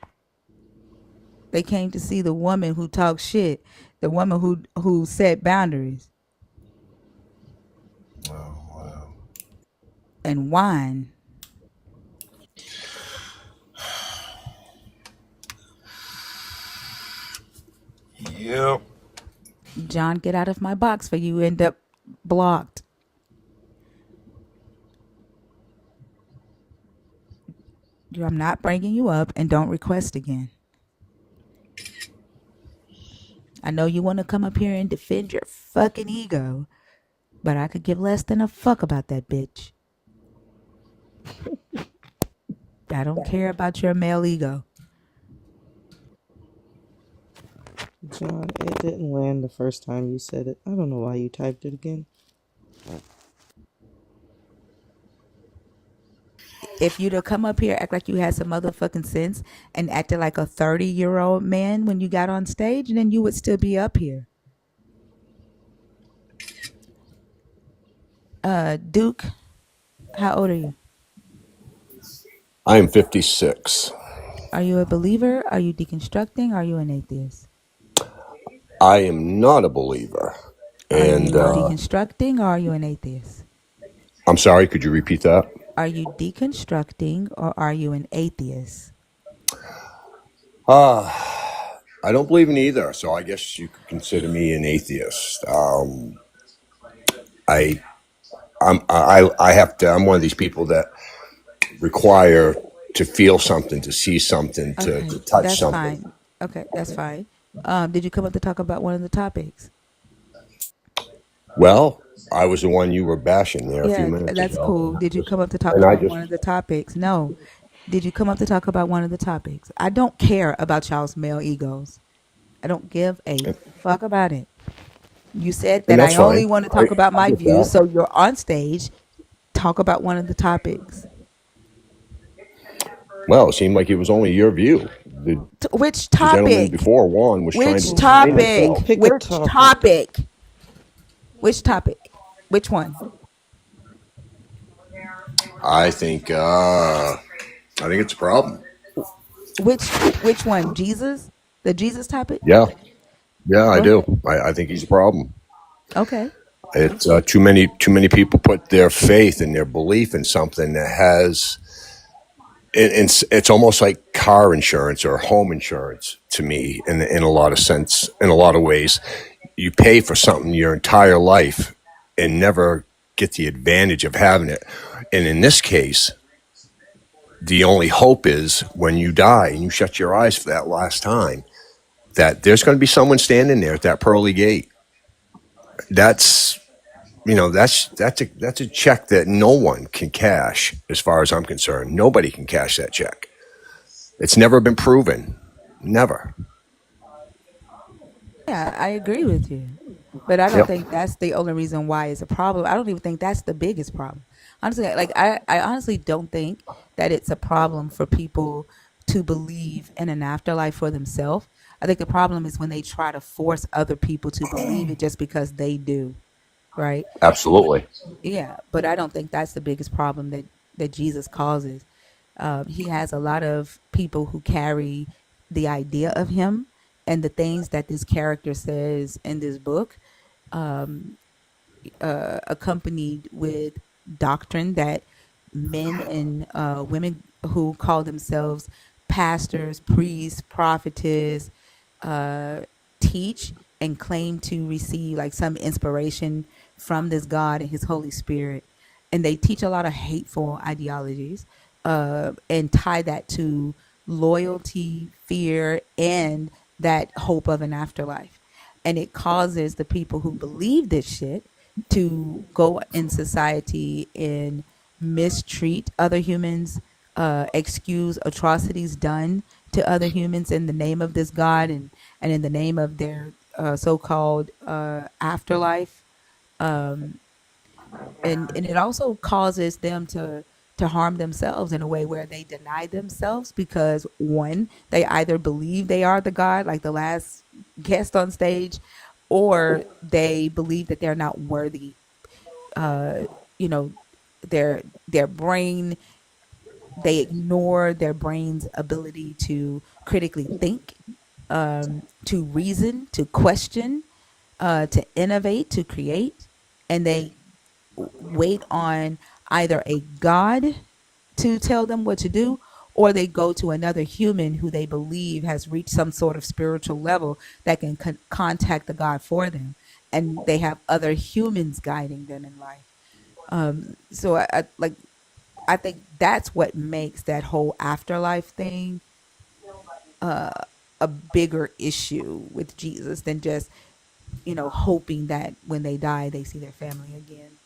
They came to see the woman who talks shit, the woman who set boundaries. Oh, wow. And whine. Yep. John, get out of my box for you end up blocked. I'm not bringing you up and don't request again. I know you want to come up here and defend your fucking ego, but I could give less than a fuck about that bitch. I don't care about your male ego. John, it didn't land the first time you said it. I don't know why you typed it again. If you'd have come up here, act like you had some motherfucking sense and acted like a 30-year-old man when you got on stage, then you would still be up here. Duke, how old are you? I am 56. Are you a believer? Are you deconstructing? Are you an atheist? I am not a believer. Are And you deconstructing or are you an atheist? I'm sorry, could you repeat that? Are you deconstructing or are you an atheist? I don't believe in either, so I guess you could consider me an atheist. I have to. I'm one of these people that require to feel something, to see something, to touch that's something. fine. Okay, that's fine. Did you come up to talk about one of the topics? Well, I was the one you were bashing there a few minutes that's ago. cool. Did you come up to talk And I about just, one of the topics? No. Did you come up to talk about one of the topics? I don't care about y'all's male egos. I don't give a fuck about it. You said and that I that's only fine. want to talk about I my get views, that. so you're on stage. Talk about one of the topics. Well, it seemed like it was only your view. Which The gentleman topic? before Juan was trying Which to explain topic? himself. Pick a Which topic. topic? Which topic? Which one? I think it's a problem. Which one? Jesus? The Jesus topic? Yeah, I Go do. ahead. I think he's a problem. Okay. It's too many people put their faith and their belief in something that has. It's almost like car insurance or home insurance to me, in a lot of sense, in a lot of ways. You pay for something your entire life and never get the advantage of having it. And in this case, the only hope is when you die and you shut your eyes for that last time, that there's going to be someone standing there at that pearly gate. That's that's a check that no one can cash, as far as I'm concerned. Nobody can cash that check. It's never been proven. Never. Yeah, I agree with you. But I don't Yep. think that's the only reason why it's a problem. I don't even think that's the biggest problem. Honestly, like I honestly don't think that it's a problem for people to believe in an afterlife for themselves. I think the problem is when they try to force other people to believe it just because they do, right? But Absolutely. yeah, but I don't think that's the biggest problem that Jesus causes. He has a lot of people who carry the idea of him and the things that this character says in this book, um, accompanied with doctrine that men and women who call themselves pastors, priests, prophetess, uh, teach and claim to receive like some inspiration from this God and His Holy Spirit. And they teach a lot of hateful ideologies and tie that to loyalty, fear, and that hope of an afterlife. And it causes the people who believe this shit to go in society and mistreat other humans, excuse atrocities done to other humans in the name of this God and in the name of their so-called afterlife. Um, and it also causes them to harm themselves in a way where they deny themselves because one, they either believe they are the God, like the last guest on stage, or they believe that they're not worthy. uh you know their brain, they ignore their brain's ability to critically think, to reason, to question, to innovate, to create, and they wait on either a god to tell them what to do, or they go to another human who they believe has reached some sort of spiritual level that can contact the god for them, and they have other humans guiding them in life. So I think that's what makes that whole afterlife thing a bigger issue with Jesus than just hoping that when they die they see their family again.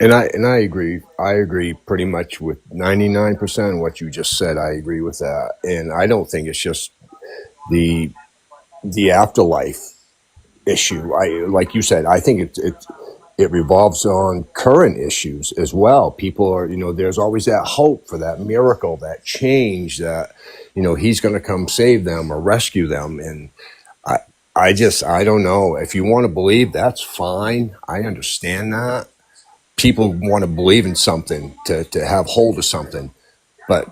And I agree. I agree pretty much with 99% of what you just said. I agree with that. And I don't think it's just the the afterlife issue. I like you said. I think it revolves on current issues as well. People are, there's always that hope for that miracle, that change, that he's going to come save them or rescue them. And I I don't know. If you want to believe, that's fine. I understand that. People want to believe in something, to have hold of something. But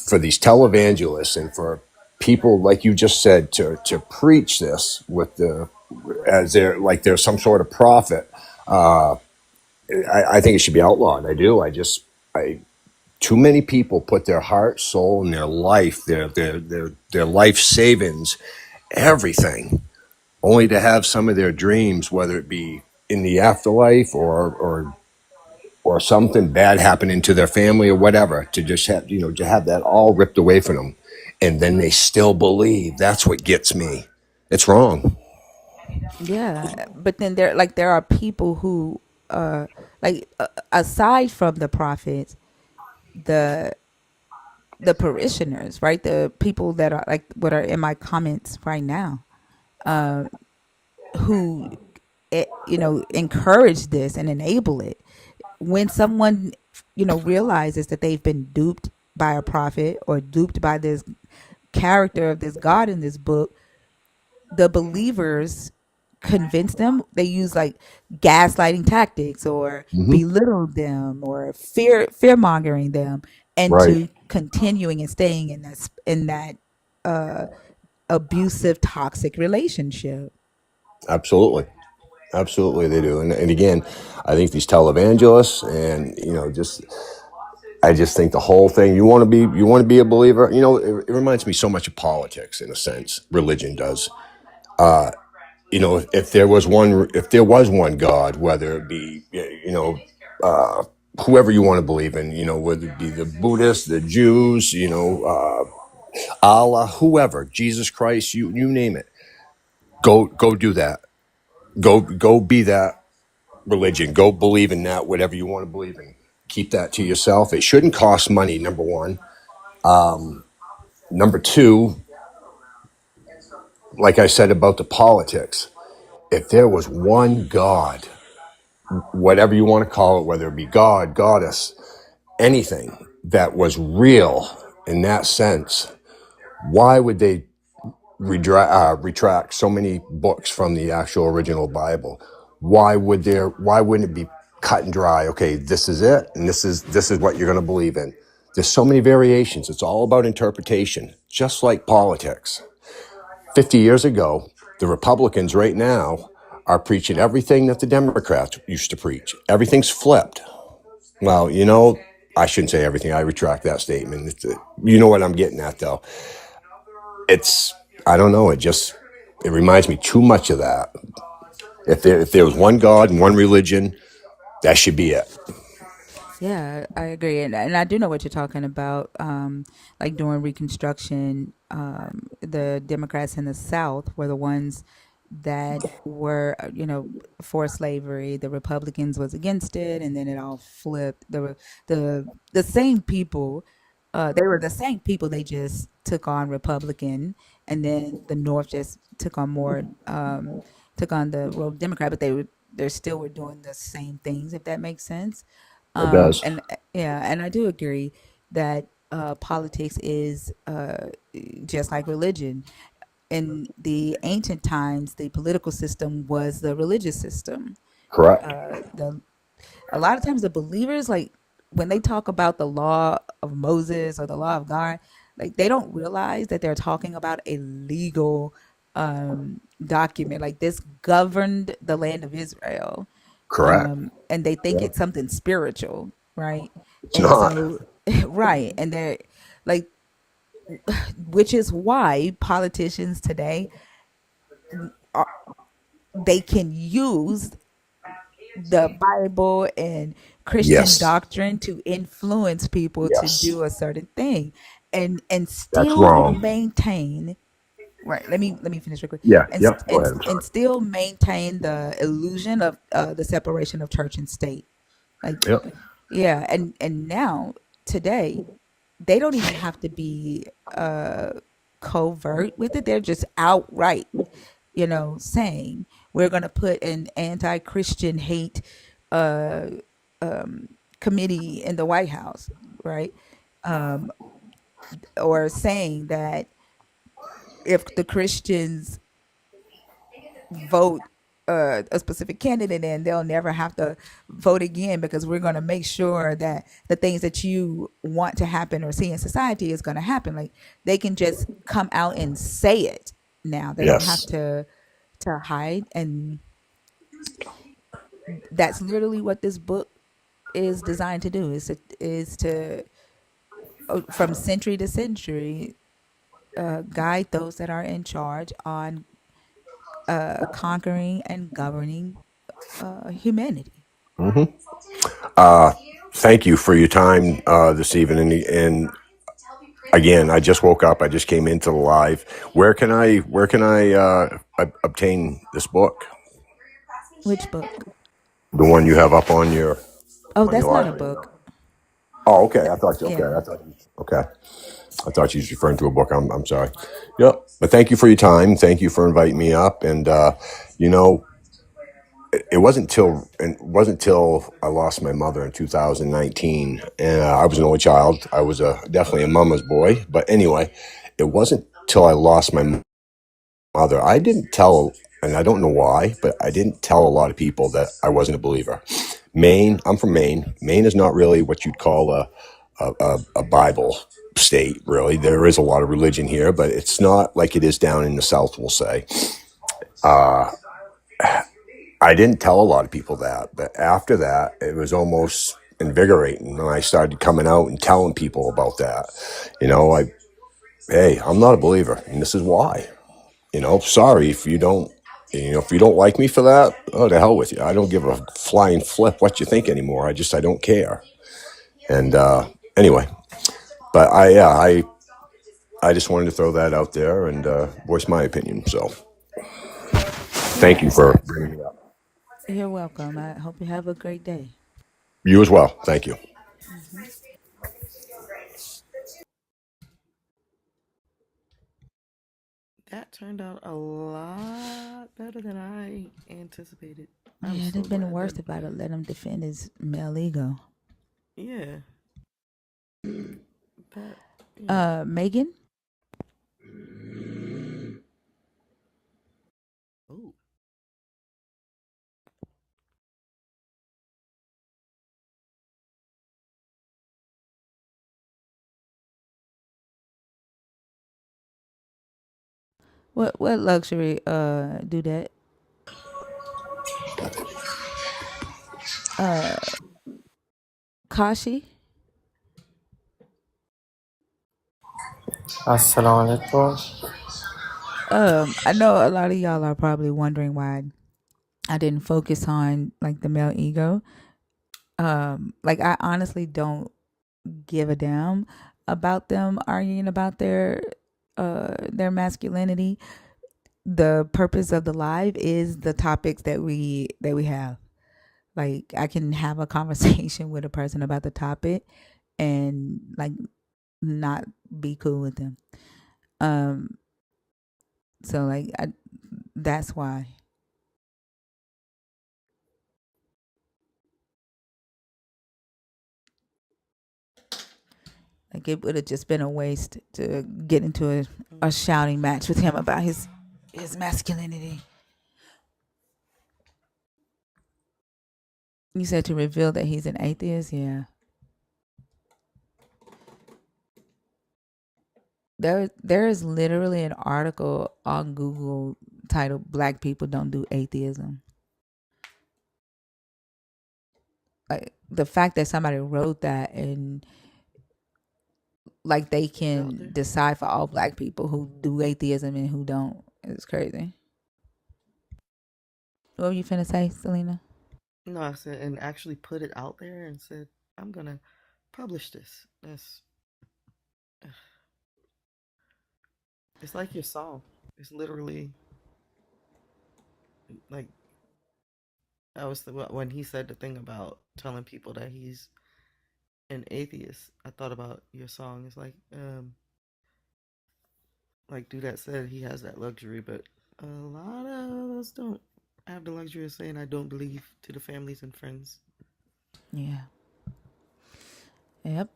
for these televangelists and for people like you just said to preach this with the as they're like they're some sort of prophet, I think it should be outlawed. I do. I too many people put their heart, soul, and their life, their life savings, everything, only to have some of their dreams, whether it be in the afterlife or something bad happening to their family or whatever, to just have to have that all ripped away from them, and then they still believe. That's what gets me. It's wrong. Yeah, but then there are people who aside from the prophets, the the parishioners, right? The people that are like what are in my comments right now, who encourage this and enable it. When someone realizes that they've been duped by a prophet or duped by this character of this God in this book, the believers convince them. They use like gaslighting tactics or Hmm. belittle them or fear mongering them Right. into continuing and staying in that uh, abusive, toxic relationship. Absolutely. Absolutely, they do. And again, I think these televangelists and I just think the whole thing. You want to be a believer. It reminds me so much of politics in a sense. Religion does. If there was one God, whether it be whoever you want to believe in, whether it be the Buddhists, the Jews, Allah, whoever, Jesus Christ, you name it. Go do that. Go be that religion. Go believe in that, whatever you want to believe in. Keep that to yourself. It shouldn't cost money, number one. Number two, like I said about the politics, if there was one God, whatever you want to call it, whether it be God, goddess, anything that was real in that sense, why would they retract so many books from the actual original Bible? Why wouldn't it be cut and dry? Okay, this is it, and this is what you're going to believe in. There's so many variations. It's all about interpretation, just like politics. 50 years ago, the Republicans right now are preaching everything that the Democrats used to preach. Everything's flipped. Well, I shouldn't say everything. I retract that statement. You know what I'm getting at, though. I don't know. It reminds me too much of that. If there was one God and one religion, that should be it. Yeah, I agree, and I do know what you're talking about. Like during Reconstruction, the Democrats in the South were the ones that were, for slavery. The Republicans was against it, and then it all flipped. The same people, they were the same people. They just took on Republican, and then the North just took on took on the role of Democrat, but they still were doing the same things, if that makes sense. It does. And yeah, and I do agree that politics is just like religion. In the ancient times, the political system was the religious system. Correct. The A lot of times the believers, like when they talk about the law of Moses or the law of God, like they don't realize that they're talking about a legal document. Like this governed the land of Israel, Correct. and they think Yeah. it's something spiritual, right? It's And not. so, right, and they're like, which is why politicians today are, they can use the Bible and Christian Yes. doctrine to influence people to Yes. do a certain thing, and That's still wrong. maintain. Right. Let me finish real quick. Yeah. And Yep. Go ahead. I'm and sorry. still maintain the illusion of the separation of church and state. Like, Yep. yeah, and now today they don't even have to be covert with it. They're just outright, saying we're going to put an anti-Christian hate uh, committee in the White House, right? Or saying that if the Christians vote a specific candidate in, they'll never have to vote again because we're going to make sure that the things that you want to happen or see in society is going to happen. Like they can just come out and say it now. They don't have Yes. to hide, and that's literally what this book is designed to do. Is to from century to century guide those that are in charge on conquering and governing humanity. Thank you for your time this evening. And again, I just woke up. I just came into the live. Where can I obtain this book? Which book? The one you have up on your Oh, on your that's not a live. book. Oh, okay. I thought you. Okay. Yeah. Okay. I thought you was referring to a book. I'm sorry. Yep. But thank you for your time. Thank you for inviting me up. And you know, it wasn't till I lost my mother in 2019, and I was an only child. I was definitely a mama's boy. But anyway, it wasn't till I lost my mother. I didn't tell, and I don't know why, but I didn't tell a lot of people that I wasn't a believer. Maine. I'm from Maine. Maine is not really what you'd call a Bible state. Really, there is a lot of religion here, but it's not like it is down in the South. We'll say. I didn't tell a lot of people that, but after that, it was almost invigorating when I started coming out and telling people about that. Hey, I'm not a believer, and this is why. Sorry if you don't. If you don't like me for that, oh, to hell with you. I don't give a flying flip what you think anymore. I don't care. And anyway, but I just wanted to throw that out there and voice my opinion. So thank you for Well, bringing it up. You're welcome. I hope you have a great day. You as well. Thank you. Hmm. That turned out a lot better than I anticipated. I'm Yeah, it'd so have been glad worse that. if I'd have let him defend his male ego. Yeah, that. Yeah. Megan? Oh. What luxury do that? Kashi? Assalamualaikum. I know a lot of y'all are probably wondering why I didn't focus on like the male ego. Like I honestly don't give a damn about them arguing about their masculinity. The purpose of the live is the topics that we have. Like I can have a conversation with a person about the topic and like not be cool with them. Um so like that's why. Like it would have just been a waste to get into a shouting match with him about his masculinity. You said to reveal that he's an atheist, yeah. There is literally an article on Google titled "Black People Don't Do Atheism." Like the fact that somebody wrote that and like they It's out can there. decide for all black people who do atheism and who don't is crazy. What were you finna say, Selena? No, I said, and actually put it out there and said, I'm gonna publish this. That's. It's like your song. It's literally like when he said the thing about telling people that he's an atheist. I thought about your song. It's like Dudet said, he has that luxury, but a lot of us don't have the luxury of saying I don't believe to the families and friends. Yeah. Yep.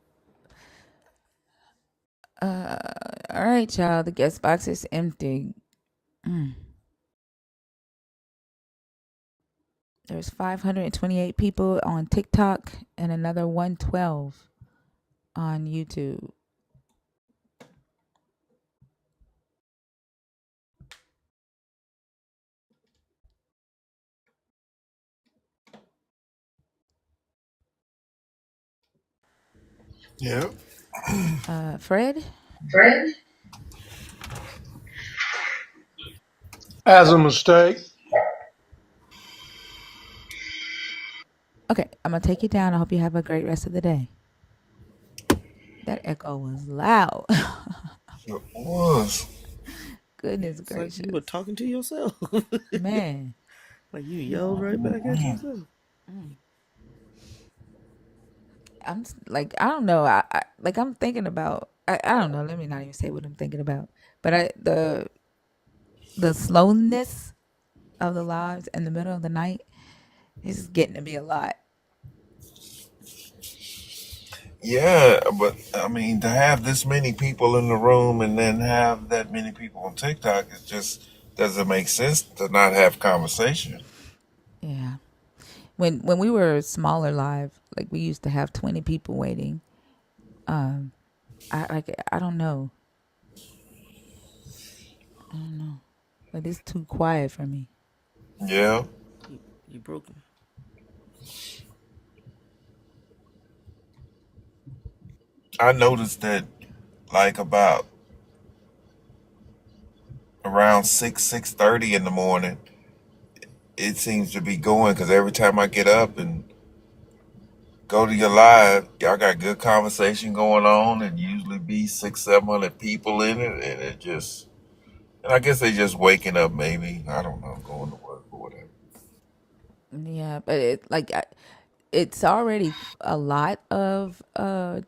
All right, y'all. The guest box is empty. There's 528 people on TikTok and another 112 on YouTube. Yeah. Fred? Fred? As a mistake. Okay, I'm going to take you down. I hope you have a great rest of the day. That echo was loud. It was. Goodness It's like you were gracious. talking to yourself. Man. Like you yelled right back at yourself. I'm like, I don't know. Like I'm thinking about I don't know. Let me not even say what I'm thinking about. But the slowness of the lives in the middle of the night is getting to be a lot. Yeah, but I mean, to have this many people in the room and then have that many people on TikTok, it just doesn't make sense to not have conversation. Yeah. When we were smaller live, like we used to have 20 people waiting. I don't know. I don't know. But it's too quiet for me. Yeah, You broken. I noticed that like about around 6:30 in the morning, it seems to be going because every time I get up and go to your live, y'all got good conversation going on, and usually be 600-700 people in it, and it just, and I guess they just waking up maybe, I don't know, going to work or whatever. Yeah, but it's already a lot of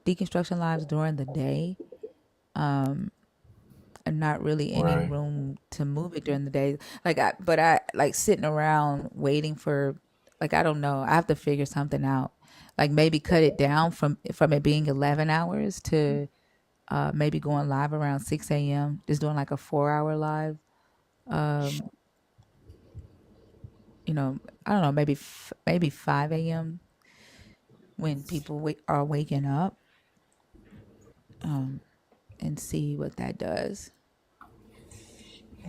deconstruction lives during the day. And not really any Right. room to move it during the day. But I like sitting around waiting for, like, I don't know. I have to figure something out. Like maybe cut it down from it being 11 hours to maybe going live around 6 a.m. Just doing like a 4 hour live. Um, I don't know, maybe 5 a.m. when people are waking up, and see what that does.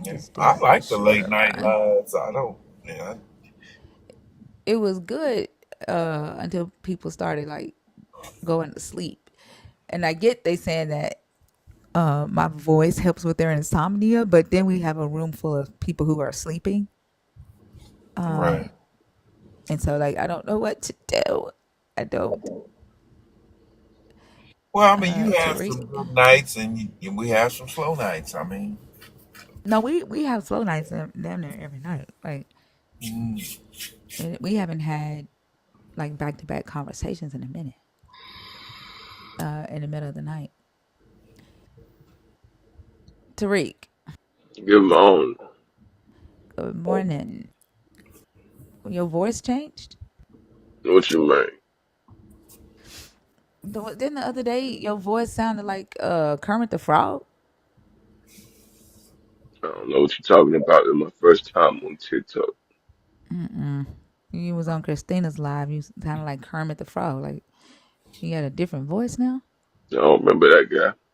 Yeah. Just I doing a like the late shorter night run. lives. I don't. Yeah. It was good until people started like going to sleep. And I get they saying that my voice helps with their insomnia, but then we have a room full of people who are sleeping. Right. And so like I don't know what to do. I don't. Well, I mean, you have Tariq. some good nights, and we have some slow nights. I mean, No, we have slow nights damn near every night. Like mm, we haven't had like back to back conversations in a minute. In the middle of the night. Tariq, Good morning. good morning. Your voice changed? What you mean? Didn't the other day your voice sounded like Kermit the Frog? I don't know what you're talking about. It's my first time on TikTok. Mm-mm. You was on Christina's live. You sounded like Kermit the Frog. Like you got a different voice now. I don't remember that guy.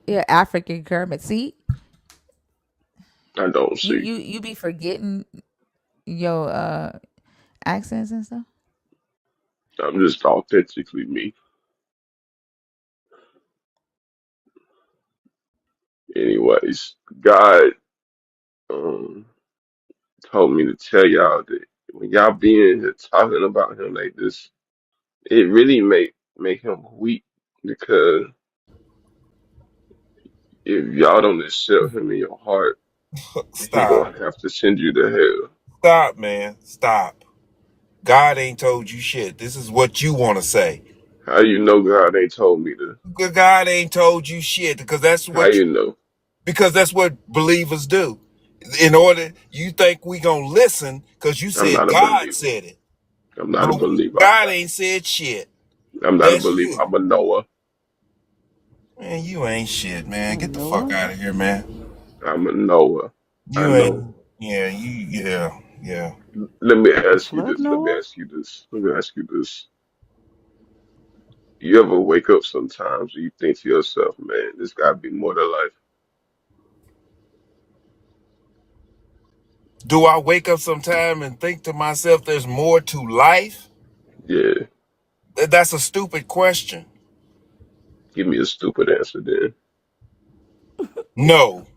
Yeah, African Kermit. See, I don't you see. you you be forgetting your accents and stuff. I'm just authentically me. Anyways, God um told me to tell y'all that when y'all be in here talking about him like this, it really make him weak because if y'all don't accept him in your heart, he stop, gonna have to send you to hell. stop, man, stop. God ain't told you shit. This is what you want to say. How you know God ain't told me to? God ain't told you shit because that's How what you know? believers do. In order, you think we gonna listen because you I'm said not a God believer. said it, I'm not a but believer. God ain't said shit. I'm not a That's believer. you, I'm a knower. man. You ain't shit, man. Get the fuck Noah? out of here, man. I'm a knower. I You know. ain't. Yeah, yeah. Let me The ask you flood this. Let me Noah? ask you this. Let me ask you this. You ever wake up sometimes and you think to yourself, man, this gotta be more to life? Do I wake up sometime and think to myself, "There's more to life"? Yeah. That's a stupid question. Give me a stupid answer then. No,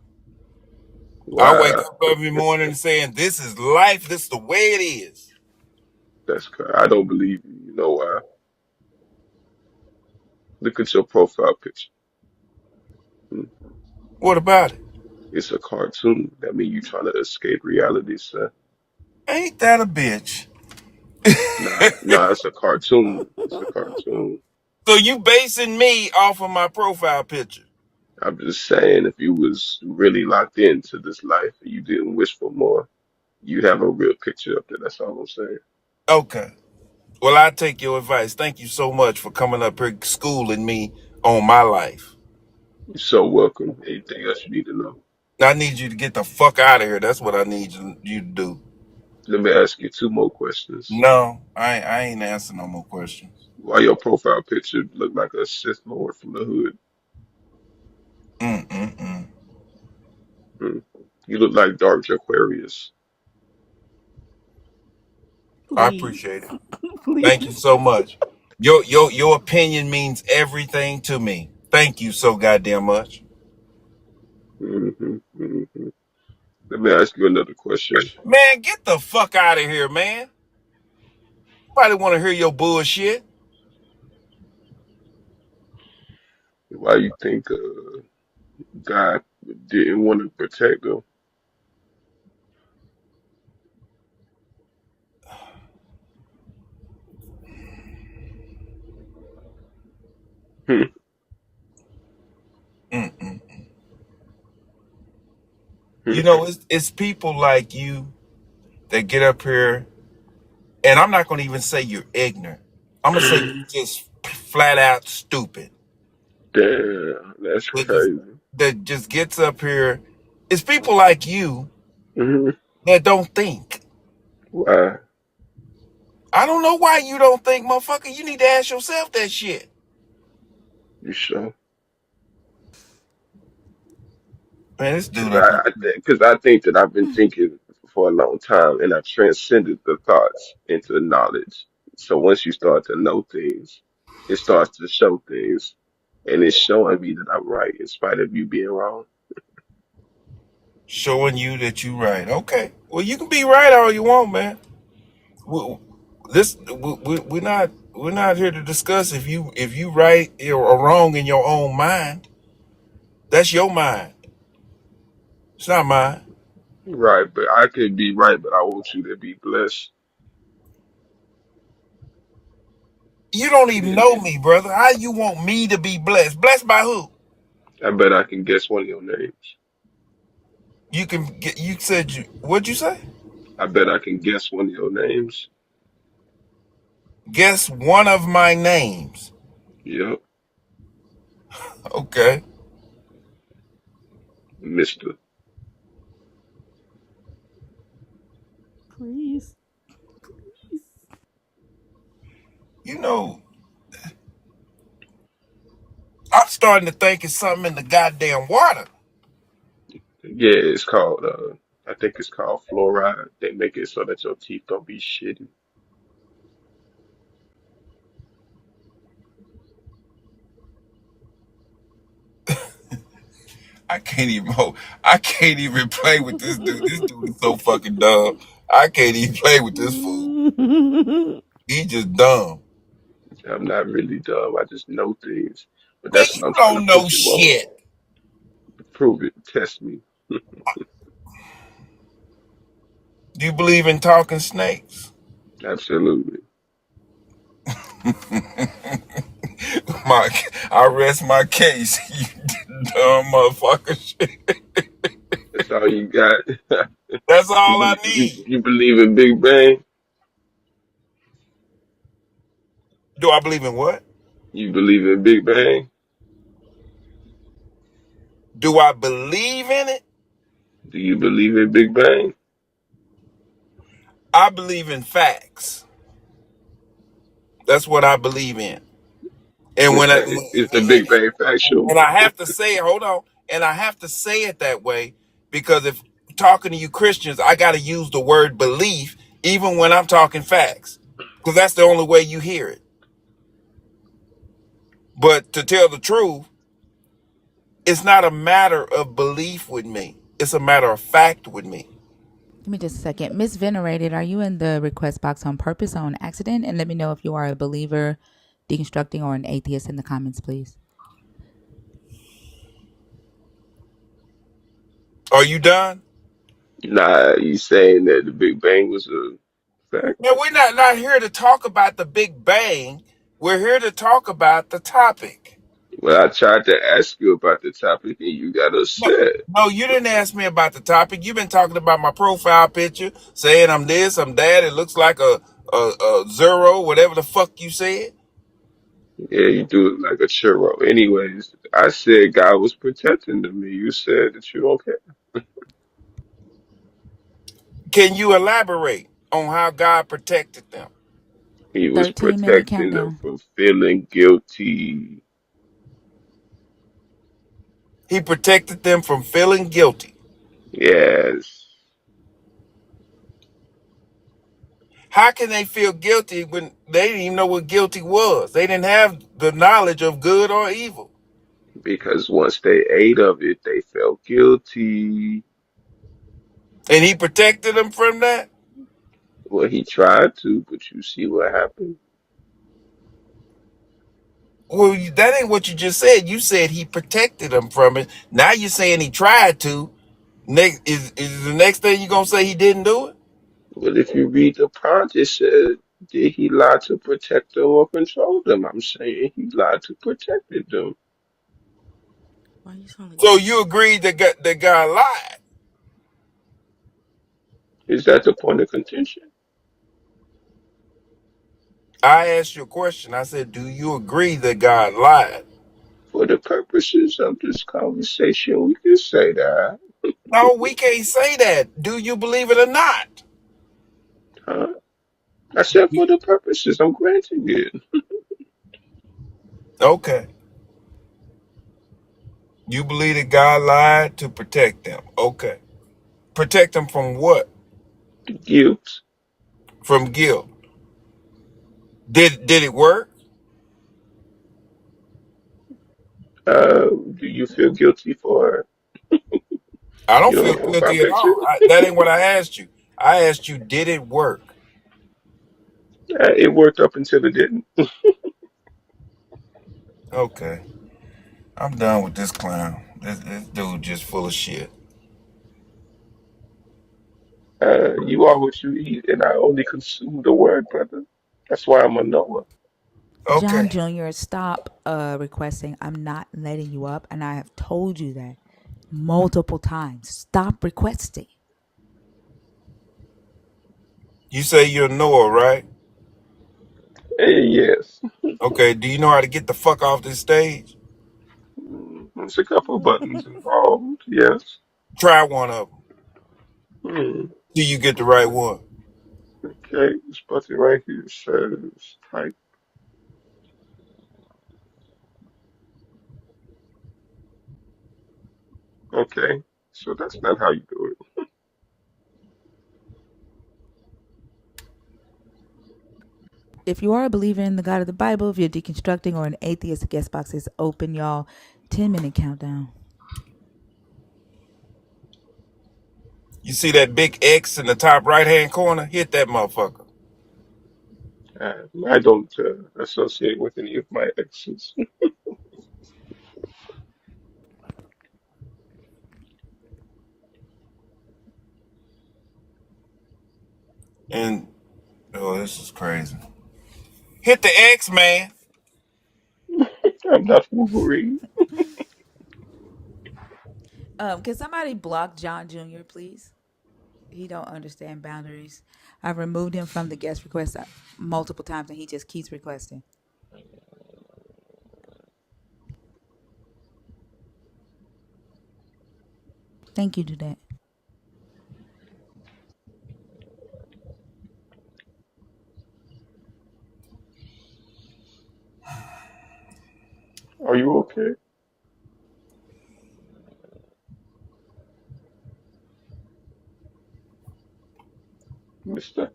I wake Wow. up every morning saying, "This is life. This is the way it is." That's crazy. I don't believe you. You know why? Look at your profile picture. Hmm. What about it? It's a cartoon. That means you trying to escape reality, sir. Ain't that a bitch? Nah, it's a cartoon. It's a cartoon. So you basing me off of my profile picture? I'm just saying, if you was really locked into this life and you didn't wish for more, you'd have a real picture up there. That's all I'm saying. Okay. Well, I take your advice. Thank you so much for coming up here schooling me on my life. You're so welcome. Anything else you need to know? I need you to get the fuck out of here. That's what I need you to do. Let me ask you two more questions. No, I ain't answering no more questions. Why your profile picture look like a Sith Lord from the hood? Mm-mm-mm. Hmm. You look like Dark Aquarius. I Please. appreciate it. Thank you Please. so much. Your opinion means everything to me. Thank you so goddamn much. Hmm. Let me ask you another question. Man, get the fuck out of here, man. Nobody want to hear your bullshit. Why you think God didn't want to protect them? Mm-mm. You know, it's people like you that get up here, and I'm not going to even say you're ignorant. I'm going to say you're just flat out stupid. Damn, that's That just, crazy. that just gets up here. It's people like you Hmm. that don't think. Why? I don't know why you don't think, motherfucker. You need to ask yourself that shit. You sure? Man, this dude Because up here. I think that I've been thinking for a long time, and I've transcended the thoughts into knowledge. So once you start to know things, it starts to show things, and it's showing me that I'm right in spite of you being wrong. Showing you that you right. Okay. Well, you can be right all you want, man. We, we're not here to discuss if you right or wrong in your own mind. That's your mind. It's not mine. Right, but I could be right, but I want you to be blessed. You don't even Yeah. know me, brother. How you want me to be blessed? Blessed by who? I bet I can guess one of your names. You can get. You said you. What'd you say? I bet I can guess one of your names. Guess one of my names. Yep, Okay. Mister. Please. You know, I'm starting to think it's something in the goddamn water. Yeah, it's called. I think it's called fluoride. They make it so that your teeth don't be shitty. I can't even. I can't even play with this dude. This dude is so fucking dumb. I can't even play with this fool. He just dumb. I'm not really dumb. I just know things. But Man, that's you what I'm trying to don't know put you on. shit. Prove it. Test me. Do you believe in talking snakes? Absolutely. My, I rest my case. You dumb motherfucker. Shit. That's all you got. That's all I need. You believe in Big Bang? Do I believe in what? You believe in Big Bang? Do I believe in it? Do you believe in Big Bang? I believe in facts. That's what I believe in. And when I Is the Big Bang factual? and I have to say it, hold on, and I have to say it that way because if talking to you Christians, I got to use the word belief even when I'm talking facts because that's the only way you hear it. But to tell the truth, it's not a matter of belief with me. It's a matter of fact with me. Give me just a second. Miss Venerated, are you in the request box on purpose or on accident? And let me know if you are a believer, deconstructing, or an atheist in the comments, please. Are you done? Nah, you saying that the Big Bang was a fact? Yeah, we're not here to talk about the Big Bang. We're here to talk about the topic. Well, I tried to ask you about the topic and you got No, upset. no, you didn't ask me about the topic. You've been talking about my profile picture, saying I'm this, I'm that. It looks like a zero, whatever the fuck you said. Yeah, you do it like a churro. Anyways, I said God was protecting me. You said that you don't care. Can you elaborate on how God protected them? He was 13-minute protecting them countdown. from feeling guilty. He protected them from feeling guilty. Yes, How can they feel guilty when they didn't even know what guilty was? They didn't have the knowledge of good or evil. because once they ate of it, they felt guilty. And he protected them from that? Well, he tried to, but you see what happened. Well, that ain't what you just said. You said he protected them from it. Now you're saying he tried to. Next is the next thing you gonna say he didn't do it? Well, if you read the prompt, it said Did he lie to protect them or control them? I'm saying he lied to protect them. Why you sound like So you agreed that God lied? Is that the point of contention? I asked you a question. I said, do you agree that God lied? For the purposes of this conversation, we can say that. No, we can't say that. Do you believe it or not? Huh? I said for the purposes, I'm granting it. Okay. You believe that God lied to protect them. Okay. Protect them from what? Guilt. From guilt. Did it work? Do you feel guilty for, I don't feel for my guilty at picture? all. That ain't what I asked you. I asked you, did it work? It worked up until it didn't. Okay. I'm done with this clown. This dude just full of shit. You are what you eat, and I only consume the word, brother. That's why I'm a Noah. John Okay. Jr., stop requesting. I'm not letting you up, and I have told you that multiple times. Stop requesting. You say you're Noah, right? Yes. Okay. Do you know how to get the fuck off this stage? There's a couple buttons involved. Yes. Try one of them. Hmm. Do you get the right one? Okay. This button right here says type. Okay. So that's not how you do it. If you are a believer in the God of the Bible, if you're deconstructing or an atheist, the guest box is open, y'all. 10-minute countdown. You see that big X in the top right hand corner? Hit that motherfucker. I don't associate with any of my exes. And oh, this is crazy. Hit the X, man. I'm not Wolverine. Can somebody block John Jr., please? He don't understand boundaries. I've removed him from the guest request multiple times, and he just keeps requesting. Thank you, Dudette. Are you okay, Mister?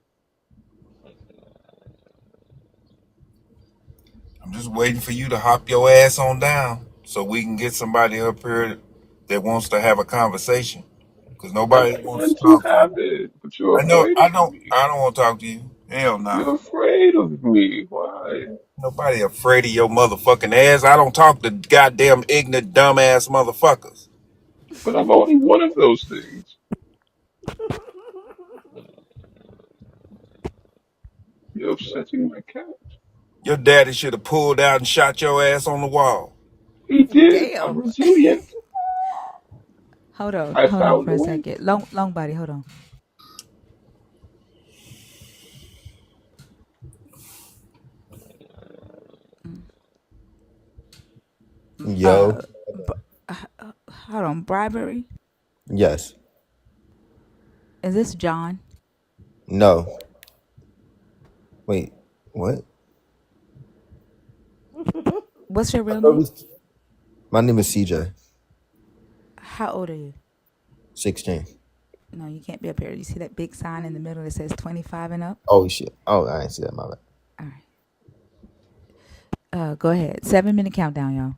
I'm just waiting for you to hop your ass on down so we can get somebody up here that wants to have a conversation. Because I'm nobody wants trying to to talk to have you. it, but you're I know afraid I of don't me. I don't want to talk to you. Hell no. You're afraid of me. Why? Nobody afraid of your motherfucking ass. I don't talk to goddamn ignorant dumbass motherfuckers. But I'm only one of those things. You're upsetting my cat. Your daddy should have pulled out and shot your ass on the wall. He did. I'm Damn. resilient. I Hold on found for a a way. second. Long body, hold on. Yo, Hold on. Bribery. yes. Is this John? No. Wait, what? What's your I real thought name? we- My name is CJ, How old are you? 16. No, you can't be up here. You see that big sign in the middle that says 25 and up? Oh, shit. Oh, I didn't see that, my bad. All right. Go ahead. 7-minute countdown, y'all.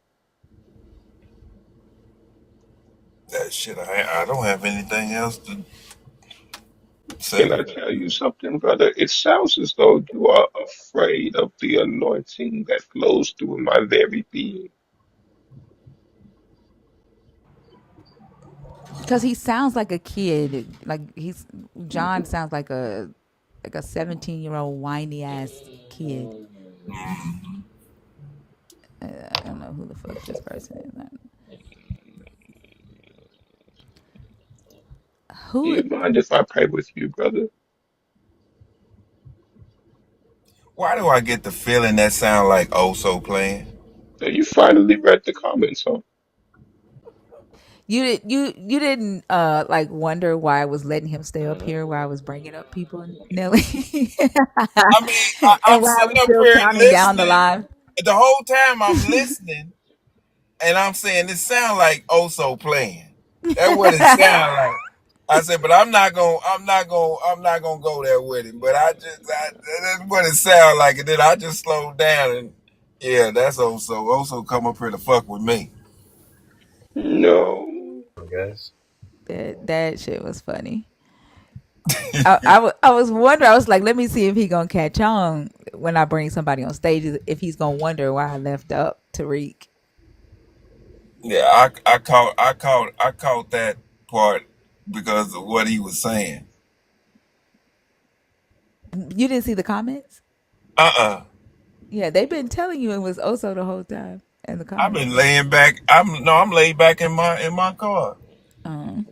That shit, I don't have anything else to Can say. I tell you something, brother? It sounds as though you are afraid of the anointing that flows through my very being. Because he sounds like a kid. John sounds like a like a 17-year-old whiny ass kid. I don't know who the fuck this person is. Do Who? you mind if I pray with you, brother? Why do I get the feeling that sound like oh so playing? So you finally read the comments, huh? You didn't like wonder why I was letting him stay up here while I was bringing up people, Nelly, I mean, and I'm while I sitting was up still here counting down the listening. live. The whole time I'm listening, and I'm saying this sound like oh so playing. That's what it sound like. I said, but I'm not gonna go there with him. But that's what it sound like. And then I just slowed down and yeah, that's also come up here to fuck with me. No. I guess. That shit was funny. I was wondering. I was like, let me see if he gonna catch on when I bring somebody on stage. If he's gonna wonder why I left up Tariq. Yeah, I caught that part because of what he was saying. You didn't see the comments? Uh-uh. Yeah, they've been telling you it was Oso the whole time in the I've been comments. laying back. I'm laid back in my car. Um,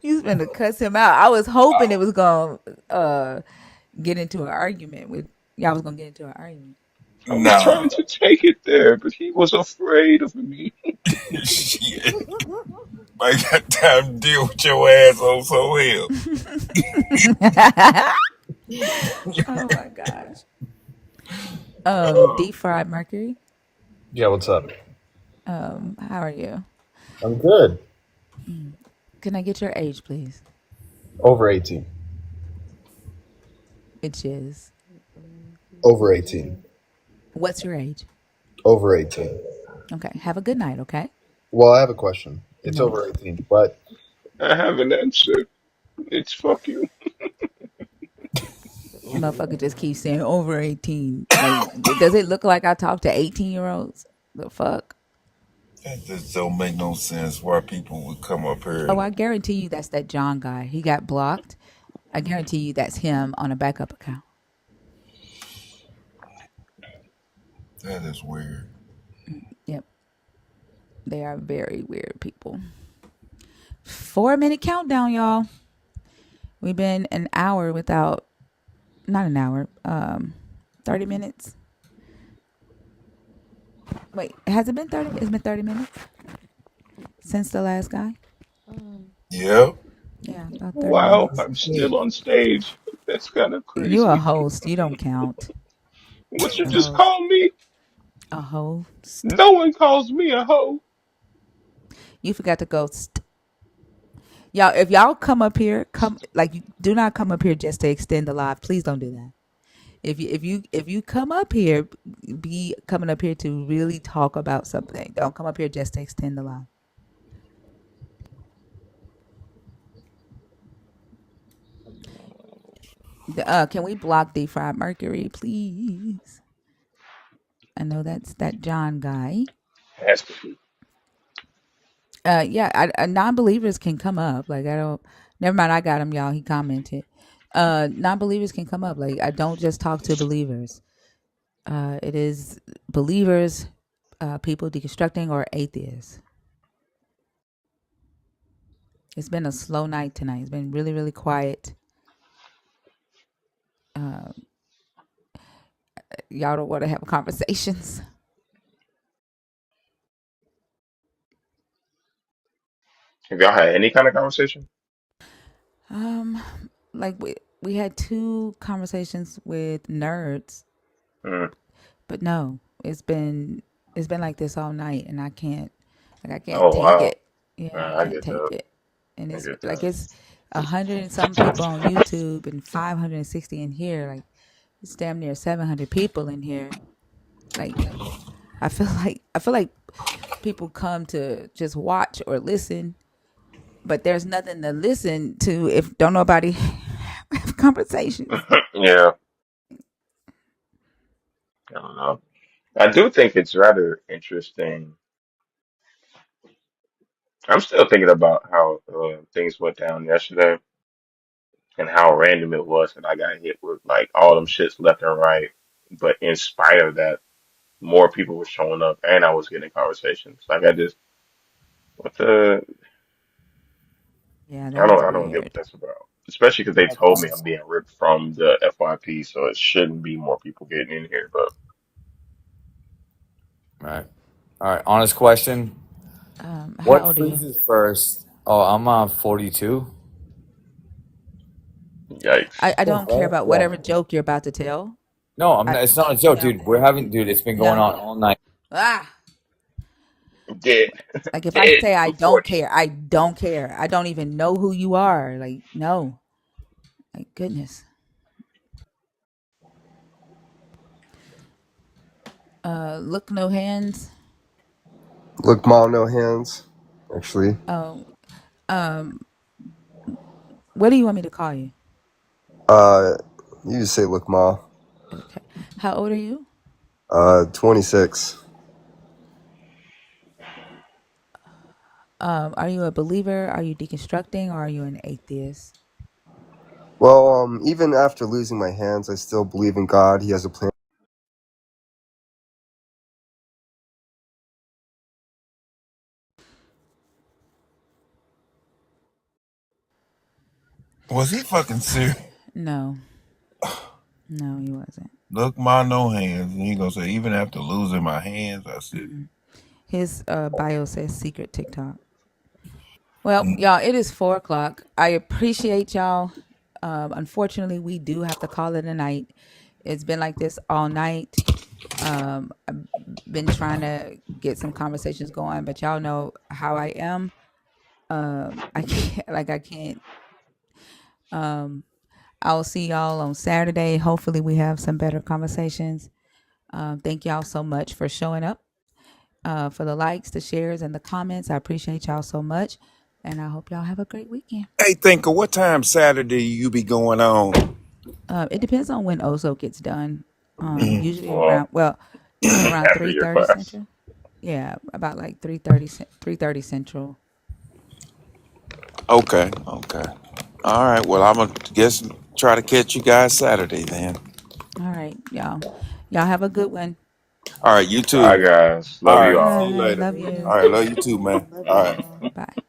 you was gonna cuss him out. I was hoping it was gonna get into an argument with y'all. Was gonna get into an argument. I was Nah. trying to take it there, but he was afraid of me. Shit. I got time to deal with your ass on so hell. Oh my gosh. Deep fried Mercury. Yeah, what's up? How are you? I'm good. Can I get your age, please? Over 18. Which is Over 18. what's your age? Over 18. Okay. Have a good night. Okay. Well, I have a question. It's No. over 18, but I have an answer. It's fuck you. Motherfucker just keeps saying over 18. Like, does it look like I talk to 18-year-olds? The fuck? That just don't make no sense why people would come up here Oh, and I guarantee you that's that John guy. He got blocked. I guarantee you that's him on a backup account. that is weird. Yep. They are very weird people. 4-minute countdown, y'all. We've been an hour without, not an hour, 30 minutes. Wait, has it been 30? It's been 30 minutes since the last guy? Yep. Yeah, about 30 Wow, minutes. I'm still on stage. That's kind of You a crazy. host. You don't count. What you A just host. call me? A host. No one calls me a hoe. You forgot to go. Y'all, if y'all come up here, do not come up here just to extend the live. Please don't do that. If you come up here, be coming up here to really talk about something. Don't come up here just to extend the live. Can we block Deep Fried Mercury, please? I know that's that John guy. Has to be. Yeah, non-believers can come up. Like I don't. Never mind. I got him, y'all. He commented. Non-believers can come up. Like I don't just talk to believers. It is believers, people deconstructing, or atheists. It's been a slow night tonight. It's been really, really quiet. Uh, y'all don't want to have conversations. Have y'all had any kind of conversation? Um, like we had 2 conversations with nerds, Mm. but no, it's been like this all night, and I can't Oh take wow. it. Yeah, I I can't get take that. it. And I it's get like that. it's 100 and some people on YouTube and 560 in here. Like it's damn near 700 people in here. Like I feel like people come to just watch or listen, but there's nothing to listen to if don't nobody have conversations. Yeah. I don't know. I do think it's rather interesting. I'm still thinking about how things went down yesterday. and how random it was that I got hit with like all them shits left and right. But in spite of that, more people were showing up, and I was getting conversations. Like I just, what the, Yeah, that was I don't get what weird. that's about. Especially because they told me I'm being ripped from the FYP, so it shouldn't be more people getting in here. But Right. All right. Honest question. How What old are you? freezes first? Oh, I'm on 42. yikes. I Yes, don't care right? about Yeah. whatever joke you're about to tell. No, I'm I not, it's not a joke, no dude. We're having, dude, it's been going no on all night. ah Dead, like if I dead say I for don't 40. care, I don't care. I don't even know who you are. Like no, like goodness. Look no hands. Look, mom, no hands. Actually, Oh, um, what do you want me to call you? uh, you just say look, ma. Okay. How old are you? 26. Are you a believer? Are you deconstructing? Or are you an atheist? Well, even after losing my hands, I still believe in God. He has a plan. Was he fucking serious? No, no, he wasn't. Look, my no hands, and he gonna say even after losing my hands, I said, His bio says secret TikTok. Well, y'all, it is 4 o'clock. I appreciate y'all. Unfortunately, we do have to call it a night. It's been like this all night. I've been trying to get some conversations going, but y'all know how I am. I can't, like, I can't. Um, I'll see y'all on Saturday. Hopefully, we have some better conversations. Thank y'all so much for showing up, for the likes, the shares, and the comments. I appreciate y'all so much, and I hope y'all have a great weekend. "Hey, Thinker, what time Saturday you be going on?" It depends on when Ozo gets done. Usually Well, around usually around after three your thirty class. central. Yeah, about like 3:30 central. Okay, okay. All right. Well, I'm gonna guess try to catch you guys Saturday then. All right, y'all. Y'all have a good one. All right, you Bye, too. guys. Love All you right, see all. you Bye. later. Love you. All right, love you too, man. Love All you right. all. Bye.